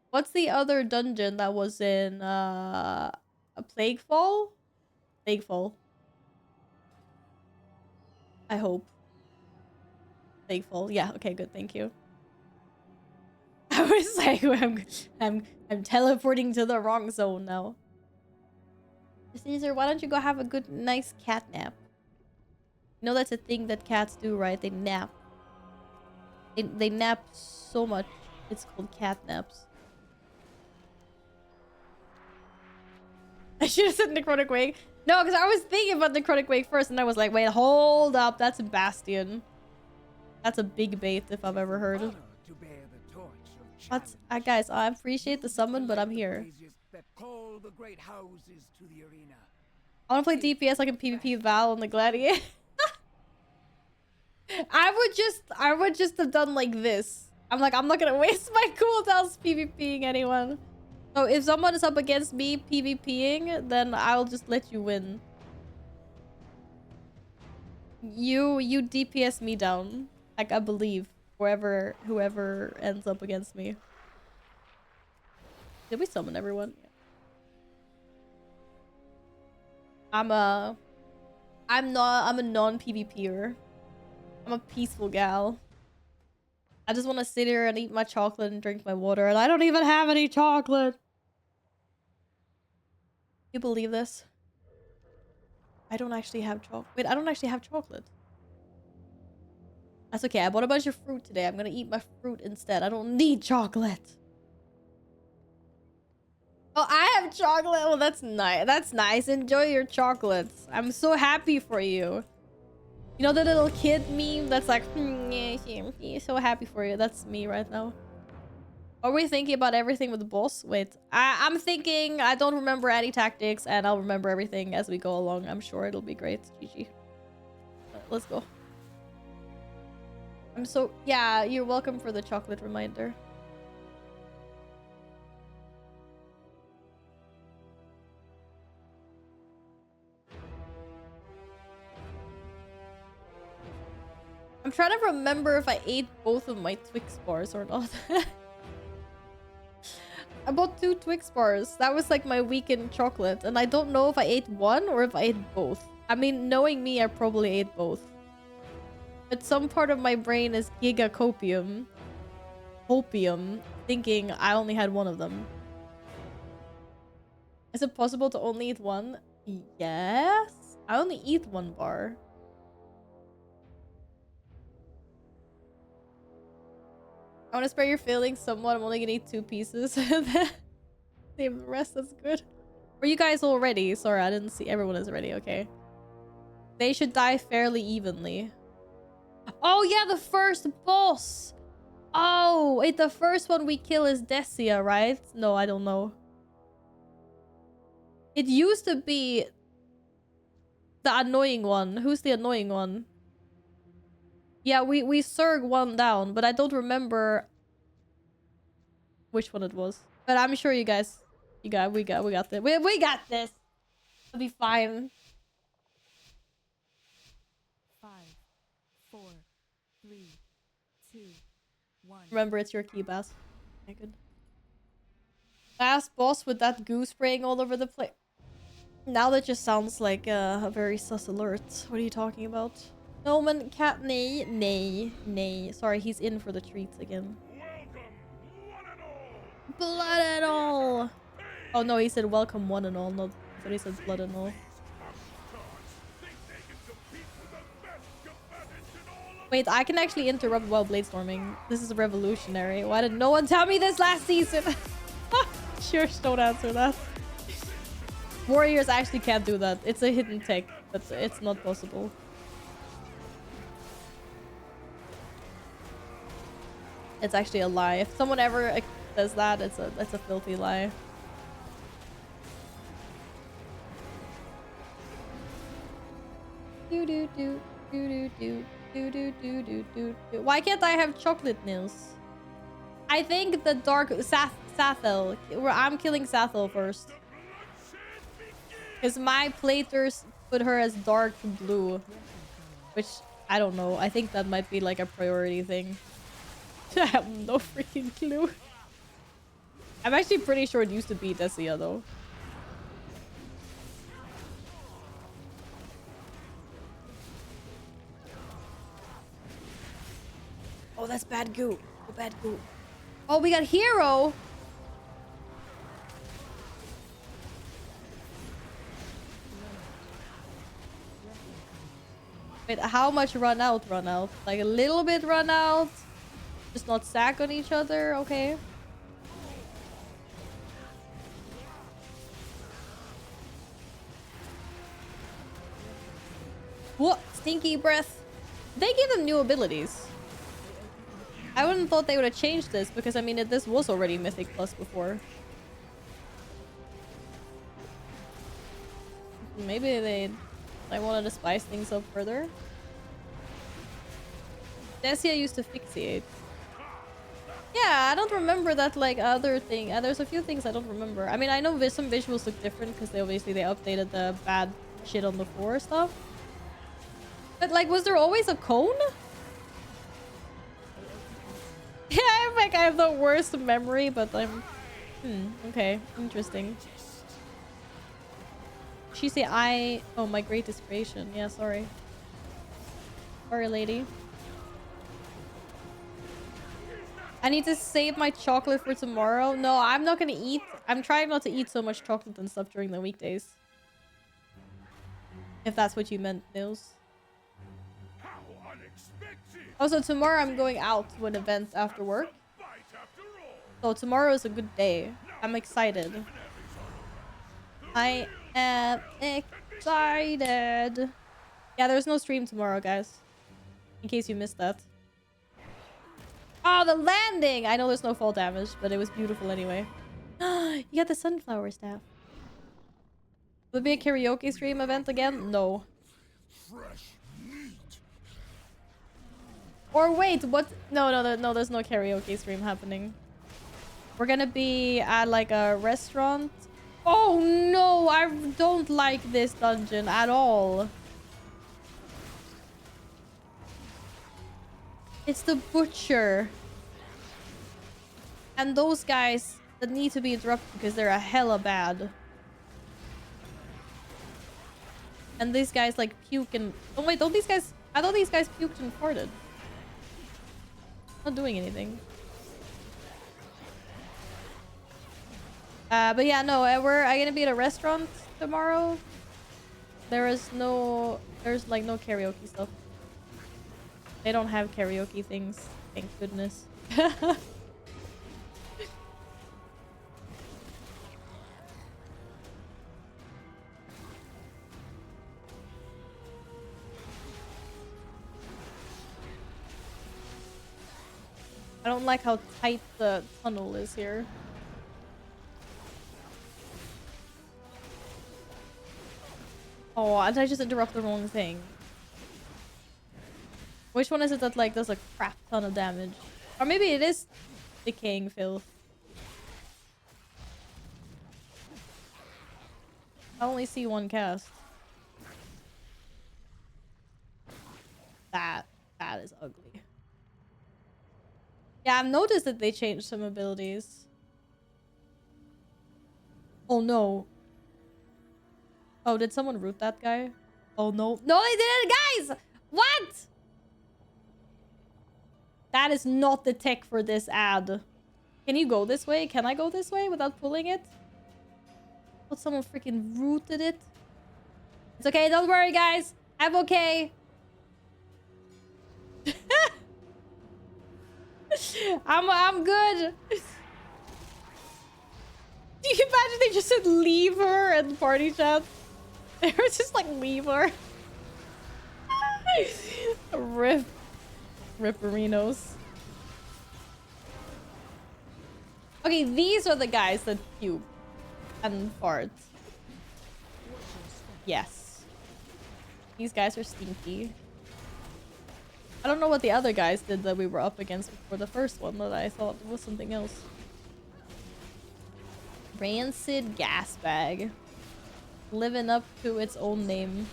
What's the other dungeon that was in a Plaguefall? Plaguefall. I hope. Plaguefall. Yeah, okay, good, thank you. I was like, I'm teleporting to the wrong zone now. Caesar, why don't you go have a good, nice cat nap? You know that's a thing that cats do, right? They nap. They nap so much. It's called cat naps. I should have said Necrotic Wake. No, because I was thinking about Necrotic Wake first, and I was like, wait, hold up. That's a Bastion. That's a big bait if I've ever heard it. What? Guys, I appreciate the summon, but I'm here. I want to play DPS like in PvP Val and the Gladiator. I would just have done like this. I'm like, I'm not gonna waste my cooldowns PvPing anyone. So if someone is up against me PvPing, then I'll just let you win. You DPS me down. Like, I believe. Whoever ends up against me. Did we summon everyone? Yeah. I'm a non-PvPer. I'm a peaceful gal. I just want to sit here and eat my chocolate and drink my water, and I don't even have any chocolate. You believe this? I don't actually have chocolate. Wait, I don't actually have chocolate. That's okay. I bought a bunch of fruit today. I'm gonna eat my fruit instead. I don't need chocolate. Oh, I have chocolate. Well, that's nice. That's nice. Enjoy your chocolates. I'm so happy for you. You know the little kid meme that's like, so happy for you. That's me right now. Are we thinking about everything with the boss? Wait, I'm thinking I don't remember any tactics, and I'll remember everything as we go along. I'm sure it'll be great. GG. Let's go. I'm so... Yeah, you're welcome for the chocolate reminder. I'm trying to remember if I ate both of my Twix bars or not. I bought 2 Twix bars. That was like my weekend chocolate. And I don't know if I ate one or if I ate both. I mean, knowing me, I probably ate both. But some part of my brain is gigacopium. Hopium. Thinking I only had one of them. Is it possible to only eat one? Yes. I only eat 1 bar. I want to spare your feelings somewhat. I'm only gonna eat 2 pieces. Save the rest. That's good. Were you guys all ready? Sorry, I didn't see. Everyone is ready. Okay. They should die fairly evenly. Oh, yeah, the first boss. Oh, wait, the first one we kill is Decia, right? No, I don't know. It used to be the annoying one. Who's the annoying one? Yeah, we Surg one down, but I don't remember which one it was. But I'm sure you guys, we got this. We got this. It'll be fine. 5, 4, 3, 2, 1. Remember, it's your key, Bass. Okay, good. Last boss with that goo spraying all over the place. Now that just sounds like a very sus alert. What are you talking about? Noman, cat, nay, nay, nay. Sorry, he's in for the treats again. Blood and all. Oh no, he said welcome one and all. Not, I thought he said blood and all. Wait, I can actually interrupt while bladestorming. This is revolutionary. Why did no one tell me this last season? Sure, don't answer that. Warriors actually can't do that. It's a hidden tech, but it's not possible. It's actually a lie. If someone ever says that, it's a filthy lie. Do do do do do do do do do do do. Why can't I have chocolate nails? I think the dark Sathel. I'm killing Sathel first. Because my playters put her as dark blue. Which, I don't know. I think that might be like a priority thing. I have no freaking clue. I'm actually pretty sure it used to be Desia though. Oh, that's bad goo. Oh, bad goo. Oh, we got Hero. Wait, how much run out? Run out? Like a little bit run out? Just not stack on each other? Okay. What? Stinky breath. They give them new abilities. I wouldn't thought they would have changed this because I mean this was already Mythic Plus before. Maybe they wanted to spice things up further. Desia used to fixate. Yeah, I don't remember that like other thing. There's a few things I don't remember. I mean, I know some visuals look different because they updated the bad shit on the floor stuff. But like, was there always a cone? Yeah, I have the worst memory, but I'm... okay. Interesting. She say oh, my greatest creation. Yeah, sorry. Sorry, lady. I need to save my chocolate for tomorrow. No, I'm not gonna eat. I'm trying not to eat so much chocolate and stuff during the weekdays. If that's what you meant, Nils. Also, tomorrow I'm going out to an event after work. So tomorrow is a good day. I'm excited. I am excited. Yeah, there's no stream tomorrow, guys. In case you missed that. Oh, the landing! I know there's no fall damage, but it was beautiful anyway. You got the sunflower staff. Will it be a karaoke stream event again? No. Or wait, what? No, there's no karaoke stream happening. We're gonna be at like a restaurant. Oh no, I don't like this dungeon at all. It's the butcher. And those guys that need to be interrupted because they're a hella bad. And these guys like puke and... Oh wait, don't these guys... I thought these guys puked and farted. Not doing anything. But yeah, no, I'm gonna be at a restaurant tomorrow. There's like no karaoke stuff. They don't have karaoke things. Thank goodness. I don't like how tight the tunnel is here. Oh, did I just interrupt the wrong thing? Which one is it that like does a crap ton of damage? Or maybe it is decaying filth. I only see one cast. That is ugly. Yeah, I've noticed that they changed some abilities. Oh no. Oh, did someone root that guy? Oh no. No, they didn't, guys! What? That is not the tech for this ad. Can you go this way? Can I go this way without pulling it? But someone freaking rooted it. It's okay, don't worry, guys. I'm okay. I'm good. Do you imagine they just said leave her and party chat? They were just like leave her. Ripperinos. Okay, these are the guys that puke and fart. Yes. These guys are stinky. I don't know what the other guys did that we were up against before the first one that I thought was something else. Rancid gas bag. Living up to its own name.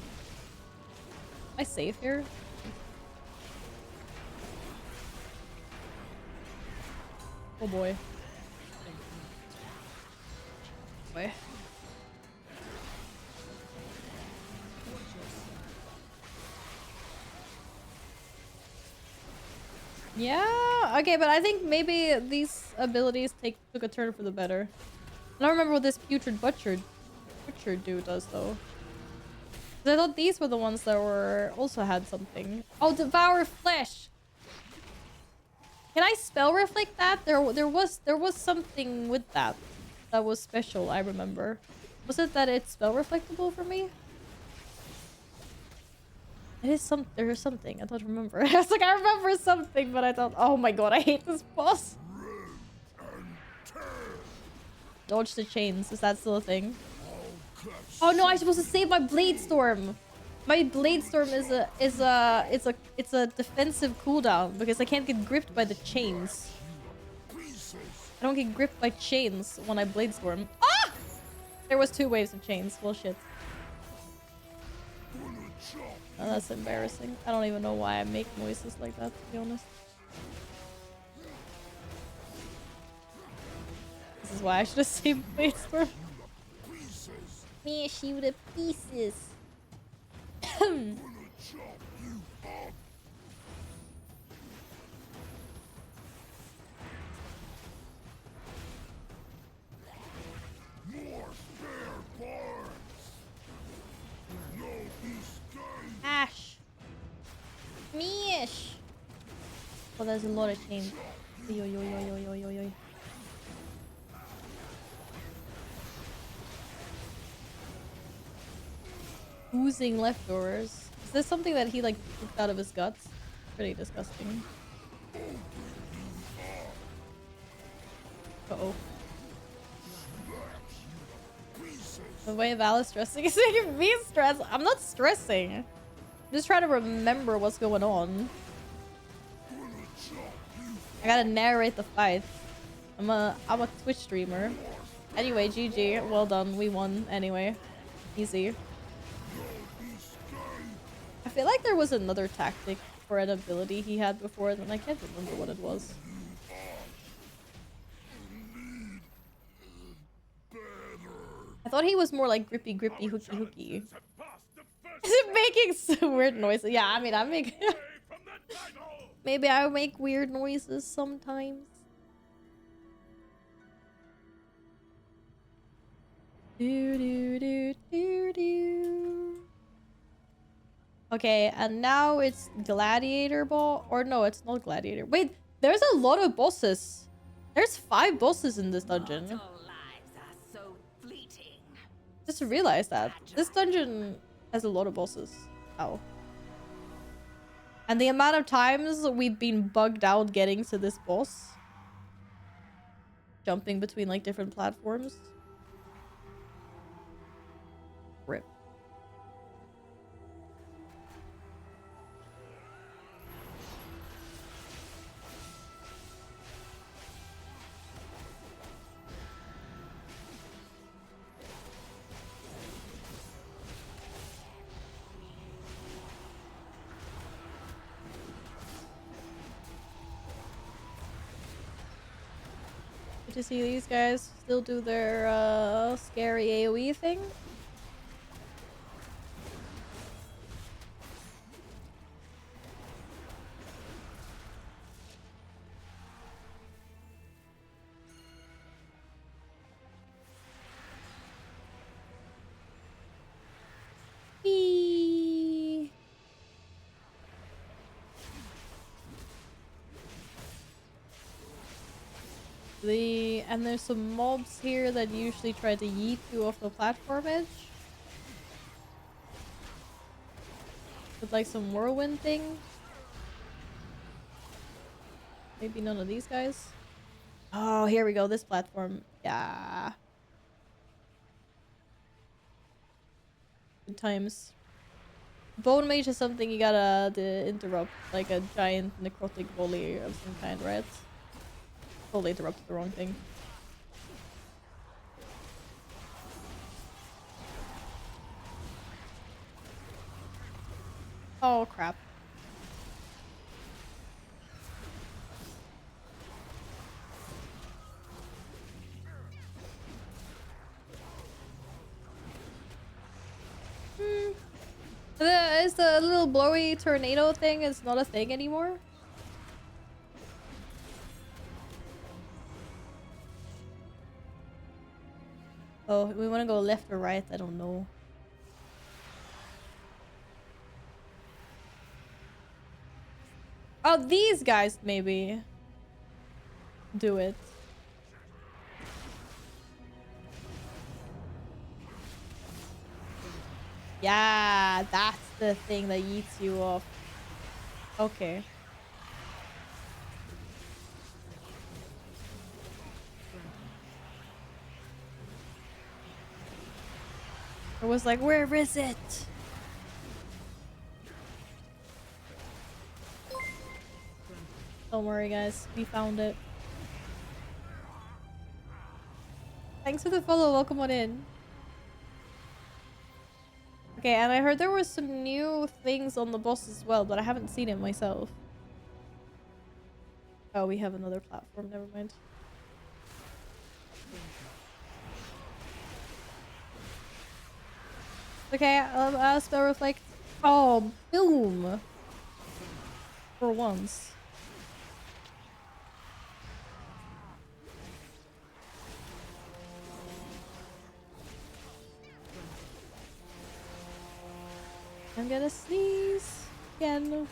Am I safe here? Oh boy. Boy. Yeah, okay, but I think maybe these abilities took a turn for the better. I don't remember what this putrid butcher dude does though. 'Cause I thought these were the ones that were also had something. Oh, devour flesh. Can I spell reflect that? There was something with that was special. I remember. Was it that it's spell reflectable for me? It is some. There is something. I don't remember. I was like, I remember something, but I thought, oh my god, I hate this boss. Dodge the chains. Is that still a thing? Oh no, I'm supposed to save my blade storm. My blade storm is a defensive cooldown because I can't get gripped by the chains. I don't get gripped by chains when I blade storm. Ah! There was 2 waves of chains. Bullshit. Oh, that's embarrassing. I don't even know why I make noises like that, to be honest. This is why I should have saved blade storm. Smash you to pieces. Ash. Smash. Oh, there's a lot of chains. Yo, yo, yo, yo, yo, yo, yo. Oozing leftovers. Is this something that he like pooped out of his guts? Pretty disgusting. Uh-oh. The way Val is stressing is making me stress. I'm not stressing. I'm just trying to remember what's going on. I gotta narrate the fight. I'm a Twitch streamer. Anyway, GG. Well done. We won anyway. Easy. I feel like there was another tactic for an ability he had before, and I can't remember what it was. I thought he was more like grippy, hooky, hooky. Is it making some weird noises? Yeah, I mean, I make... Maybe I make weird noises sometimes. Okay, and now it's Gladiator Ball. Or no, it's not Gladiator. Wait, there's a lot of bosses. There's 5 bosses in this dungeon. Just realized that. This dungeon has a lot of bosses. Ow. And the amount of times we've been bugged out getting to this boss. Jumping between like different platforms. Rip. Good to see these guys still do their scary AoE thing. Whee! And there's some mobs here that usually try to yeet you off the platform edge. With like some whirlwind thing. Maybe none of these guys. Oh, here we go. This platform. Yeah. Good times. Bone Mage is something you gotta interrupt, like a giant necrotic volley of some kind, right? Totally interrupted the wrong thing. Oh crap. Is the little blowy tornado thing is not a thing anymore? Oh, we want to go left or right? I don't know. Oh, these guys maybe do it. Yeah, that's the thing that eats you off. Okay. I was like, where is it? Don't worry, guys. We found it. Thanks for the follow. Welcome on in. Okay, and I heard there were some new things on the boss as well, but I haven't seen it myself. Oh, we have another platform. Never mind. Okay, spell reflect. Oh, boom! For once. I'm gonna sneeze again.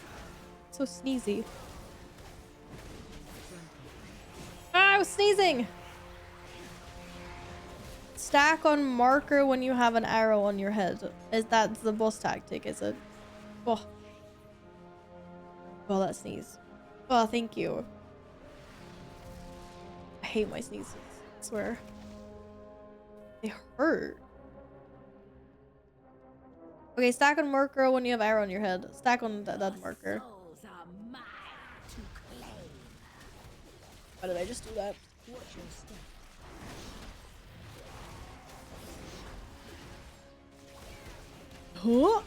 So sneezy. Ah, I was sneezing! Stack on marker when you have an arrow on your head. Is that the boss tactic, is it? Oh. Oh, that sneeze. Oh, thank you. I hate my sneezes. I swear. They hurt. Okay, stack on marker when you have arrow on your head. Stack on that marker. Why did I just do that? Huh?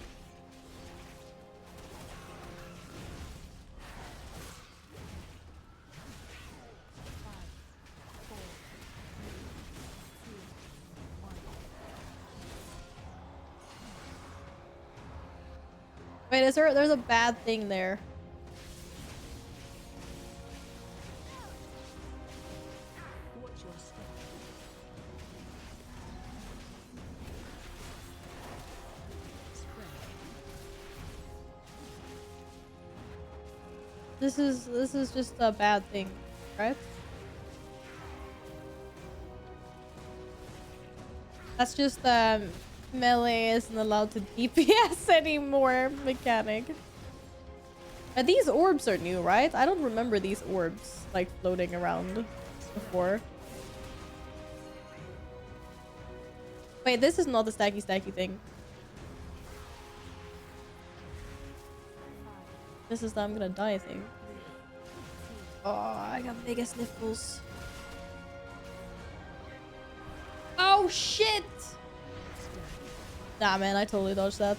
Wait, there's a bad thing there. This is just a bad thing, right? That's just melee isn't allowed to DPS anymore mechanic. But these orbs are new, right? I don't remember these orbs like floating around before. Wait, this is not the stacky thing. This is the I'm gonna die thing. Oh, I got mega sniffles. Oh shit! Nah, man, I totally dodged that.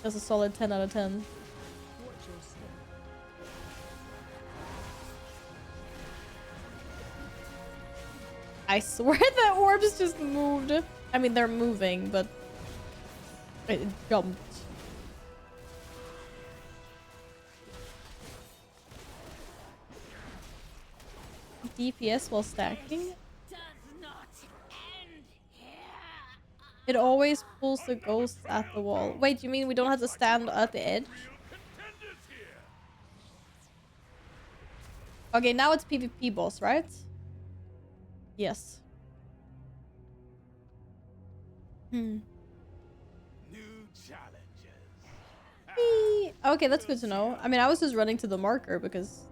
That's a solid 10 out of 10. I swear the orbs just moved. I mean, they're moving, but it jumped. DPS while stacking? It always pulls the ghosts at the wall. Wait, you mean we don't have to stand at the edge? Okay, now it's PvP boss, right? Yes. Hmm. New challenges. Okay, that's good to know. I mean, I was just running to the marker because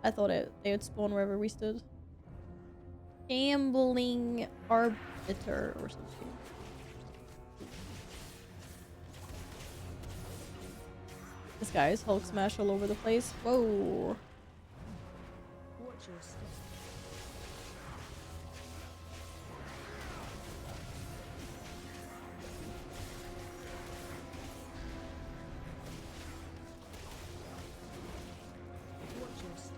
I thought they would spawn wherever we stood. Gambling arbiter or something. This guy's Hulk smash all over the place. Whoa. Watch your step. Watch your step.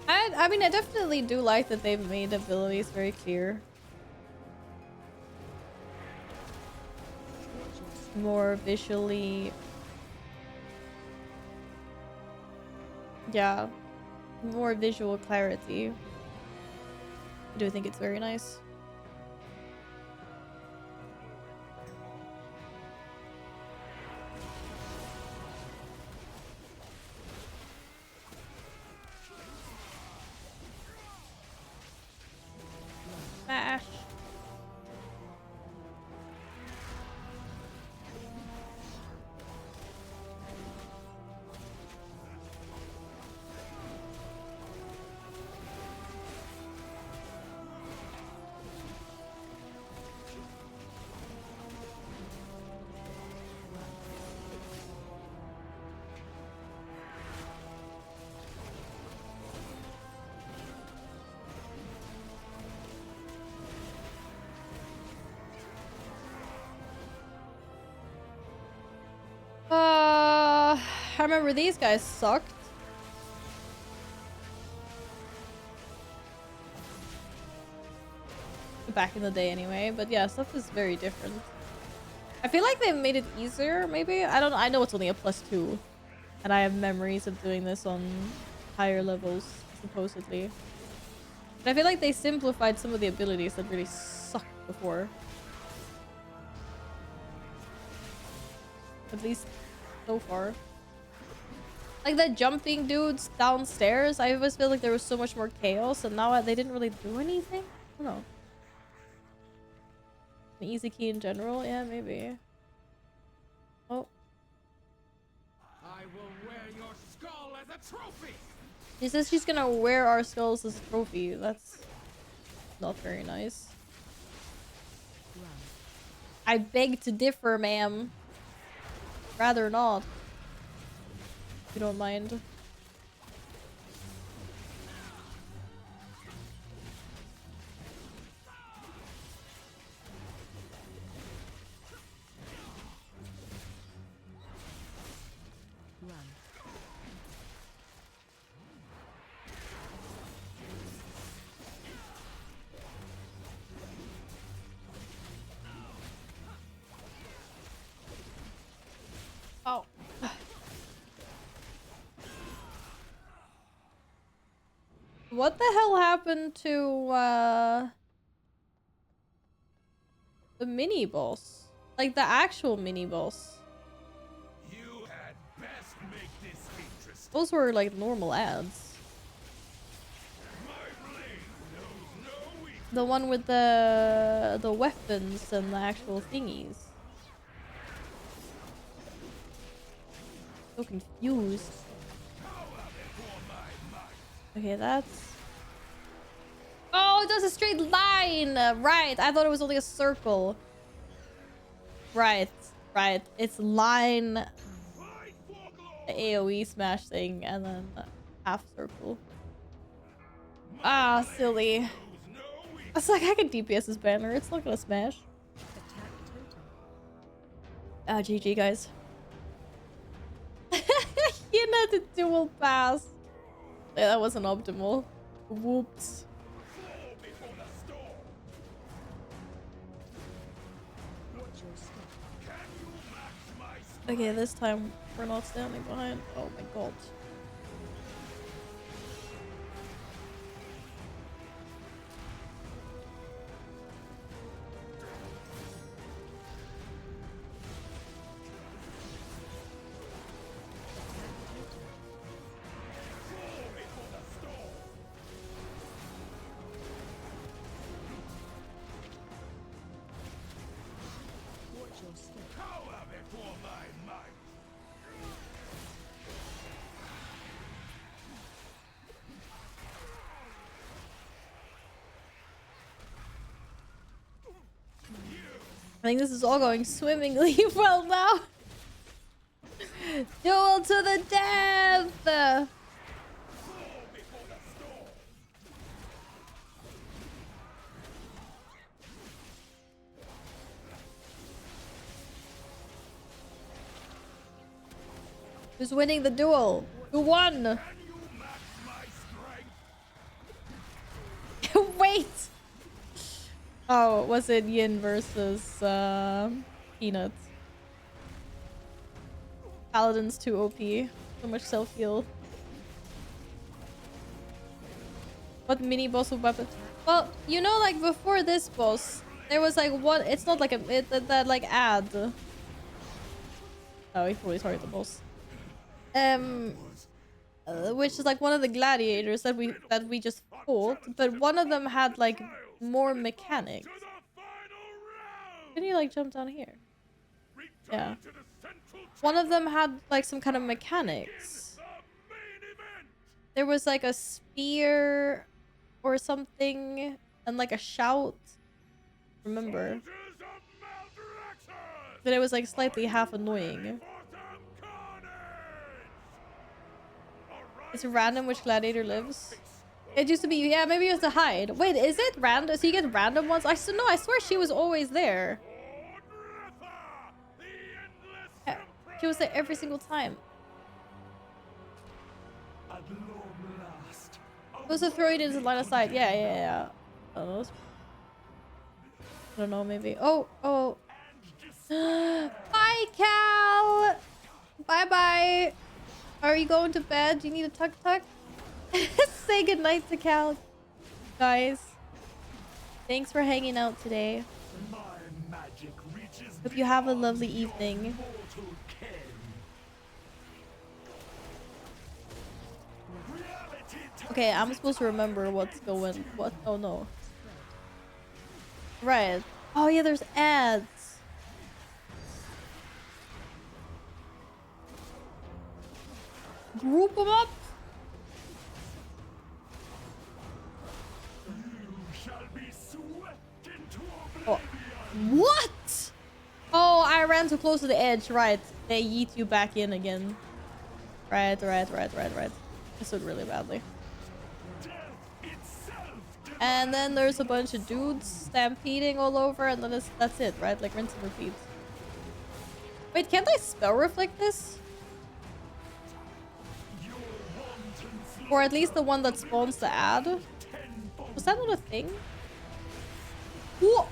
I mean, I definitely do like that they've made abilities very clear. More visually, yeah, more visual clarity. I do think it's very nice. Smash. I remember these guys sucked. Back in the day anyway, but yeah, stuff is very different. I feel like they've made it easier, maybe? I don't know. I know it's only a +2. And I have memories of doing this on higher levels, supposedly. But I feel like they simplified some of the abilities that really sucked before. At least so far. Like the jumping dudes downstairs, I always feel like there was so much more chaos, and now they didn't really do anything? I don't know. An easy key in general? Yeah, maybe. Oh. I will wear your skull as a trophy. She says she's gonna wear our skulls as a trophy. That's not very nice. I beg to differ, ma'am. Rather not. If you don't mind. Oh. What the hell happened to the mini boss? Like the actual mini boss. You had best make this interesting. Those were like normal ads. The one with the weapons and the actual thingies. So confused. Okay, that's... Oh, it does a straight line! Right, I thought it was only a circle. Right, right. It's line, the AoE smash thing, and then half circle. Ah, silly. It's like I can DPS this banner, it's not gonna smash. Ah, GG, guys. You had the dual pass. Yeah, that wasn't optimal. Whoops. Okay, this time we're not standing behind. Oh my god. I think this is all going swimmingly well now. Duel to the death! Who's winning the duel? Who won? Wait! Oh, was it Yin versus Peanuts? Paladin's too OP. So much self-heal. What mini boss of weapon? Well, you know, like before this boss, there was like one. It's not like that like ad. Oh, he probably targeted the boss. Which is like one of the gladiators that we just fought, but one of them had like more mechanics. Can you like jump down here? Yeah. One of them had like some kind of mechanics. There was like a spear or something and like a shout. Remember? But it was like slightly half annoying. It's random which gladiator lives. It used to be, yeah, maybe you have to hide. Wait, is it random? So you get random ones? I still know, I swear she was always there. Yeah, she was there every single time. Supposed to throw it into line of sight. Yeah. I don't know, maybe. Oh. Bye, Cal! Bye-bye. Are you going to bed? Do you need a tuk-tuk? Say goodnight to Cal, guys. Thanks for hanging out today. Hope you have a lovely evening. Okay, I'm supposed to remember what's going. What? Oh no. Right. Oh yeah, there's ads. Group them up. Oh. What? Oh, I ran too close to the edge. Right. They yeet you back in again. Right. This would really badly. And then there's a bunch of dudes stampeding all over, and then that's it, right? Like rinse and repeat. Wait, can't I spell reflect this? Or at least the one that spawns the ad? Was that not a thing? Whoa!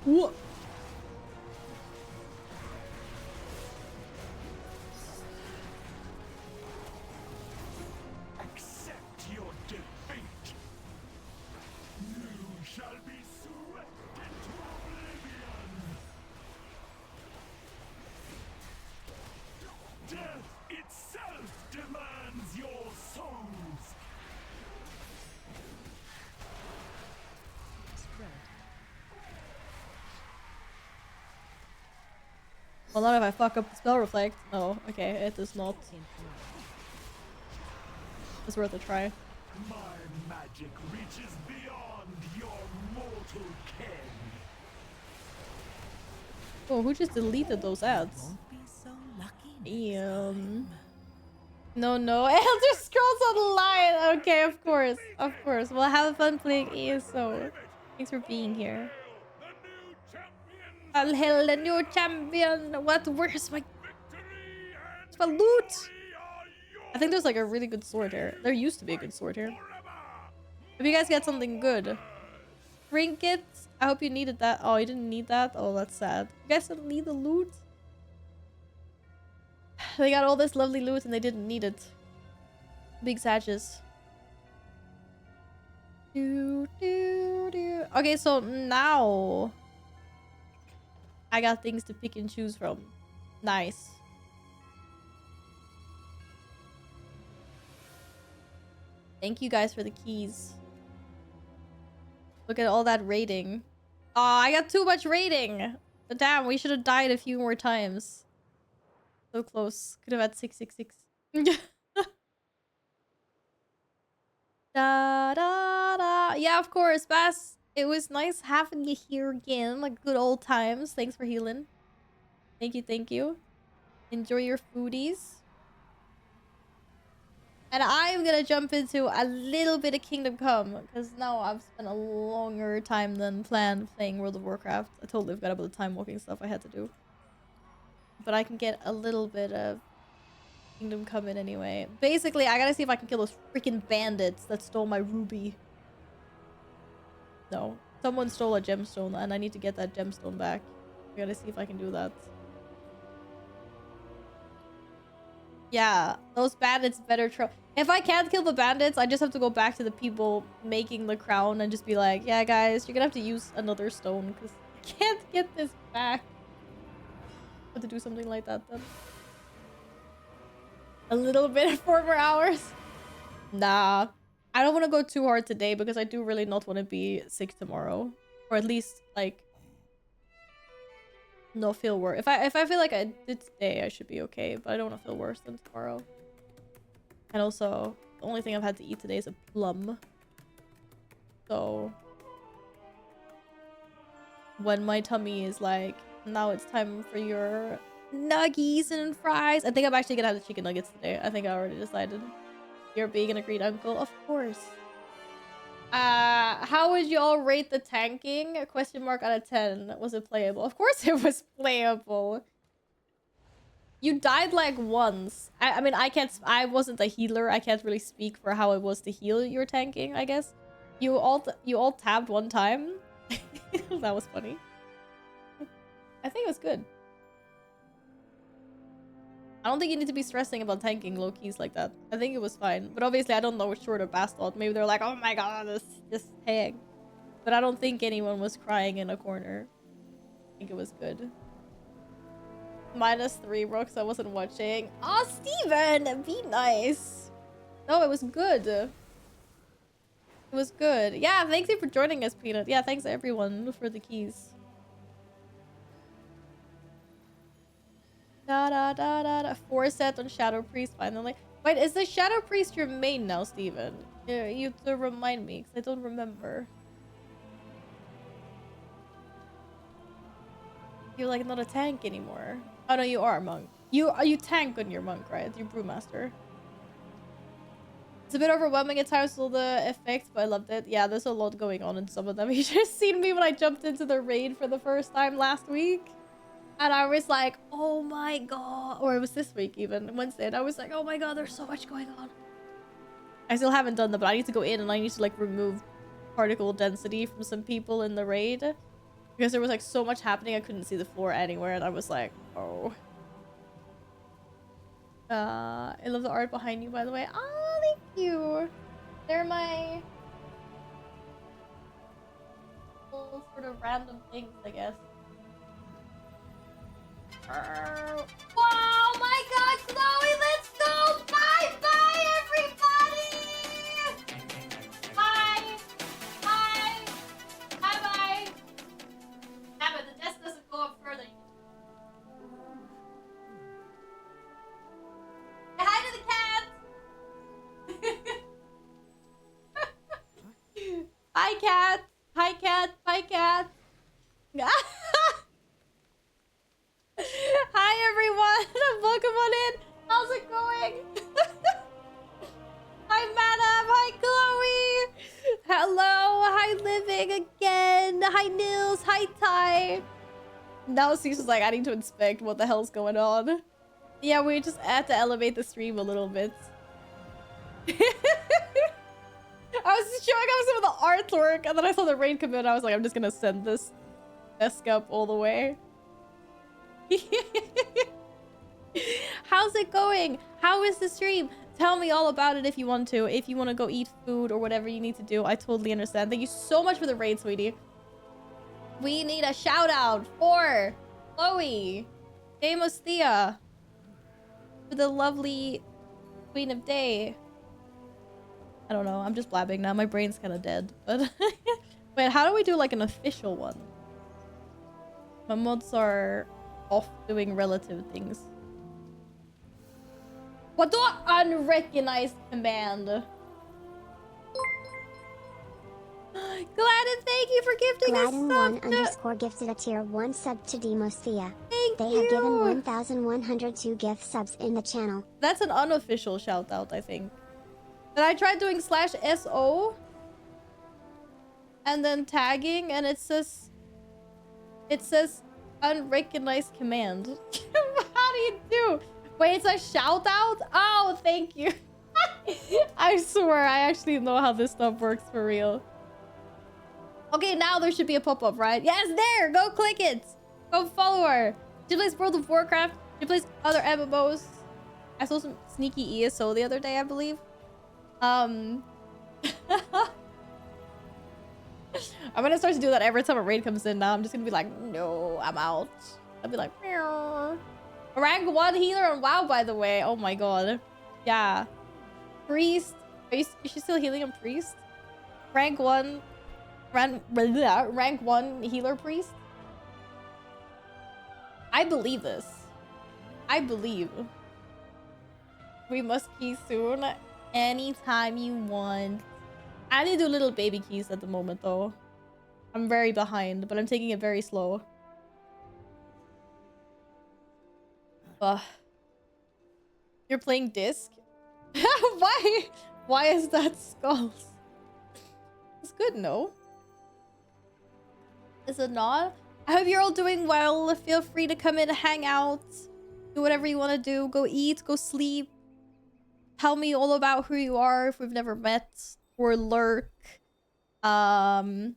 Whoa! Accept your defeat. You shall be swept into oblivion. Death itself demands your souls. Well, not if I fuck up the spell reflect. Oh, okay, it is not. It's worth a try. My magic reaches beyond your mortal ken. Oh, who just deleted those ads? No, Elder Scrolls Online! Okay, of course. Well, have fun playing ESO. Thanks for being here. All hail the new champion! What? Where's my loot? I think there's like a really good sword here. There used to be a good sword here. If you guys get something good. Trinkets? I hope you needed that. Oh, you didn't need that? Oh, that's sad. You guys don't need the loot? They got all this lovely loot and they didn't need it. Big sadges. Okay, so now I got things to pick and choose from. Nice. Thank you guys for the keys. Look at all that rating. Oh, I got too much rating. Damn, we should have died a few more times. So close. Could have had 666. Da da da. Yeah, of course, Bass. It was nice having you here again, like good old times. Thanks for healing. Thank you, thank you. Enjoy your foodies. And I'm gonna jump into a little bit of Kingdom Come, because now I've spent a longer time than planned playing World of Warcraft. I totally forgot about the time walking stuff I had to do. But I can get a little bit of Kingdom Come in anyway. Basically, I gotta see if I can kill those freaking bandits that stole my ruby. No. Someone stole a gemstone and I need to get that gemstone back. I gotta see if I can do that. Yeah, those bandits better try. If I can't kill the bandits, I just have to go back to the people making the crown and just be like, yeah, guys, you're gonna have to use another stone because I can't get this back. I have to do something like that then. A little bit of 4 more hours. Nah. I don't want to go too hard today because I do really not want to be sick tomorrow. Or at least, like, not feel worse. If I feel like I did today, I should be okay. But I don't want to feel worse than tomorrow. And also, the only thing I've had to eat today is a plum. So, when my tummy is like, now it's time for your nuggies and fries. I think I'm actually gonna have the chicken nuggets today. I think I already decided. You're being an agreed uncle? Of course. How would you all rate the tanking? Question mark out of 10. Was it playable? Of course it was playable. You died like once. I mean, I wasn't a healer. I can't really speak for how it was to heal your tanking, I guess. You all tabbed one time. That was funny. I think it was good. I don't think you need to be stressing about tanking low keys like that. I think it was fine. But obviously, I don't know what short or Bass thought. Maybe they're like, oh my god, this tank. But I don't think anyone was crying in a corner. I think it was good. -3, Brooks. I wasn't watching. Aw, Steven! Be nice. No, it was good. It was good. Yeah, thank you for joining us, Peanut. Yeah, thanks everyone for the keys. Da da da da da. 4 set on Shadow Priest finally. Wait, is the Shadow Priest your main now, Steven? Yeah, you have to remind me, because I don't remember. You're like not a tank anymore. Oh no, you are a monk. You tank on your monk, right? You're brewmaster. It's a bit overwhelming at times with all the effects, but I loved it. Yeah, there's a lot going on in some of them. You should have seen me when I jumped into the raid for the first time last week. And I was like, oh my god. Or it was this week even, Wednesday. And I was like, oh my god, there's so much going on. I still haven't done that, but I need to go in and I need to like remove particle density from some people in the raid. Because there was like so much happening, I couldn't see the floor anywhere. And I was like, oh. I love the art behind you, by the way. Oh, thank you. They're my little sort of random things, I guess. Wow, my god, Chloe, let's go! Bye, bye, everybody! Bye! Bye! Bye, bye! Yeah, but the desk doesn't go up further. Say hi to the cat! Hi, cat! Hi, cat! Bye, cat! Hi everyone! Welcome on in! How's it going? Hi Madam! Hi Chloe! Hello! Hi Living again! Hi Nils! Hi Ty! Now Cecil's like, I need to inspect what the hell's going on. Yeah, we just had to elevate the stream a little bit. I was showing off some of the artwork and then I saw the raid come in and I was like, I'm just gonna send this desk up all the way. How's it going? How is the stream? Tell me all about it if you want to. If you want to go eat food or whatever you need to do, I totally understand. Thank you so much for the raid, sweetie. We need a shout out for Chloe, Damos Thea, for the lovely Queen of Day. I don't know. I'm just blabbing now. My brain's kind of dead. But wait, how do we do like an official one? My mods are off doing relative things. What do unrecognized command? Gladden, thank you for gifting us Gladden1 sub. underscore gifted a tier 1 sub to Demothea. Thank They you. have given 1,102 gift subs in the channel. That's an unofficial shout out, I think. But I tried doing /SO and then tagging, and it says unrecognized command. How do you do? Wait, it's a shout out? Oh, thank you. I swear I actually know how this stuff works for real. Okay, now there should be a pop-up, right? Yes, there! Go click it! Go follow her! She plays World of Warcraft. She plays other MMOs. I saw some sneaky ESO the other day, I believe. I'm gonna start to do that every time a raid comes in now. I'm just gonna be like, no, I'm out. I'll be like, meow. Rank 1 healer on WoW, by the way. Oh my god. Yeah. Priest. Is she still healing on Priest? Rank 1. Rank 1 healer priest? I believe this. I believe. We must key soon. Anytime you want. I need to do little baby keys at the moment, though. I'm very behind, but I'm taking it very slow. Ugh. You're playing disc? Why? Why is that skulls? It's good, no? Is it not? I hope you're all doing well. Feel free to come in, hang out, do whatever you want to do. Go eat, go sleep. Tell me all about who you are if we've never met, or lurk. I don't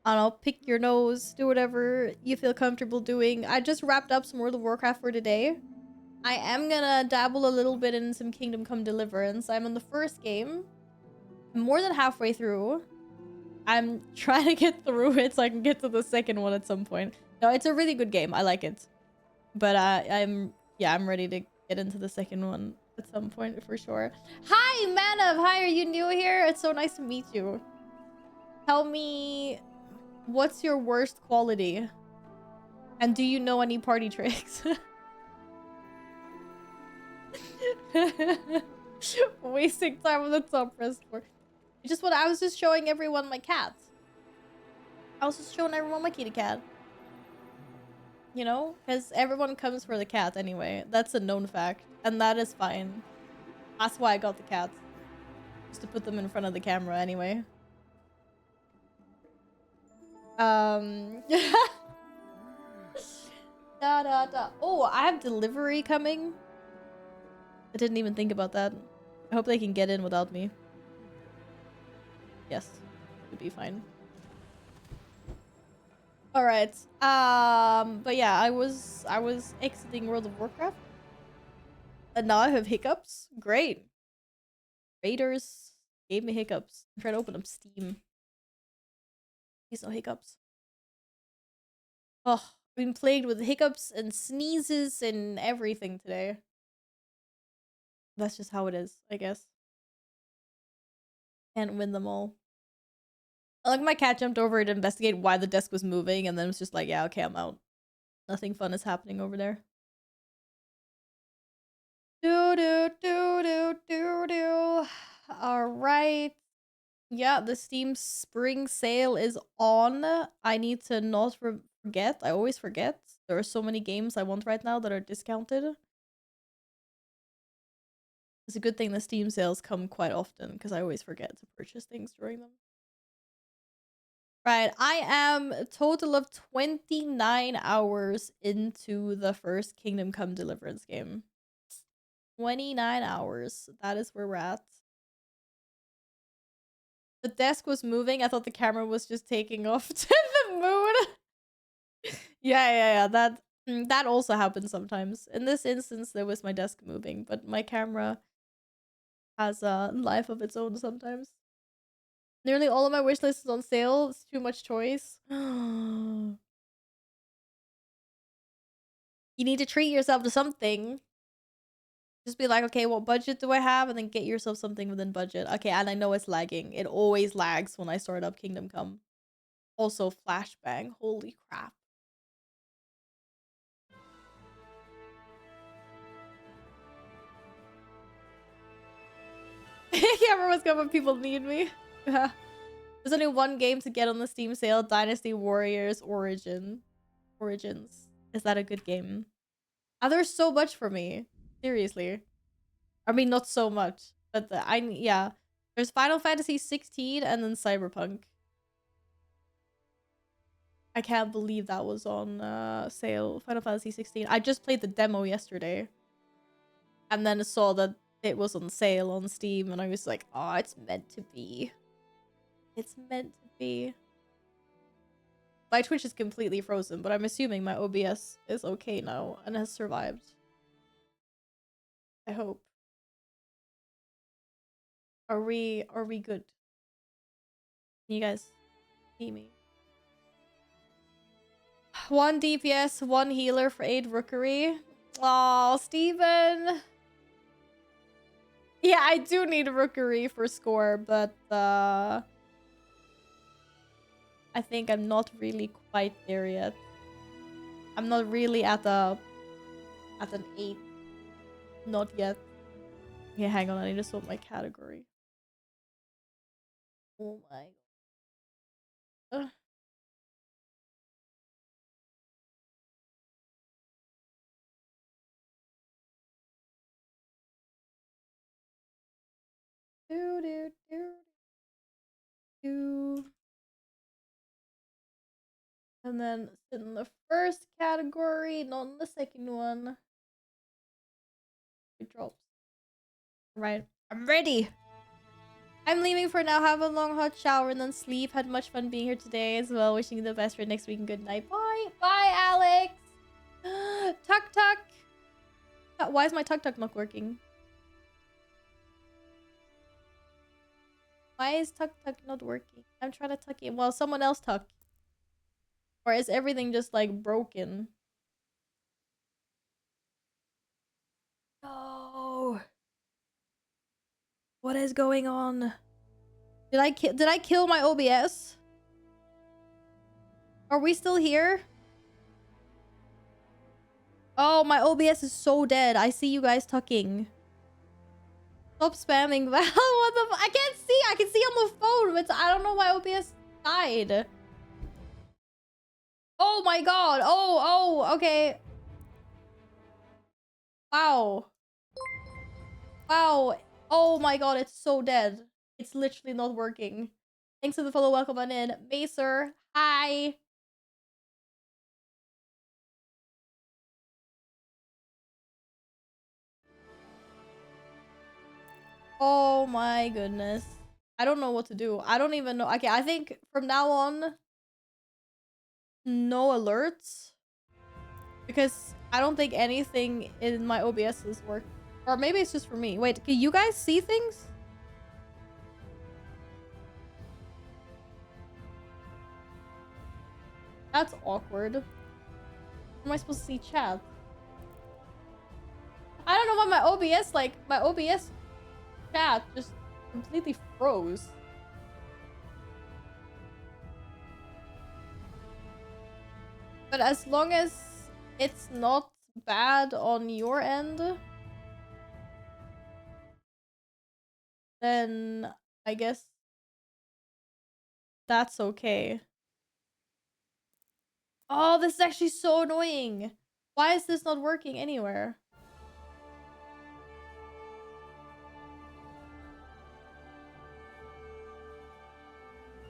know, pick your nose, do whatever you feel comfortable doing. I just wrapped up some World of Warcraft for today. I am gonna dabble a little bit in some Kingdom Come Deliverance. I'm on the first game. I'm more than halfway through. I'm trying to get through it so I can get to the second one at some point. No, it's a really good game. I like it. But I'm ready to get into the second one at some point for sure. Hi, Manav! Hi, are you new here? It's so nice to meet you. Tell me, what's your worst quality? And do you know any party tricks? Wasting time on the top press for. I was just showing everyone my cat. I was just showing everyone my kitty cat. You know? Because everyone comes for the cat anyway. That's a known fact. And that is fine. That's why I got the cat. Just to put them in front of the camera anyway. Oh, I have delivery coming. I didn't even think about that. I hope they can get in without me. Yes, it'll be fine. All right. But yeah, I was exiting World of Warcraft, and now I have hiccups. Great. Raiders gave me hiccups. I'm trying to open up Steam. Please no hiccups. Oh, I've been plagued with hiccups and sneezes and everything today. That's just how it is, I guess. Can't win them all. Like, my cat jumped over to investigate why the desk was moving, and then was just like, yeah, okay, I'm out. Nothing fun is happening over there. Alright. Yeah, the Steam Spring Sale is on. I need to not forget. I always forget. There are so many games I want right now that are discounted. It's a good thing the Steam sales come quite often, because I always forget to purchase things during them. Right, I am a total of 29 hours into the first Kingdom Come Deliverance game. 29 hours. That is where we're at. The desk was moving. I thought the camera was just taking off to the moon. Yeah. That also happens sometimes. In this instance, there was my desk moving, but my camera has a life of its own sometimes. Nearly all of my wish list is on sale. It's too much choice. You need to treat yourself to something. Just be like, okay, what budget do I have? And then get yourself something within budget. Okay, and I know it's lagging. It always lags when I start up Kingdom Come. Also, flashbang. Holy crap. Yeah, everyone's got what people need me. The There's only one game to get on the Steam sale, Dynasty Warriors Origins. Is that a good game? There's so much for me. Seriously. I mean, not so much. But yeah. There's Final Fantasy 16 and then Cyberpunk. I can't believe that was on sale. Final Fantasy 16. I just played the demo yesterday. And then I saw that it was on sale on Steam. And I was like, oh, it's meant to be. It's meant to be. My Twitch is completely frozen, but I'm assuming my OBS is okay now and has survived. I hope. Are we good? Can you guys see me? 1 DPS, 1 healer for 8 rookery. Oh, Steven. Yeah, I do need a rookery for score, but I think I'm not really quite there yet. I'm not really at an 8. Not yet. Yeah, hang on, I need to sort my category. Oh my god. And then sit in the first category, not in the second one. It drops. Right. I'm ready. I'm leaving for now. Have a long hot shower and then sleep. Had much fun being here today as well. Wishing you the best for next week and good night. Bye. Bye, Alex. Tuck tuck. Why is my tuck tuck not working? Why is tuck tuck not working? I'm trying to tuck in. Well, someone else tuck. Or is everything just like broken? No. What is going on? Did I kill my OBS? Are we still here? Oh, my OBS is so dead. I see you guys tucking. Stop spamming Val. What the I can't see. I can see on the phone, but I don't know why OBS died. Oh my god. Oh, okay. Wow. Wow. Oh my god, it's so dead. It's literally not working. Thanks for the follow. Welcome on in. Macer. Hi. Oh my goodness. I don't know what to do. I don't even know. Okay, I think from now on, no alerts. Because I don't think anything in my OBS is working. Or maybe it's just for me. Wait, can you guys see things? That's awkward. How am I supposed to see chat? I don't know why my OBS, my OBS chat just completely froze. But as long as it's not bad on your end, then I guess that's okay. Oh, this is actually so annoying. Why is this not working anywhere?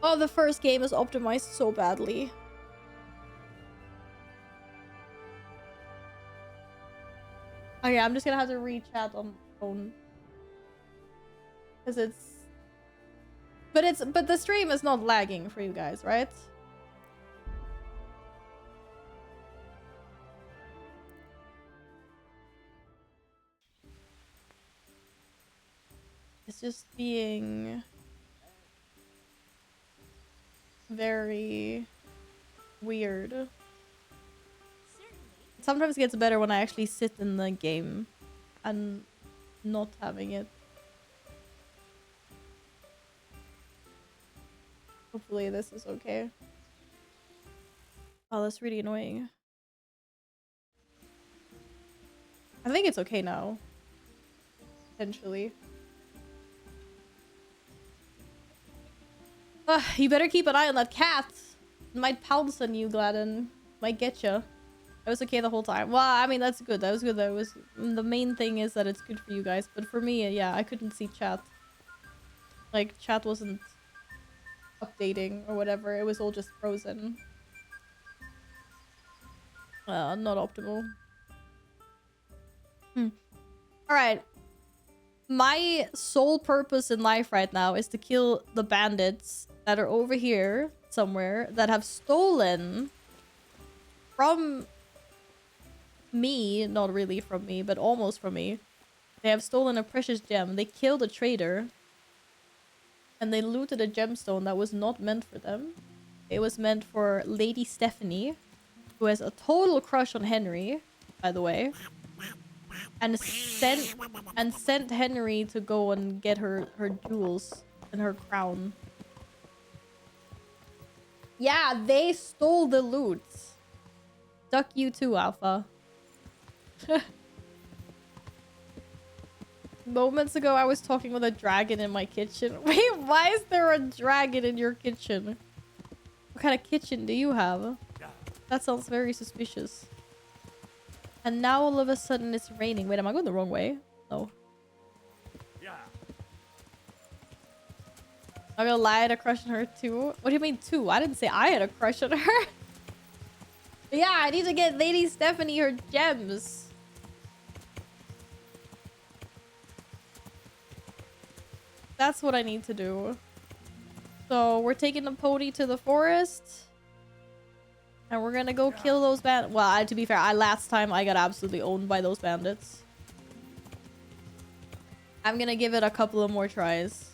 Oh, the first game is optimized so badly. Okay, I'm just gonna have to re-chat on phone. Because but the stream is not lagging for you guys, right? It's just being very weird. Sometimes it gets better when I actually sit in the game and not having it. Hopefully this is okay. Oh, that's really annoying. I think it's okay now. Potentially. You better keep an eye on that cat. It might pounce on you, Gladden. Might get you. I was okay the whole time. Well, I mean, that's good. That was good. That was the main thing is that it's good for you guys. But for me, yeah, I couldn't see chat. Like, chat wasn't updating or whatever. It was all just frozen. Not optimal. Alright. My sole purpose in life right now is to kill the bandits that are over here somewhere that have stolen from me. Not really from me, but almost from me. They have stolen a precious gem. They killed a trader. And they looted a gemstone that was not meant for them. It was meant for Lady Stephanie, who has a total crush on Henry, by the way. And sent Henry to go and get her jewels and her crown. Yeah, they stole the loot. Duck you too, Alpha. Moments ago, I was talking with a dragon in my kitchen. Wait, why is there a dragon in your kitchen? What kind of kitchen do you have? That sounds very suspicious. And now all of a sudden it's raining. Wait, am I going the wrong way? No. I'm gonna lie, I had a crush on her too. What do you mean too? I didn't say I had a crush on her. But yeah, I need to get Lady Stephanie her gems. That's what I need to do. So we're taking the pony to the forest. And we're gonna go kill those bandits. Well, to be fair, last time I got absolutely owned by those bandits. I'm gonna give it a couple of more tries.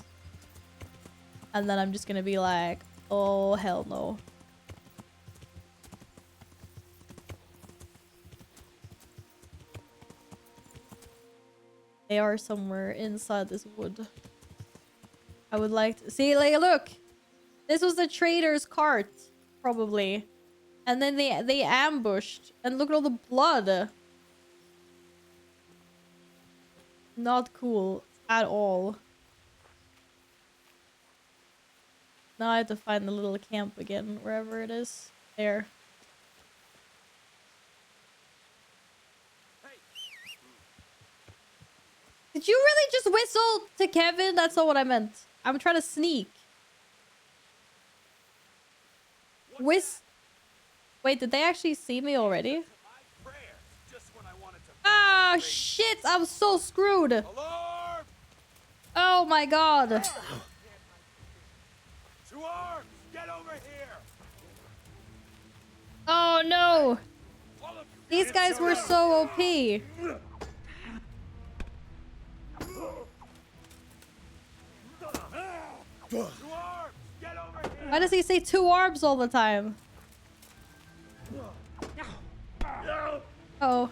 And then I'm just gonna be like, oh, hell no. They are somewhere inside this wood. I would like to see, like, look, this was the trader's cart, probably, and then they ambushed, and look at all the blood. Not cool at all. Now I have to find the little camp again, wherever it is. There. Did you really just whistle to Kevin? That's not what I meant. I'm trying to sneak. Wait, did they actually see me already? Ah, shit! I'm so screwed. Oh my god. 2 arms, get over here. Oh no. These guys were so OP. Why does he say 2 arms all the time? Oh.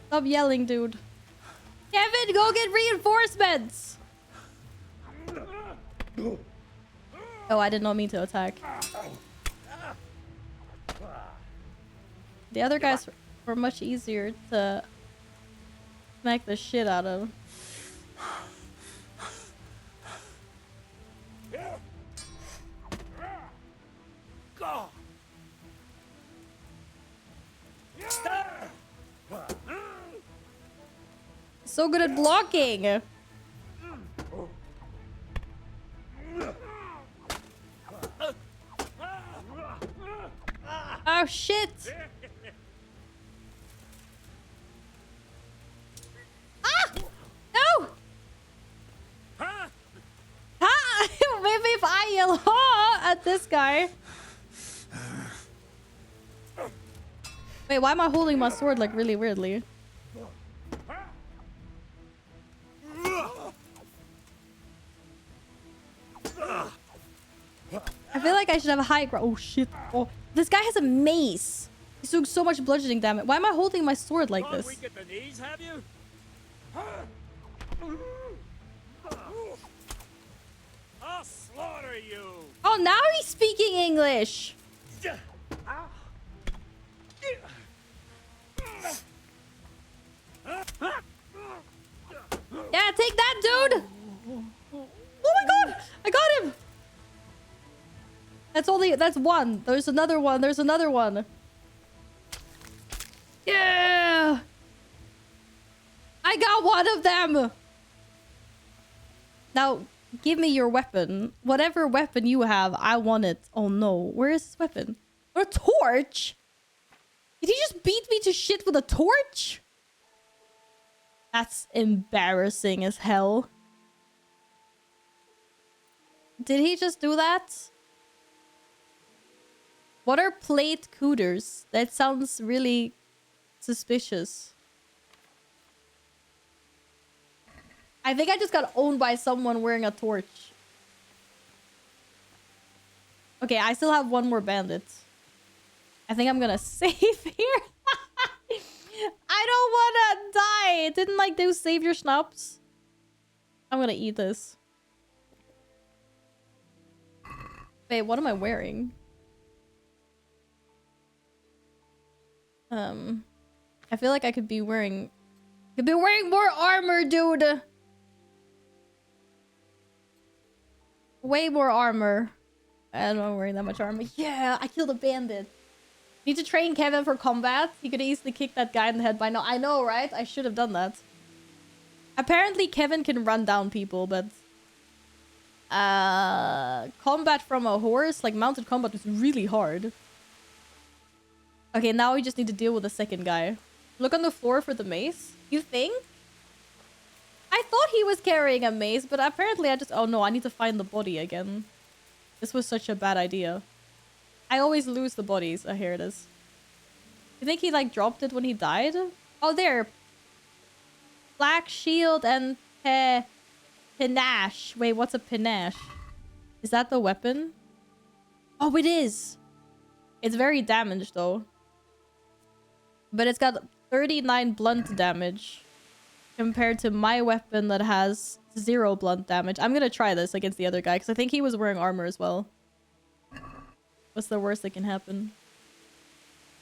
Stop yelling, dude. Kevin, go get reinforcements! Oh, I did not mean to attack. The other guys were much easier to smack the shit out of. So good at blocking. Oh shit. Ah! No! Huh? Maybe if I yell "ha" at this guy. Wait, why am I holding my sword like really weirdly? I feel like I should have a high ground. Oh shit. Oh, this guy has a mace. He's doing so much bludgeoning damage. Why am I holding my sword like this? Weak at the knees, have you? I'll slaughter you. Oh, now he's speaking English. Yeah, take that, dude. Oh my god, I got him. That's one. There's another one. There's another one. Yeah! I got one of them! Now, give me your weapon. Whatever weapon you have, I want it. Oh no. Where is this weapon? A torch? Did he just beat me to shit with a torch? That's embarrassing as hell. Did he just do that? What are plate cooters? That sounds really suspicious. I think I just got owned by someone wearing a torch. Okay, I still have one more bandit. I think I'm gonna save here. I don't wanna die. It didn't like do save your schnapps. I'm gonna eat this. Wait, what am I wearing? I feel like I could be wearing more armor, dude. Way more armor. I'm not wearing that much armor. Yeah, I killed a bandit. Need to train Kevin for combat. He could easily kick that guy in the head by now. I know, right? I should have done that. Apparently, Kevin can run down people, but combat from a horse, like mounted combat, is really hard. Okay, now we just need to deal with the second guy. Look on the floor for the mace. You think? I thought he was carrying a mace, but apparently I just... Oh no, I need to find the body again. This was such a bad idea. I always lose the bodies. Oh, here it is. You think he like dropped it when he died? Oh, there. Black shield and panache. Wait, what's a panache? Is that the weapon? Oh, it is. It's very damaged though. But it's got 39 blunt damage compared to my weapon that has 0 blunt damage. I'm gonna try this against the other guy because I think he was wearing armor as well. What's the worst that can happen?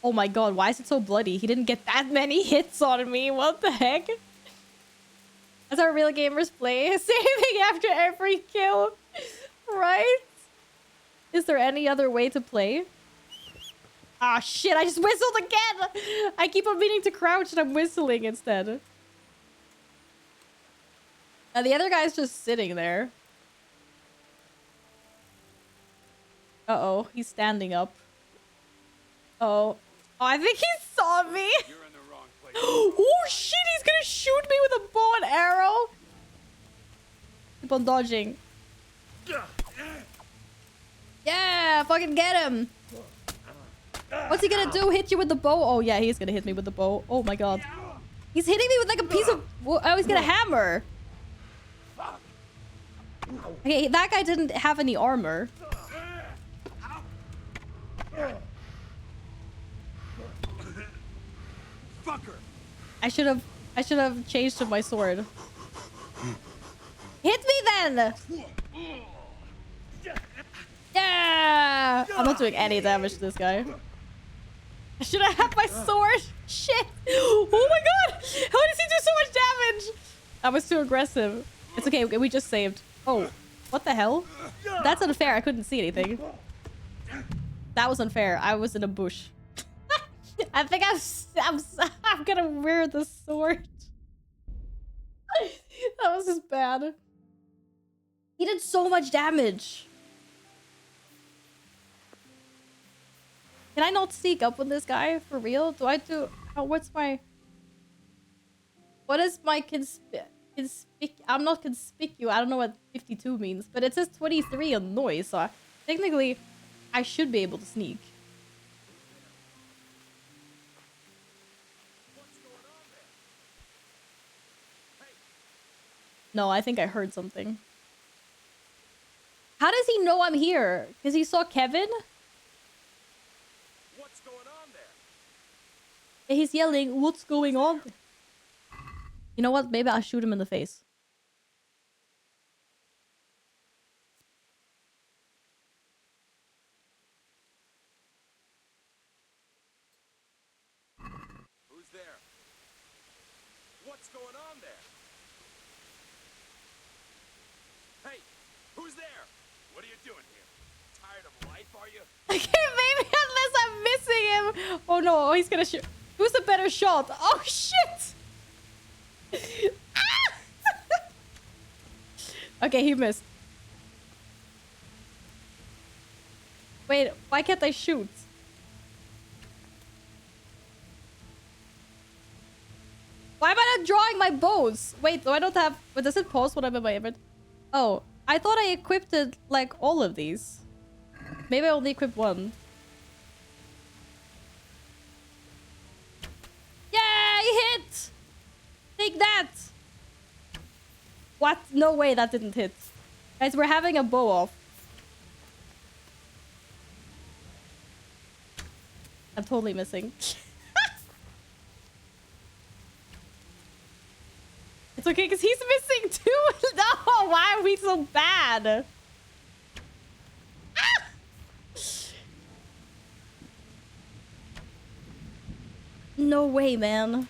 Oh my god, why is it so bloody? He didn't get that many hits on me. What the heck? That's how real gamers play. Saving after every kill. Right? Is there any other way to play? Ah, shit, I just whistled again! I keep on meaning to crouch and I'm whistling instead. And the other guy's just sitting there. Uh-oh, he's standing up. Uh-oh. Oh, I think he saw me! You're in the wrong place. Oh, shit, he's gonna shoot me with a bow and arrow! Keep on dodging. Yeah, fucking get him! What's he gonna do? Hit you with the bow? Oh yeah, he's gonna hit me with the bow. Oh my god. He's hitting me with like a piece of... Oh, he's gonna hammer. Okay, that guy didn't have any armor. Fucker. I should have changed to my sword. Hit me then! Yeah! I'm not doing any damage to this guy. I should have had my sword. Shit. Oh my god. How does he do so much damage? That was too aggressive. It's okay. We just saved. Oh, what the hell? That's unfair. I couldn't see anything. That was unfair. I was in a bush. I think I'm gonna wear the sword. That was just bad. He did so much damage. Can I not sneak up on this guy for real? Do I do... Oh, what's my... What is my I'm not conspicuous. I don't know what 52 means. But it says 23 on noise. So technically, I should be able to sneak. No, I think I heard something. How does he know I'm here? Because he saw Kevin? What's going on there? He's yelling, what's going on? You know what? Maybe I'll shoot him in the face. Who's there? What's going on there? Hey, who's there? What are you doing here? Tired of life? fight for you? Okay, maybe unless I'm missing him. Oh no, oh, he's gonna shoot. Who's a better shot? Oh shit! Ah! Okay, he missed. Wait, why can't I shoot? Why am I not drawing my bows? Wait, do I don't have... Wait, does it pause when I'm in my event? Oh, I thought I equipped it, like, all of these. Maybe I only equipped one. Yeah, he hit! Take that! What? No way that didn't hit. Guys, we're having a bow off. I'm totally missing. It's okay, because he's missing too. No, why are we so bad? Ah! No way, man.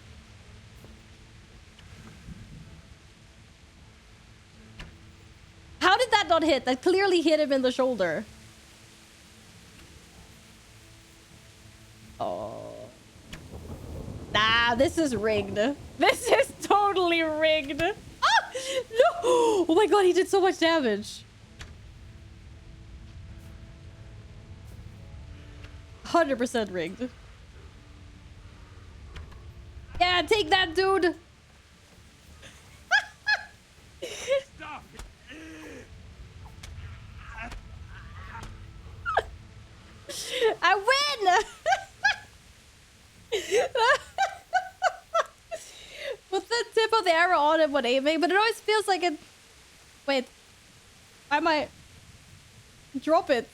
How did that not hit? That clearly hit him in the shoulder. Oh. Nah, this is rigged. This is totally rigged. Ah! No! Oh my god, he did so much damage. 100% rigged. Yeah, take that, dude. Stop! I win! Put the tip of the arrow on it when aiming, but it always feels like it... Wait. I might... Drop it.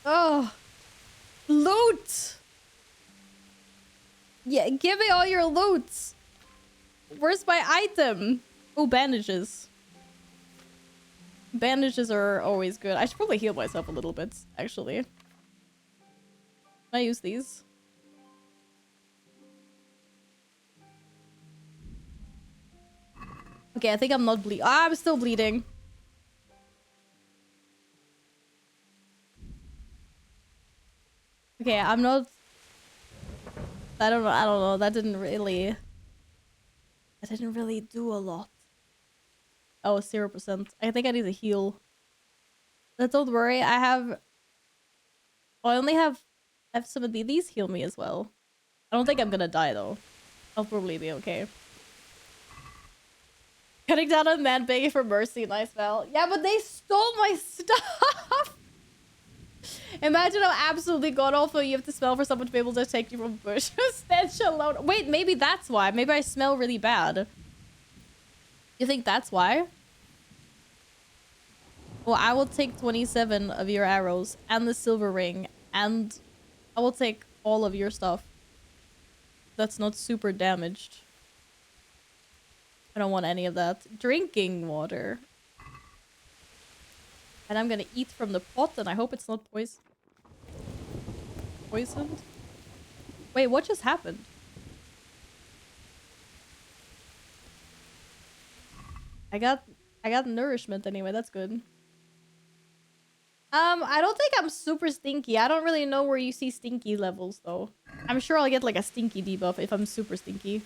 Oh. Loot! Yeah, give me all your loot. Where's my item? Oh, bandages. Bandages are always good. I should probably heal myself a little bit, actually. Can I use these? Okay, I think I'm not bleeding. Ah, I'm still bleeding. Okay, I'm not... I don't know. That didn't really do a lot. Oh, 0%. I think I need to heal. But don't worry, I only have some of these heal me as well. I don't think I'm gonna die though. I'll probably be okay. Cutting down on man begging for mercy, nice Val. Yeah, but they stole my stuff! Imagine how absolutely god-awful you have to smell for someone to be able to take you from bush. Stench alone. Wait, maybe that's why. Maybe I smell really bad. You think that's why? Well, I will take 27 of your arrows and the silver ring, and I will take all of your stuff. That's not super damaged. I don't want any of that. Drinking water. And I'm gonna eat from the pot, and I hope it's not poisoned. Wait, what just happened? I got nourishment anyway, that's good. I don't think I'm super stinky. I don't really know where you see stinky levels though. I'm sure I'll get like a stinky debuff if I'm super stinky.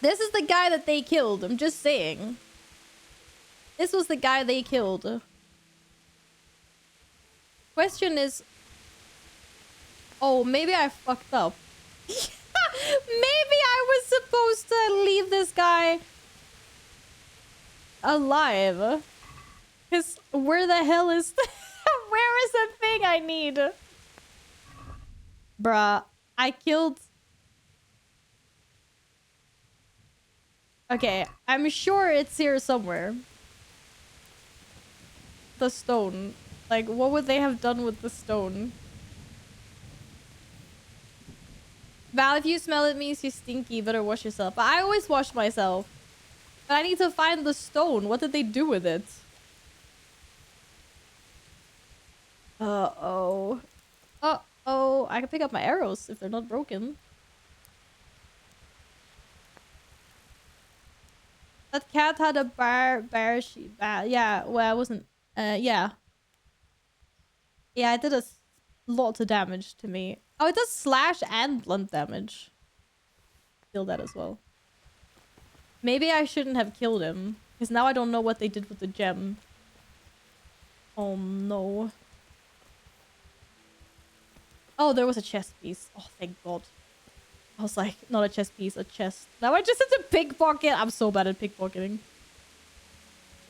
This is the guy that they killed. I'm just saying. This was the guy they killed. Question is... Oh, maybe I fucked up. Maybe I was supposed to leave this guy alive. Because where the hell is... Where is the thing I need? Bruh, I killed... Okay, I'm sure it's here somewhere. The stone. Like, what would they have done with the stone? Val, if you smell it means you're stinky, you better wash yourself. But I always wash myself. But I need to find the stone. What did they do with it? Uh-oh. Uh-oh. I can pick up my arrows if they're not broken. That cat had a bear sheep. Yeah, well, I wasn't. Yeah. Yeah, it did a lot of damage to me. Oh, it does slash and blunt damage. Kill that as well. Maybe I shouldn't have killed him. Because now I don't know what they did with the gem. Oh, no. Oh, there was a chest piece. Oh, thank God. I was like, not a chest piece, a chest. Now I just had to pickpocket. I'm so bad at pickpocketing.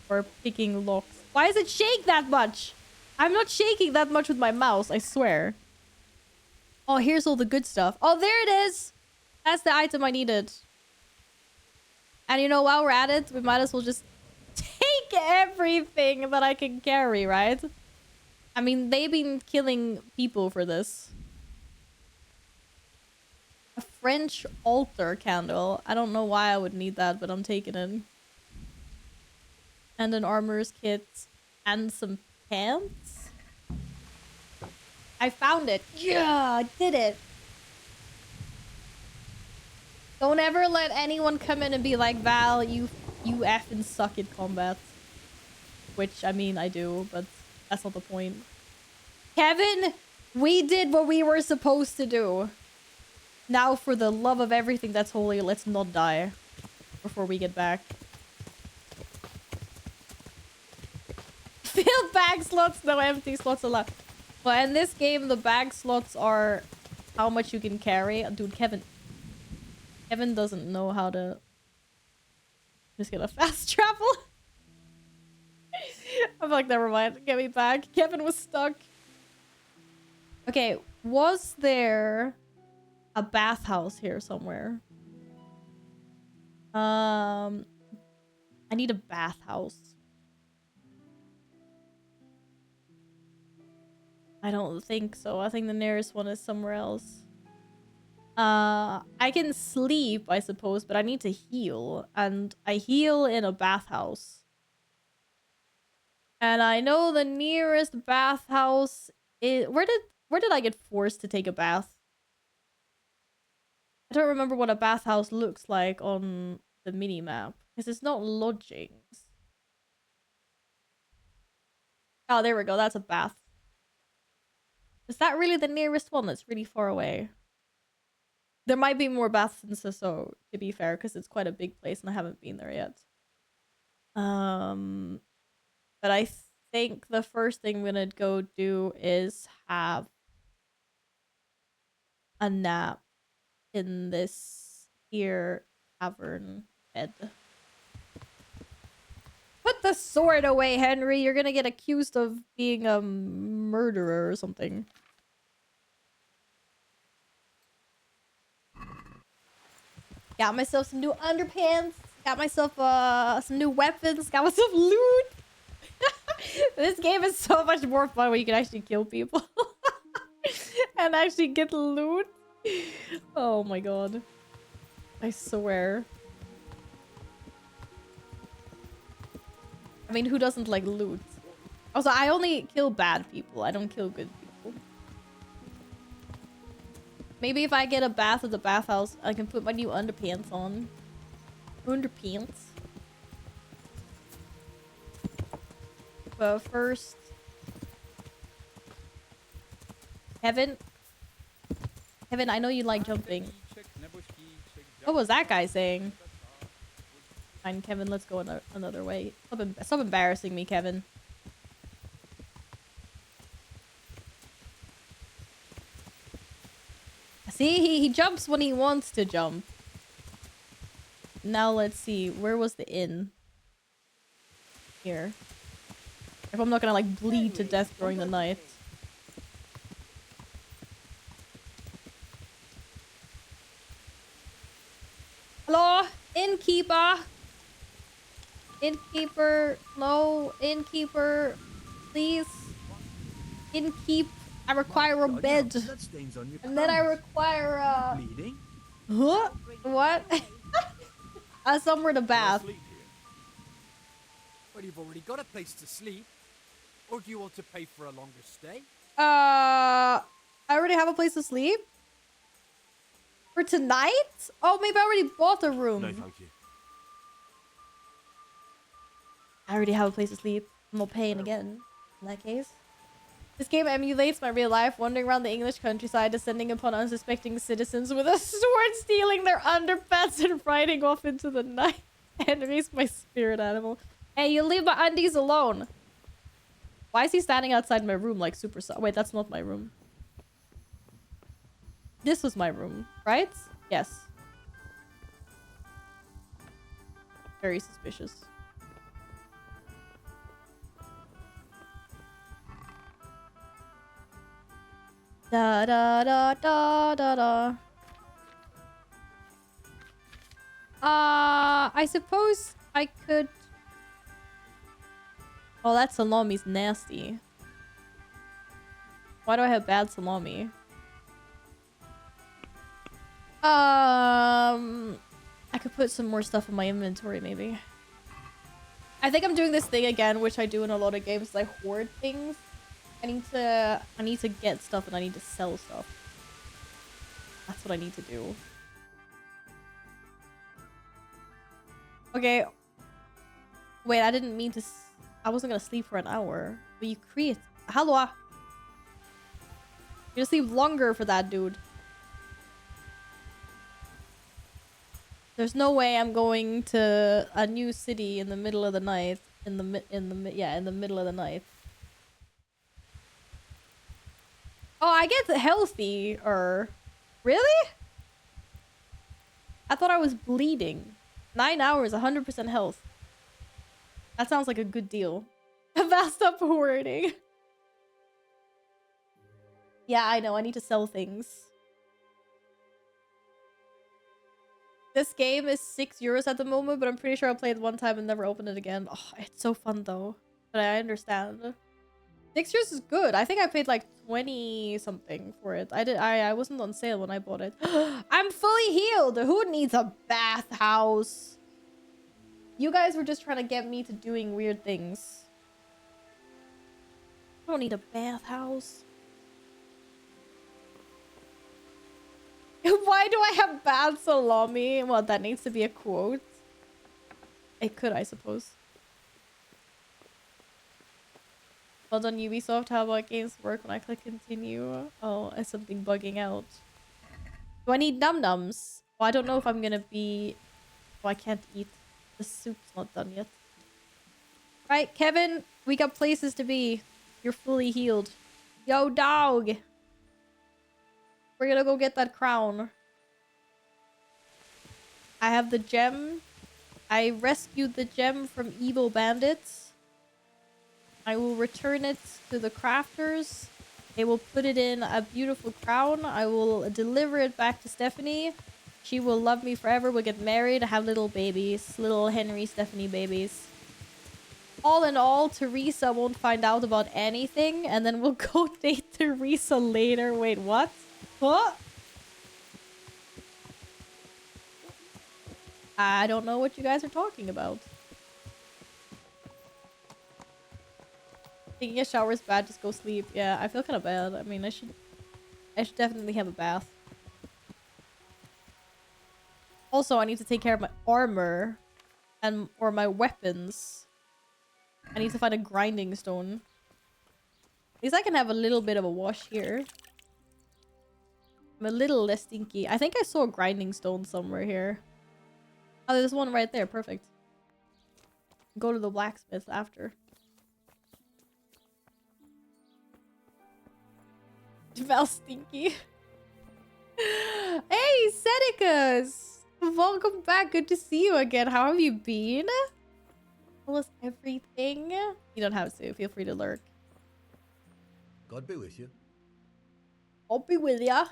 Or picking locks. Why does it shake that much? I'm not shaking that much with my mouse, I swear. Oh, here's all the good stuff. Oh, there it is! That's the item I needed. And you know, while we're at it, we might as well just take everything that I can carry, right? I mean, they've been killing people for this. A French altar candle. I don't know why I would need that, but I'm taking it. And an armorer's kit. And some pants. I found it. Yeah, I did it. Don't ever let anyone come in and be like, Val, you effing suck at combat. Which, I mean, I do, but that's not the point. Kevin, we did what we were supposed to do. Now, for the love of everything that's holy, let's not die before we get back. Filled bag slots, no empty slots allowed. Well, in this game, the bag slots are how much you can carry. Dude, Kevin doesn't know how to... I'm just gonna fast travel. I'm like, never mind. Get me back. Kevin was stuck. Okay, was there a bathhouse here somewhere? I need a bathhouse. I don't think so. I think the nearest one is somewhere else. I can sleep, I suppose, but I need to heal. And I heal in a bathhouse. And I know the nearest bathhouse is... Where did I get forced to take a bath? I don't remember what a bathhouse looks like on the mini-map. Because it's not lodgings. Oh, there we go. That's a bath. Is that really the nearest one? That's really far away. There might be more baths in Sasso, to be fair, because it's quite a big place and I haven't been there yet. But I think the first thing I'm gonna go do is have a nap in this here tavern bed. Put the sword away, Henry. You're gonna get accused of being a murderer or something. Got myself some new underpants. Got myself some new weapons. Got myself loot. This game is so much more fun when you can actually kill people. And actually get loot. Oh my god. I swear. I mean, who doesn't like loot? Also, I only kill bad people. I don't kill good people. Maybe if I get a bath at the bathhouse, I can put my new underpants on. Underpants. But first... Kevin, I know you like jumping. What was that guy saying? Fine, Kevin, let's go another way. Stop embarrassing me, Kevin. See, he jumps when he wants to jump. Now let's see. Where was the inn? Here. If I'm not gonna like bleed to death during the night. Hello? Innkeeper? Innkeeper? No. Innkeeper? Please? Innkeep. I require a bed. And then I require a... Bleeding? Huh? What? Somewhere to bath. Well, you've already got a place to sleep. Or do you want to pay for a longer stay? I already have a place to sleep? For tonight? Oh, maybe I already bought a room. No, thank you. I already have a place to sleep. I'm not paying again in that case. This game emulates my real life, wandering around the English countryside, descending upon unsuspecting citizens with a sword, stealing their underpants and riding off into the night. Henry's my spirit animal. Hey, you leave my undies alone. Why is he standing outside my room like super... Wait, that's not my room. This was my room, right? Yes. Very suspicious. Da da da da da da. I suppose I could... Oh, that salami's nasty. Why do I have bad salami? I could put some more stuff in my inventory, maybe. I think I'm doing this thing again, which I do in a lot of games. I hoard things. I need to get stuff and I need to sell stuff. That's what I need to do. Okay. Wait, I didn't mean to... I wasn't gonna sleep for an hour. But you create... Hello? You're gonna sleep longer for that, dude. There's no way I'm going to a new city in the middle of the night. In the middle of the night. Oh, I get healthier. Really? I thought I was bleeding. 9 hours, 100% health. That sounds like a good deal. Vast up hoarding. Yeah, I know. I need to sell things. This game is €6 at the moment, but I'm pretty sure I played one time and never opened it again. Oh, it's so fun though. But I understand. €6 is good. I think I paid like 20 something for it. I wasn't on sale when I bought it. I'm fully healed. Who needs a bathhouse? You guys were just trying to get me to doing weird things. I don't need a bathhouse. Why do I have bad salami? Well, that needs to be a quote. It could, I suppose. Well done, Ubisoft. How about games work when I click continue? Oh, is something bugging out? Do I need num-nums? Well, I don't know if I'm gonna be... Oh, I can't eat. The soup's not done yet. Right, Kevin, we got places to be. You're fully healed. Yo, dog! We're gonna go get that crown. I have the gem. I rescued the gem from evil bandits. I will return it to the crafters. They will put it in a beautiful crown. I will deliver it back to Stephanie. She will love me forever. We'll get married, have little babies. Little Henry Stephanie babies. All in all, Teresa won't find out about anything. And then we'll go date Teresa later. Wait, what? What? I don't know what you guys are talking about. Taking a shower is bad, just go sleep. Yeah, I feel kind of bad. I mean, I should definitely have a bath. Also, I need to take care of my armor or my weapons. I need to find a grinding stone. At least I can have a little bit of a wash here. I'm a little less stinky. I think I saw a grinding stone somewhere here. Oh, there's one right there. Perfect. Go to the blacksmith after. Val stinky. Hey, Senecas! Welcome back. Good to see you again. How have you been? Tell us everything. You don't have to. Feel free to lurk. God be with you. I'll be with ya.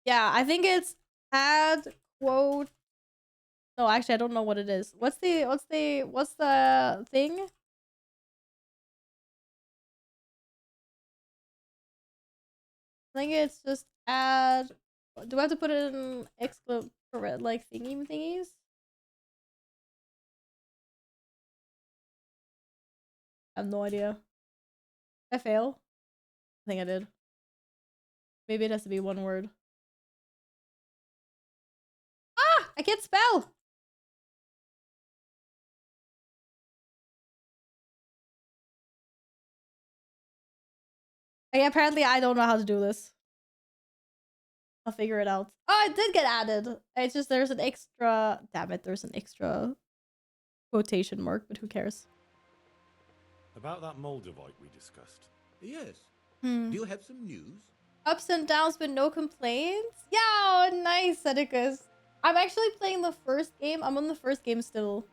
Yeah, I think it's add quote. No, actually, I don't know what it is. What's the thing? I think it's just add. Do I have to put it in like thingies? I have no idea. I fail? I think I did. Maybe it has to be one word. Ah! I can't spell! Okay, apparently I don't know how to do this. I'll figure it out. Oh, it did get added. It's just there's an extra... Damn it, there's an extra quotation mark, but who cares? About that Moldavite we discussed. Yes. Hmm. Do you have some news? Ups and downs, but no complaints? Yeah, nice, Sedicus. I'm actually playing the first game. I'm on the first game still.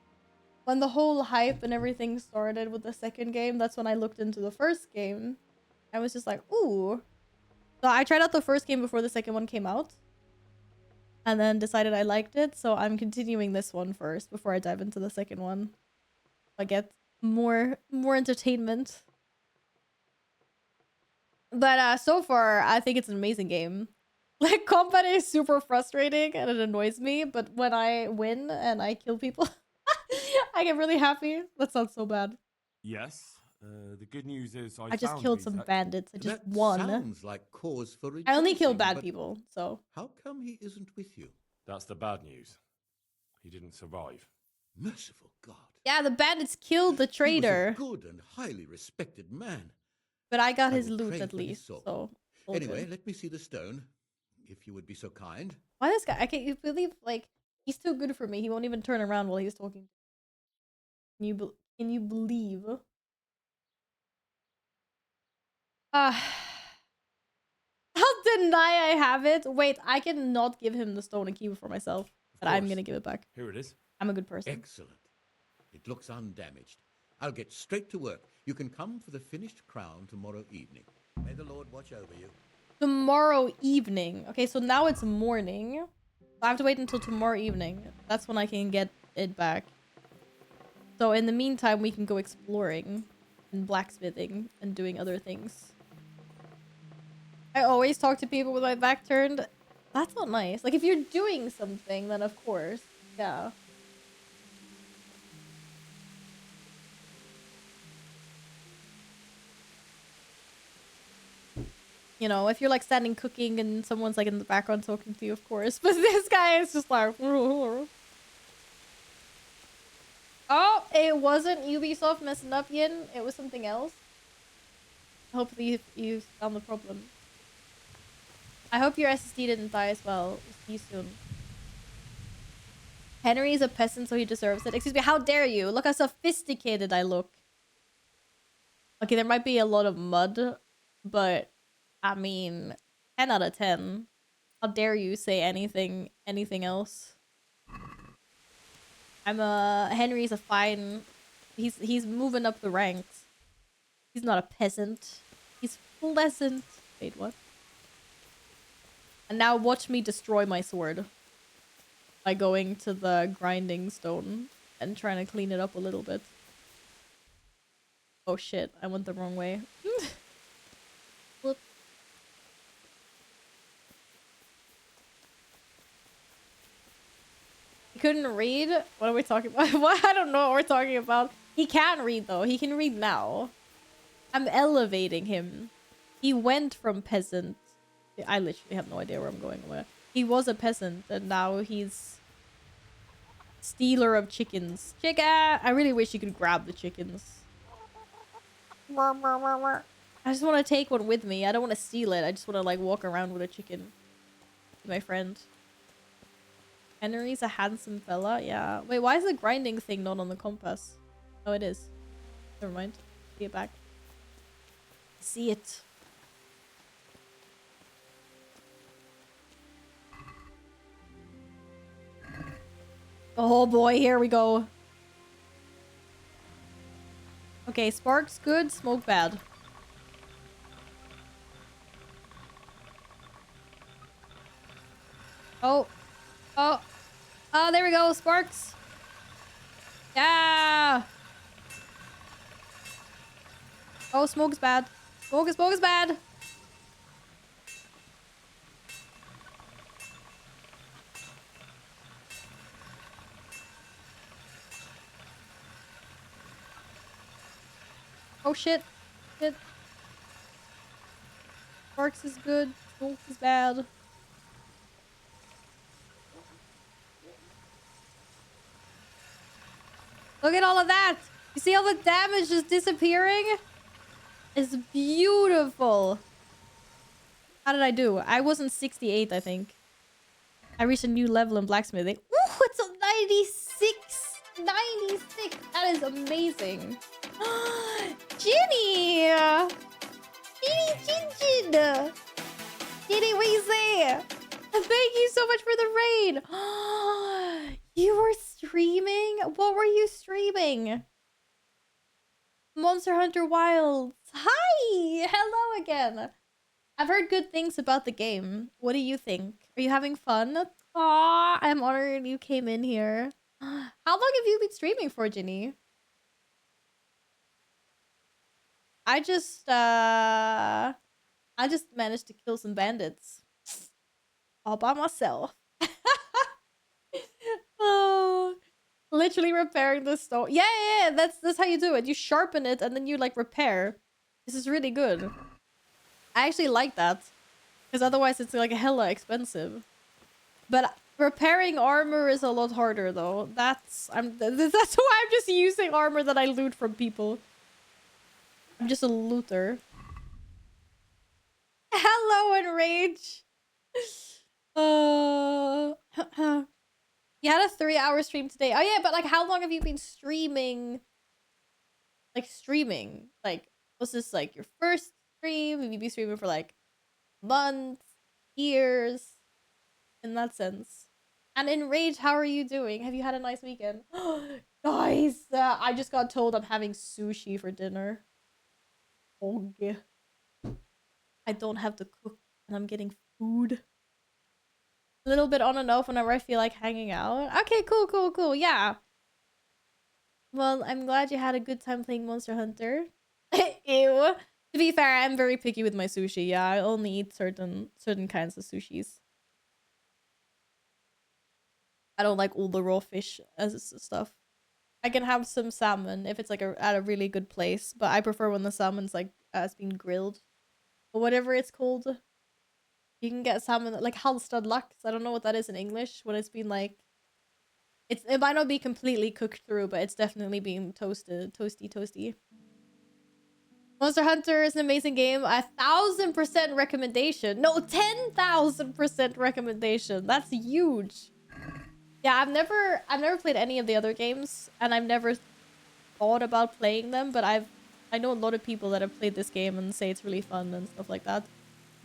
When the whole hype and everything started with the second game, that's when I looked into the first game. I was just like, ooh. So I tried out the first game before the second one came out. And then decided I liked it. So I'm continuing this one first before I dive into the second one. I get more entertainment. But so far, I think it's an amazing game. Like, combat is super frustrating and it annoys me. But when I win and I kill people, I get really happy. That sounds so bad. Yes. The good news is I just killed some bandits. I just won. Sounds like cause for I only kill rejoicing, bad but people, so. How come he isn't with you? That's the bad news. He didn't survive. Merciful God. Yeah, the bandits killed the traitor. He was a good and highly respected man. But I got I his will loot pray at for his least, soul. so. Anyway, Good. let me see the stone, if you would be so kind. Why this guy? I can't believe, like, he's too good for me. He won't even turn around while he's talking. Can you believe? I'll deny I have it. Wait, I cannot give him the stone and keep it for myself. But I'm gonna give it back. Here it is. I'm a good person. Excellent. It looks undamaged. I'll get straight to work. You can come for the finished crown tomorrow evening. May the Lord watch over you. Tomorrow evening. Okay, so now it's morning. I have to wait until tomorrow evening. That's when I can get it back. So in the meantime, we can go exploring and blacksmithing and doing other things. I always talk to people with my back turned. That's not nice. Like, if you're doing something, then of course. Yeah. You know, if you're like standing cooking and someone's like in the background talking to you, of course. But this guy is just like... Oh, it wasn't Ubisoft messing up, Yin. It was something else. Hopefully you found the problem. I hope your SSD didn't die as well. See you soon. Henry is a peasant, so he deserves it. Excuse me, how dare you? Look how sophisticated I look. Okay, there might be a lot of mud, but I mean, 10 out of 10. How dare you say anything else? Henry's a fine... He's moving up the ranks. He's not a peasant. He's pleasant. Wait, what? And now watch me destroy my sword. By going to the grinding stone and trying to clean it up a little bit. Oh shit, I went the wrong way. Whoop. He couldn't read? What are we talking about? What? I don't know what we're talking about. He can read though. He can read now. I'm elevating him. He went from peasant. I literally have no idea where I'm going with. He was a peasant and now he's stealer of chickens. Chicken! I really wish you could grab the chickens. I just want to take one with me. I don't want to steal it. I just want to like walk around with a chicken. My friend. Henry's a handsome fella. Yeah. Wait, why is the grinding thing not on the compass? Oh, it is. Never mind. See it back. See it. Oh boy, here we go. Okay, sparks good, smoke bad. Oh. Oh. Oh, there we go, sparks. Yeah. Oh, smoke's bad. Smoke is bad. Oh shit. Shit. Sparks is good. Smoke is bad. Look at all of that. You see all the damage just disappearing? It's beautiful. How did I do? I wasn't 68, I think. I reached a new level in blacksmithing. Ooh, it's a 96! 96! That is amazing. Ginny! Ginny Gin Gin! Ginny, what you say? Thank you so much for the raid! You were streaming? What were you streaming? Monster Hunter Wilds. Hi! Hello again. I've heard good things about the game. What do you think? Are you having fun? Aw, I'm honored you came in here. How long have you been streaming for, Ginny? I just managed to kill some bandits. All by myself. Oh, literally repairing the stone. Yeah, that's how you do it. You sharpen it and then you like repair. This is really good. I actually like that. Because otherwise it's like hella expensive. But repairing armor is a lot harder though. That's why I'm just using armor that I loot from people. I'm just a looter. Hello, Enrage. You had a 3-hour stream today. Oh yeah, but like how long have you been streaming? Like streaming? Like, was this like your first stream? Have you been streaming for like months, years? In that sense. And Enrage, how are you doing? Have you had a nice weekend? Guys, I just got told I'm having sushi for dinner. Oh, yeah. I don't have to cook and I'm getting food. A little bit on and off whenever I feel like hanging out. Okay, cool. Yeah. Well, I'm glad you had a good time playing Monster Hunter. Ew. To be fair, I'm very picky with my sushi. Yeah, I only eat certain kinds of sushis. I don't like all the raw fish as stuff. I can have some salmon if it's like at a really good place, but I prefer when the salmon's like has been grilled or whatever it's called. You can get salmon like Halstad Lux. I don't know what that is in English. When it's been like, it might not be completely cooked through, but it's definitely being toasty. Monster Hunter is an amazing game. 1,000% recommendation. No, 10,000% recommendation. That's huge. Yeah, I've never played any of the other games, and I've never thought about playing them, but I know a lot of people that have played this game and say it's really fun and stuff like that.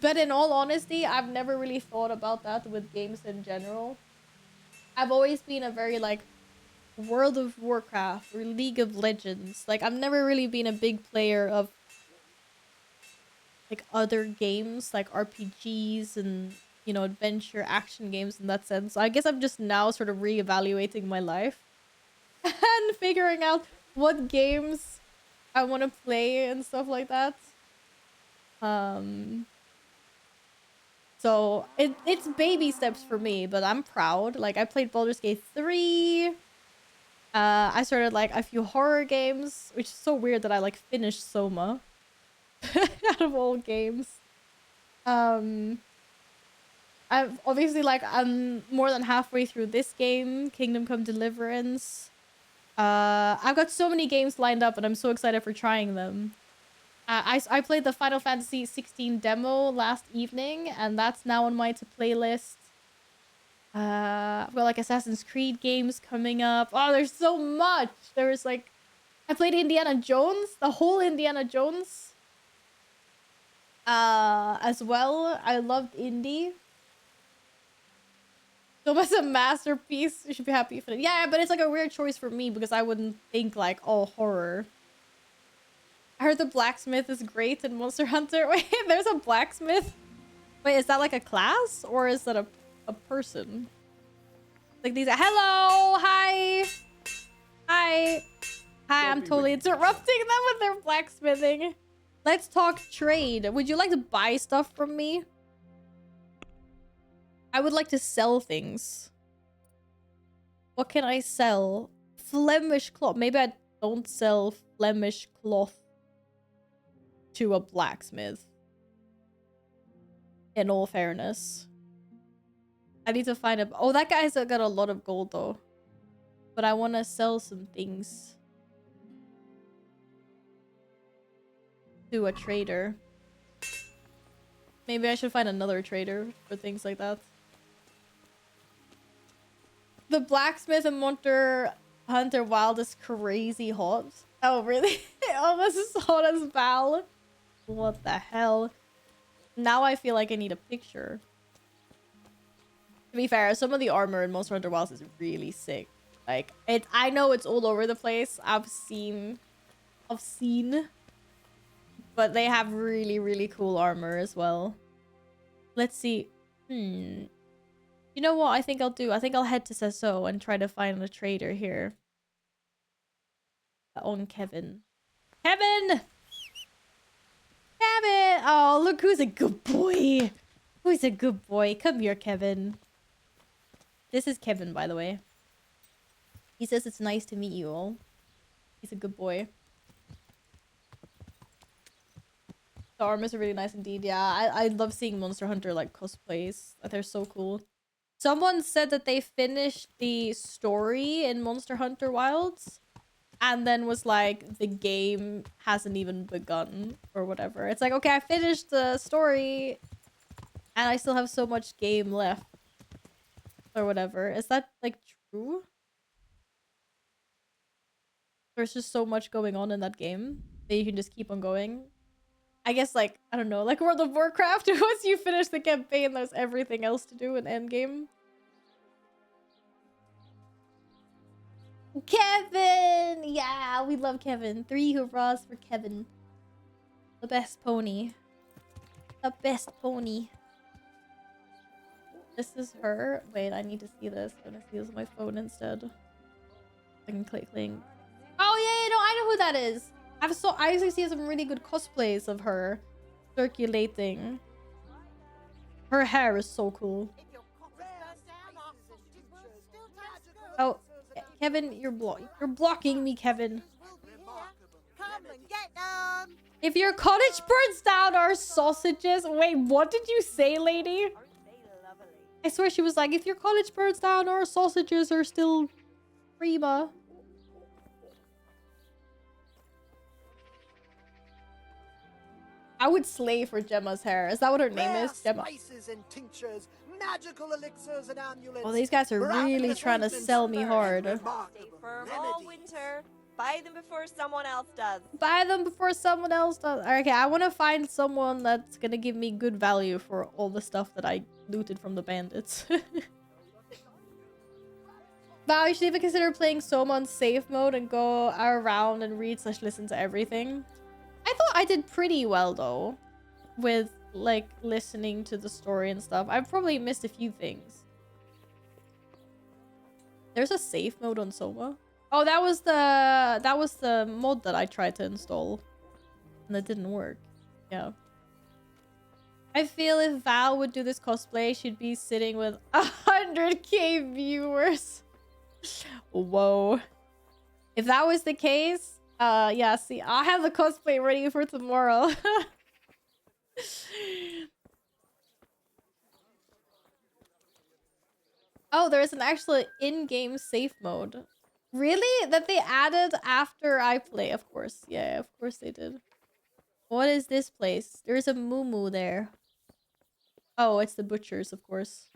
But in all honesty, I've never really thought about that with games in general. I've always been a very like World of Warcraft or League of Legends. Like I've never really been a big player of like other games like RPGs and, you know, adventure action games in that sense. I guess I'm just now sort of reevaluating my life and figuring out what games I want to play and stuff like that. So it's baby steps for me, but I'm proud. Like I played Baldur's Gate 3. I started like a few horror games, which is so weird that I like finished Soma out of all games. I've obviously like I'm more than halfway through this game, Kingdom Come Deliverance. I've got so many games lined up and I'm so excited for trying them. I played the Final Fantasy 16 demo last evening and that's now on my to-play list. I've got like Assassin's Creed games coming up. Oh, there's so much. There's like, I played Indiana Jones, the whole Indiana Jones. As well. I loved Indie. Soma's a masterpiece. You should be happy for it. Yeah, but it's like a weird choice for me because I wouldn't think like, oh, horror. I heard the blacksmith is great in Monster Hunter. Wait, there's a blacksmith? Wait, is that like a class or is that a person? Like these. Hello, hi. I'm totally interrupting them with their blacksmithing. Let's talk trade. Would you like to buy stuff from me? I would like to sell things. What can I sell? Flemish cloth. Maybe I don't sell Flemish cloth to a blacksmith. In all fairness. I need to find a... Oh, that guy's got a lot of gold though. But I want to sell some things. To a trader. Maybe I should find another trader for things like that. The blacksmith in Monster Hunter Wild is crazy hot. Oh, really? Almost as hot as Val. What the hell? Now I feel like I need a picture. To be fair, some of the armor in Monster Hunter Wilds is really sick. Like, I know it's all over the place. I've seen. But they have really, really cool armor as well. Let's see. You know what I think I'll do? I think I'll head to Sasso and try to find a trader here. On Kevin. Kevin! Kevin! Oh, look who's a good boy. Who's a good boy? Come here, Kevin. This is Kevin, by the way. He says it's nice to meet you all. He's a good boy. The armors are really nice indeed. Yeah, I love seeing Monster Hunter like cosplays. They're so cool. Someone said that they finished the story in Monster Hunter Wilds and then was like, the game hasn't even begun or whatever. It's like, okay, I finished the story and I still have so much game left or whatever. Is that like true? There's just so much going on in that game that you can just keep on going. I guess, like, I don't know, like World of Warcraft, once you finish the campaign, there's everything else to do in endgame. Kevin! Yeah, we love Kevin. 3 hurrahs for Kevin. The best pony. The best pony. This is her. Wait, I need to see this. I'm gonna see this on my phone instead. I can click link. Oh, yeah, no, I know who that is. I actually see some really good cosplays of her circulating. Her hair is so cool. Oh, Kevin, you're blocking me, Kevin. If your cottage burns down our sausages. Wait, what did you say, lady? I swear she was like, if your cottage burns down, our sausages are still prima. I would slay for Gemma's hair. Is that what her name is? Gemma. Spices and tinctures, magical elixirs and amulets. Oh, these guys are really trying to sell me hard. Stay firm all winter. Buy them before someone else does. Buy them before someone else does. Okay, I want to find someone that's gonna give me good value for all the stuff that I looted from the bandits. Wow, you should even consider playing Soma on safe mode and go around and read/listen to everything. I thought I did pretty well though with like listening to the story and stuff. I've probably missed a few things. There's a safe mode on Soma. Oh, that was the mod that I tried to install and that didn't work. Yeah. I feel if Val would do this cosplay, she'd be sitting with 100k viewers. Whoa. If that was the case, yeah, see, I have the cosplay ready for tomorrow. Oh, there's an actual in-game safe mode. Really? That they added after I play, of course. Yeah, of course they did. What is this place? There's a moo there. Oh, it's the butchers, of course.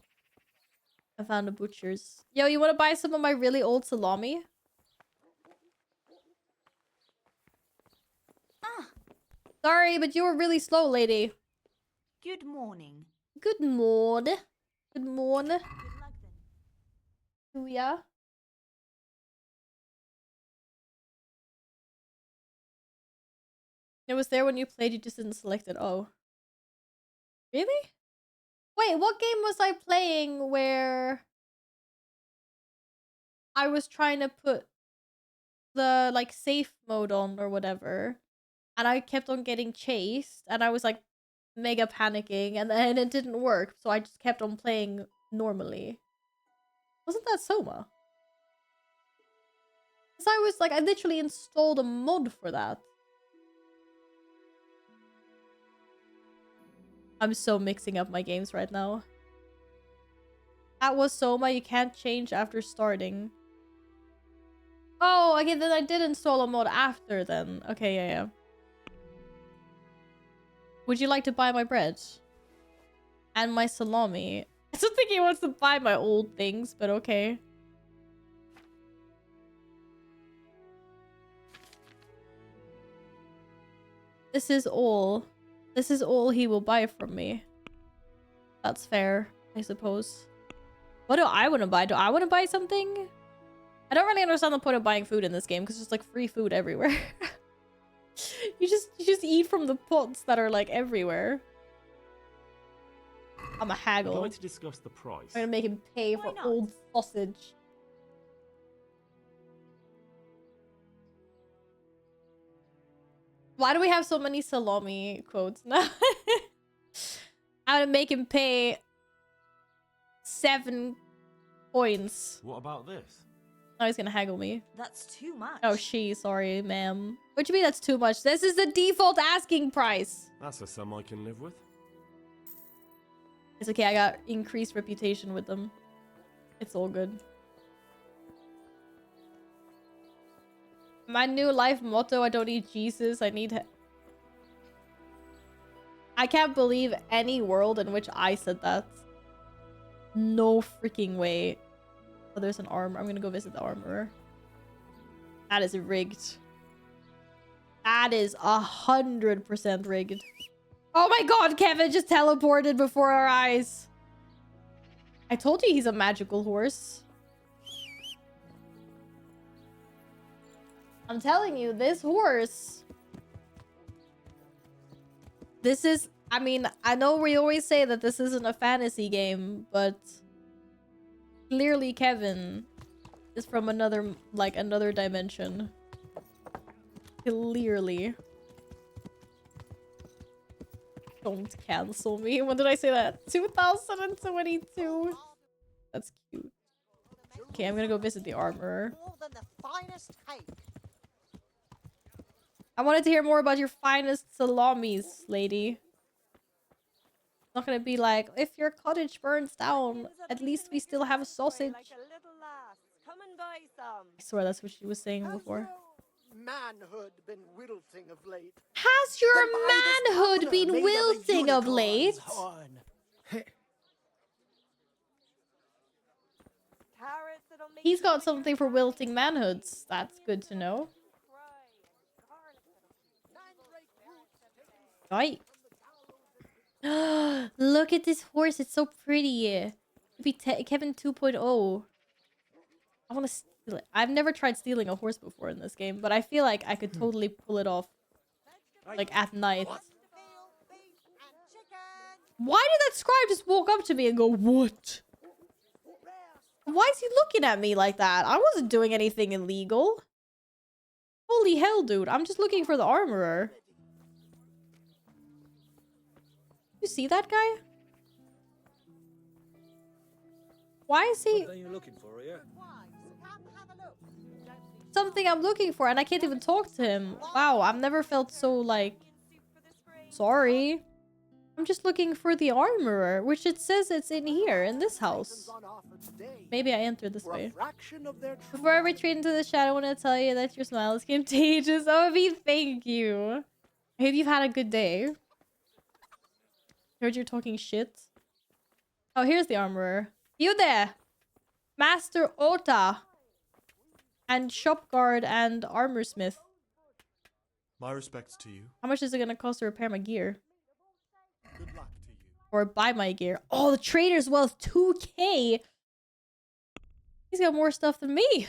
I found a butcher's. Yo, you want to buy some of my really old salami? Sorry, but you were really slow, lady. Good morning. Good morning. Good morning. Good luck then. Yeah. It was there when you played, you just didn't select it. Oh. Really? Wait, what game was I playing where I was trying to put the like safe mode on or whatever? And I kept on getting chased and I was like mega panicking and then it didn't work. So I just kept on playing normally. Wasn't that Soma? Because I was like, I literally installed a mod for that. I'm so mixing up my games right now. That was Soma. You can't change after starting. Oh, okay, then I did install a mod after then. Okay, yeah. Would you like to buy my bread? And my salami. I still think he wants to buy my old things, but okay. This is all. This is all he will buy from me. That's fair, I suppose. What do I want to buy? Do I want to buy something? I don't really understand the point of buying food in this game because there's like free food everywhere. you just eat from the pots that are like everywhere. I'm a haggle. I'd like to discuss the price. I'm gonna make him pay for old sausage. Why do we have so many salami quotes now? I'm gonna make him pay 7 coins. What about this? Oh, he's gonna haggle me. That's too much. Oh, sorry, ma'am. What do you mean that's too much? This is the default asking price. That's a sum I can live with. It's okay, I got increased reputation with them. It's all good. My new life motto, I don't need Jesus, I need... I can't believe any world in which I said that. No freaking way. Oh, there's an armor. I'm gonna go visit the armorer. That is rigged. That is 100% rigged. Oh my god, Kevin just teleported before our eyes. I told you he's a magical horse. I'm telling you, this horse... This is... I mean, I know we always say that this isn't a fantasy game, but... Clearly Kevin is from another dimension. Clearly. Don't cancel me. When did I say that? 2022. That's cute. Okay, I'm gonna go visit the armorer. I wanted to hear more about your finest salamis, lady. It's not gonna be like, if your cottage burns down, at least we still have a sausage. I swear that's what she was saying before. Manhood been wilting of late. Has your manhood been wilting of late? He's got something for wilting manhoods. That's good to know. Right. Look at this horse. It's so pretty. Be Kevin 2.0. I want to steal it. I've never tried stealing a horse before in this game, but I feel like I could totally pull it off. Like at night. Why did that scribe just walk up to me and go, what? Why is he looking at me like that? I wasn't doing anything illegal. Holy hell, dude. I'm just looking for the armorer. You see that guy? Why is he... Something you're looking for, yeah? Something I'm looking for, and I can't even talk to him. Wow, I've never felt so, like... Sorry. I'm just looking for the armorer, which it says it's in here, in this house. Maybe I entered this way. Before I retreat into the shadow, I want to tell you that your smile is contagious. Oh, thank you. I hope you've had a good day. Heard you're talking shit. Oh, here's the armorer. You there! Master Ota! And shop guard and armor smith. My respects to you. How much is it gonna cost to repair my gear? Good luck to you. Or buy my gear? Oh, the trader's wealth 2k! He's got more stuff than me!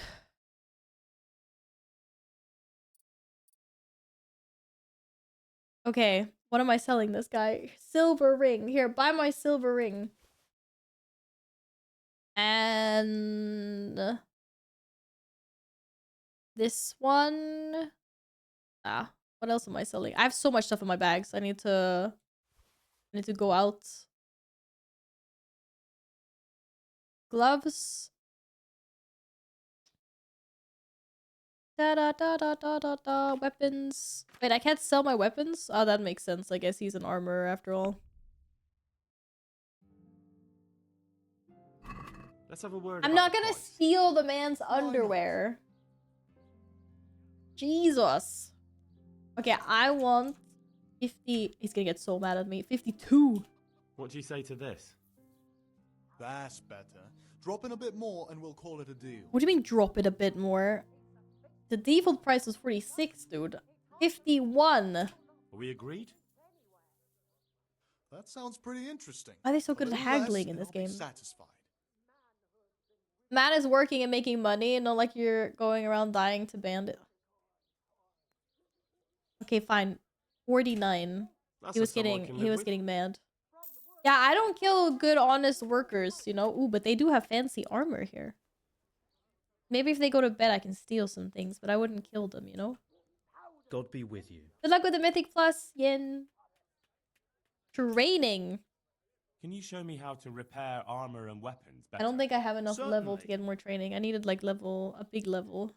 Okay, what am I selling this guy? Silver ring. Here, buy my silver ring. And... this one... Ah, what else am I selling? I have so much stuff in my bags. I need to go out. Gloves. Weapons. Wait, I can't sell my weapons? Oh, that makes sense. I guess he's an armorer after all. Let's have a word. I'm not gonna steal the man's underwear. Jesus. Okay, I want 50. He's gonna get so mad at me. 52. What do you say to this? That's better. Drop in a bit more and we'll call it a deal. What do you mean drop it a bit more? The default price was 46, dude. 51. Are we agreed? That sounds pretty interesting. Why are they so good A at little less haggling in and this I'll be game? satisfied. Man is working and making money, and not like you're going around dying to bandit. Okay, fine. 49. That's He was a sum I getting can he live was with. getting mad. Yeah, I don't kill good, honest workers, you know? Ooh, but they do have fancy armor here. Maybe if they go to bed, I can steal some things, but I wouldn't kill them, you know? God be with you. Good luck with the Mythic Plus, Yin. Training. Can you show me how to repair armor and weapons better? I don't think I have enough level to Certainly. get more training. I needed like a big level.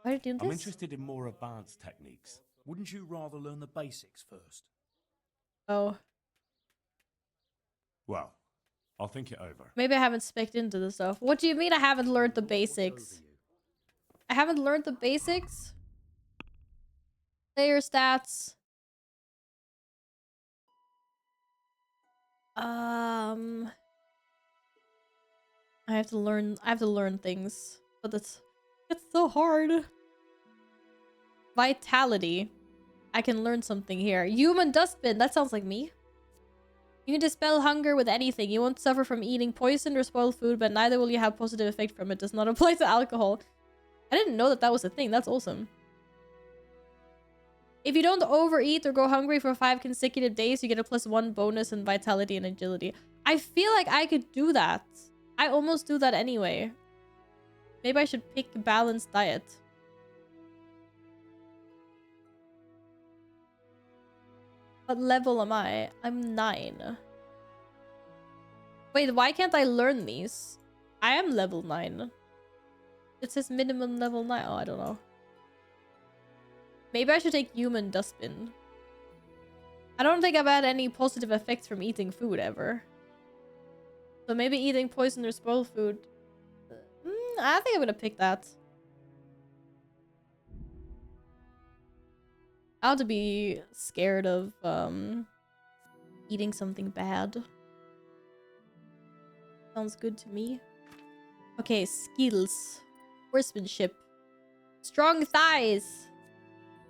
Why are you doing I'm this? interested in more advanced techniques. Wouldn't you rather learn the basics first? Oh, Well, I'll think it over. maybe I haven't specced into the stuff. What do you mean I haven't learned the basics? I haven't learned the basics? Player stats. I have to learn things, but it's so hard. Vitality. I can learn something here. Human dustbin. That sounds like me. You can dispel hunger with anything. You won't suffer from eating poisoned or spoiled food, but neither will you have positive effect from it. Does not apply to alcohol. I didn't know that was a thing. That's awesome. If you don't overeat or go hungry for 5 consecutive days, you get a +1 bonus in vitality and agility. I feel like I could do that. I almost do that anyway. Maybe I should pick a balanced diet. What level am I? I'm 9. Wait, why can't I learn these? I am level 9. It says minimum level 9. Oh, I don't know. Maybe I should take human dustbin. I don't think I've had any positive effects from eating food ever. So maybe eating poison or spoiled food. I think I'm gonna pick that. I ought to be scared of eating something bad. Sounds good to me. Okay, skills. Horsemanship. Strong thighs.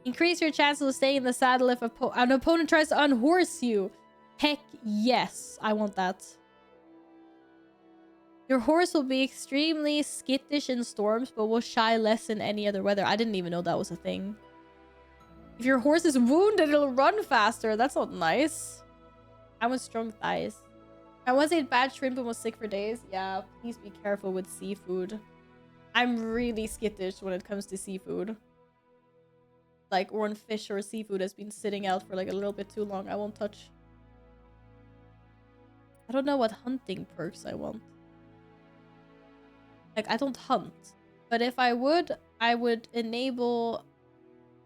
Increase your chances of staying in the saddle if an opponent tries to unhorse you. Heck yes, I want that. Your horse will be extremely skittish in storms, but will shy less in any other weather. I didn't even know that was a thing. If your horse is wounded, it'll run faster. That's not nice. I want strong thighs. I once ate bad shrimp and was sick for days. Yeah, please be careful with seafood. I'm really skittish when it comes to seafood. Like, or when fish or seafood has been sitting out for like a little bit too long, I won't touch. I don't know what hunting perks I want. Like, I don't hunt. But if I would enable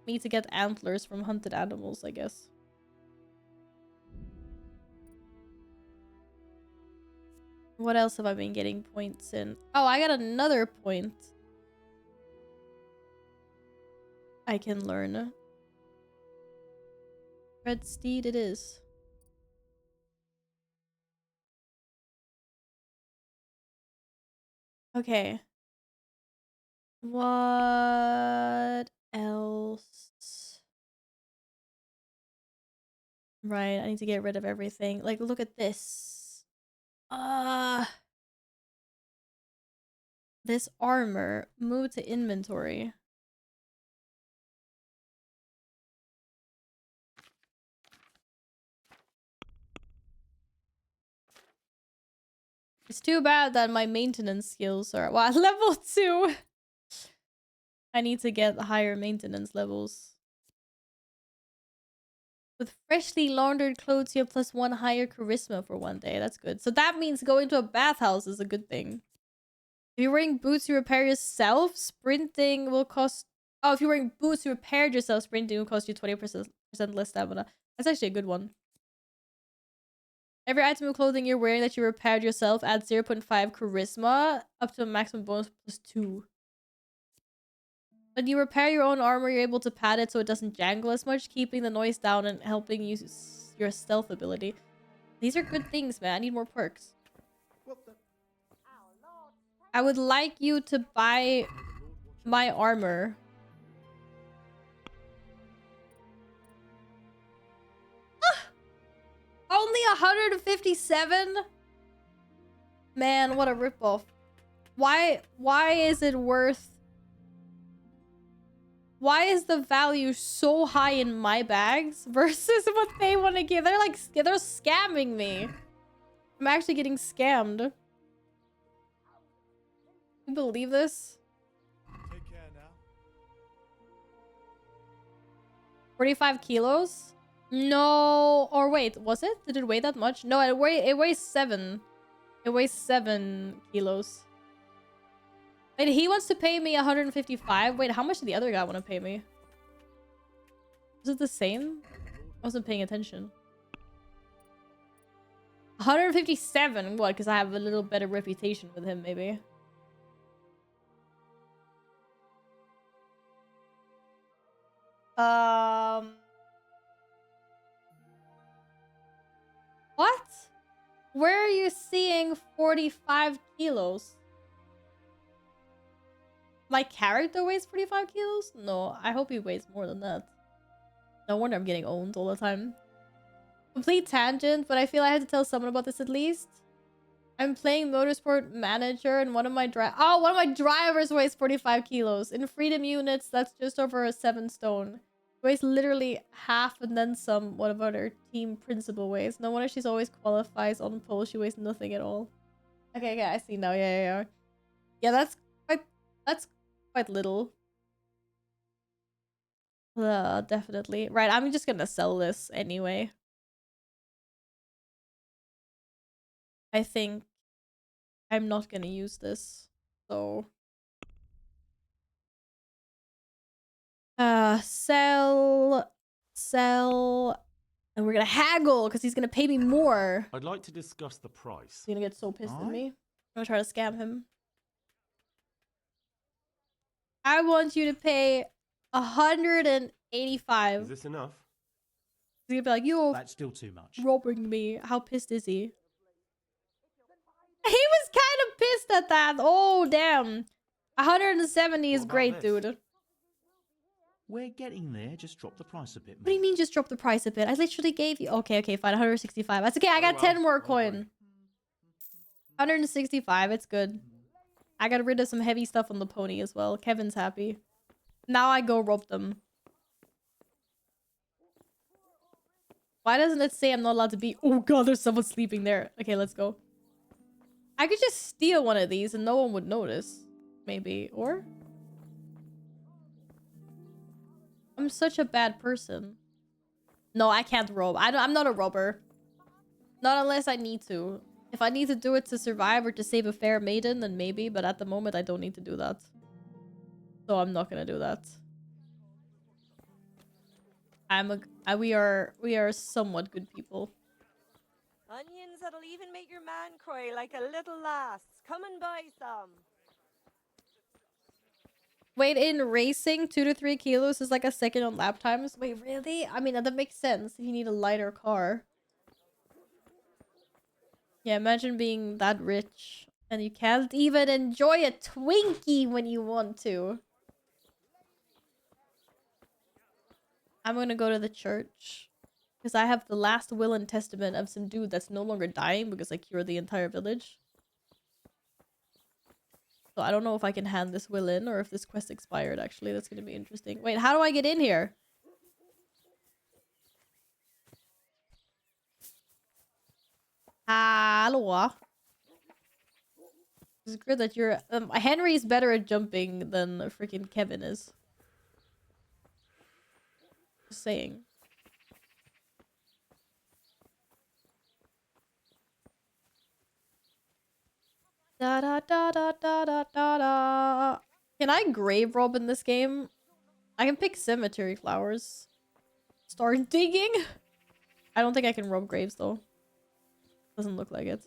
me to get antlers from hunted animals, I guess. What else have I been getting points in? Oh, I got another point. I can learn. Red steed it is. Okay. What else? Right, I need to get rid of everything. Like, look at this. This armor. Move to inventory. It's too bad that my maintenance skills are... Well, level 2! I need to get higher maintenance levels. With freshly laundered clothes, you have +1 higher charisma for 1 day. That's good. So that means going to a bathhouse is a good thing. If you're wearing boots you repair yourself, sprinting will cost... Oh, if you're wearing boots you repaired yourself, sprinting will cost you 20% less stamina. That's actually a good one. Every item of clothing you're wearing that you repaired yourself adds 0.5 charisma, up to a maximum bonus +2. When you repair your own armor, you're able to pad it so it doesn't jangle as much, keeping the noise down and helping you your stealth ability. These are good things, man. I need more perks. I would like you to buy my armor. Only 157? Man, what a ripoff. Why is it worth... Why is the value so high in my bags versus what they want to give? They're like, they're scamming me. I'm actually getting scammed. You believe this? Take care now. 45 kilos? No. Or wait, was it? Did it weigh that much? No, it weighs 7. It weighs 7 kilos. Wait, he wants to pay me 155. Wait, how much did the other guy want to pay me? Is it the same? I wasn't paying attention. 157. What? Because I have a little better reputation with him, maybe. What? Where are you seeing 45 kilos? My character weighs 45 kilos? No, I hope he weighs more than that. No wonder I'm getting owned all the time. Complete tangent, but I feel I had to tell someone about this at least. I'm playing Motorsport Manager and one of my drivers weighs 45 kilos. In Freedom units, that's just over a 7 stone. Weighs literally half and then some whatever their team principal weighs. No wonder she's always qualifies on pole. She weighs nothing at all. Okay, I see now. Yeah. Yeah, that's quite little. Definitely. Right, I'm just gonna sell this anyway. I think I'm not gonna use this. So sell, and we're gonna haggle because he's gonna pay me more. I'd like to discuss the price. He's gonna get so pissed at me. I'm gonna try to scam him. I want you to pay 185. Is this enough? He's gonna be like, "You're That's still too much. robbing me." How pissed is he? He was kind of pissed at that. Oh, damn. 170 is great, dude. We're getting there. Just drop the price a bit. What do you mean just drop the price a bit? I literally gave you... Okay, fine. 165. That's okay. I got 10 more coin. 165. It's good. I got rid of some heavy stuff on the pony as well. Kevin's happy. Now I go rob them. Why doesn't it say I'm not allowed to be... Oh god, there's someone sleeping there. Okay, let's go. I could just steal one of these and no one would notice. Maybe. Or... I'm such a bad person. No, I can't rob. I'm not a robber. Not unless I need to. If I need to do it to survive or to save a fair maiden, then maybe. But at the moment, I don't need to do that. So I'm not gonna do that. We are somewhat good people. Onions that'll even make your man cry like a little lass. Come and buy some. Wait, in racing, 2 to 3 kilos is like a second on lap times. Wait, really? I mean, that makes sense if you need a lighter car. Yeah, imagine being that rich and you can't even enjoy a Twinkie when you want to. I'm gonna go to the church because I have the last will and testament of some dude that's no longer dying because I cured the entire village. So I don't know if I can hand this will in or if this quest expired, actually. That's gonna be interesting. Wait, how do I get in here? Hello. It's good that you're... Henry's better at jumping than freaking Kevin is. Just saying. Da da da da da da da da. Can I grave rob in this game? I can pick cemetery flowers. Start digging? I don't think I can rob graves though. Doesn't look like it.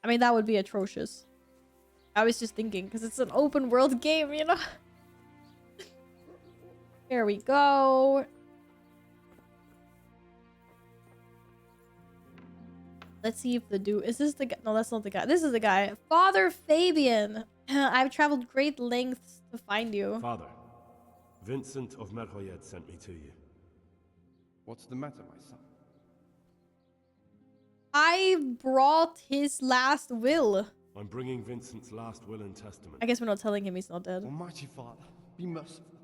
I mean, that would be atrocious. I was just thinking because it's an open world game, you know? Here we go. Let's see if the dude... Is this the guy? No, that's not the guy. This is the guy. Father Fabian. I've traveled great lengths to find you. Father, Vincent of Merhoyed sent me to you. What's the matter, my son? I brought his last will. I'm bringing Vincent's last will and testament. I guess we're not telling him he's not dead. Almighty Father, be merciful.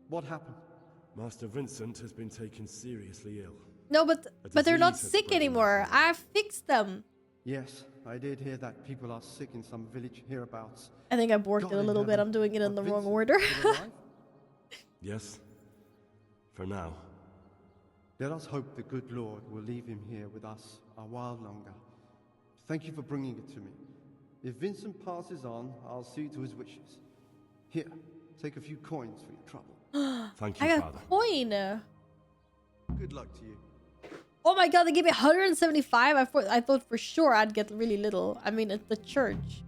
What happened? Master Vincent has been taken seriously ill. No, but they're not disease has sick spread in anymore. I've fixed them. Yes, I did hear that people are sick in some village hereabouts. I think I borked it a little bit. I'm doing it in the wrong order. Yes. For now. Let us hope the good Lord will leave him here with us a while longer. Thank you for bringing it to me. If Vincent passes on, I'll see to his wishes. Here, take a few coins for your trouble. Thank you, I got Father. a coin. Good luck to you. Oh my god, they gave me 175. I thought for sure I'd get really little. I mean, it's the church.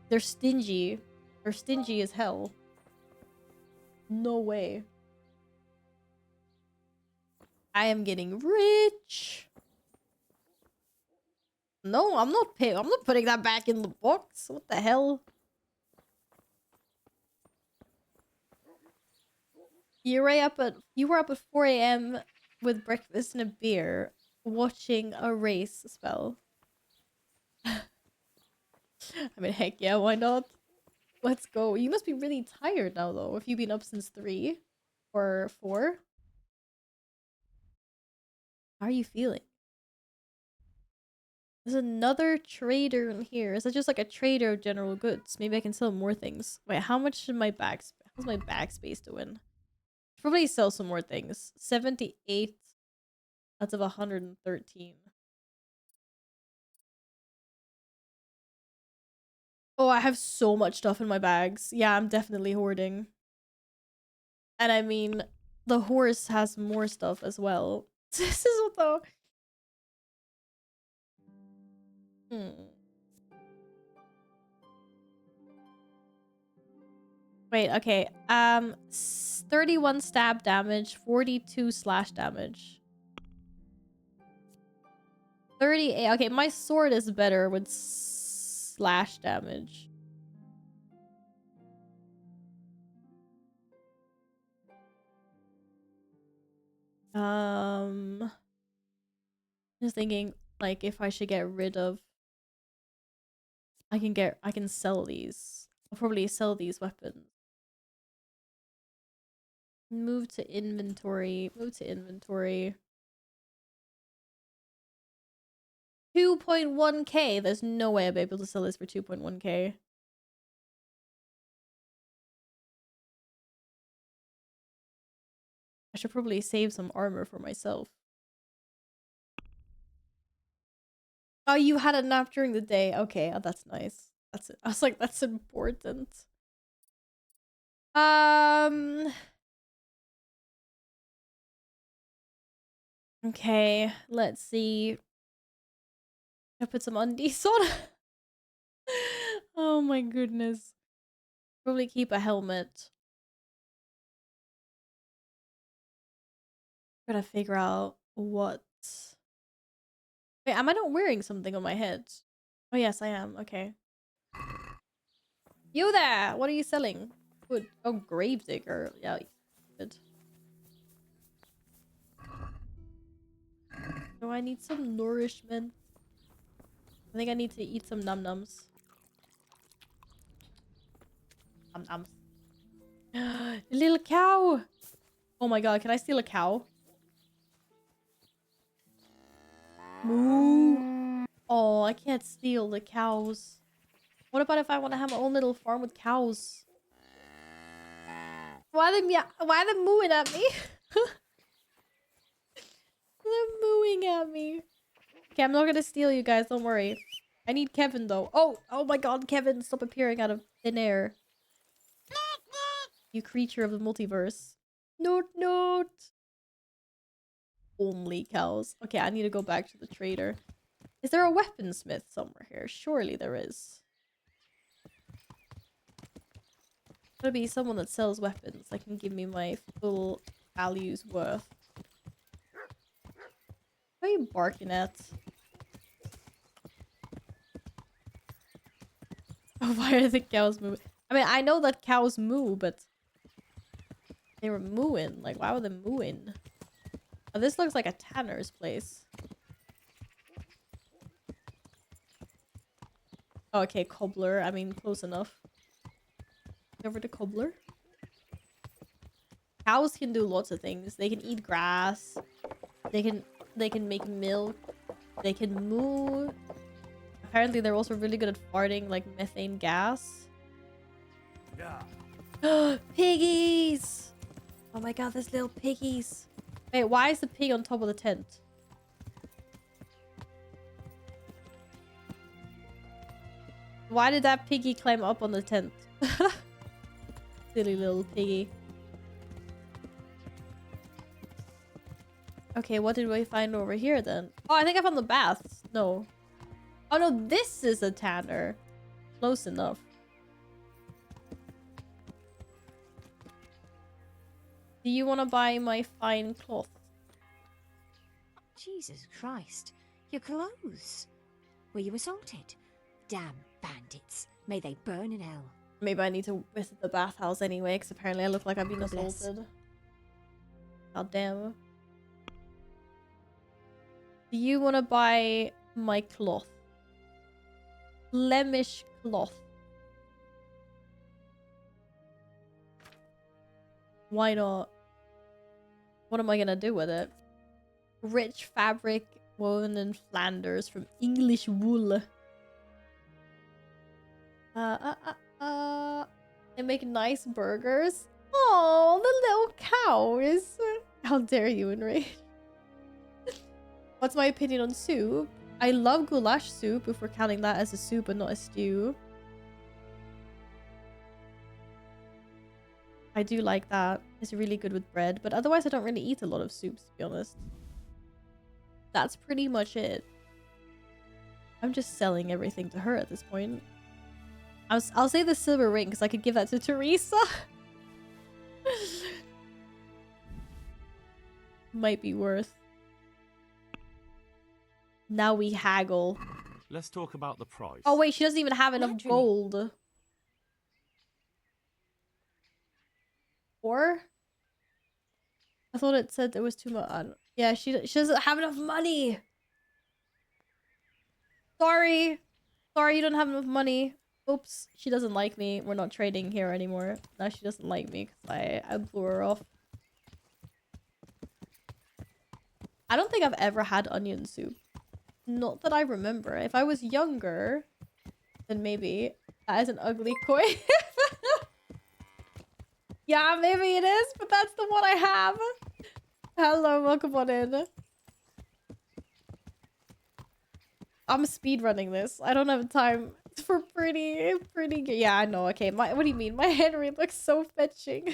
They're stingy. They're stingy as hell. No way. I am getting rich. No, I'm not paying. I'm not putting that back in the box. What the hell? You were up at 4 a.m. with breakfast and a beer, watching a race spell. I mean, heck yeah, why not? Let's go. You must be really tired now, though. If you've been up since 3 or 4. How are you feeling? There's another trader in here. Is that just like a trader of general goods? Maybe I can sell more things. Wait, how much should my bag... How's my bag space doing? Probably sell some more things. 78 out of 113. Oh, I have so much stuff in my bags. Yeah, I'm definitely hoarding. And I mean, the horse has more stuff as well. This is what though. Wait, okay. 31 stab damage, 42 slash damage. 38. Okay, my sword is better with slash damage. Just thinking like if I should get rid of I can sell these. I'll probably sell these weapons. Move to inventory. Move to inventory. 2.1k. There's no way I'll be able to sell this for 2.1k. I should probably save some armor for myself. Oh, you had a nap during the day. Okay, oh, that's nice. That's it. I was like, that's important. Okay, let's see. I put some undies on. Oh my goodness. Probably keep a helmet. Gotta figure out what. Wait, am I not wearing something on my head? Oh yes, I am. Okay. You there! What are you selling? Good. Oh, gravedigger. Yeah, good. Do I need some nourishment? I think I need to eat some num-nums. Num-nums. Little cow! Oh my god, can I steal a cow? Moo! Oh, I can't steal the cows. What about if I want to have my own little farm with cows? Why are they mooing at me? They're mooing at me. Okay, I'm not gonna steal you guys, don't worry. I need Kevin though. Oh my god, Kevin, stop appearing out of thin air. You creature of the multiverse. Note. Only cows. Okay, I need to go back to the trader. Is there a weaponsmith somewhere here? Surely there is. Gotta be someone that sells weapons that can give me my full value's worth. What are you barking at? Why are the cows moving? I mean, I know that cows moo, but they were mooing. Like, why were they mooing? Oh, this looks like a tanner's place. Oh, okay, cobbler. I mean, close enough. Over to cobbler. Cows can do lots of things. They can eat grass. They can make milk. They can moo. Apparently, they're also really good at farting, like methane gas. Yeah. Piggies! Oh my god, there's little piggies. Wait, why is the pig on top of the tent? Why did that piggy climb up on the tent? Silly little piggy. Okay, what did we find over here then? Oh, I think I found the baths. No. Oh no, this is a tanner. Close enough. Do you want to buy my fine cloth? Jesus Christ. Your clothes. Were you assaulted? Damn bandits. May they burn in hell. Maybe I need to visit the bathhouse anyway, because apparently I look like I've been assaulted. God damn. Do you want to buy my cloth? Flemish cloth. Why not? What am I gonna do with it? Rich fabric woven in Flanders from English wool. They make nice burgers. Oh, the little cows. How dare you, enrage. What's my opinion on soup? I love goulash soup if we're counting that as a soup and not a stew. I do like that. It's really good with bread, but otherwise I don't really eat a lot of soups, to be honest. That's pretty much it. I'm just selling everything to her at this point. I'll say the silver ring because I could give that to Teresa. Might be worth. Now we haggle. Let's talk about the price. Oh wait, she doesn't even have enough gold. Or? I thought it said there was too much. Yeah, she doesn't have enough money. Sorry. Sorry, you don't have enough money. Oops, she doesn't like me. We're not trading here anymore. Now she doesn't like me because I blew her off. I don't think I've ever had onion soup. Not that I remember. If I was younger, then maybe. That is an ugly koi. Yeah, maybe it is, but that's the one I have. Hello, welcome on in. I'm speedrunning this. I don't have time for pretty good. Yeah, I know. Okay, what do you mean? My Henry looks so fetching.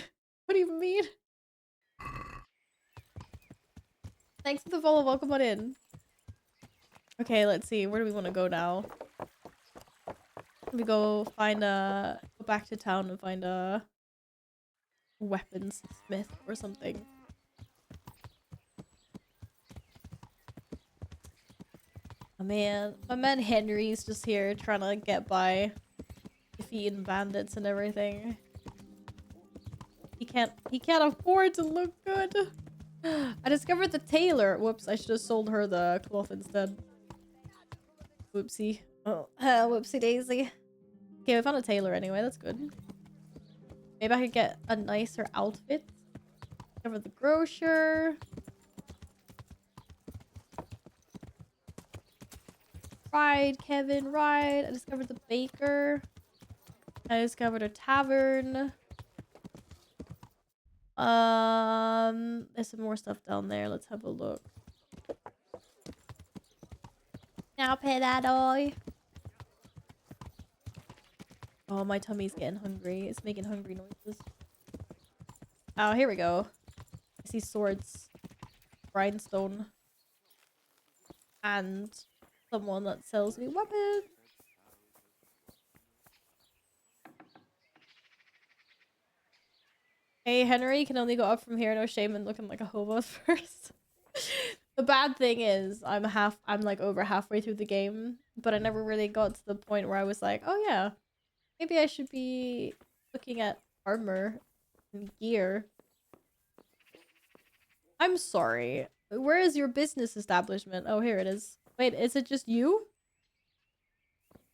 What do you mean? Thanks for the follow. Welcome on in. Okay, let's see. Where do we want to go now? We go find go back to town and find a weapons smith or something. Oh man, my man Henry's just here trying to get by, defeating bandits and everything. He can't afford to look good. I discovered the tailor. Whoops, I should have sold her the cloth instead. Whoopsie. Oh, whoopsie daisy. Okay, we found a tailor anyway, that's good. Maybe I could get a nicer outfit. Discover the grocer. Ride, Kevin, ride. I discovered the baker. I discovered a tavern. There's some more stuff down there. Let's have a look. Now pay that eye. Oh, my tummy's getting hungry. It's making hungry noises. Oh, here we go. I see swords, grindstone, and someone that sells me weapons. Hey, Henry, can only go up from here. No shame in looking like a hobo at first. The bad thing is I'm like over halfway through the game, but I never really got to the point where I was like, oh yeah, Maybe I should be looking at armor and gear. I'm sorry. Where is your business establishment? Oh, here it is. Wait, is it just you?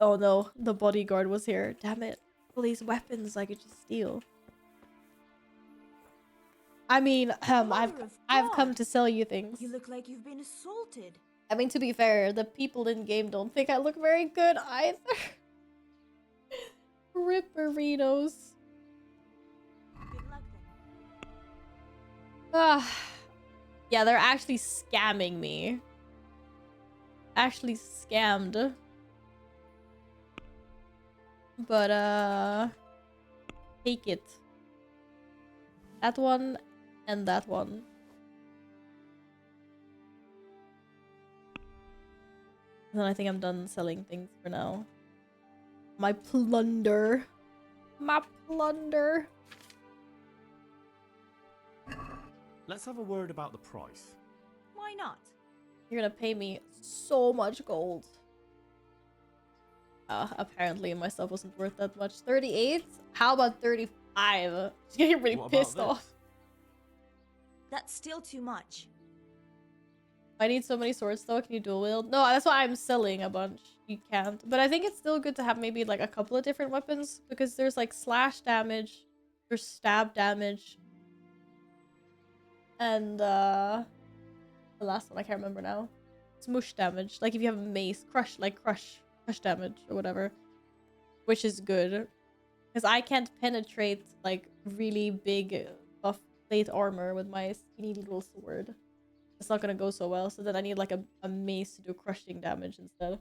Oh no, the bodyguard was here. Damn it. All these weapons I could just steal. I mean, I've come to sell you things. You look like you've been assaulted. I mean, to be fair, the people in game don't think I look very good either. Ripperinos. Good luck then. Ah, yeah, they're actually scamming me. Actually scammed. But take it. That one and that one. And then I think I'm done selling things for now. My plunder. My plunder. Let's have a word about the price. Why not? You're gonna pay me so much gold. Apparently my stuff wasn't worth that much. 38? How about 35? She's getting really pissed off. That's still too much. I need so many swords though. Can you dual wield? No, that's why I'm selling a bunch. You can't. But I think it's still good to have maybe like a couple of different weapons, because there's like slash damage, there's stab damage, and the last one I can't remember now. Smush damage. Like if you have a mace, crush damage or whatever, which is good, because I can't penetrate like really big buff plate armor with my skinny little sword. It's not gonna go so well, so then I need like a mace to do crushing damage instead.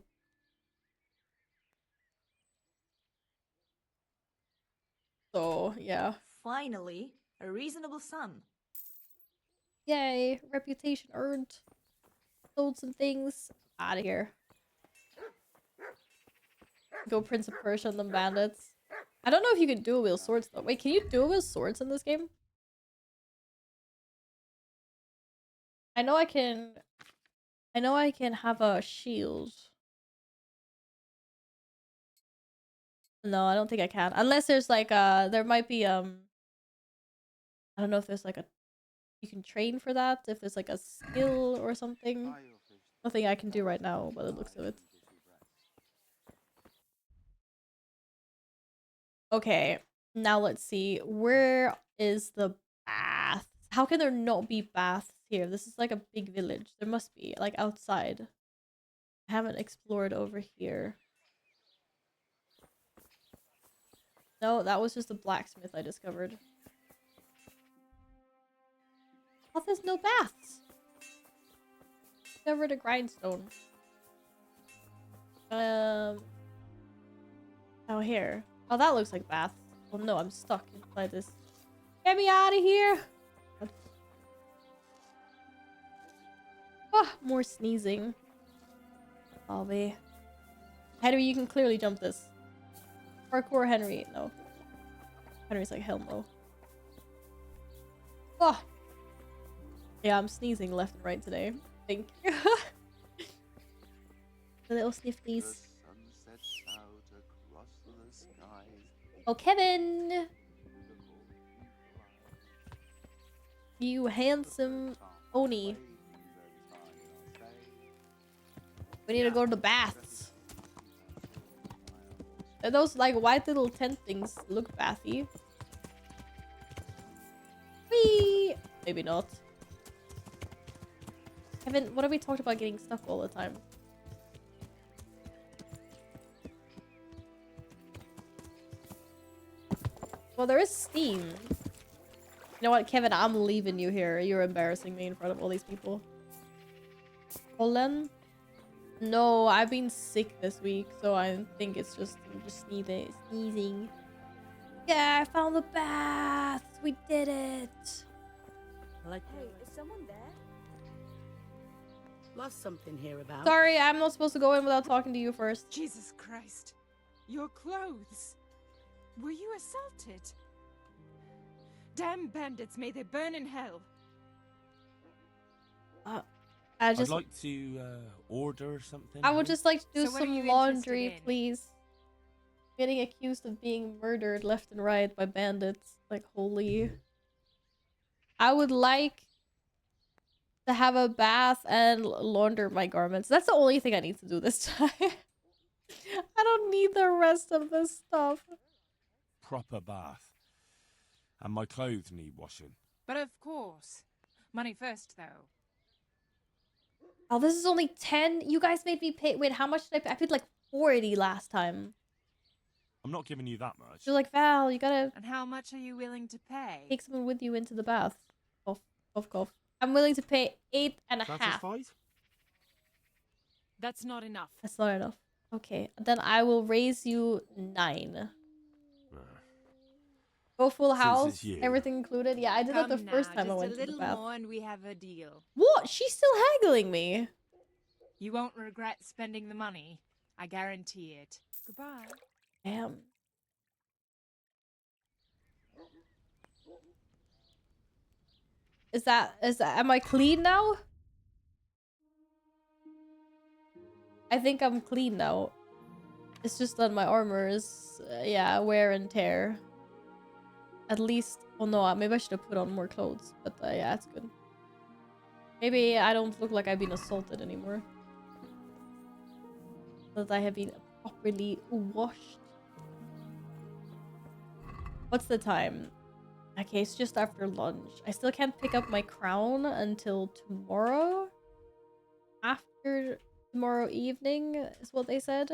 So yeah. Finally, a reasonable sum. Yay, reputation earned. Sold some things. Out of here. Go Prince of Persia and them bandits. I don't know if you can dual wield swords though. Wait, can you dual wield swords in this game? I know I can have a shield. No, I don't think I can. Unless there's like there might be I don't know if there's like you can train for that, if there's like a skill or something. Nothing I can do right now by the looks of it. Okay, now let's see. Where is the bath? How can there not be baths here? This is like a big village. There must be, like outside. I haven't explored over here. No, that was just a blacksmith I discovered. Oh, there's no baths. Discovered a grindstone. Oh, here. Oh, that looks like baths. Oh no, I'm stuck inside this. Get me out of here! Oh, more sneezing. Oh, man. Henry, you can clearly jump this. Parkour Henry. No. Henry's like, hell no. Oh! Yeah, I'm sneezing left and right today. Thank you. The little snifties. Oh, Kevin! You handsome Oni. We need to go to the baths. And those like white little tent things look bathy. Whee! Maybe not. Kevin, what have we talked about getting stuck all the time? Well, there is Steam. You know what, Kevin? I'm leaving you here. You're embarrassing me in front of all these people. Holland? No, I've been sick this week, so I think it's just I'm just sneezing. Yeah, I found the baths. We did it. Hey, is someone there? Lost something here about. Sorry, I'm not supposed to go in without talking to you first. Jesus Christ. Your clothes. Were you assaulted? Damn bandits, may they burn in hell. I'd like to, order something. I would just like to do some laundry, please. Getting accused of being murdered left and right by bandits. Like, holy. I would like to have a bath and launder my garments. That's the only thing I need to do this time. I don't need the rest of this stuff. Proper bath. And my clothes need washing. But of course. Money first, though. Oh, this is only 10? You guys made me pay. Wait, how much did I pay? I paid like 40 last time. I'm not giving you that much. You're like, Val, you gotta And how much are you willing to pay? take someone with you into the bath. Cough, cough, cough. I'm willing to pay 8.5. Satisfied? That's not enough. That's not enough. Okay, then I will raise you 9. Go full house, everything included. Yeah, I did that the first time I went to the bath. Just a little more and we have a deal. What? She's still haggling me. You won't regret spending the money. I guarantee it. Goodbye. Damn. Am I clean now? I think I'm clean now. It's just that my armor is, yeah, wear and tear. At least, well, no, maybe I should have put on more clothes, but yeah, it's good. Maybe I don't look like I've been assaulted anymore. That I have been properly washed. What's the time? Okay, it's just after lunch. I still can't pick up my crown until tomorrow. After tomorrow evening is what they said.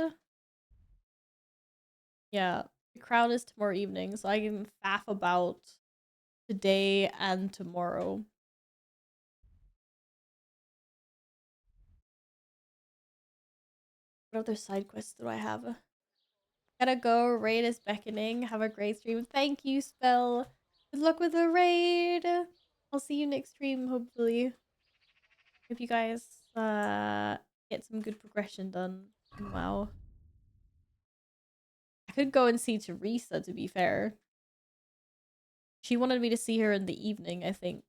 Yeah, the crown is tomorrow evening, so I can faff about today and tomorrow. What other side quests do I have? Gotta go. Raid is beckoning. Have a great stream. Thank you, Spell. Good luck with the raid. I'll see you next stream, hopefully. Hope you guys get some good progression done. Wow. I could go and see Teresa, to be fair. She wanted me to see her in the evening, I think.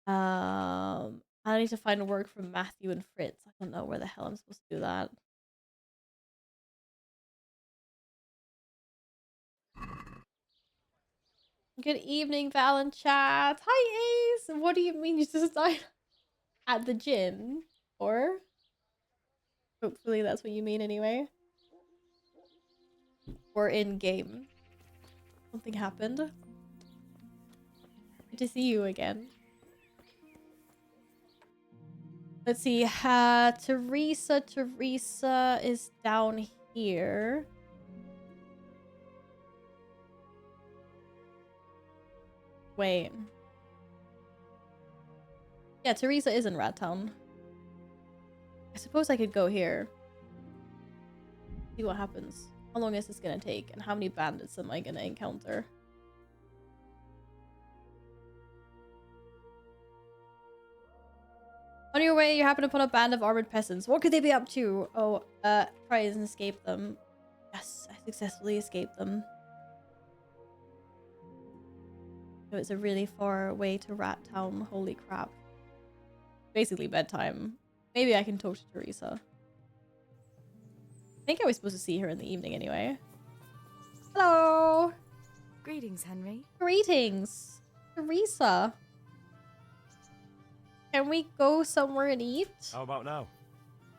I need to find work from Matthew and Fritz. I don't know where the hell I'm supposed to do that. Good evening, Val and chat. Hi, Ace. What do you mean you just died at the gym? Or hopefully that's what you mean anyway. Or in game. Something happened. Good to see you again. Let's see. Teresa is down here. Wait. Yeah, Teresa is in Rat Town. I suppose I could go here. See what happens. How long is this gonna take? And how many bandits am I gonna encounter? On your way, you happen upon a band of armored peasants. What could they be up to? Oh, try and escape them. Yes, I successfully escaped them. So it's a really far way to Rat Town. Holy crap. Basically bedtime. Maybe I can talk to Teresa. I think I was supposed to see her in the evening anyway. Hello! Greetings, Henry. Greetings! Teresa! Can we go somewhere and eat? How about now?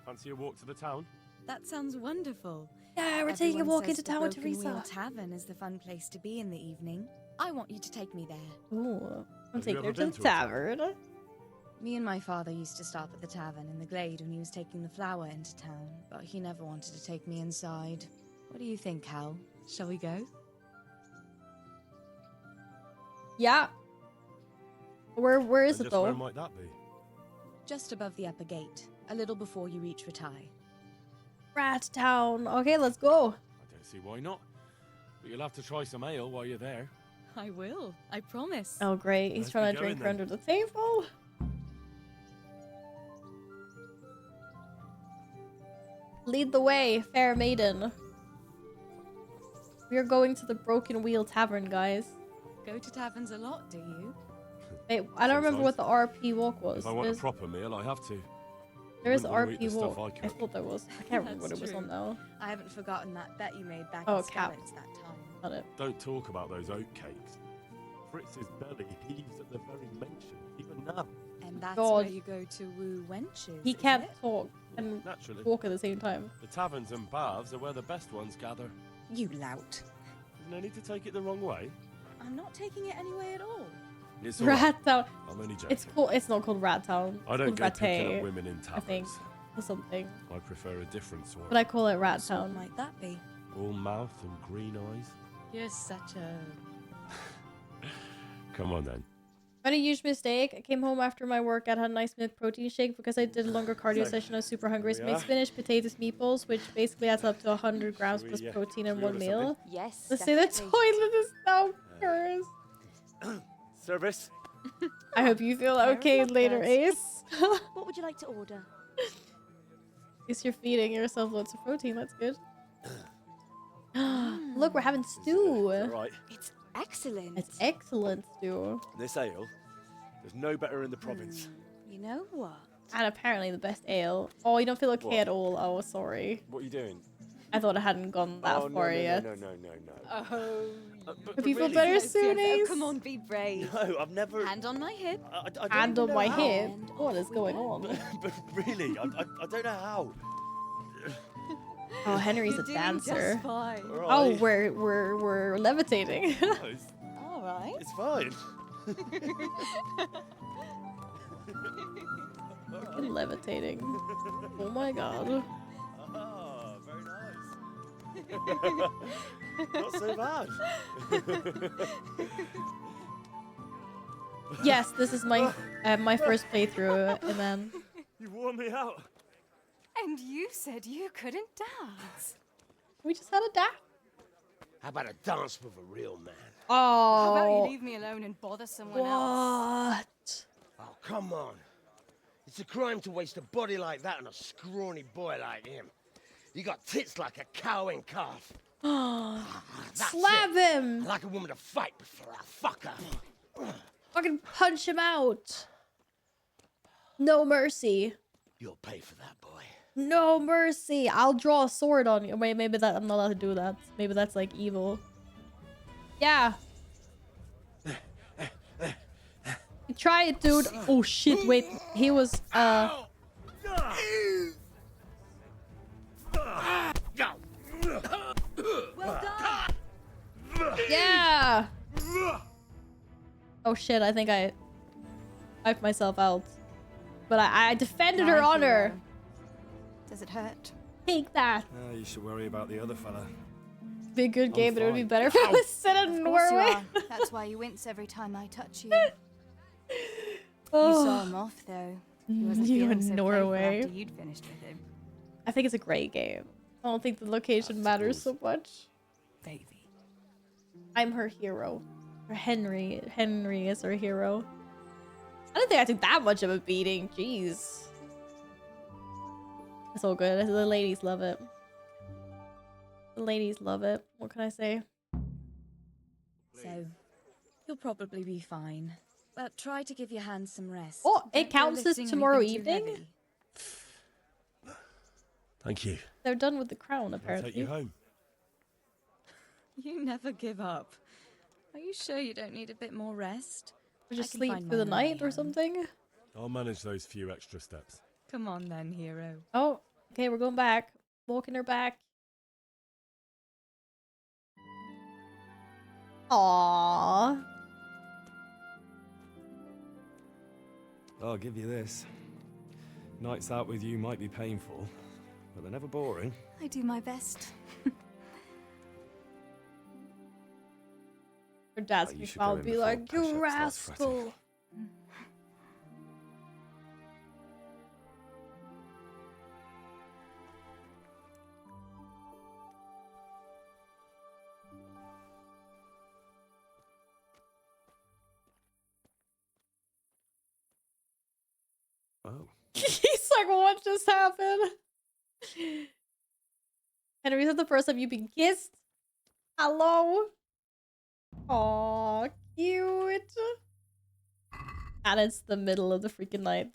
Fancy a walk to the town? That sounds wonderful. Yeah, we're taking a Everyone walk says into the town with Broken Teresa. Wheel Tavern is the fun place to be in the evening. I want you to take me there. Ooh, I'm Have you taking her ever to been the to a town? tavern. Me and my father used to stop at the tavern in the glade when he was taking the flour into town, but he never wanted to take me inside. What do you think, Hal? Shall we go? Yeah. Where is And it just where though? might that be? Just above the upper gate, a little before you reach Ratai. Rat Town. Okay, let's go. I don't see why not. But you'll have to try some ale while you're there. I will, I promise. Oh great, he's Let's trying be to drink going her then. under the table. Lead the way, fair maiden. We are going to the Broken Wheel Tavern, guys. Go to taverns a lot, do you? Wait, I don't remember what the RP walk was. If I want a There's- proper meal, I have to. There's Wouldn't wanna eat RP the stuff Walk. I I cook. thought there was. I can't remember what That's it was on true. though. I haven't forgotten that bet you made back Oh, in Cap. Skellets that time. Got it. Don't talk about those oat cakes. Fritz's belly heaves at the very mention, even now. And that's God. where you go to woo wenches. He is can't it? talk and Naturally. walk at the same time. The taverns and baths are where the best ones gather. You lout. There's no need to take it the wrong way. I'm not taking it anyway at all. It's all right. Rat Town. I'm only joking. It's cool. It's not called Rat Town. I don't It's go called picking Rattay, up women in I think, taverns. or something. I prefer a different sort. But I call it Rat What sort Town. might that be? All mouth and green eyes. You're such a... Come on then. I had a huge mistake. I came home after my workout, had a nice milk protein shake because I did a longer cardio So, session. I was super hungry. So we made are. spinach, potatoes, meatballs, which basically adds up to 100 grams Should plus we, protein should in we one order meal. something? Yes, Let's say the definitely. toilet is now cursed. Service. I hope you feel Very okay well later, first. Ace. What would you like to order? At least you're feeding yourself lots of protein. That's good. Look, we're having stew. All right. It's excellent. It's excellent stew. This ale, there's no better in the province. You know what? And apparently the best ale. Oh, you don't feel okay What? at all. Oh, sorry. What are you doing? I thought it hadn't gone that Oh, no, far no, yet. no. Oh, Hope you feel really? better yes, soon, yes. Ace. Oh, come on, be brave. No, I've never. Hand on my hip. I don't Hand even on know my how. hip. And What is off we going go. on? But really, I don't know how. Oh, Henry's You're a doing dancer. just fine. All Oh, right. we're levitating. No, it's, All right. it's fine. Fucking levitating. Oh my god. Oh, very nice. Not so bad. Yes, this is my my first playthrough, and then You wore me out. And you said you couldn't dance. we just had a dance. How about a dance with a real man? How about you Oh, leave me alone and bother someone else? what? Oh, come on. It's a crime to waste a body like that on a scrawny boy like him. You got tits like a cow and calf. That's Slap it. him! I like a woman to fight before I fuck her. Fucking punch him out. No mercy. You'll pay for that, boy. No mercy. I'll draw a sword on you. Wait, maybe that I'm not allowed to do that. Maybe that's like evil. Yeah. Try it, dude. Oh shit, wait. He was Well done. yeah. Oh shit, I think I wiped myself out. But I defended her My honor. hero. Does it hurt? Take that. You should worry about the other fella. Be a good game, but it would be fine. better if I was set in Of course you Norway. are. That's why you wince every time I touch you. You saw him off, though. He wasn't You feeling in so Norway. playful after you'd finished with him. I think it's a great game. I don't think the location matters so much. Baby. I'm her hero. Or Henry. Henry is her hero. I don't think I took that much of a beating. Jeez. It's all good. The ladies love it. The ladies love it. What can I say? So, you'll probably be fine. But try to give your hands some rest. Oh, Don't it go counts as lifting tomorrow anything too evening? heavy. Thank you. They're done with the crown, I'll apparently. take you home. You never give up. Are you sure you don't need a bit more rest? Or just I can sleep find through the mine on my night or own. something? I'll manage those few extra steps. Come on then, hero. Oh, okay, we're going back. Walking her back. Aww. I'll give you this. Nights out with you might be painful, but they're never boring. I do my best. Her dad's Oh, you gonna should go probably in be before like, Pasha you starts fretting." rascal. Oh. He's like, what just happened? Henry, is that the first time you've been kissed? Hello? Aw, cute. And it's the middle of the freaking night.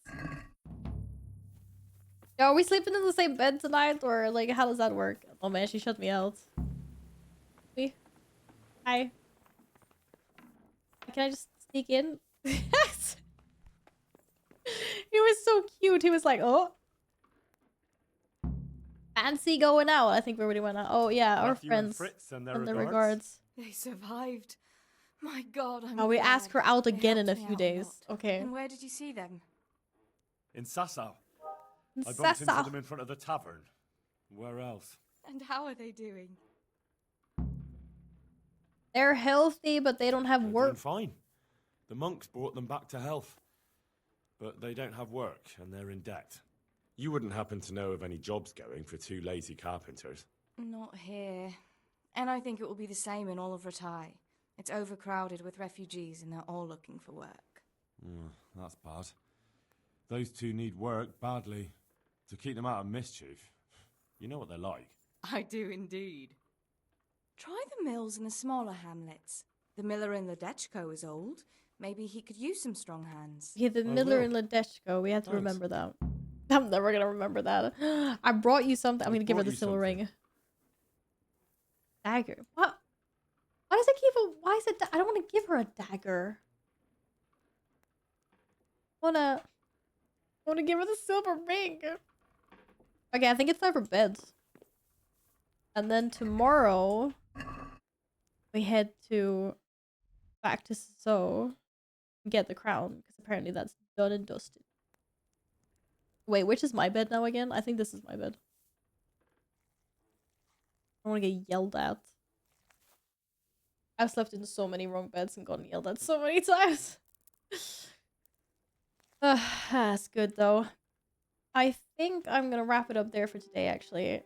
Yo, are we sleeping in the same bed tonight, or like how does that work? Oh man, she shut me out. Me? Hi. Can I just sneak in? Yes. He was so cute. He was like, "Oh, fancy going out." I think we already went out. Oh yeah, our Matthew and friends. Fritz send their And the regards. regards. They survived. My God, I'm Oh, we glad. ask her out They again in a helped me few out days. lot. Okay. And where did you see them? In Sasau. In I bumped into Sasau. them in front of the tavern. Where else? And how are they doing? They're healthy, but they don't have They're work. doing fine. The monks brought them back to health. But they don't have work, and they're in debt. You wouldn't happen to know of any jobs going for two lazy carpenters? Not here. And I think it will be the same in all of Ratai. It's overcrowded with refugees and they're all looking for work. That's bad. Those two need work badly. To keep them out of mischief. You know what they're like. I do indeed. Try the mills in the smaller hamlets. The miller in Ledechko is old. Maybe he could use some strong hands. Yeah, the Miller and Ledechko. We have to remember that. I'm never gonna remember that. I brought you something. I'm gonna give her the silver ring. Dagger. What? Why does it keep a? Why is it? I don't want to give her a dagger. I wanna give her the silver ring. Okay, I think it's time for bed. And then tomorrow we head back to So and get the crown because apparently that's done and dusted. Wait, which is my bed now again? I think this is my bed. I don't want to get yelled at. I've slept in so many wrong beds and gotten yelled at so many times. That's good though. I think I'm gonna wrap it up there for today actually.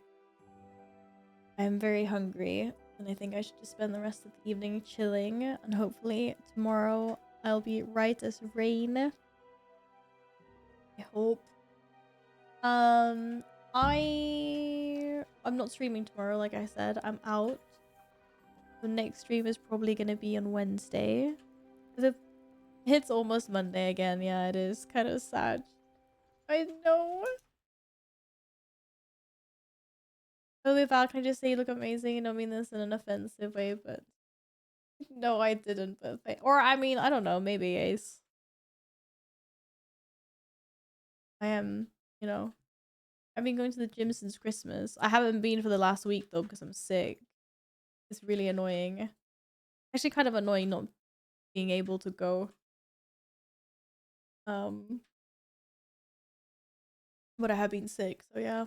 I'm very hungry and I think I should just spend the rest of the evening chilling and hopefully tomorrow I'll be right as rain. I hope. I'm not streaming tomorrow like I said. I'm out. The next stream is probably gonna be on Wednesday. It's almost Monday again. Yeah, it is kind of sad. I know. Oh, Val, can I just say you look amazing? I don't mean this in an offensive way, but no, I didn't. But or I mean, I don't know. Maybe Ace. I am, you know. I've been going to the gym since Christmas. I haven't been for the last week though because I'm sick. It's really annoying. Actually, kind of annoying not being able to go. But I have been sick, so yeah.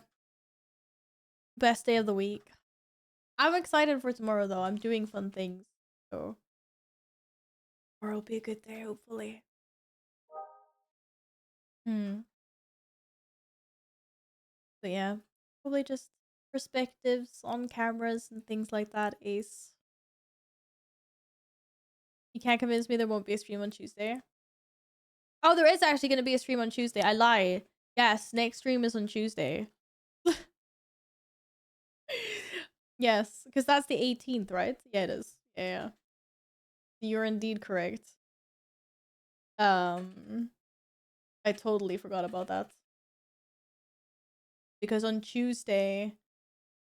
Best day of the week. I'm excited for tomorrow though. I'm doing fun things, so tomorrow will be a good day, hopefully. But yeah, probably just perspectives on cameras and things like that. Ace, you can't convince me there won't be a stream on Tuesday. Oh, there is actually going to be a stream on Tuesday. I lie. Yes, next stream is on Tuesday. Yes, because that's the 18th, right? Yeah, it is. Yeah. You're indeed correct. I totally forgot about that. Because on Tuesday,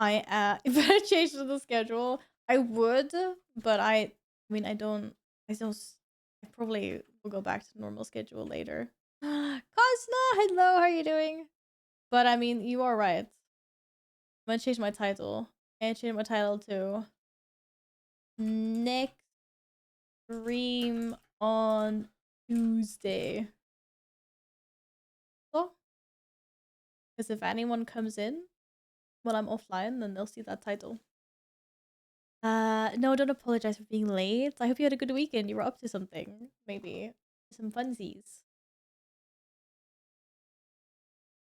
if I change the schedule, I would, but I probably will go back to normal schedule later. Cosna, hello, how are you doing? But I mean, you are right. I'm gonna change my title. And change my title to next stream on Tuesday. So, because if anyone comes in while I'm offline, then they'll see that title. No, don't apologize for being late. I hope you had a good weekend. You were up to something. Maybe some funsies.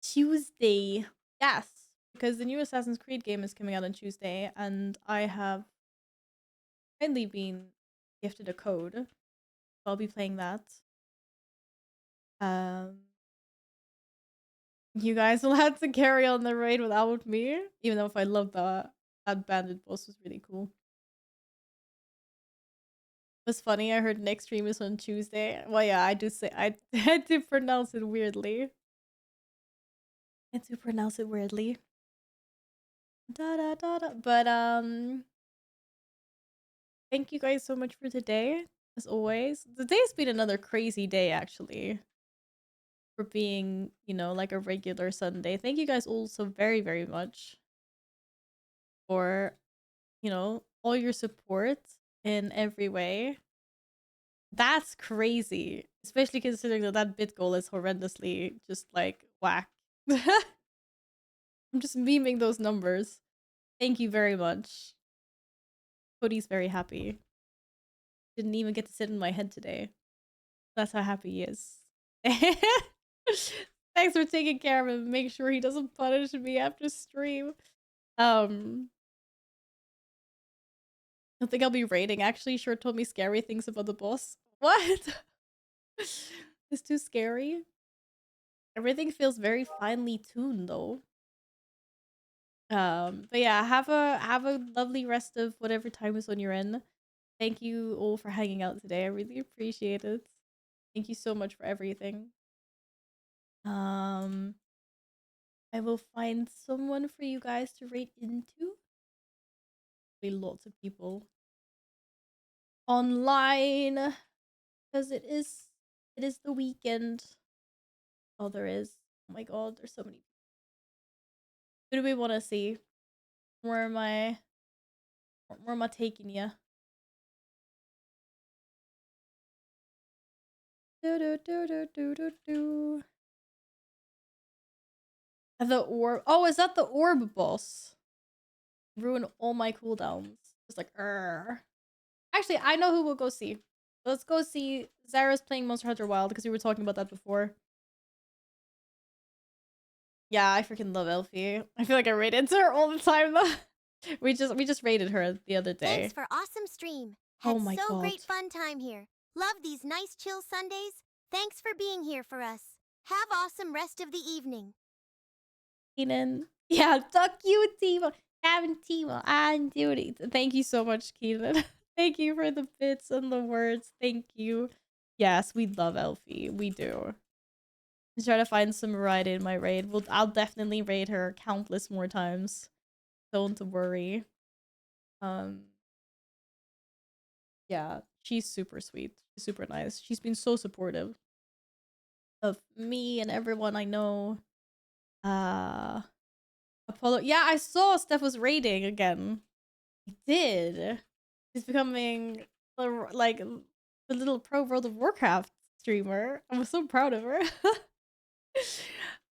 Tuesday. Yes. Because the new Assassin's Creed game is coming out on Tuesday, and I have kindly been gifted a code. So I'll be playing that. You guys will have to carry on the raid without me. Even though if I love that bandit boss was really cool. It was funny, I heard next stream is on Tuesday. Well yeah, I do say I do pronounce it weirdly. I do pronounce it weirdly. Da da da da. But thank you guys so much for today. As always, the day's been another crazy day actually. For being, you know, like a regular Sunday. Thank you guys all so very, very much for, you know, all your support in every way. That's crazy, especially considering that that bit goal is horrendously just like whack. I'm just memeing those numbers. Thank you very much. Cody's very happy. Didn't even get to sit in my head today. That's how happy he is. Thanks for taking care of him. Make sure he doesn't punish me after stream. I think I'll be raiding. Actually, sure told me scary things about the boss. What? It's too scary. Everything feels very finely tuned though. But yeah, have a lovely rest of whatever time zone you're in. Thank you all for hanging out today. I really appreciate it. Thank you so much for everything. I will find someone for you guys to raid into. Be lots of people online because it is the weekend. Oh, there is. Oh my god, there's so many. Who do we want to see? Where am I taking you? The orb. Oh, is that the orb boss? Ruin all my cooldowns. Just like, Actually, I know who we'll go see. Let's go see Zara's playing Monster Hunter Wild because we were talking about that before. Yeah, I freaking love Elfie. I feel like I rated her all the time though. we just rated her the other day. Thanks for awesome stream. Had Oh my so god. great fun time here. Love these nice chill Sundays. Thanks for being here for us. Have awesome rest of the evening. Keenan. Yeah, fuck you, Timo. Having Timo on duty. Thank you so much, Keenan. Thank you for the bits and the words. Thank you. Yes, we love Elfie. We do. Let's try to find some variety in my raid. I'll definitely raid her countless more times. Don't worry. Yeah, she's super sweet. She's super nice. She's been so supportive of me and everyone I know. Apollo. Yeah, I saw Steph was raiding again. I did. She's becoming like the little pro World of Warcraft streamer. I'm so proud of her.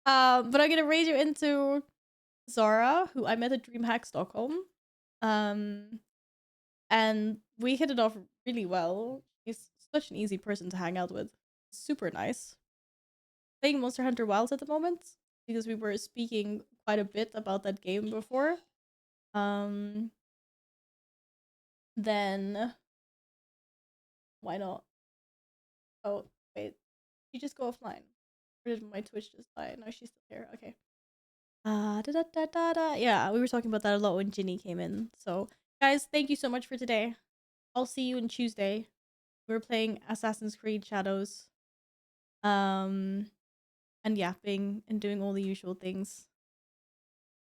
But I'm gonna raid you into Zara, who I met at DreamHack Stockholm. And we hit it off really well. She's such an easy person to hang out with. Super nice. Playing Monster Hunter Wilds at the moment because we were speaking quite a bit about that game before. Then why not? Oh wait, you just go offline. Or did my Twitch just die? No, she's still here. Okay. Yeah, we were talking about that a lot when Ginny came in. So guys, thank you so much for today. I'll see you on Tuesday. We're playing Assassin's Creed Shadows. And yapping and doing all the usual things.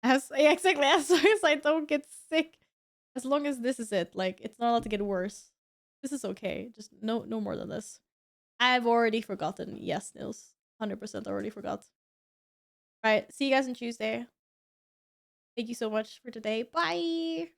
Yeah, exactly. As long as I don't get sick. As long as this is it. Like, it's not allowed to get worse. This is okay. Just no more than this. I've already forgotten. Yes, Nils. 100% already forgot. Alright, see you guys on Tuesday. Thank you so much for today. Bye!